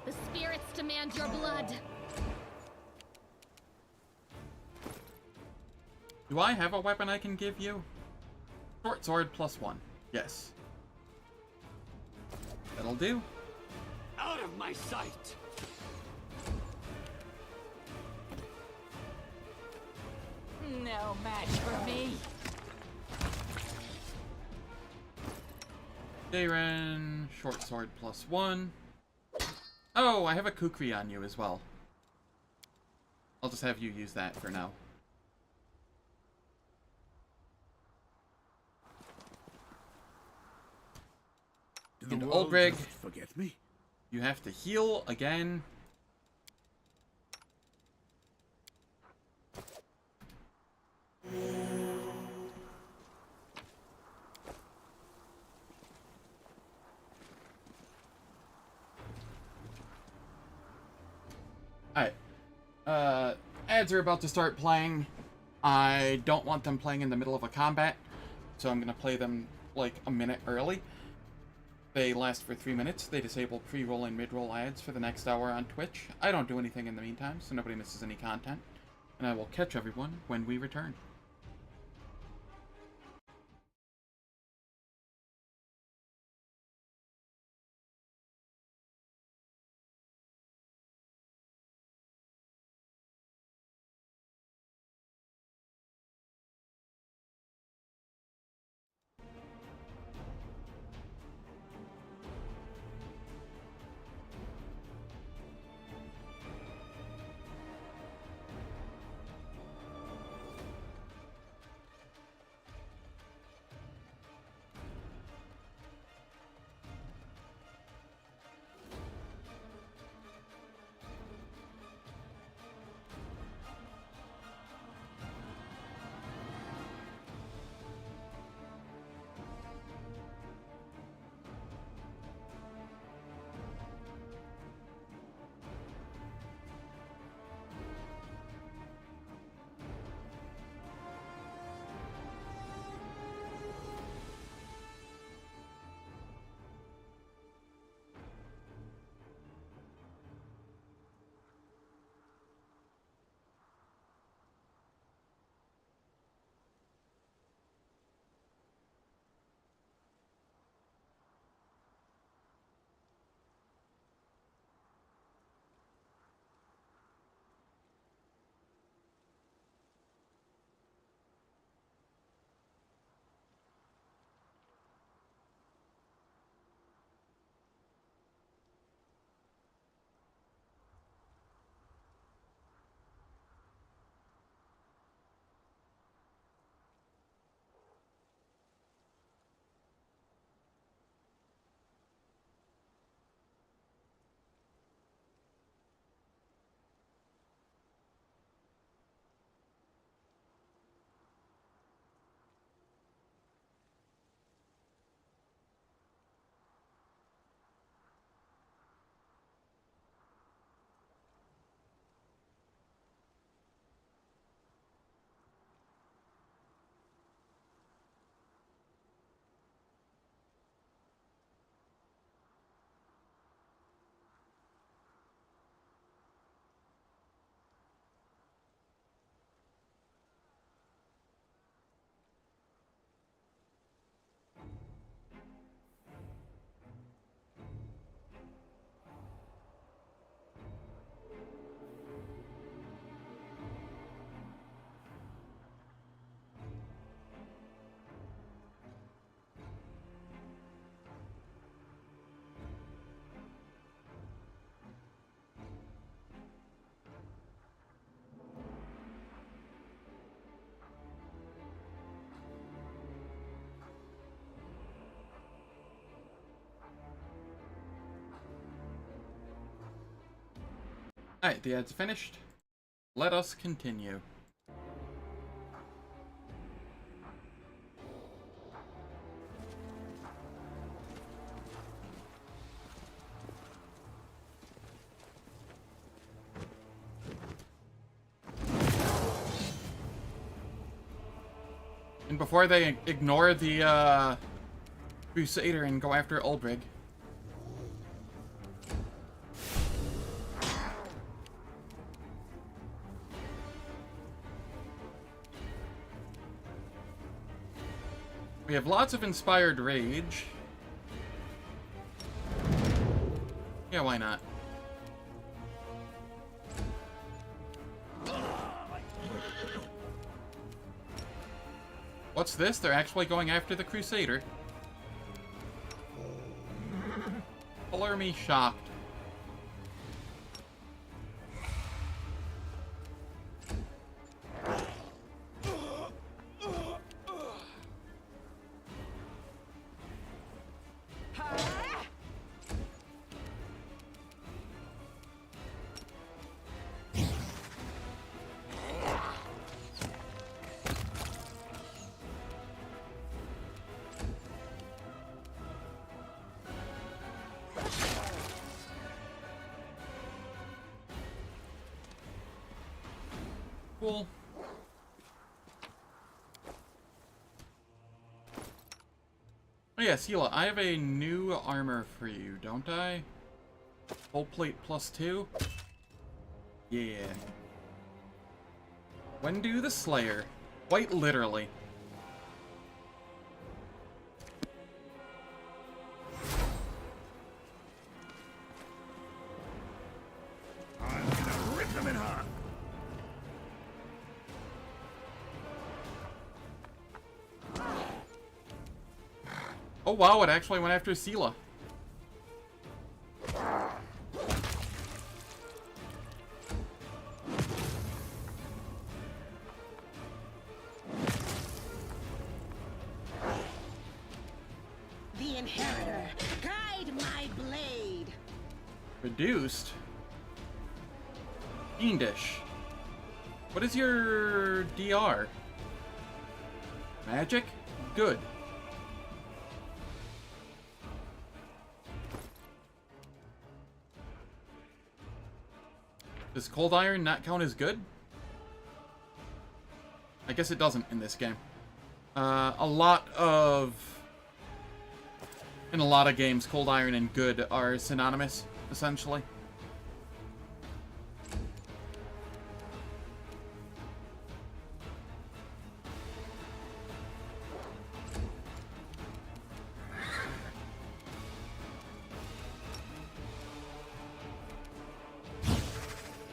The spirits demand your blood. Do I have a weapon I can give you? Short sword +1. Yes. That'll do. Out of my sight! No match for me. Darren, short sword +1. Oh, I have a Kukri on you as well. I'll just have you use that for now. Did And the world Oldrig, just forget me? you have to heal again. Alright. Ads are about to start playing. I don't want them playing in the middle of a combat, so I'm going to play them like a minute early. They last for 3 minutes. They disable pre-roll and mid-roll ads for the next hour on Twitch. I don't do anything in the meantime, so nobody misses any content. And I will catch everyone when we return. Alright, the ad's finished. Let us continue. And before they ignore the Crusader and go after Uldrig, we have lots of inspired rage. Yeah, why not? What's this? They're actually going after the Crusader. Color me shocked. Cool. Oh yeah, Sela, I have a new armor for you, don't I? Full plate +2? Yeah. Wendu the Slayer. Quite literally. I'm gonna rip them in half. Oh wow, it actually went after Sela. The Inheritor, guide my blade. Reduced? Fiendish. What is your DR? Magic? Good. Does Cold Iron not count as good? I guess it doesn't in this game. In a lot of games, Cold Iron and good are synonymous, essentially.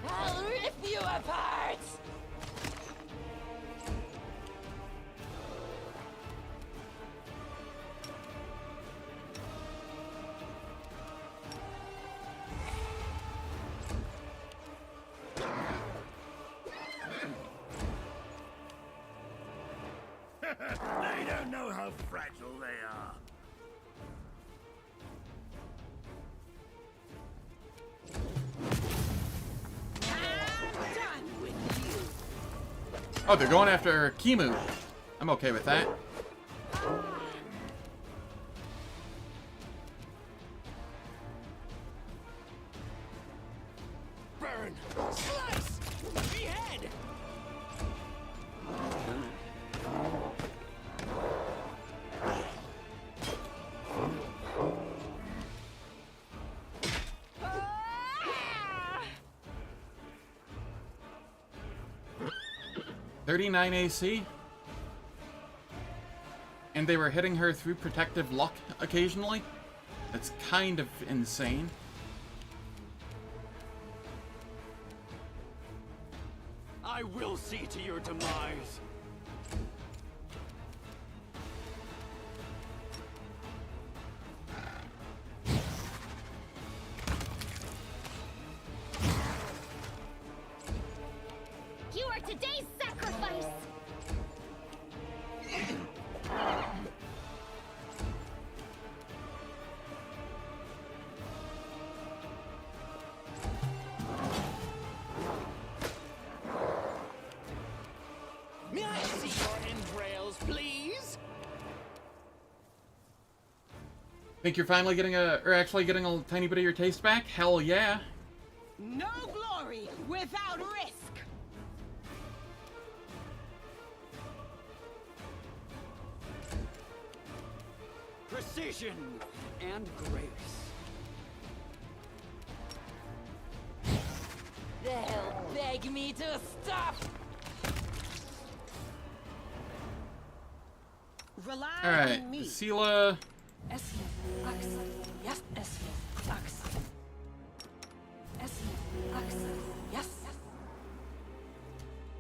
I'll rip you apart! They don't know how fragile they are. Oh, they're going after Kimu. I'm okay with that. Burn! Slice! Behead! Ah! 39 AC. And they were hitting her through protective luck occasionally. That's kind of insane. I will see to your demise. You are today's sacrifice! May I see your entrails, please? Think you're finally getting actually getting a tiny bit of your taste back? Hell yeah. No glory without risk! Precision and grace. They'll beg me to stop! Rely Alright, on me. Sela.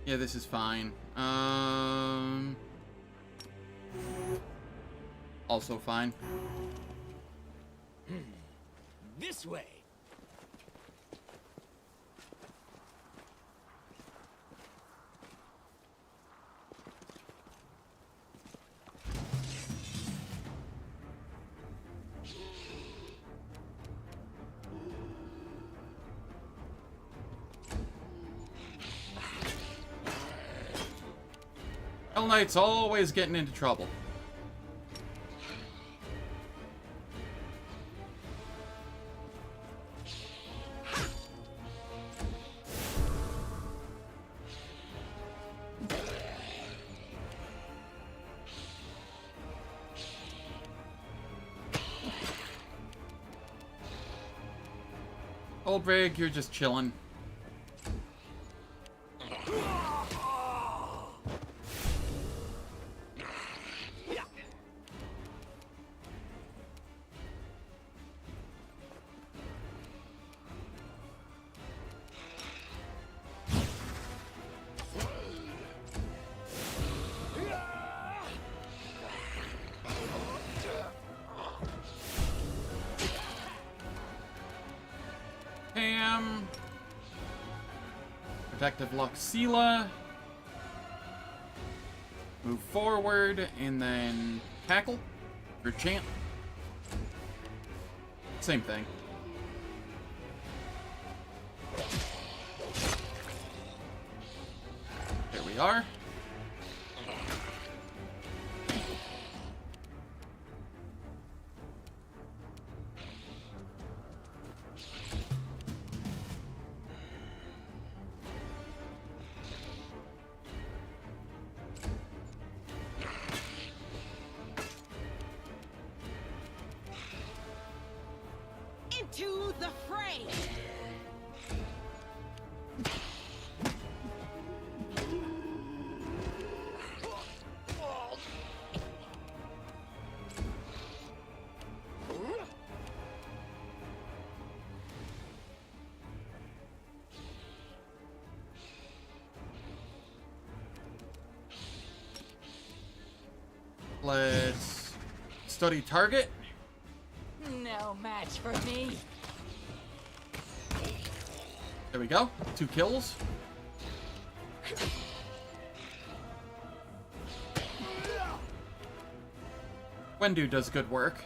Yeah, this is fine. Also fine. This way. Hell Knight's always getting into trouble. Old Brig, you're just chilling. Pam. Protective Luxila. Move forward and then tackle for Chant. Same thing. There we are. Into the fray! Let's study target. No match for me. There we go. 2 kills. Wendu does good work.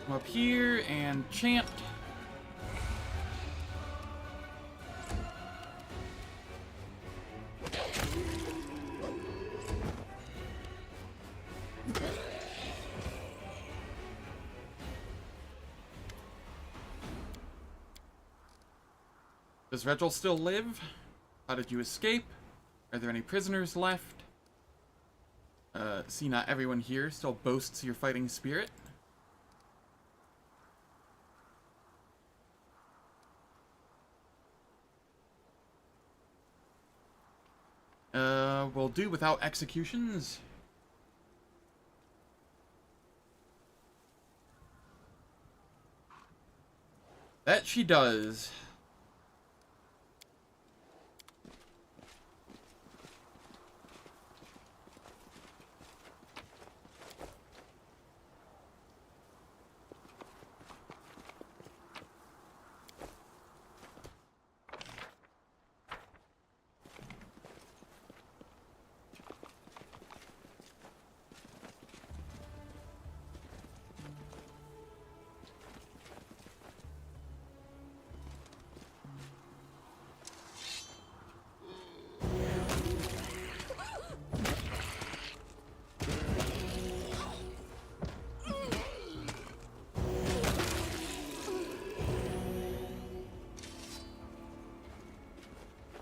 Come up here and Chant. Does Regil still live? How did you escape? Are there any prisoners left? See, not everyone here still boasts your fighting spirit. We'll do without executions. That she does.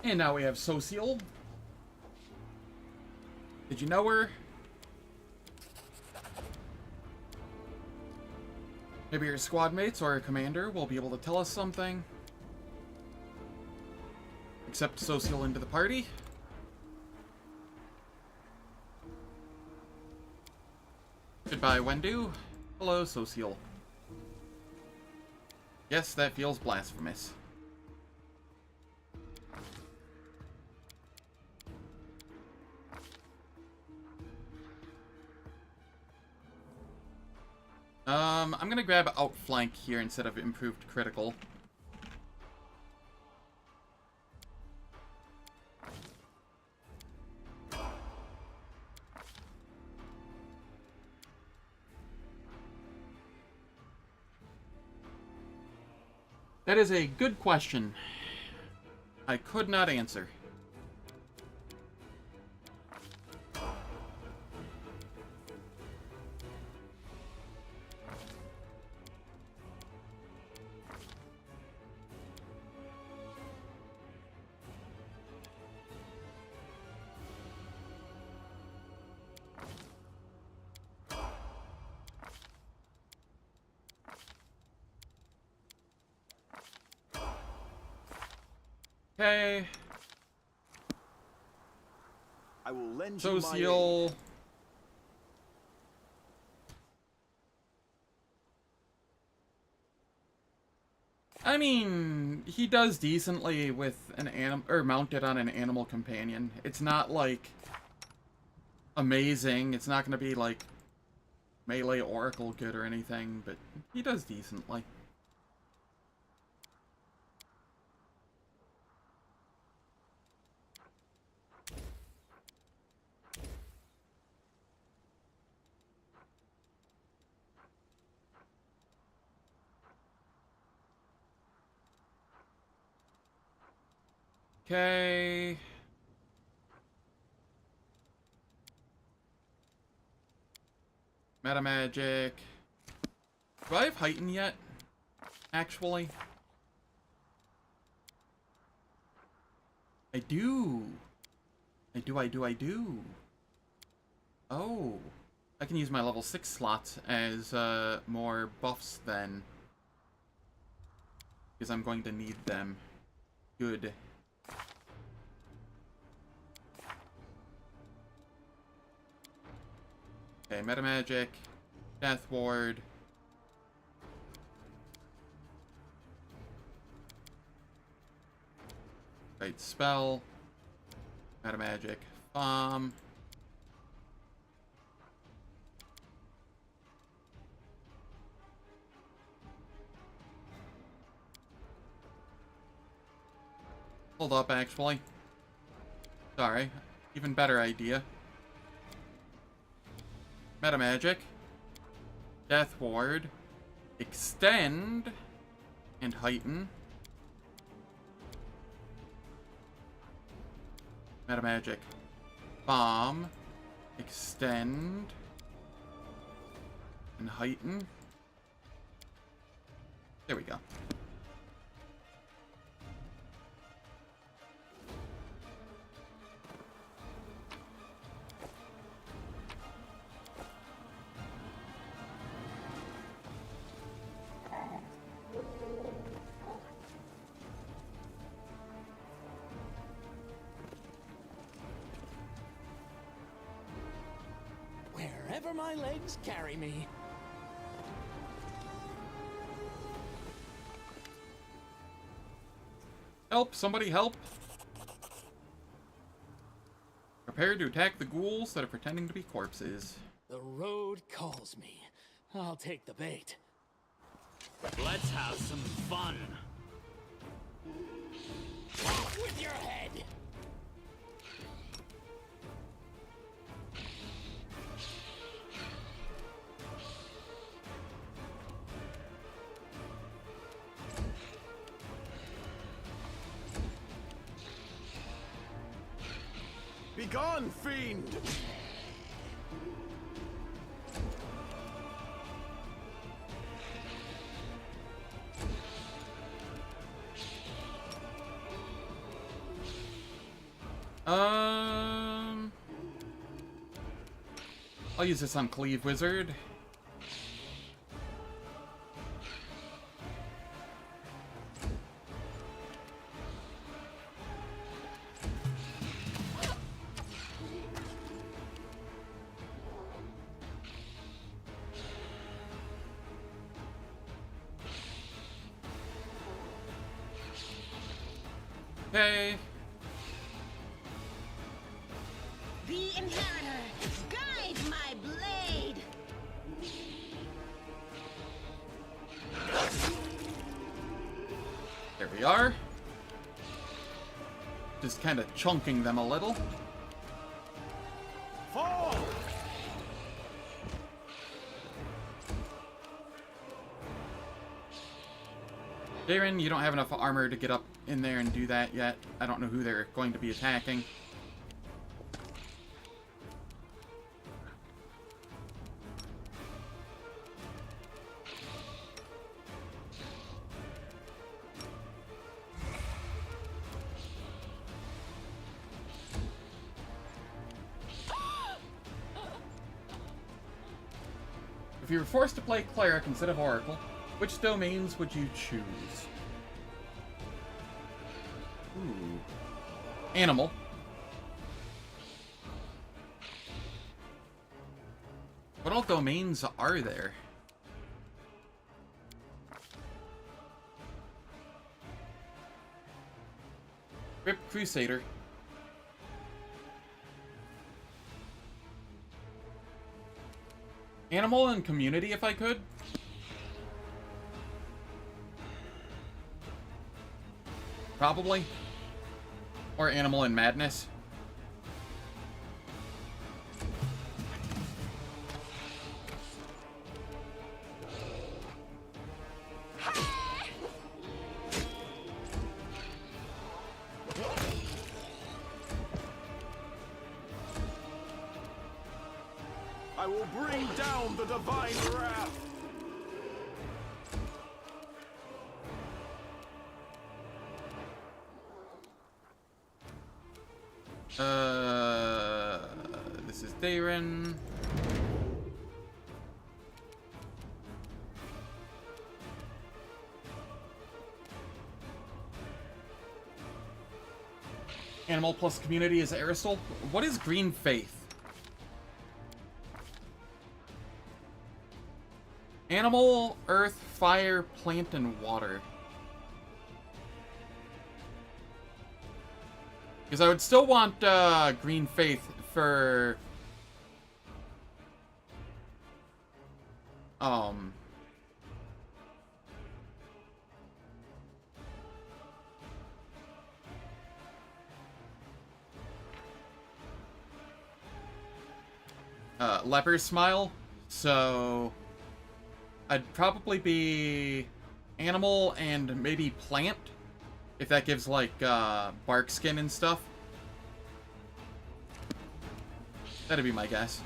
And now we have Social. Did you know her? Maybe your squad mates or your commander will be able to tell us something. Accept Social into the party. Goodbye, Wendu. Hello, Social. Yes, that feels blasphemous. I'm gonna grab outflank here instead of improved critical. That is a good question. I could not answer. Okay. I will lend you my Social. I mean, he does decently with an mounted on an animal companion. It's not like amazing. It's not gonna be like melee oracle good or anything, but he does decently. Okay. Meta magic. Do I have heighten yet? Actually, I do. I do. Oh, I can use my level 6 slots as more buffs then, because I'm going to need them. Good. Okay, meta magic, death ward. Right spell, meta magic, bomb. Hold up, actually. Sorry, even better idea. Meta magic, death ward, extend, and heighten. Meta magic, bomb, extend, and heighten. There we go. Wherever my legs carry me. Help! Somebody help! Prepare to attack the ghouls that are pretending to be corpses. The road calls me. I'll take the bait. Let's have some fun. Off with your head! Begone, fiend! I'll use this on Cleave Wizard. Okay. The Inheritor, guide my blade! There we are. Just kind of chunking them a little. Fall! Darren, you don't have enough armor to get up in there and do that yet. I don't know who they're going to be attacking. If you were forced to play Cleric instead of Oracle, which domains would you choose? Ooh. Animal. What all domains are there? Rip Crusader. Animal and community, if I could. Probably. Or animal and madness. I will bring down the divine wrath. This is Dayren. Animal plus community is Aristal. What is Green Faith? Animal, earth, fire, plant, and water. Because I would still want Green Faith for Leper's Smile. So I'd probably be animal and maybe plant, if that gives like bark skin and stuff. That'd be my guess.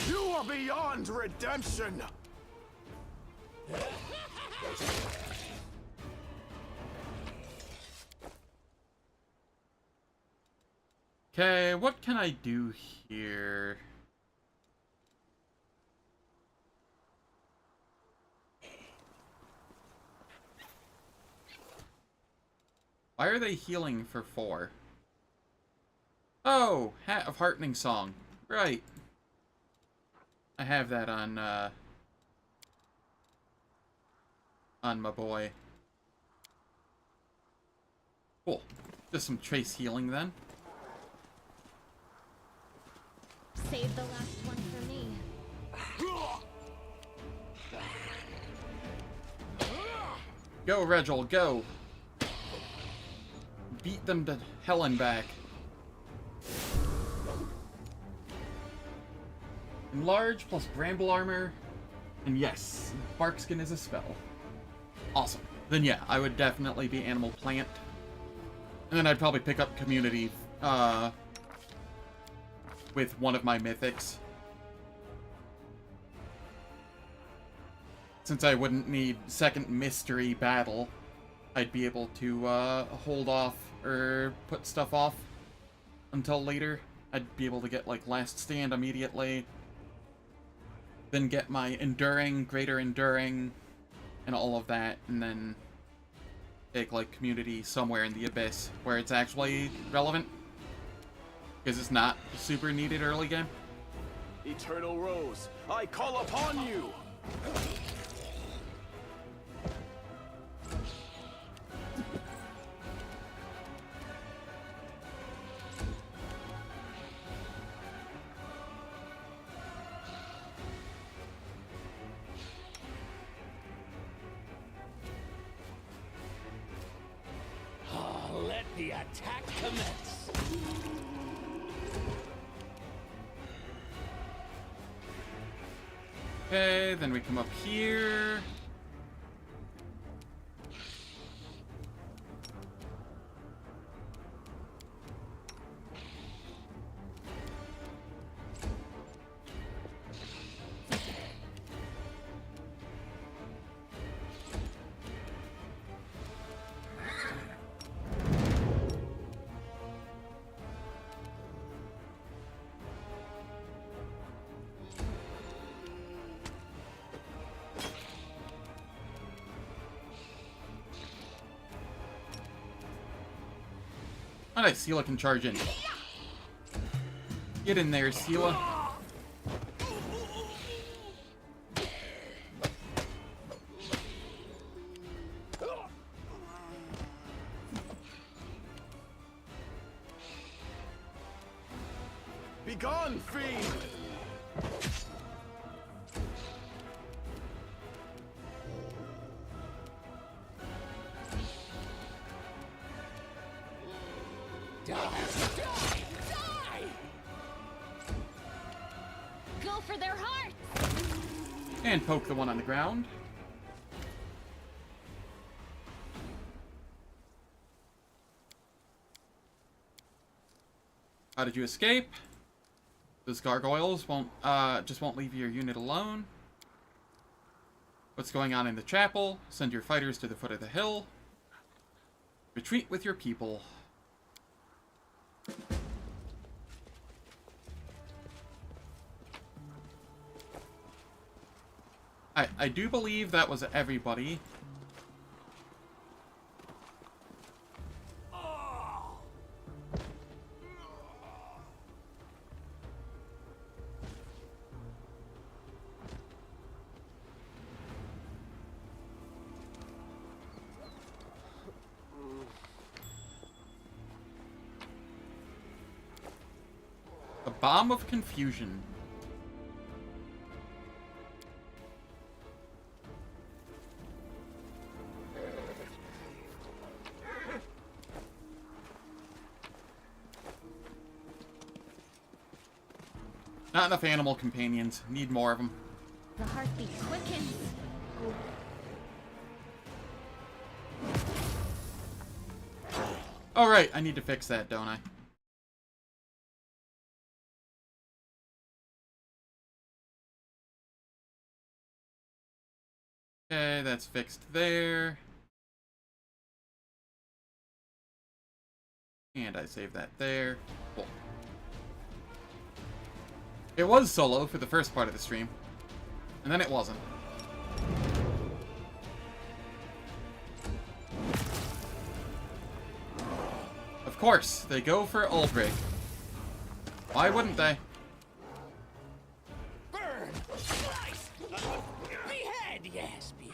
You are beyond redemption. Okay, what can I do here? Why are they healing for 4? Oh, Hat of Heartening Song. Right. I have that on my boy. Cool. Just some trace healing then. Save the last one for me. Go, Regil, go! Beat them to hell and back. Enlarge plus Bramble Armor. And yes, Bark Skin is a spell. Awesome. Then yeah, I would definitely be Animal Plant. And then I'd probably pick up Community with one of my mythics. Since I wouldn't need second Mystery Battle, I'd be able to hold off or put stuff off until later. I'd be able to get like Last Stand immediately. Then get my Enduring, Greater Enduring, and all of that, and then take like Community somewhere in the Abyss where it's actually relevant. Because it's not super needed early game. Eternal Rose, I call upon you. Let the attack commence. Okay, then we come up here. Alright, Sela can charge in. Get in there, Sela. Be gone, fiend! Go for their hearts! And poke the one on the ground. How did you escape? Those gargoyles won't, just won't leave your unit alone. What's going on in the chapel? Send your fighters to the foot of the hill. Retreat with your people. I do believe that was everybody. A bomb of confusion. Not enough animal companions. Need more of them. The heartbeat quickens. Oh, right. I need to fix that, don't I? Okay, that's fixed there. And I save that there. Cool. It was solo for the first part of the stream. And then it wasn't. Of course, they go for Ulbrich. Why wouldn't they? Burn! Slice! Behead! Yes, behead.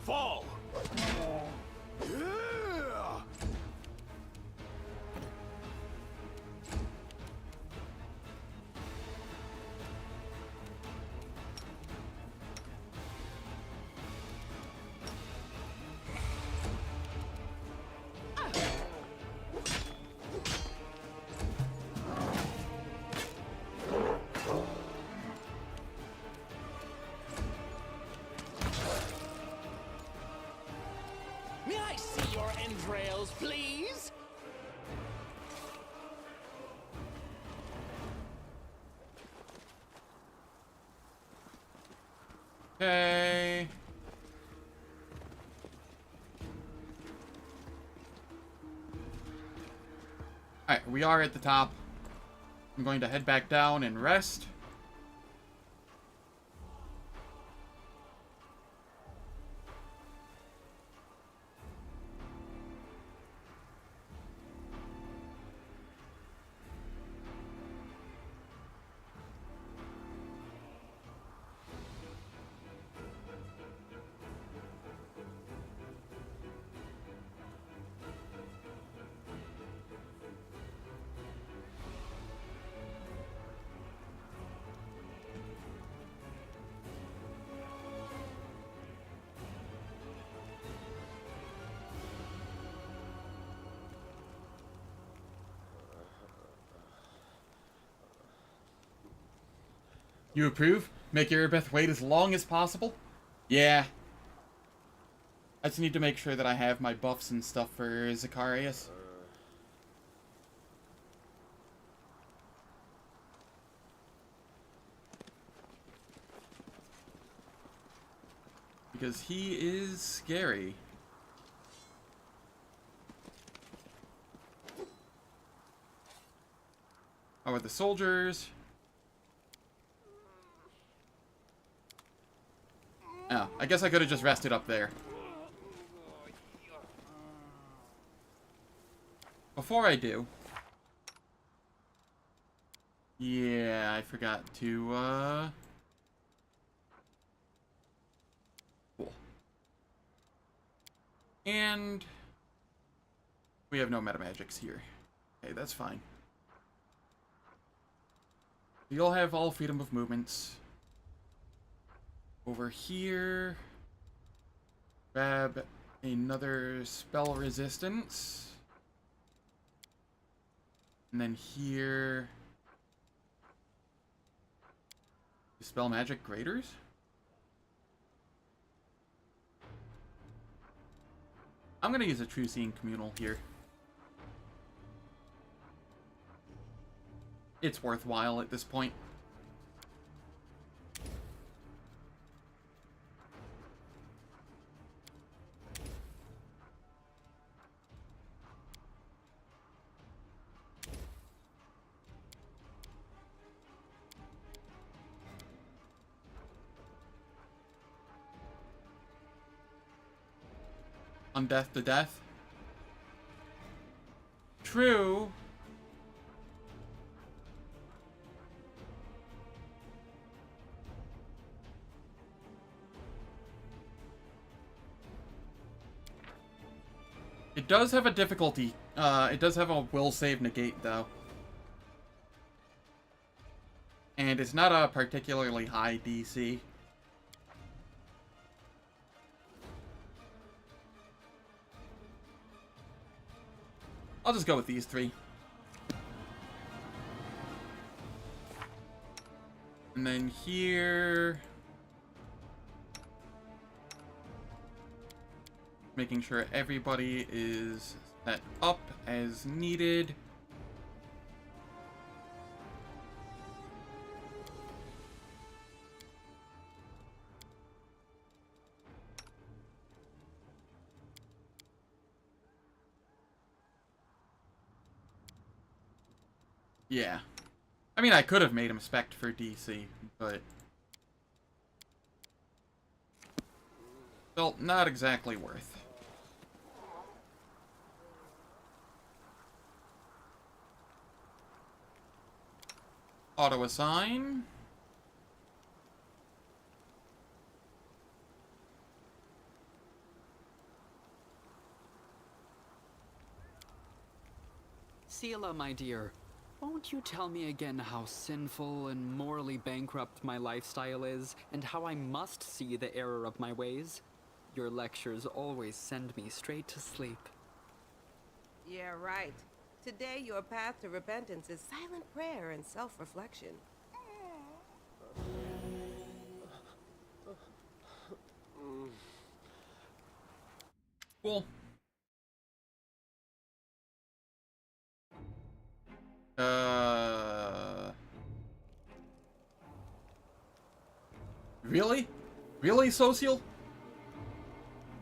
Fall! May I see your entrails, please? Okay. Alright, we are at the top. I'm going to head back down and rest. You approve? Make Erebeth wait as long as possible? Yeah. I just need to make sure that I have my buffs and stuff for Zacharias. Because he is scary. How are the soldiers? Oh, I guess I could have just rested up there. Before I do... Yeah, I forgot to, Cool. And... we have no metamagics here. Okay, that's fine. You'll have all freedom of movements. Over here... grab another spell resistance. And then here... Dispel magic graders? I'm gonna use a True Seeing Communal here. It's worthwhile at this point. Undeath to death. True. It does have a difficulty. It does have a will save negate, though. And it's not a particularly high DC. I'll just go with these three. And then here... making sure everybody is set up as needed. Yeah. I mean, I could have made him spect for DC, but... well, not exactly worth. Auto-assign. Sela, my dear, won't you tell me again how sinful and morally bankrupt my lifestyle is, and how I must see the error of my ways? Your lectures always send me straight to sleep. Yeah, right. Today, your path to repentance is silent prayer and self-reflection. Cool. Really? Really, Social?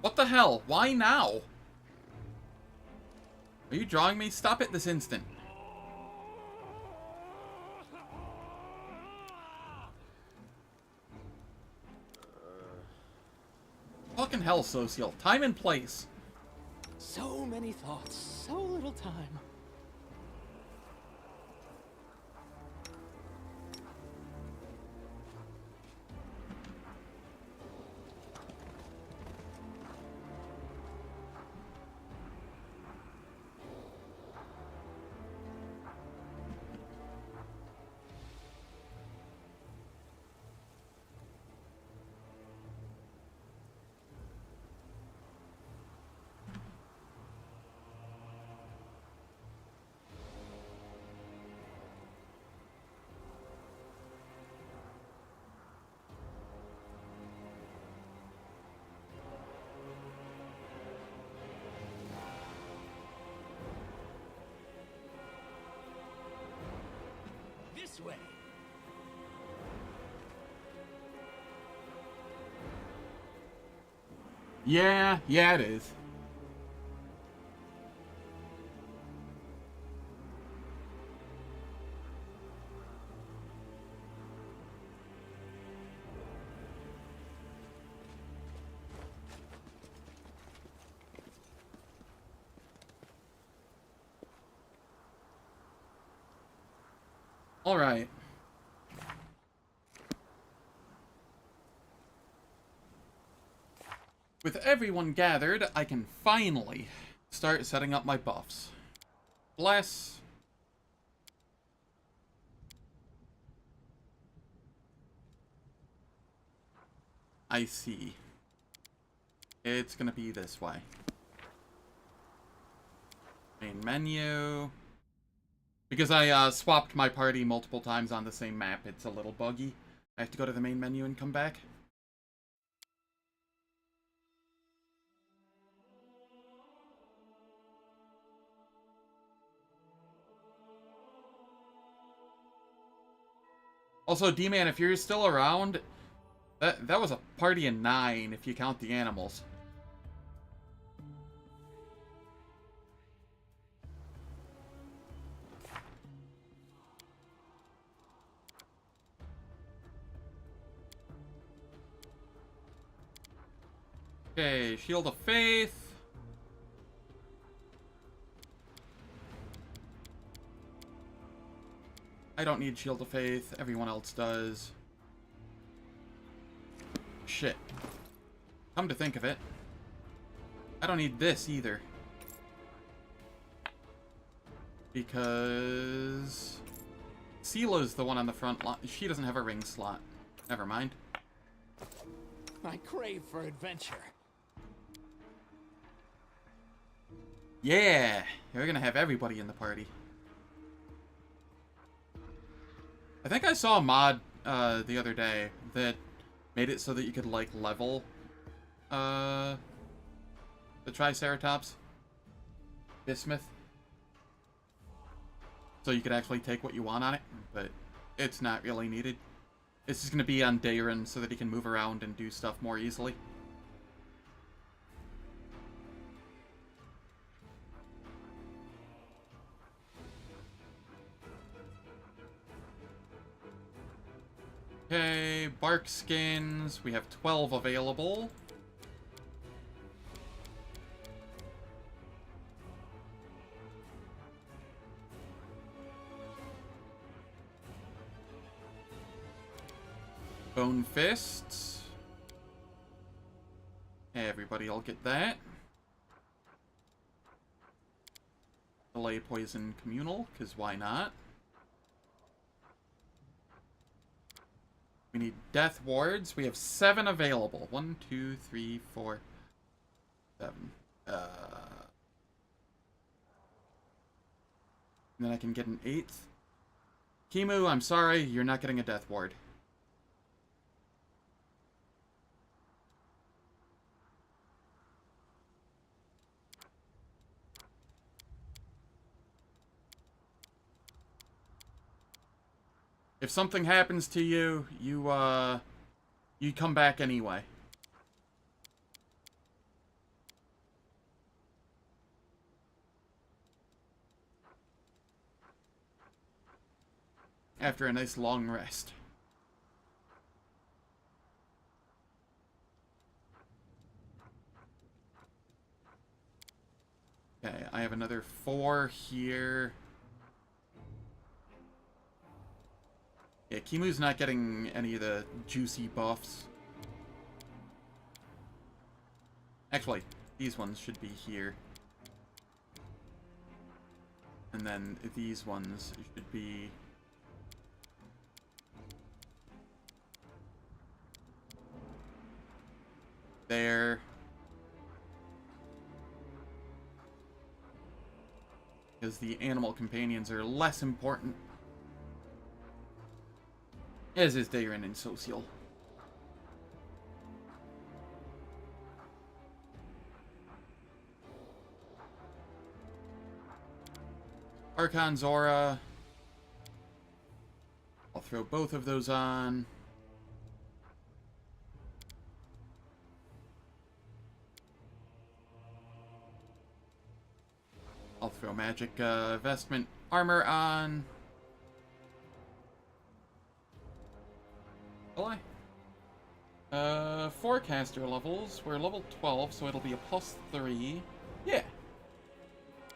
What the hell? Why now? Are you drawing me? Stop it this instant. Fucking hell, Social. Time and place. So many thoughts, so little time. This way. Yeah, it is. Alright. With everyone gathered, I can finally start setting up my buffs. Bless. I see. It's gonna be this way. Main menu. Because I swapped my party multiple times on the same map, it's a little buggy. I have to go to the main menu and come back. Also, D-Man, if you're still around, that was a party of 9 if you count the animals. Okay, Shield of Faith. I don't need Shield of Faith, everyone else does. Shit. Come to think of it, I don't need this either. Because Sela's the one on the front line. She doesn't have a ring slot. Never mind. I crave for adventure. Yeah, we're gonna have everybody in the party. I think I saw a mod the other day that made it so that you could like level the Triceratops Bismuth. So you could actually take what you want on it, but it's not really needed. It's just gonna be on Dayron so that he can move around and do stuff more easily. Okay, bark skins. We have 12 available. Bone fists. Everybody will get that. Delay poison communal, because why not? We need death wards. We have 7 available. 1, 2, 3, 4, 7. And then I can get an 8th. Kimu, I'm sorry, you're not getting a death ward. If something happens to you, you come back anyway. After a nice long rest. Okay, I have another 4 here. Yeah, Kimu's not getting any of the juicy buffs. Actually, these ones should be here. And then these ones should be... there. Because the animal companions are less important. As is Dayron and Social. Archon Zora. I'll throw both of those on. I'll throw magic vestment armor on. Will I? 4 caster levels. We're level 12, so it'll be a +3. Yeah.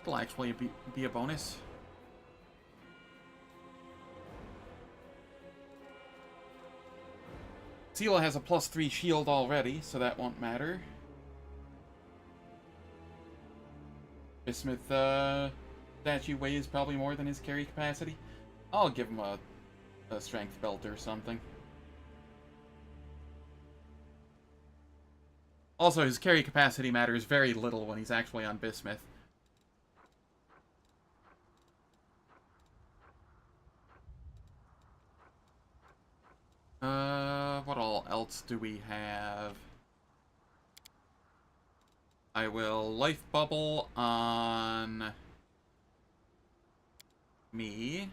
It'll actually be a bonus. Sela has a +3 shield already, so that won't matter. Bismuth, statue weighs probably more than his carry capacity. I'll give him a strength belt or something. Also, his carry capacity matters very little when he's actually on Bismuth. What all else do we have? I will life bubble on me.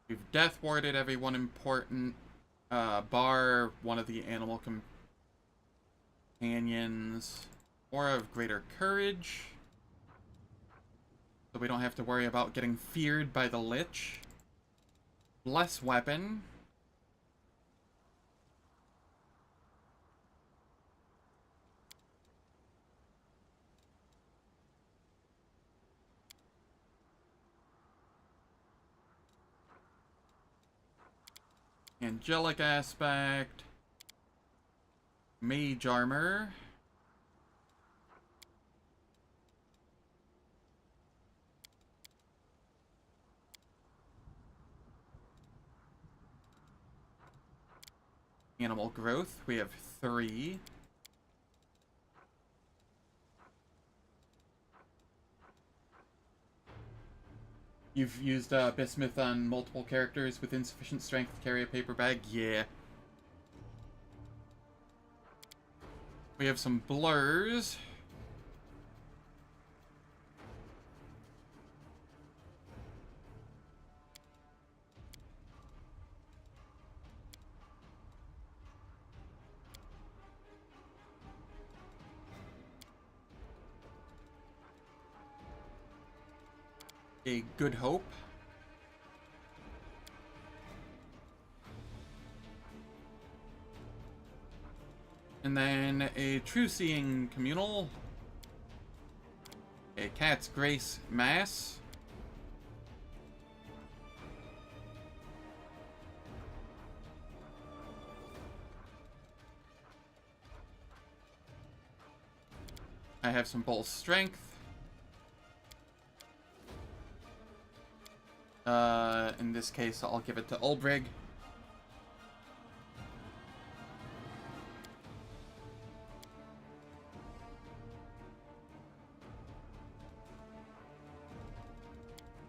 We've death warded everyone important, bar one of the animal companions. More of greater courage, so we don't have to worry about getting feared by the Lich. Less weapon. Angelic aspect. Mage armor. Animal growth, we have 3. You've used Bismuth on multiple characters with insufficient strength to carry a paper bag? Yeah. We have some blurs. A Good Hope. And then a True Seeing Communal. A Cat's Grace Mass. I have some Bull Strength. In this case, I'll give it to Ulbrig.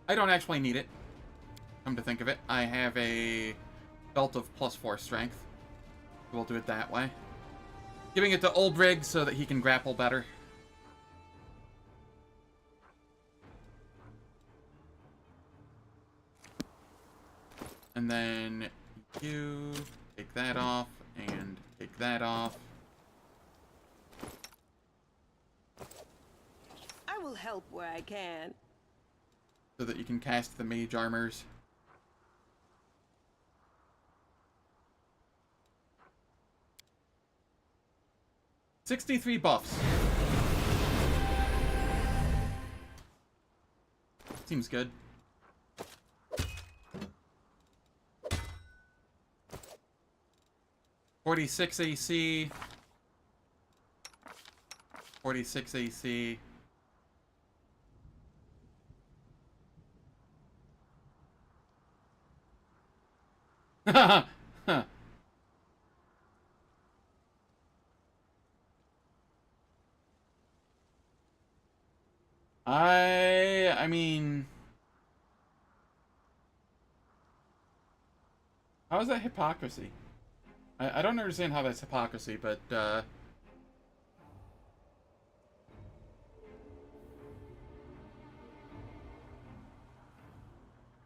I don't actually need it, come to think of it. I have a belt of +4 strength. We'll do it that way. Giving it to Ulbrig so that he can grapple better. And then you take that off and take that off. I will help where I can. So that you can cast the mage armors. '63 buffs. Seems good. '46 AC. 46 AC. Huh. I mean, how is that hypocrisy? I don't understand how that's hypocrisy, but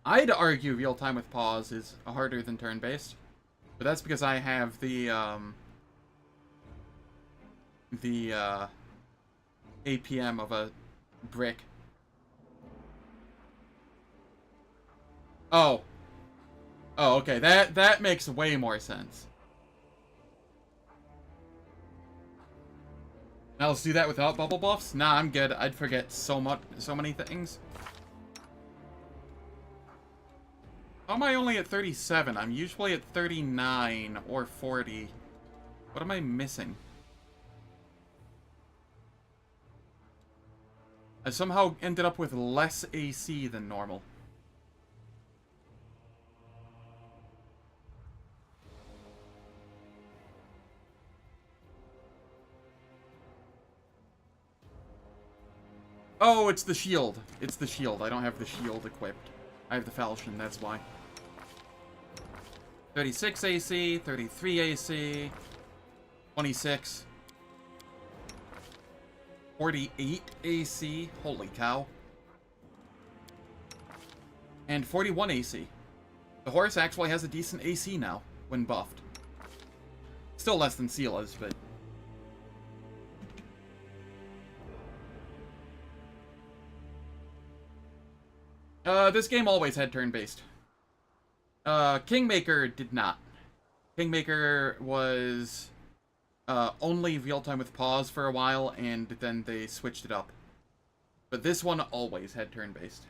I'd argue real-time with pause is harder than turn-based, but that's because I have the APM of a brick. Oh. Oh, okay. That makes way more sense. Now let's do that without bubble buffs? Nah, I'm good. I'd forget so many things. How am I only at 37? I'm usually at 39 or 40. What am I missing? I somehow ended up with less AC than normal. Oh, it's the shield. It's the shield. I don't have the shield equipped. I have the falchion, that's why. 36 AC, 33 AC, 26. 48 AC. Holy cow. And 41 AC. The horse actually has a decent AC now, when buffed. Still less than Seela's, but... this game always had turn-based. Kingmaker did not. Kingmaker was only real-time with pause for a while, and then they switched it up. But this one always had turn-based.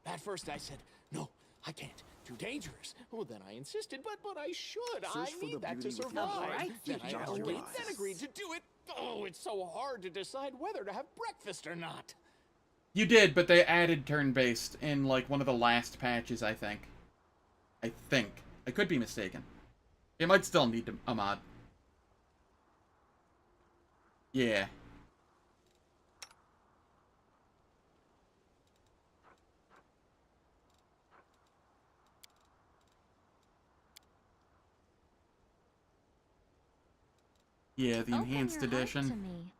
At first I said, no, I can't. Too dangerous. Well, then I insisted, but I should. I need that to survive. Right, Then I agreed, always. then agreed to do it. Oh, it's so hard to decide whether to have breakfast or not. You did, but they added turn-based in, like, one of the last patches, I think. I think. I could be mistaken. They might still need a mod. Yeah. Yeah, the enhanced edition.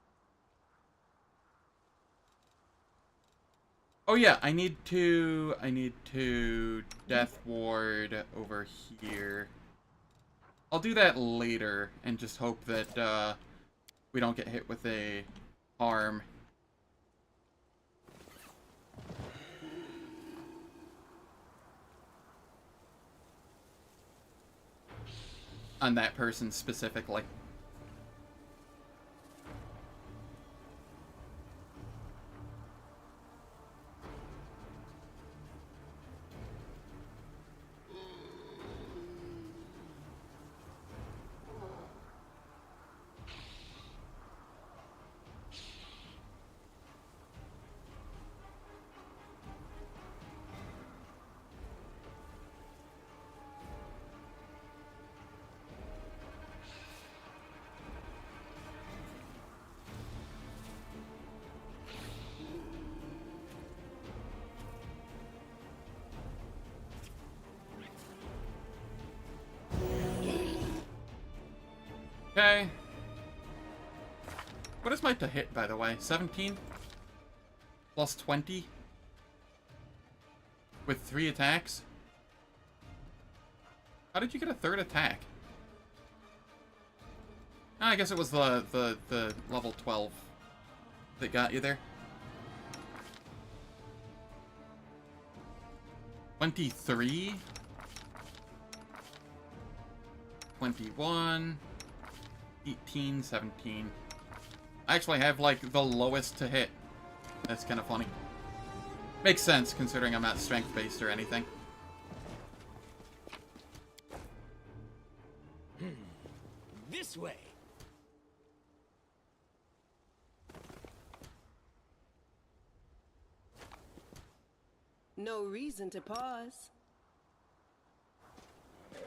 Oh yeah, I need to Death Ward over here. I'll do that later and just hope that we don't get hit with a harm. On that person specifically. Okay. What is my to hit, by the way? 17? Plus 20? With 3 attacks? How did you get a 3rd attack? I guess it was the level 12 that got you there. 23? 21? 18, 17. I actually have, like, the lowest to hit. That's kind of funny. Makes sense, considering I'm not strength-based or anything. This way. No reason to pause.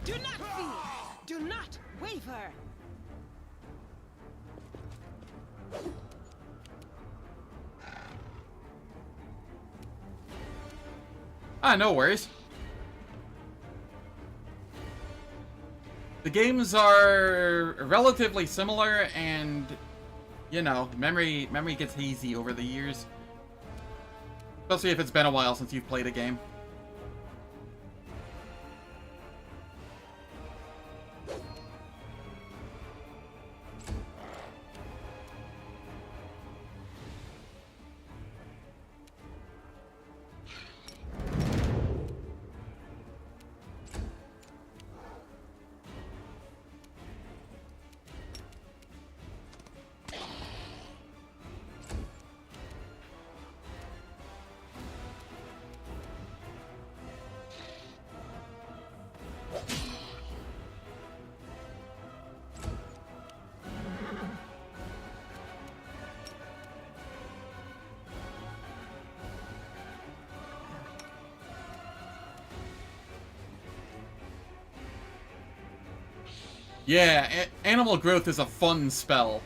Do not fear! Do not waver! Ah, no worries. The games are relatively similar, and, you know, memory gets hazy over the years. Especially if it's been a while since you've played a game. Yeah, animal growth is a fun spell.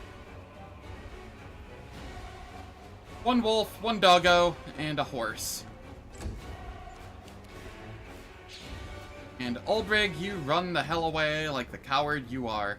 1 wolf, 1 doggo, and a horse. And Ulbrig, you run the hell away like the coward you are.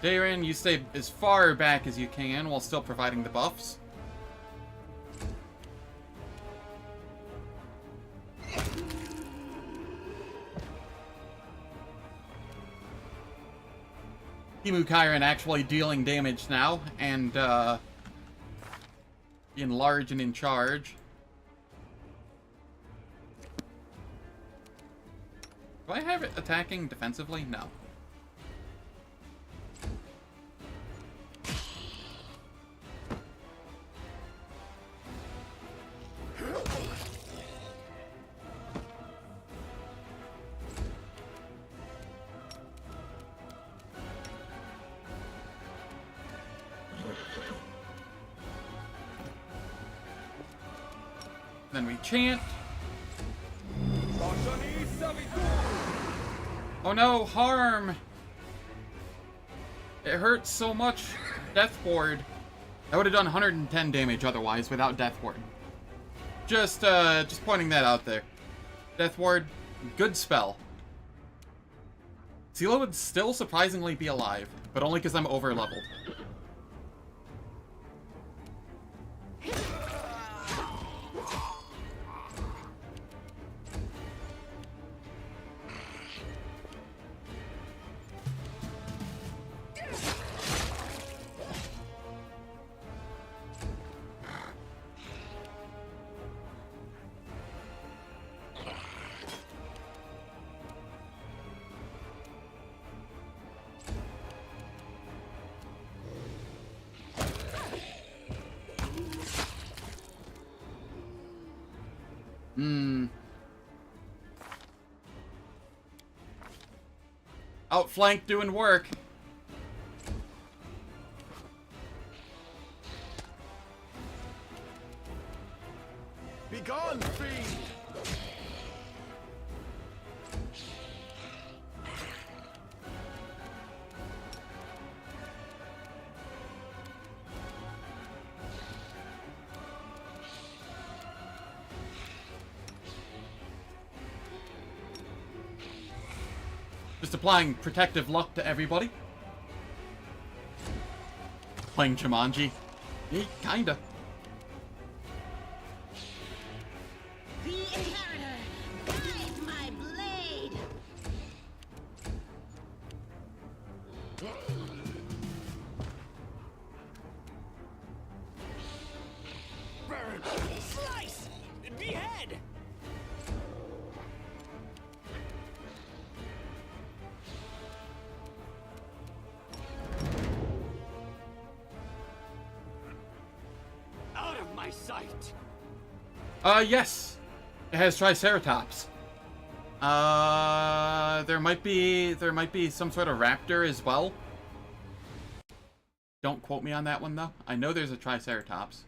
Darren, you stay as far back as you can while still providing the buffs. Timu Kyron actually dealing damage now, and being large and in charge. Do I have it attacking defensively? No. Then we chant. Oh no, harm! It hurts so much. Death Ward. I would have done 110 damage otherwise without Death Ward. Just pointing that out there. Death Ward, good spell. Sela would still surprisingly be alive, but only because I'm over leveled. Outflank doing work. Begone, fiend! Just applying protective luck to everybody. Playing Jumanji. Kinda. The Inheritor, guide my blade. Burn! Slice! Behead! Out of my sight! Yes. It has Triceratops. There might be some sort of raptor as well. Don't quote me on that one, though. I know there's a Triceratops.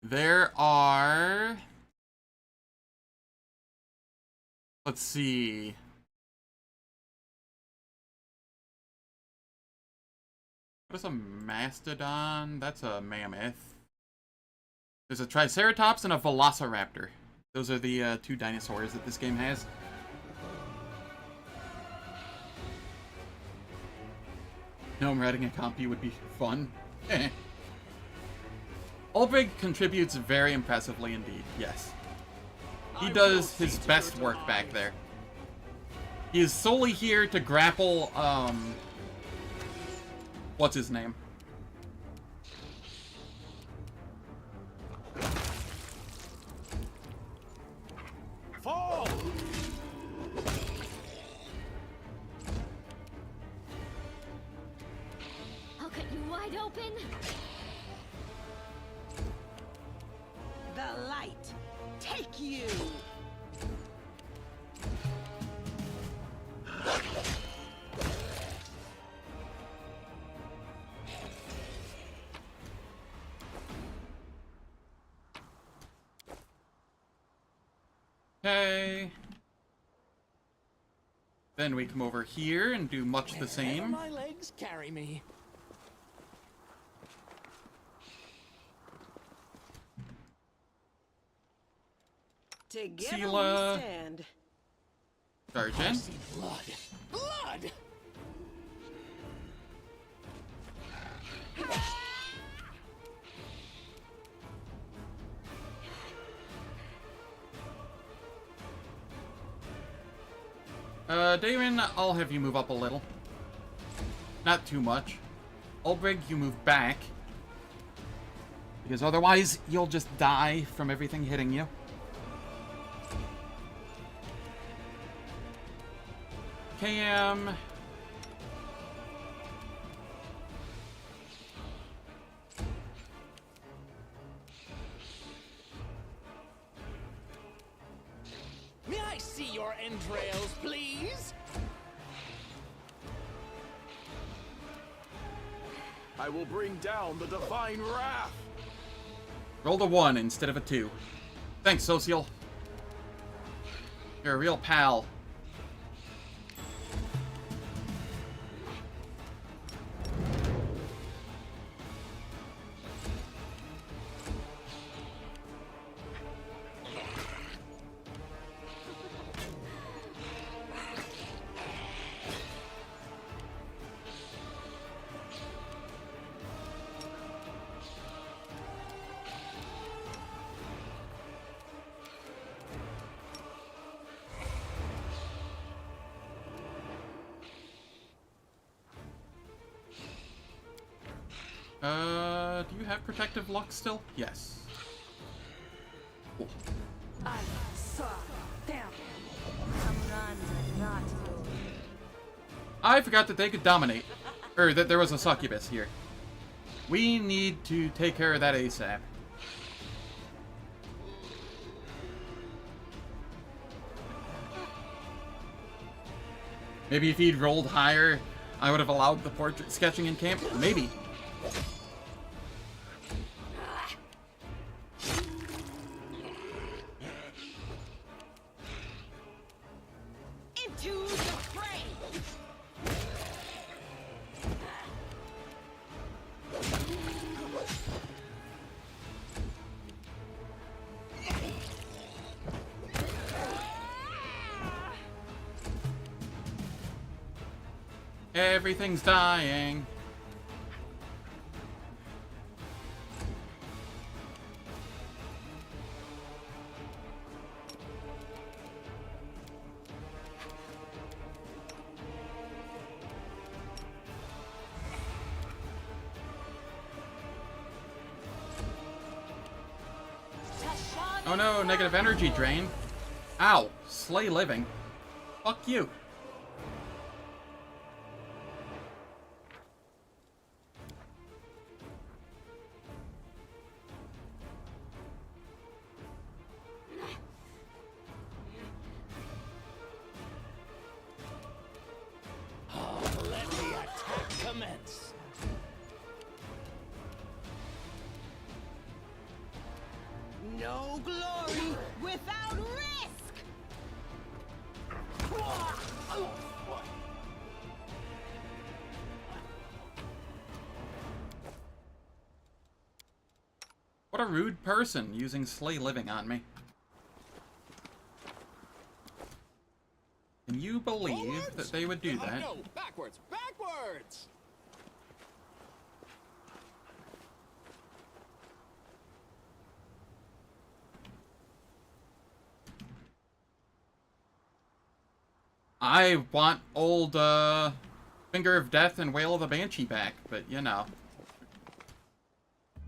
There are... Let's see... What's a mastodon? That's a mammoth. There's a Triceratops and a Velociraptor. Those are the 2 dinosaurs that this game has. Gnome riding a compy would be fun. Ulbrig contributes very impressively indeed, yes. He does his best work back there. He is solely here to grapple, what's his name? Fall! I'll cut you wide open. Okay. Then we come over here and do much the Wherever same. my legs carry me. Together Sela. we stand. I Sergeant. see blood. Blood! Damon, I'll have you move up a little. Not too much. Ulbrig, you move back. Because otherwise, you'll just die from everything hitting you. KM. May I see your entrails, please? I will bring down the divine wrath. Rolled a 1 instead of a 2. Thanks, Social. You're a real pal. Do you have protective luck still? Yes. Cool. I saw them. I'm not you. I forgot that they could dominate. Or that there was a succubus here. We need to take care of that ASAP. Maybe if he'd rolled higher, I would have allowed the portrait sketching in camp? Maybe. Into the fray! Everything's dying. Oh no, negative energy drain. Ow, slay living. Fuck you. Let the attack commence. No glory without risk! What a rude person using slay living on me. Can you believe that they would do that? No, backwards, backwards! I want old, Finger of Death and Wail of the Banshee back, but, you know.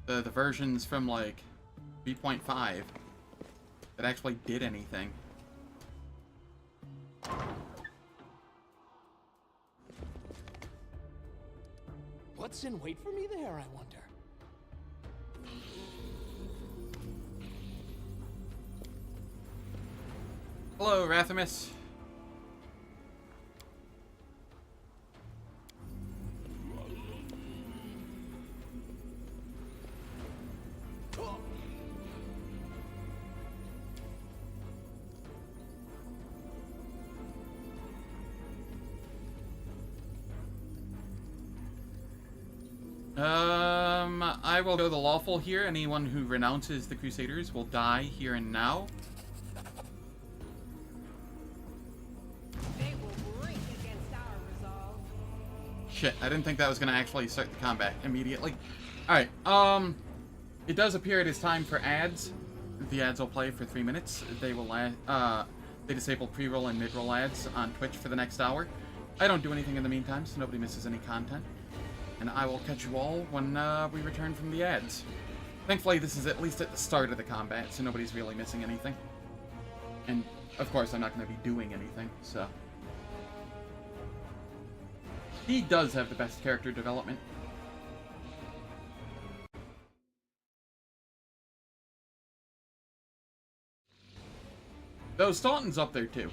The versions from, like, 3.5 that actually did anything. What's in wait for me there, I wonder? Hello, Rathamus. I will go the lawful here. Anyone who renounces the Crusaders will die here and now. They will break against our resolve. Shit, I didn't think that was gonna actually start the combat immediately. Alright, it does appear it is time for ads. The ads will play for 3 minutes. They will they disable pre-roll and mid-roll ads on Twitch for the next hour. I don't do anything in the meantime, so nobody misses any content. And I will catch you all when we return from the ads. Thankfully, this is at least at the start of the combat, so nobody's really missing anything. And, of course, I'm not going to be doing anything, so... He does have the best character development. Though Staunton's up there, too.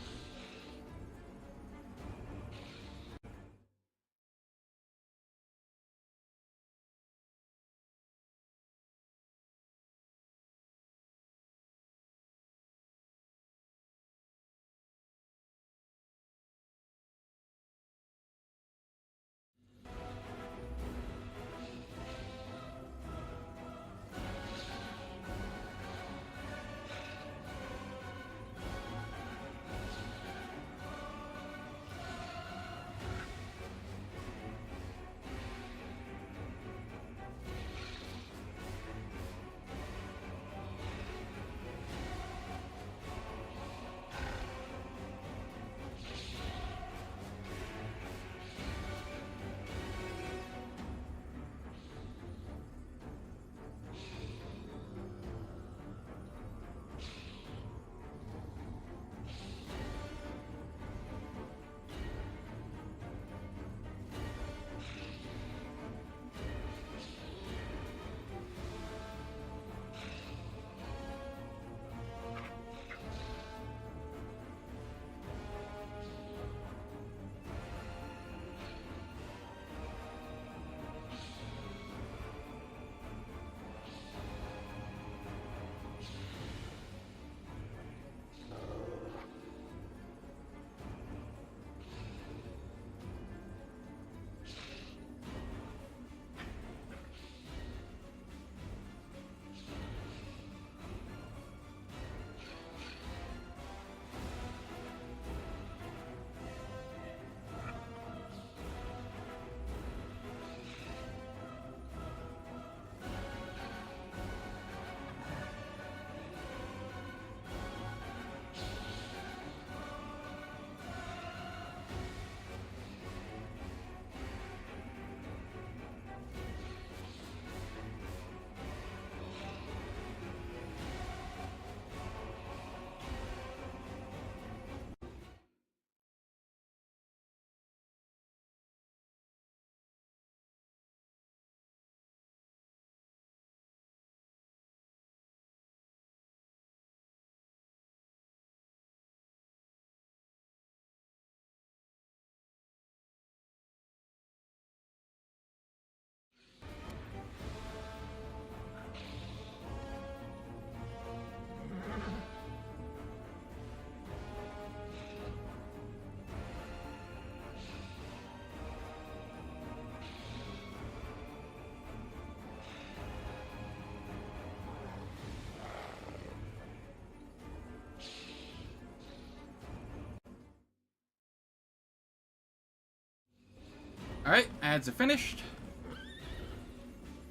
Alright, ads are finished.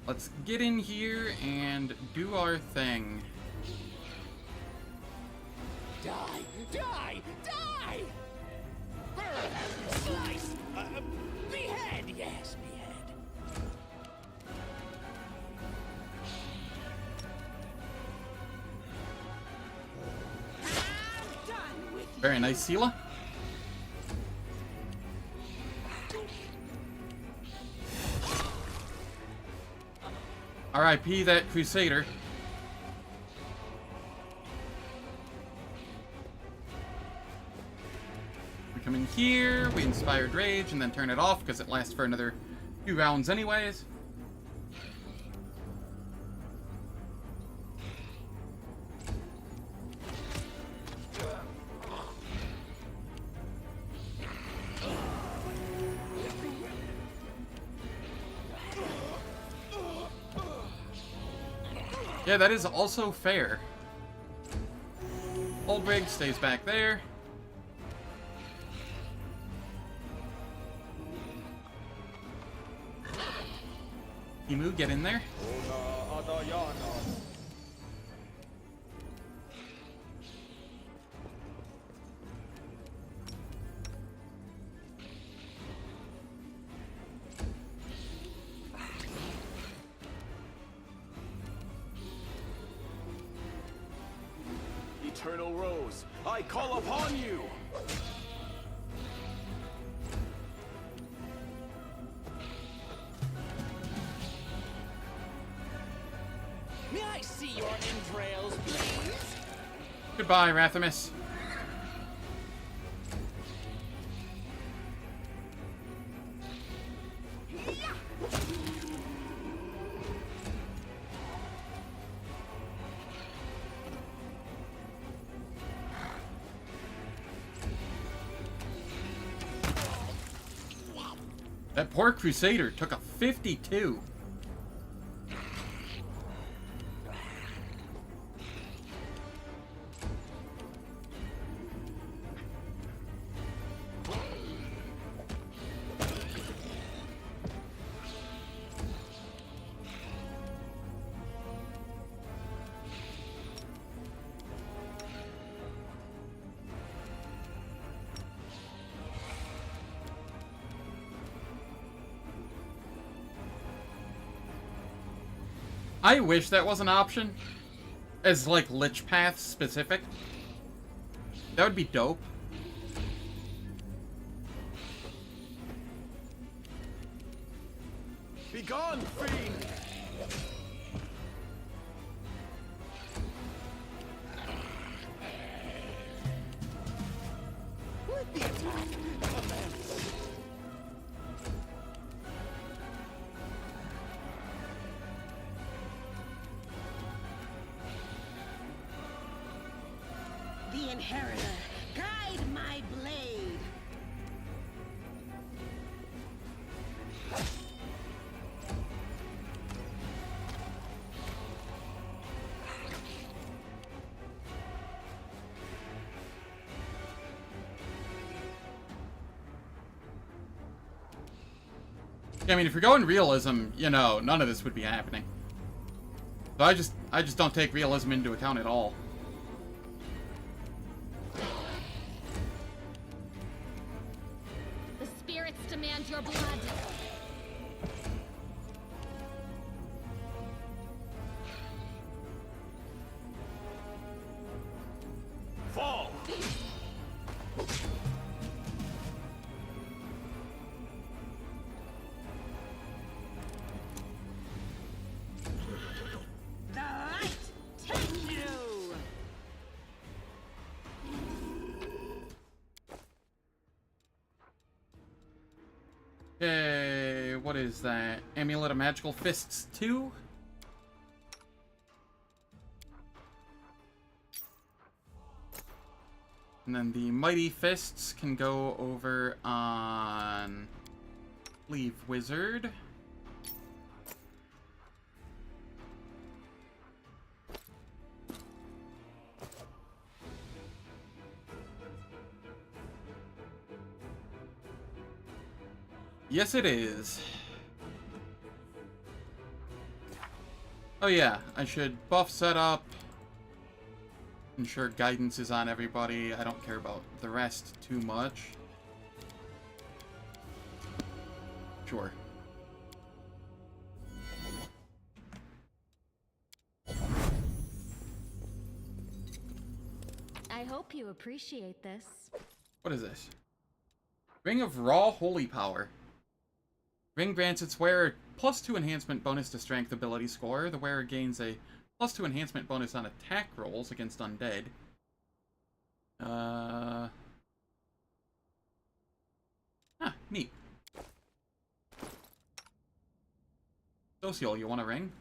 Let's get in here and do our thing. Die! Die! Die! Burn! Slice! Behead! Yes, behead. I'm done with you. Very nice, Sela. R.I.P. that Crusader. We come in here, we Inspired Rage, and then turn it off because it lasts for another few rounds anyways. Yeah, that is also fair. Old rig stays back there. Emu, get in there. Eternal Rose, I call upon you! May I see your entrails, please? Goodbye, Rathamus. That poor Crusader took a 52. I wish that was an option. As, like, Lich Path specific. That would be dope. Be gone, fiend! Let the attack commence! The Inheritor, guide my blade. Yeah, I mean, if you're going realism, you know, none of this would be happening. So I just don't take realism into account at all. The spirits demand your blood. Fall! The light take you. Okay, what is that? Amulet of Magical Fists 2? And then the Mighty Fists can go over on Leave Wizard. Yes, it is. Oh yeah, I should buff setup. Ensure guidance is on everybody. I don't care about the rest too much. Sure. I hope you appreciate this. What is this? Ring of Raw Holy Power. Ring grants its wearer +2 enhancement bonus to strength ability score. The wearer gains a +2 enhancement bonus on attack rolls against undead. Neat. Social, you want a ring?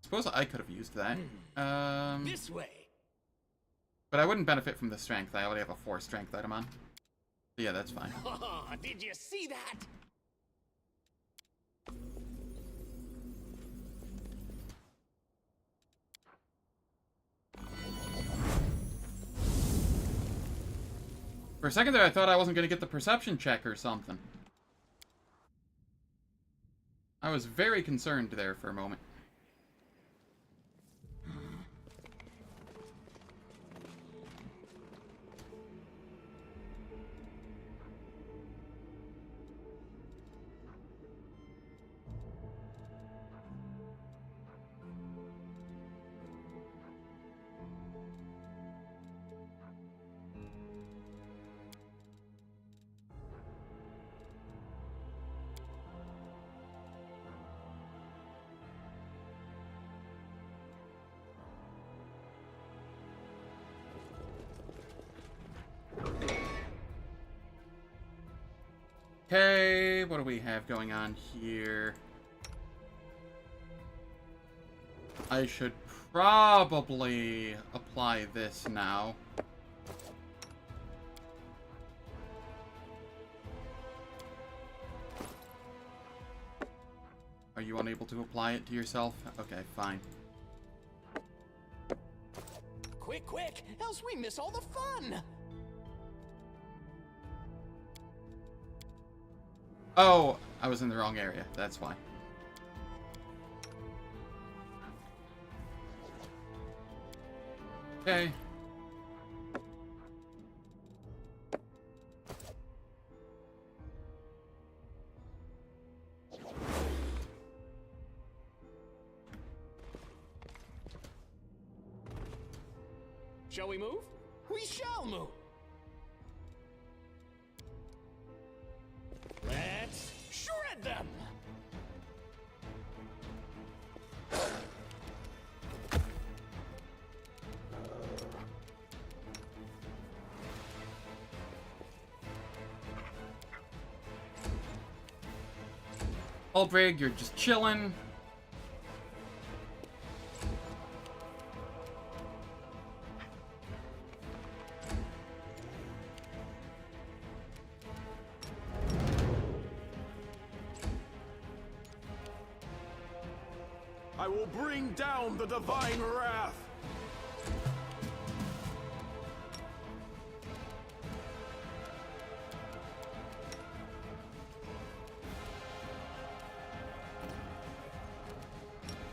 Suppose I could have used that. This way. But I wouldn't benefit from the strength. I already have a 4 strength item on. Yeah, that's fine. Did you see that? For a second there, I thought I wasn't going to get the perception check or something. I was very concerned there for a moment. Okay, what do we have going on here? I should probably apply this now. Are you unable to apply it to yourself? Okay, fine. Quick, quick, else we miss all the fun! Oh, I was in the wrong area. That's why. Okay. Shall we move? We shall move! Let's shred them! Ulbrig, you're just chilling. I will bring down the divine wrath.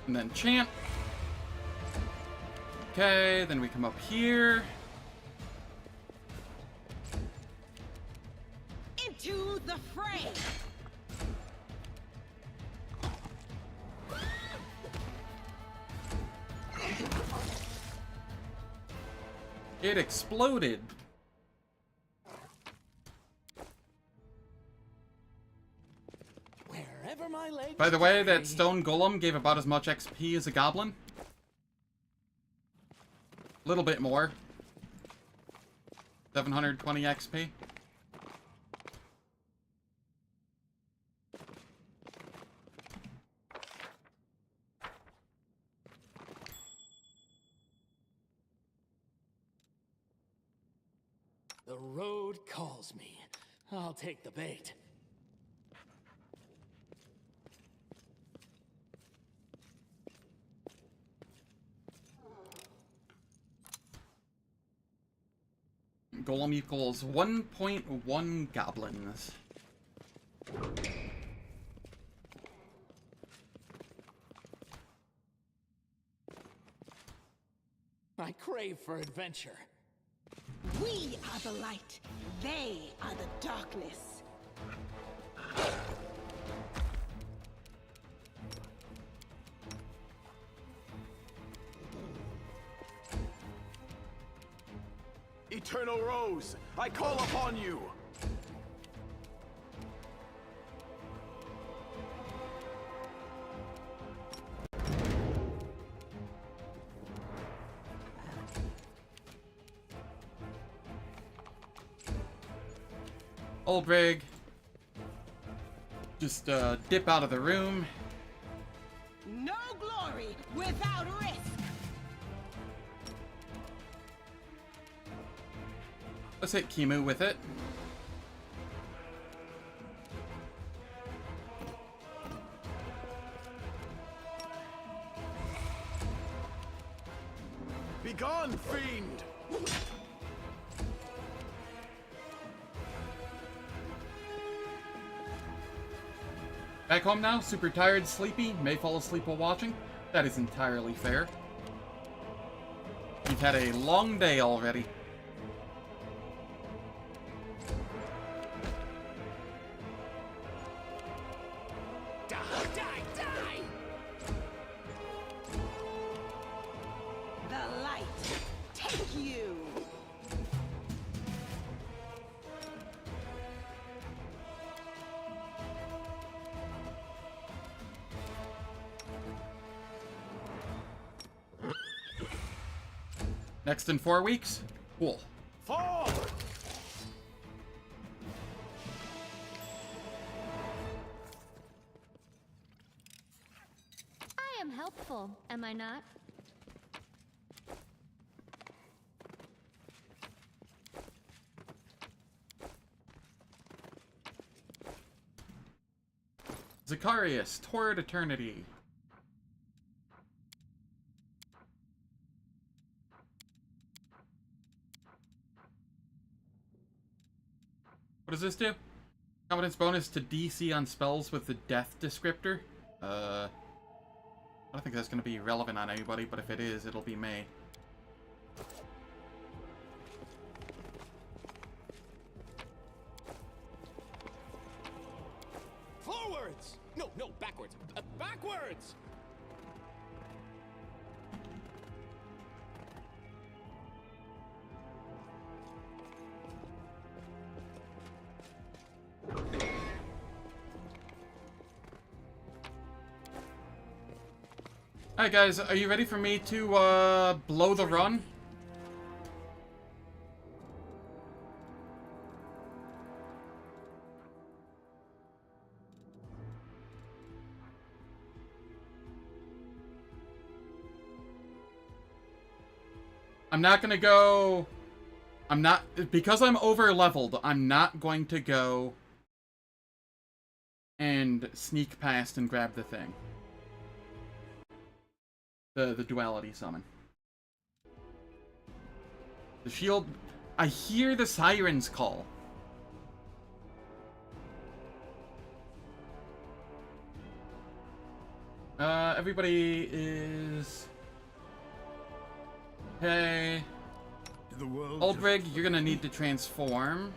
And then chant. Okay, then we come up here. Into the fray! It exploded. Wherever my legs By the way, carry that me. stone golem gave about as much XP as a goblin. A little bit more. 720 XP. The road calls me. I'll take the bait. Golem equals 1.1 goblins. I crave for adventure. We are the light. They are the darkness. Eternal Rose, I call upon you. Ulbrig, just dip out of the room. No glory without risk. Let's hit Kimu with it. Begone, fiend! Back home now, super tired, sleepy, may fall asleep while watching. That is entirely fair. You've had a long day already. Die, die, die! The light, take you! Next in 4 weeks? Cool. Forward! I am helpful, am I not? Zacharias, toward eternity. What does this do? Competence bonus to DC on spells with the death descriptor. I don't think that's going to be relevant on anybody, but if it is, it'll be me. Forwards! No, no, backwards. Backwards! Alright guys, are you ready for me to blow the run? I'm not gonna go... because I'm over leveled, I'm not going to go and sneak past and grab the thing. The duality summon. The shield... I hear the sirens call. Everybody is... Hey... Oldrig, you're gonna need to transform.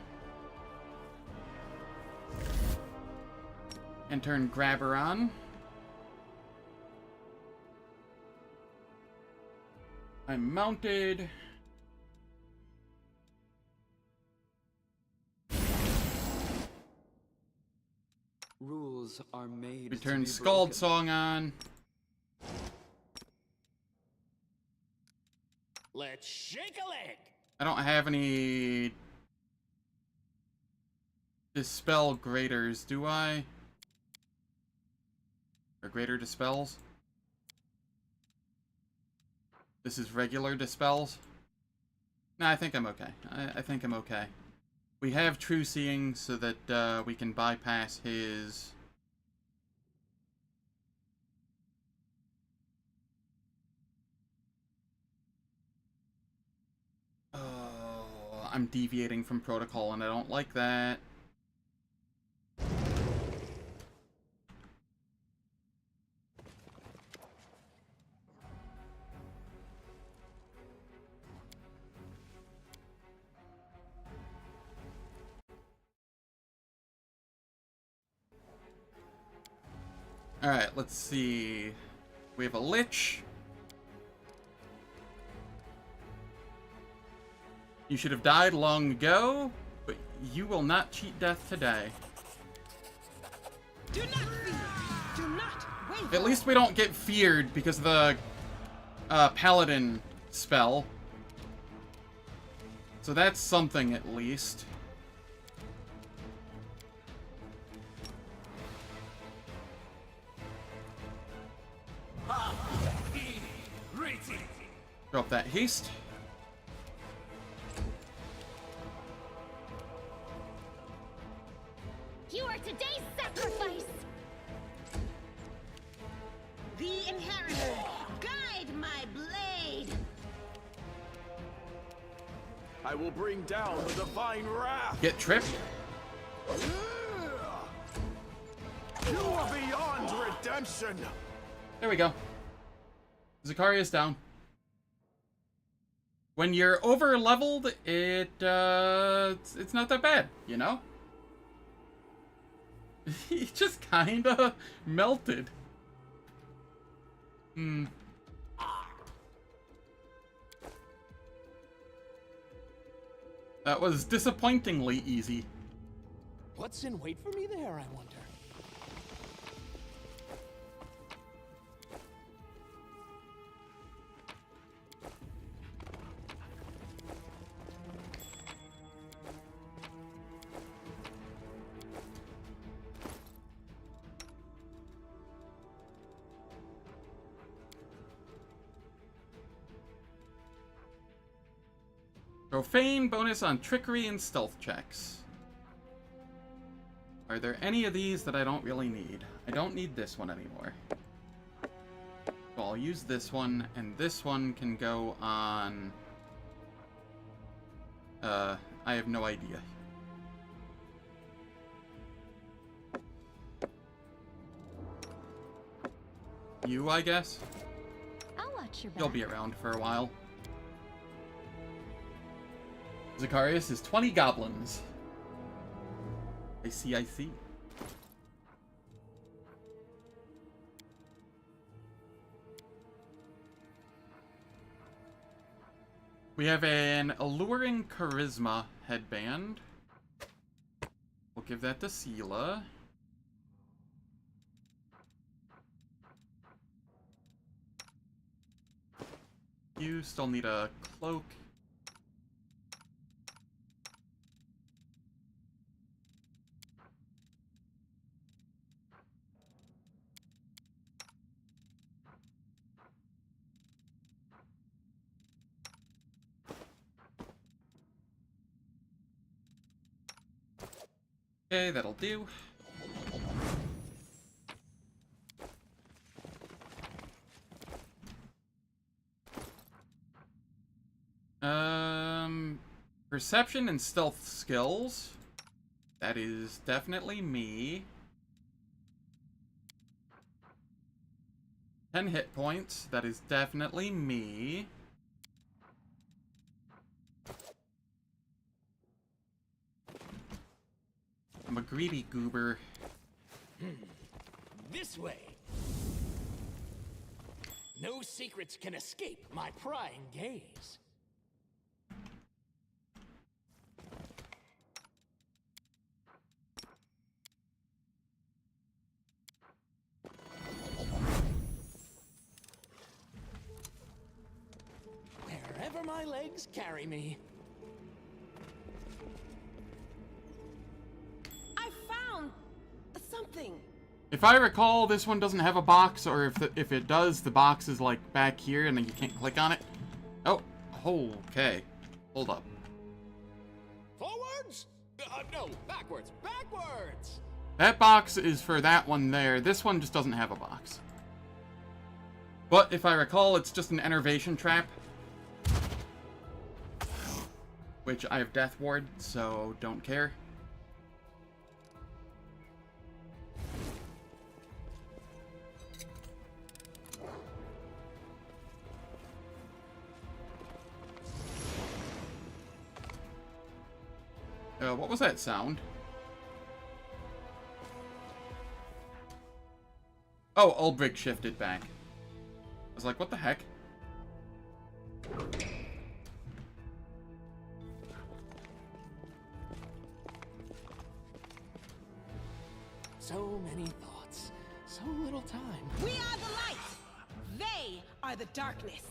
And turn Grabber on. I'm mounted. Rules are made. We turn Scald Song on. Let's shake a leg! I don't have any Dispel Graders, do I? Or Greater Dispels? This is regular Dispels? Nah, I think I'm okay. I think I'm okay. We have True Seeing so that we can bypass his... Oh, I'm deviating from protocol and I don't like that. Alright, let's see. We have a Lich. You should have died long ago, but you will not cheat death today. Do not fear! Do not waver! At least we don't get feared because of the Paladin spell. So that's something at least. Drop that haste. You are today's sacrifice! The inheritor, guide my blade! I will bring down the divine wrath. Get tripped. You are beyond redemption. There we go. Zacharias down. When you're over leveled, it's not that bad, you know? He just kinda melted. That was disappointingly easy. What's in wait for me there, I wonder? Profane bonus on trickery and stealth checks. Are there any of these that I don't really need? I don't need this one anymore. So I'll use this one, and this one can go on... I have no idea. You, I guess? I'll watch your back. You'll be around for a while. Zacharias is 20 goblins. I see, I see. We have an alluring charisma headband. We'll give that to Sela. You still need a cloak. Okay, that'll do. Perception and stealth skills. That is definitely me. 10 hit points. That is definitely me. I'm a greedy goober. This way. No secrets can escape my prying gaze. Wherever my legs carry me. I found something. If I recall, this one doesn't have a box, or if it does, the box is like back here and then you can't click on it. Oh, okay. Hold up. Forwards? No, backwards. Backwards! That box is for that one there. This one just doesn't have a box. But if I recall, it's just an enervation trap. Which I have Death Ward, so don't care. What was that sound? Oh, Ulbrich shifted back. I was like, what the heck? So many thoughts, so little time. We are the light. They are the darkness.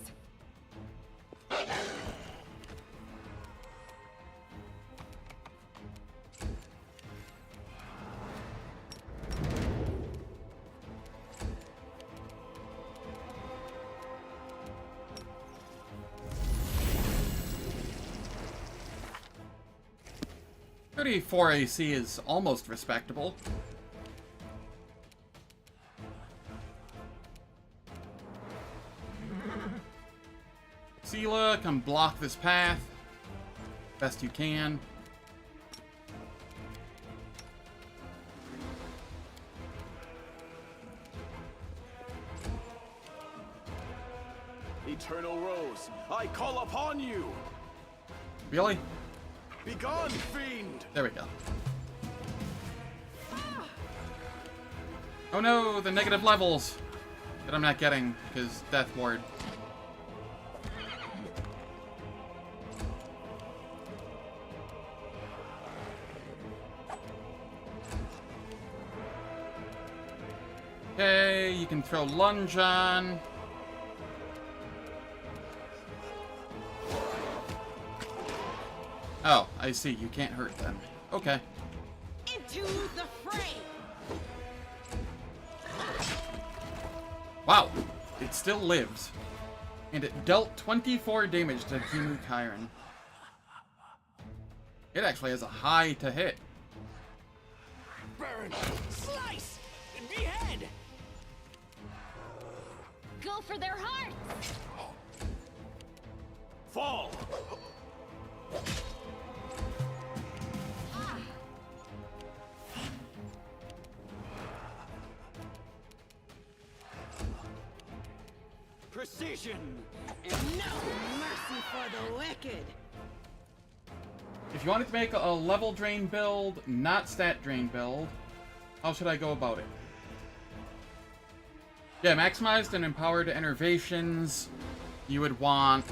.34 AC is almost respectable. Sela can block this path. best you can. Eternal Rose, I call upon you! Really? Begone, fiend! There we go. Oh no, the negative levels that I'm not getting because Death Ward. Okay, you can throw lunge on. Oh, I see. You can't hurt them. Okay. Into the fray! Wow. It still lives. And it dealt 24 damage to Himu Kyron. It actually has a high to hit. Burn! Slice! Behead! Go for their hearts! Fall! Precision! And no mercy for the wicked! If you wanted to make a level drain build, not stat drain build, how should I go about it? Yeah, maximized and empowered innervations. You would want...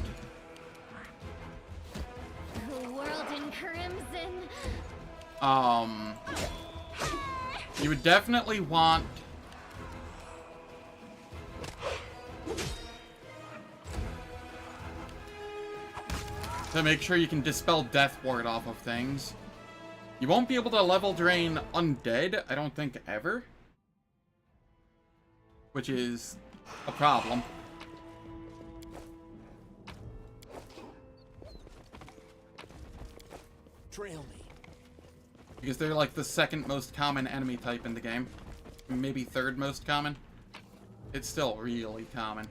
The world in crimson. You would definitely want... to make sure you can dispel Death Ward off of things. You won't be able to level drain Undead, I don't think, ever. Which is a problem. Trail me. Because they're like the second most common enemy type in the game. Maybe third most common. It's still really common.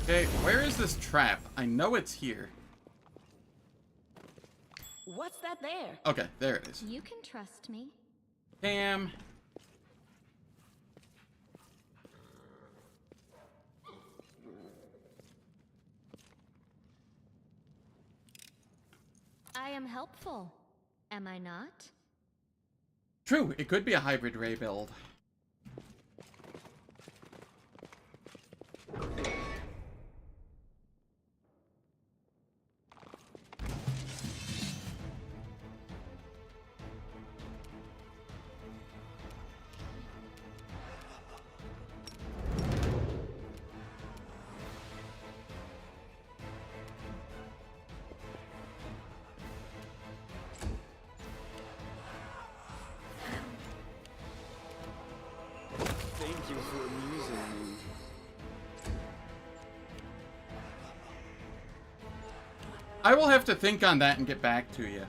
Okay, where is this trap? I know it's here. What's that there? Okay, there it is. You can trust me. Damn. I am helpful. Am I not? True, it could be a hybrid ray build. Thank you for amusing me. I will have to think on that and get back to you.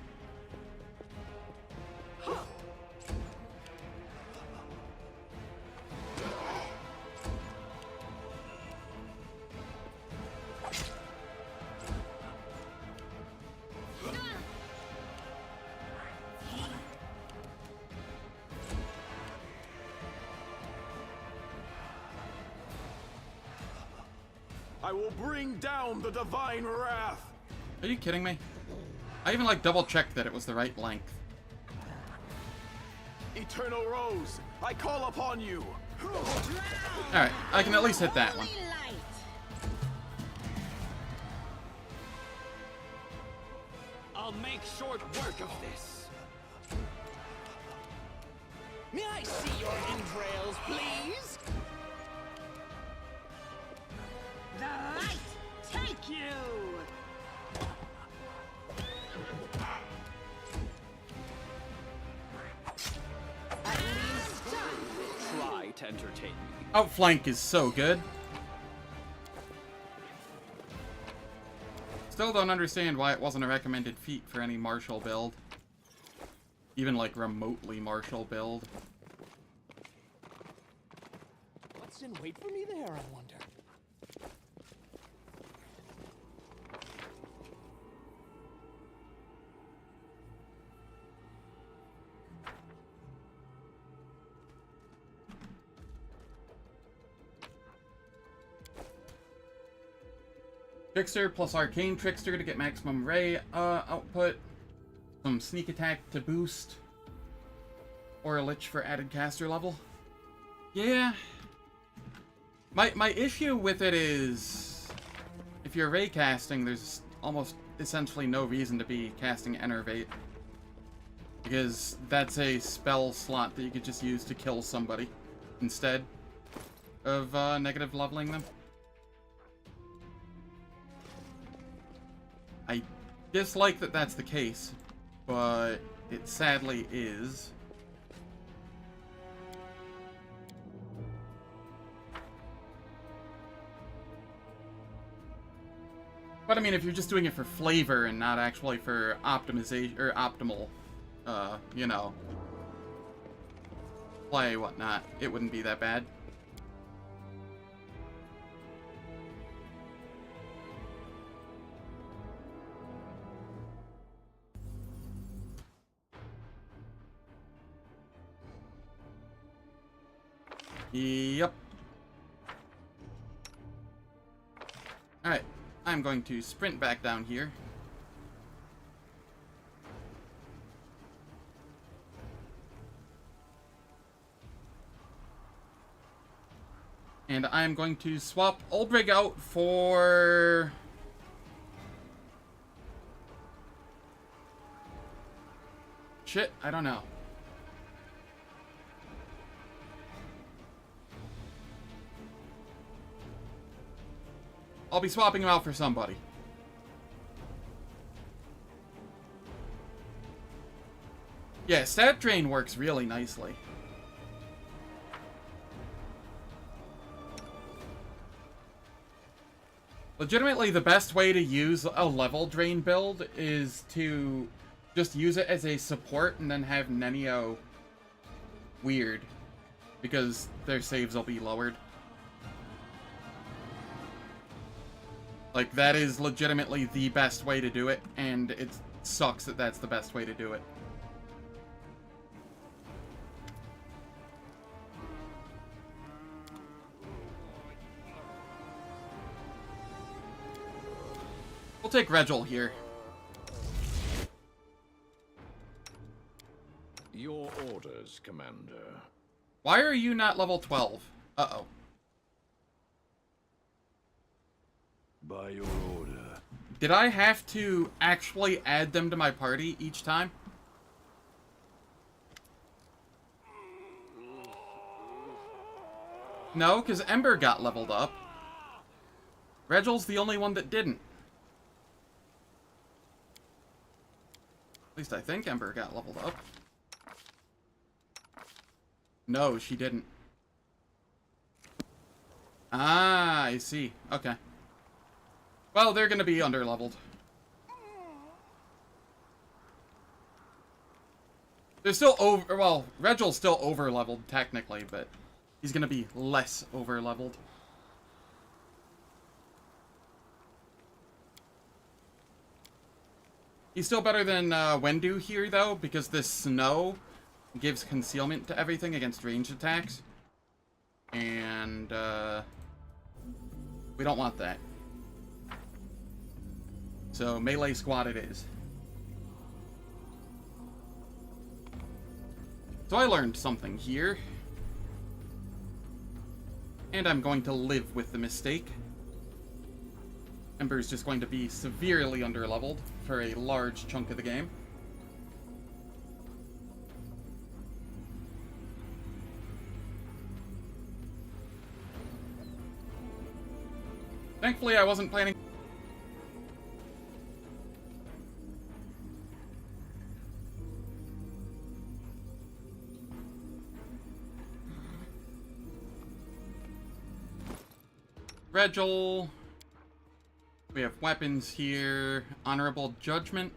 I will bring down the divine wrath. Are you kidding me? I even like double checked that it was the right length. Eternal Rose, I call upon you. Alright, I can at least hit that one. I'll make short work of this. May I see your entrails, please? The light take you! entertain me. Outflank is so good. Still don't understand why it wasn't a recommended feat for any martial build. Even like remotely martial build. What's in wait for me there, I wonder? Trickster plus Arcane Trickster to get maximum ray output. Some sneak attack to boost. Or a Lich for added caster level. Yeah. My issue with it is, if you're ray casting, there's almost essentially no reason to be casting Enervate. Because that's a spell slot that you could just use to kill somebody instead of negative leveling them. I dislike that that's the case, but it sadly is. But I mean, if you're just doing it for flavor and not actually for optimization or optimal, you know, play, whatnot, it wouldn't be that bad. Yep. Alright, I'm going to sprint back down here. And I'm going to swap Ulbrig out for... shit, I don't know. I'll be swapping him out for somebody. Yeah, stat drain works really nicely. Legitimately, the best way to use a level drain build is to just use it as a support and then have Nenio weird, because their saves will be lowered. Like, that is legitimately the best way to do it, and it sucks that that's the best way to do it. We'll take Regil here. Your orders, Commander. Why are you not level 12? Uh-oh. By your order. Did I have to actually add them to my party each time? No, because Ember got leveled up. Regil's the only one that didn't. At least I think Ember got leveled up. No, she didn't. Ah, I see. Okay. Well, they're gonna be underleveled. They're still over... well, Regil's still overleveled, technically, but he's gonna be less overleveled. He's still better than Wendu here, though, because this snow gives concealment to everything against ranged attacks. And, we don't want that. So, melee squad it is. So I learned something here. And I'm going to live with the mistake. Ember's just going to be severely underleveled for a large chunk of the game. Thankfully, I wasn't planning... Regil. We have weapons here. Honorable Judgment.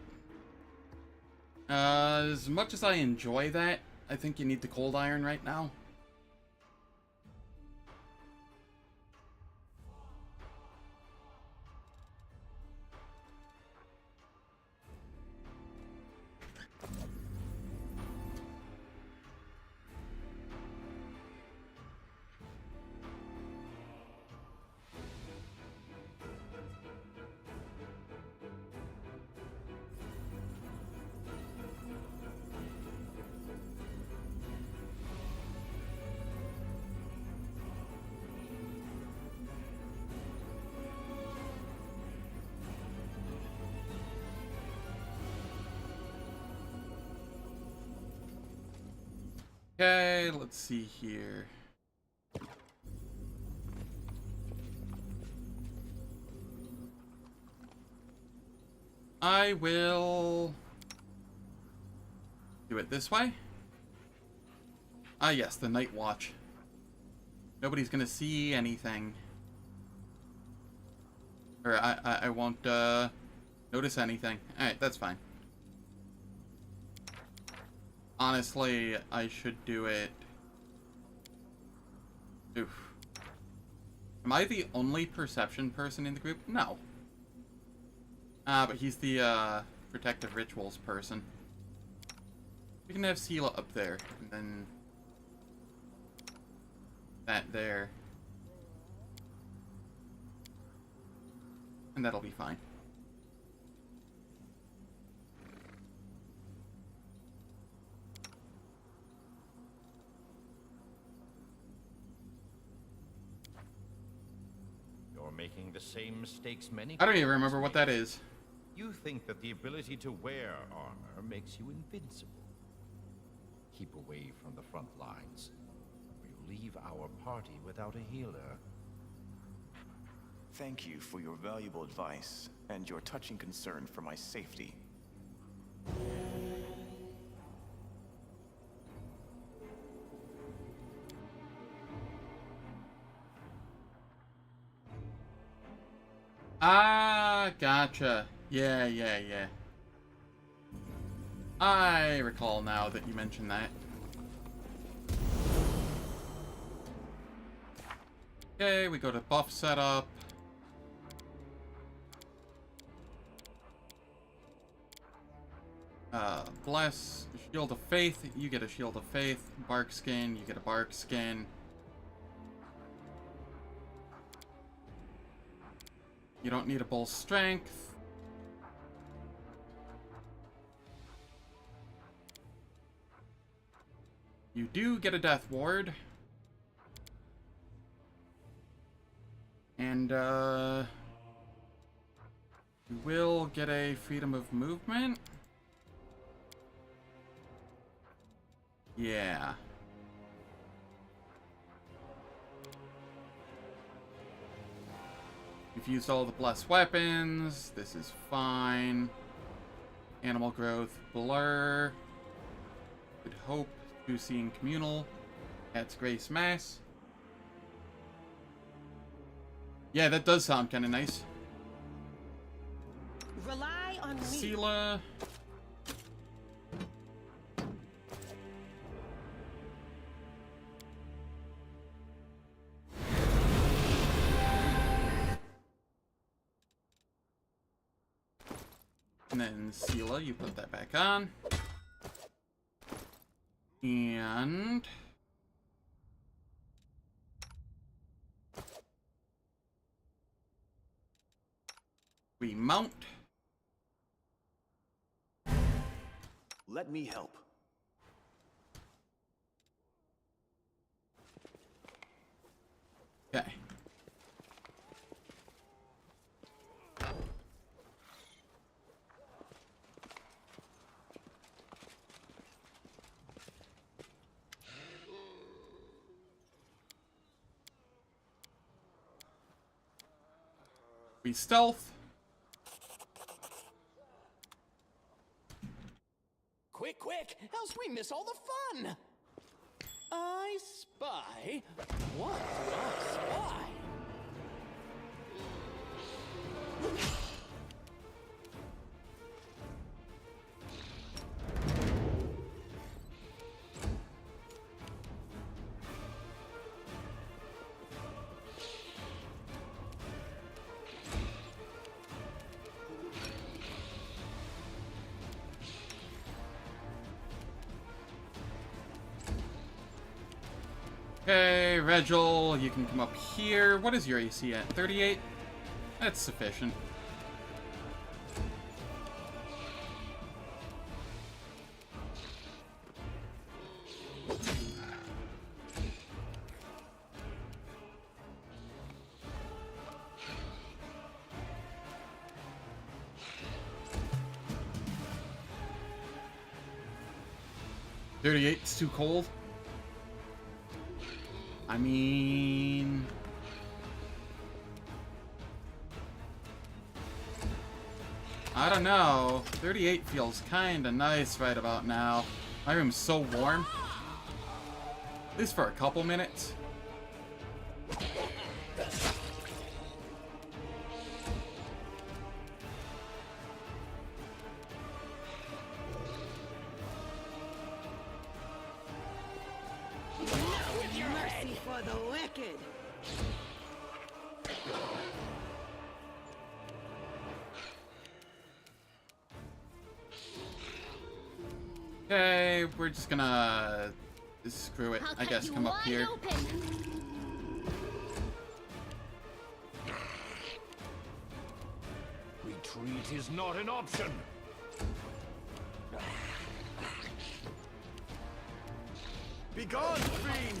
As much as I enjoy that, I think you need the Cold Iron right now. Okay, let's see here. I will do it this way. Ah, yes, the Night Watch. Nobody's gonna see anything. Or I won't notice anything. Alright, that's fine. Honestly, I should do it. Oof. Am I the only perception person in the group? No. But he's the protective rituals person. We can have Sela up there, and then that there. And that'll be fine. Making the same mistakes many I don't even remember what that is. You think that the ability to wear armor makes you invincible. Keep away from the front lines, or you leave our party without a healer. Thank you for your valuable advice and your touching concern for my safety. Ah, gotcha. Yeah. I recall now that you mentioned that. Okay, we go to buff setup. Bless, Shield of Faith, you get a Shield of Faith. Bark Skin, you get a Bark Skin. You don't need a Bull Strength. You do get a Death Ward. And, you will get a Freedom of Movement. Yeah. You've used all the blessed weapons. This is fine. Animal growth, blur. Good hope. Juicy and communal. That's Grace Mass. Yeah, that does sound kind of nice. Rely on me. Sela. And then Sela, you put that back on. And we mount. Let me help. Okay. We stealth. Quick, else we miss all the fun! I spy. What do I spy? Regil, you can come up here. What is your AC at? 38? That's sufficient. It's too cold. I mean, I don't know. 38 feels kinda nice right about now. My room's so warm. At least for a couple minutes. Mercy for the wicked. Okay, we're just gonna screw it. I guess come up here. Retreat is not an option. Begone, fiend!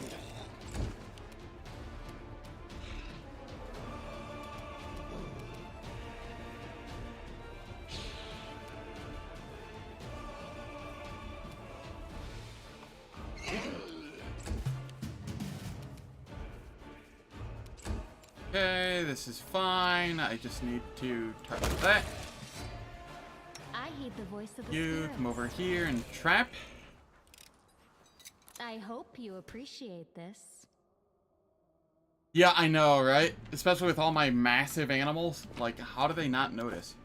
Okay, this is fine. I just need to target that. I hate the voice of the You spirits. come over here and trap. I hope you appreciate this. Yeah, I know, right? Especially with all my massive animals. Like, how do they not notice?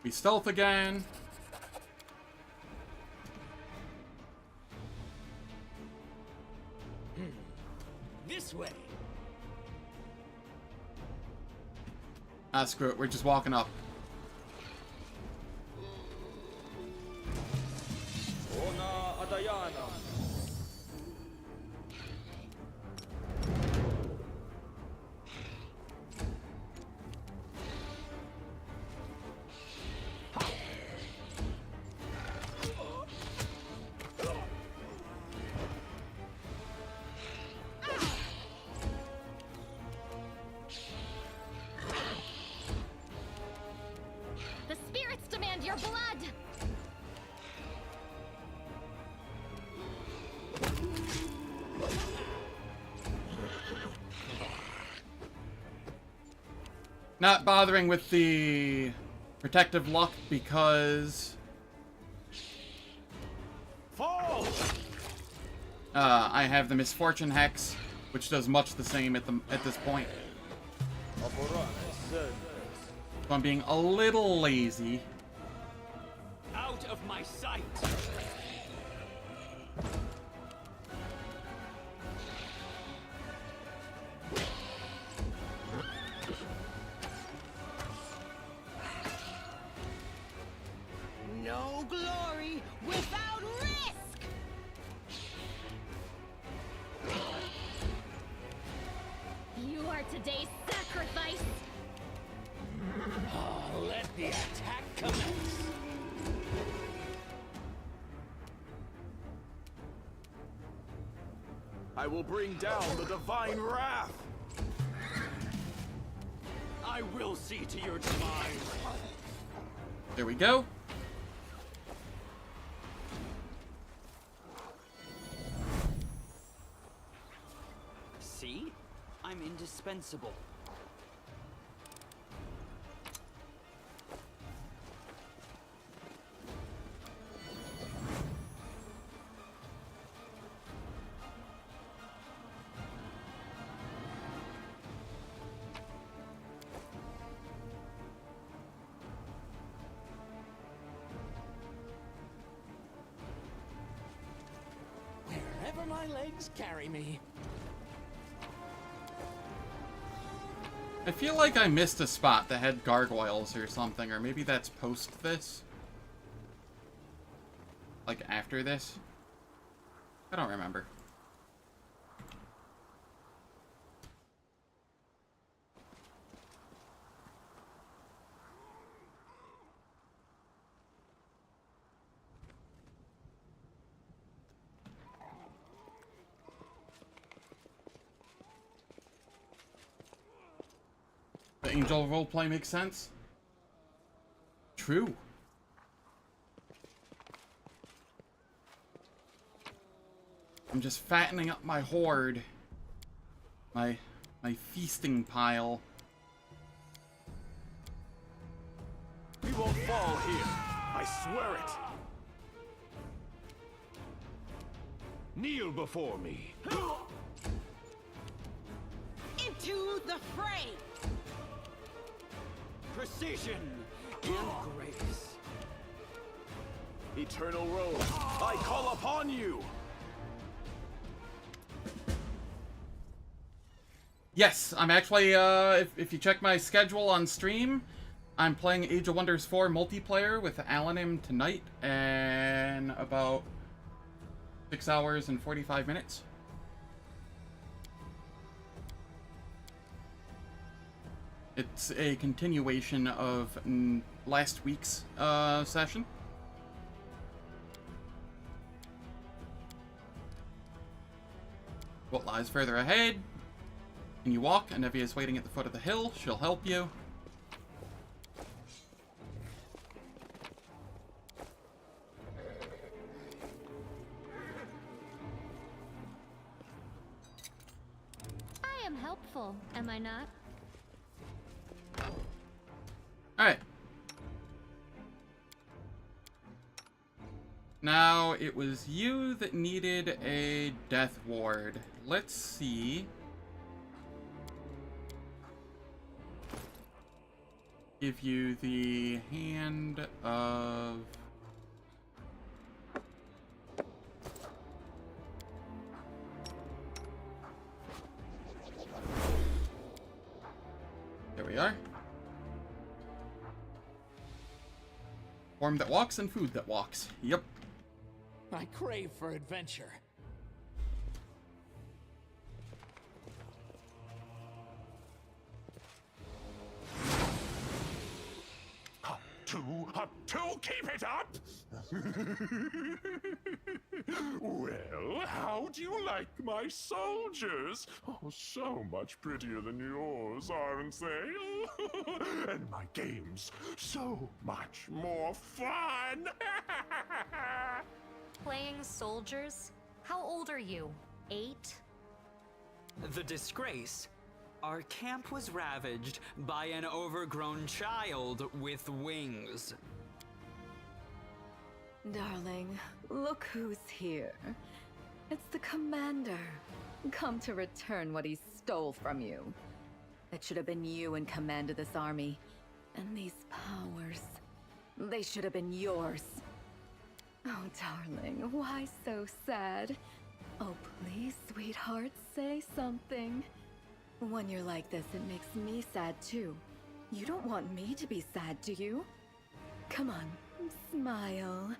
We stealth again. This way. Ah, screw it. We're just walking up. Ona Adayana. The spirits demand your blood! Not bothering with the protective luck because Fall! I have the misfortune hex, which does much the same at this point. So I'm being a little lazy. Out of my sight. No glory without risk. You are today's sacrifice! Let the attack commence. I will bring down the divine wrath. I will see to your demise. There we go. See? I'm indispensable. my legs carry me. I feel like I missed a spot that had gargoyles or something, or maybe that's post this? Like after this? I don't remember. The angel roleplay makes sense? True. I'm just fattening up my hoard. My feasting pile. We won't fall here. I swear it. Kneel before me. Into the fray! Precision and grace. Eternal Rose, I call upon you. Yes, I'm actually, if you check my schedule on stream, I'm playing Age of Wonders 4 multiplayer with Alanim tonight in about 6 hours and 45 minutes. It's a continuation of last week's session. What lies further ahead? Can you walk? Anevia is waiting at the foot of the hill. She'll help you. I am helpful, am I not? Alright. Now, it was you that needed a death ward. Let's see. Give you the hand of... There we are. Form that walks and food that walks. Yep. I crave for adventure. Up two, keep it up! Well, how do you like my soldiers? Oh, so much prettier than yours, aren't they? And my games, so much more fun! Playing soldiers? How old are you? 8? The disgrace. Our camp was ravaged by an overgrown child with wings. Darling, look who's here. It's the commander, come to return what he stole from you. It should have been you in command of this army. And these powers, they should have been yours. Oh, darling, why so sad? Oh, please, sweetheart, say something. When you're like this, it makes me sad too. You don't want me to be sad, do you? Come on, smile.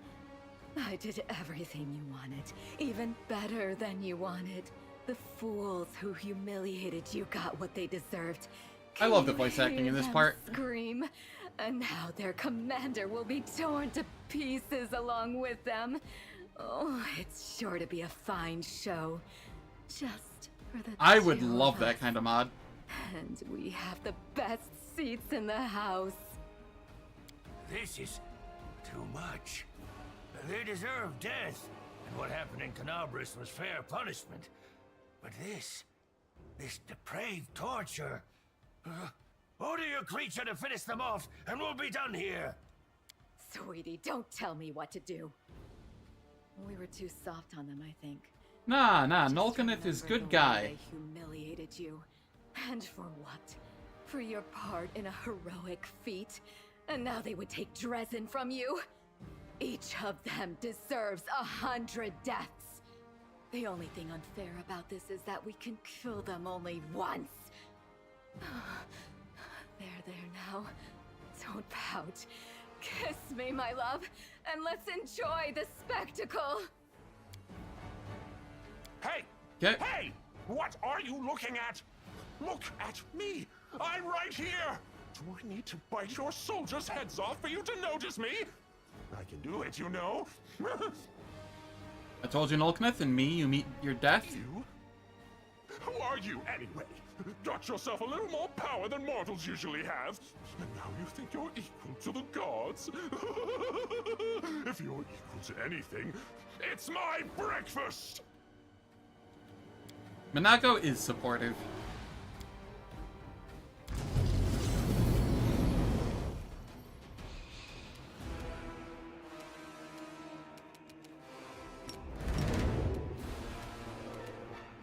I did everything you wanted, even better than you wanted. The fools who humiliated you got what they deserved. I love the voice acting in this part. Scream, and now their commander will be torn to pieces along with them. Oh, it's sure to be a fine show. Just for the I would two love of that us. kind of mod. And we have the best seats in the house. This is too much. They deserve death, and what happened in Canabris was fair punishment. But this depraved torture... order your creature to finish them off, and we'll be done here! Sweetie, don't tell me what to do. We were too soft on them, I think. Nah, Nolkanith is good guy. They humiliated you. And for what? For your part in a heroic feat? And now they would take Dresden from you? Each of them deserves 100 deaths. The only thing unfair about this is that we can kill them only once. There now. Don't pout. Kiss me, my love, and let's enjoy the spectacle. Hey! Okay. Hey! What are you looking at? Look at me! I'm right here! Do I need to bite your soldiers' heads off for you to notice me? I can do it, you know. I told you, Nulknith, and me, you meet your death. You? Who are you, anyway? Got yourself a little more power than mortals usually have, and now you think you're equal to the gods? If you're equal to anything, it's my breakfast! Minago is supportive.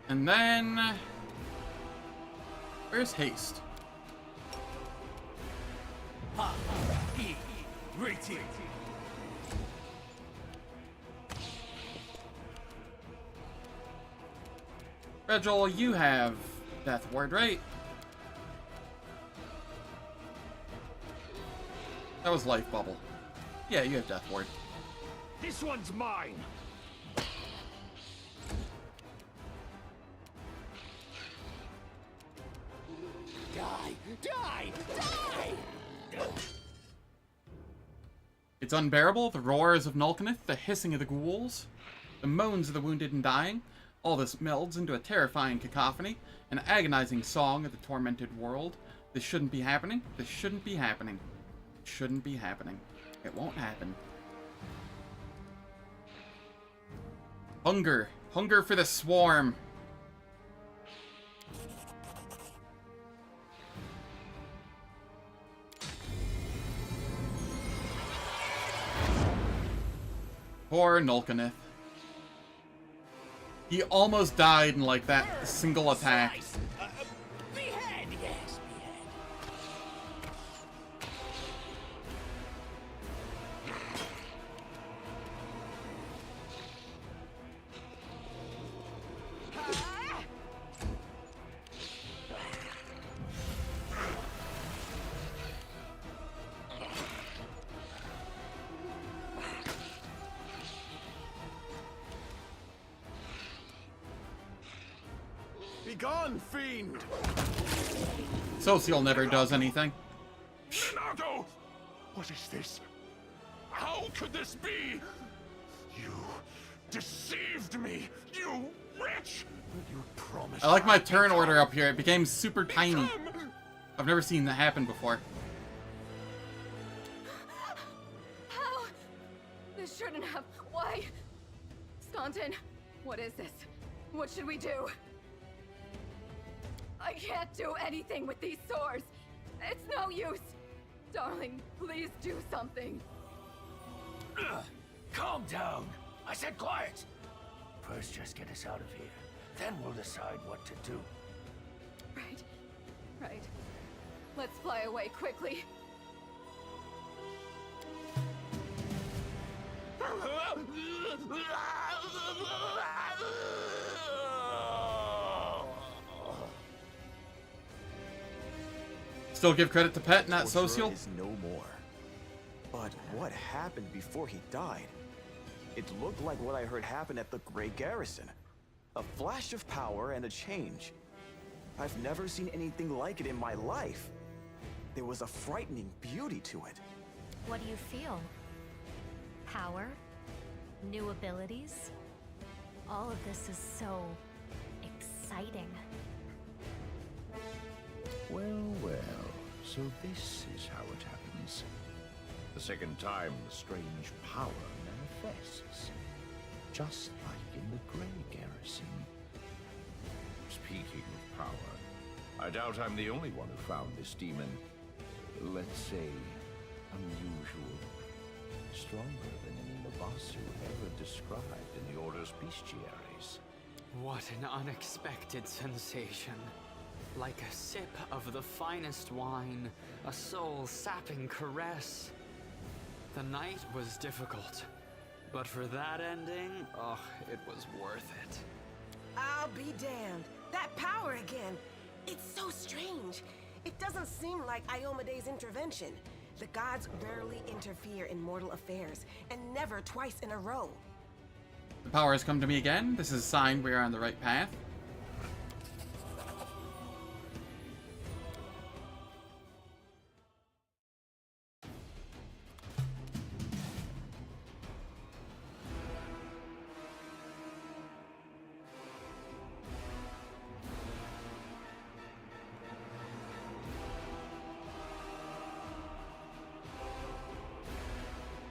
And then... where's Haste? Regil, you have Death Ward, right? That was Life Bubble. Yeah, you have Death Ward. This one's mine! Die! Die! Die! It's unbearable, the roars of Nulknith, the hissing of the ghouls, the moans of the wounded and dying. All this melds into a terrifying cacophony, an agonizing song of the tormented world. This shouldn't be happening. This shouldn't be happening. It shouldn't be happening. It won't happen. Hunger. Hunger for the swarm. Poor Nulknith. He almost died in like that single attack. Behead, yes, behead. Be gone, fiend! Social never does anything. Minago! What is this? How could this be? You deceived me, you wretch! You promised. I like my turn order up here. It became super tiny. I've never seen that happen before. How? This shouldn't have. Why? Staunton, what is this? What should we do? I can't do anything with these sores. It's no use. Darling, please do something. Calm down. I said quiet. First, just get us out of here. Then we'll decide what to do. Right. Let's fly away quickly. Still give credit to Pet, not Torturer Social. is no more. But what happened before he died? It looked like what I heard happened at the Grey Garrison. A flash of power and a change. I've never seen anything like it in my life. There was a frightening beauty to it. What do you feel? Power? New abilities? All of this is so exciting. Well, so this is how it happens. The second time the strange power manifests. Just like in the Grey Garrison. Speaking of power, I doubt I'm the only one who found this demon, let's say, unusual. Stronger than any Labasu ever described in the Order's bestiaries. What an unexpected sensation. Like a sip of the finest wine, a soul-sapping caress. The night was difficult, but for that ending, oh, it was worth it. I'll be damned. That power again. It's so strange. It doesn't seem like Iomede's intervention. The gods rarely interfere in mortal affairs, and never twice in a row. The power has come to me again. This is a sign we are on the right path.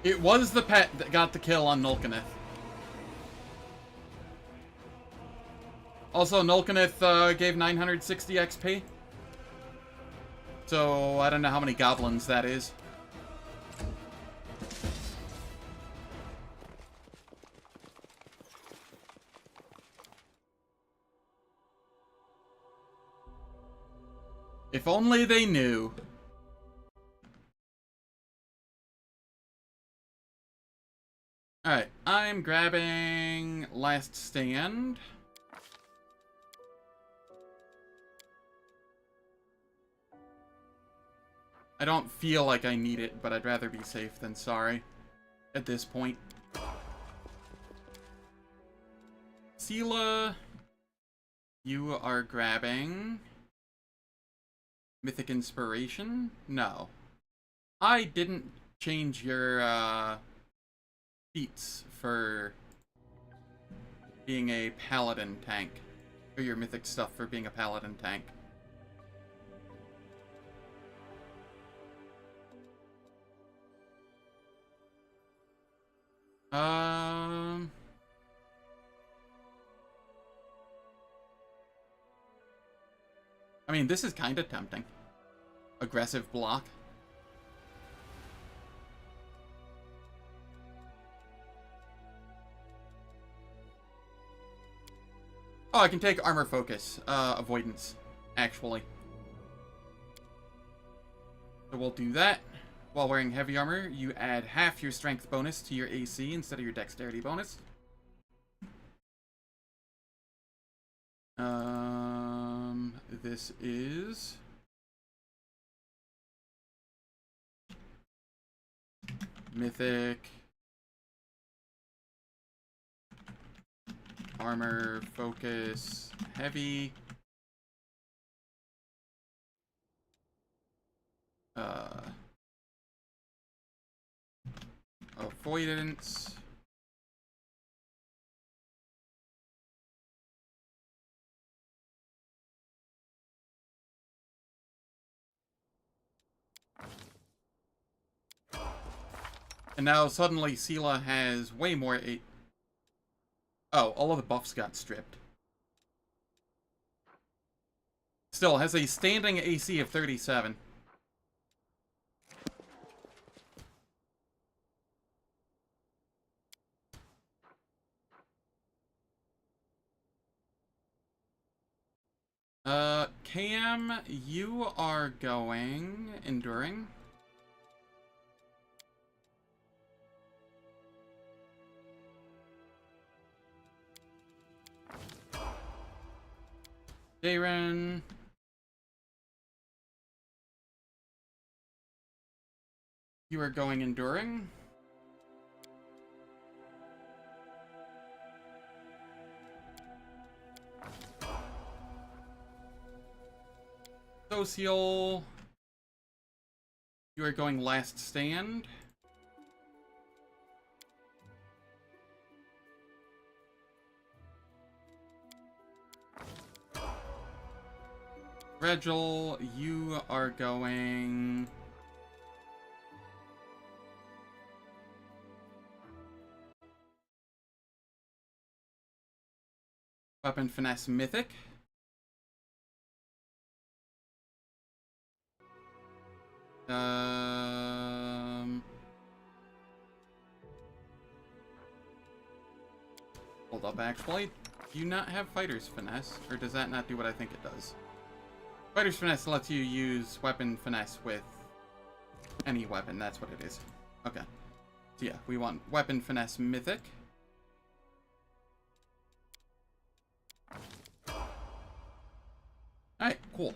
It was the pet that got the kill on Nulkanith. Also, Nulkanith gave 960 XP. So, I don't know how many goblins that is. If only they knew. Alright, I'm grabbing Last Stand. I don't feel like I need it, but I'd rather be safe than sorry at this point. Sela, you are grabbing Mythic Inspiration? No. I didn't change your feats for being a paladin tank. Or your mythic stuff for being a paladin tank. I mean, this is kind of tempting. Aggressive block. Oh, I can take armor focus, avoidance, actually. So we'll do that. While wearing heavy armor, you add half your strength bonus to your AC instead of your dexterity bonus. This is Mythic Armor Focus Heavy. Avoidance. And now suddenly Sela has way more Oh, all of the buffs got stripped. Still has a standing AC of 37. Cam, you are going Enduring. Darren. You are going Enduring. Social. You are going Last Stand. Regil, you are going Weapon Finesse Mythic. Hold up, actually. Do you not have Fighter's Finesse? Or does that not do what I think it does? Fighter's Finesse lets you use Weapon Finesse with any weapon. That's what it is. Okay. So yeah, we want Weapon Finesse Mythic. cool.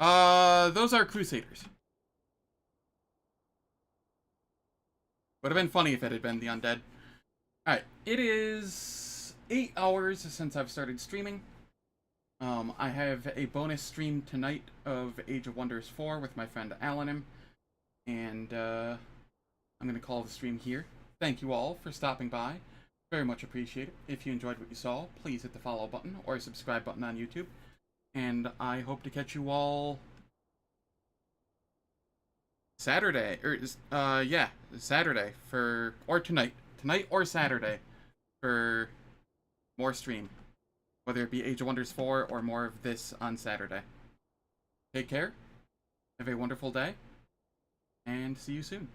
Those are Crusaders. Would have been funny if it had been the undead. Alright, it is 8 hours since I've started streaming. I have a bonus stream tonight of Age of Wonders 4 with my friend Alanim. And, I'm going to call the stream here. Thank you all for stopping by. Very much appreciate it. If you enjoyed what you saw, please hit the follow button or subscribe button on YouTube. And I hope to catch you all Saturday, yeah, Saturday or tonight or Saturday for more stream, whether it be Age of Wonders 4 or more of this on Saturday. Take care, have a wonderful day, and see you soon.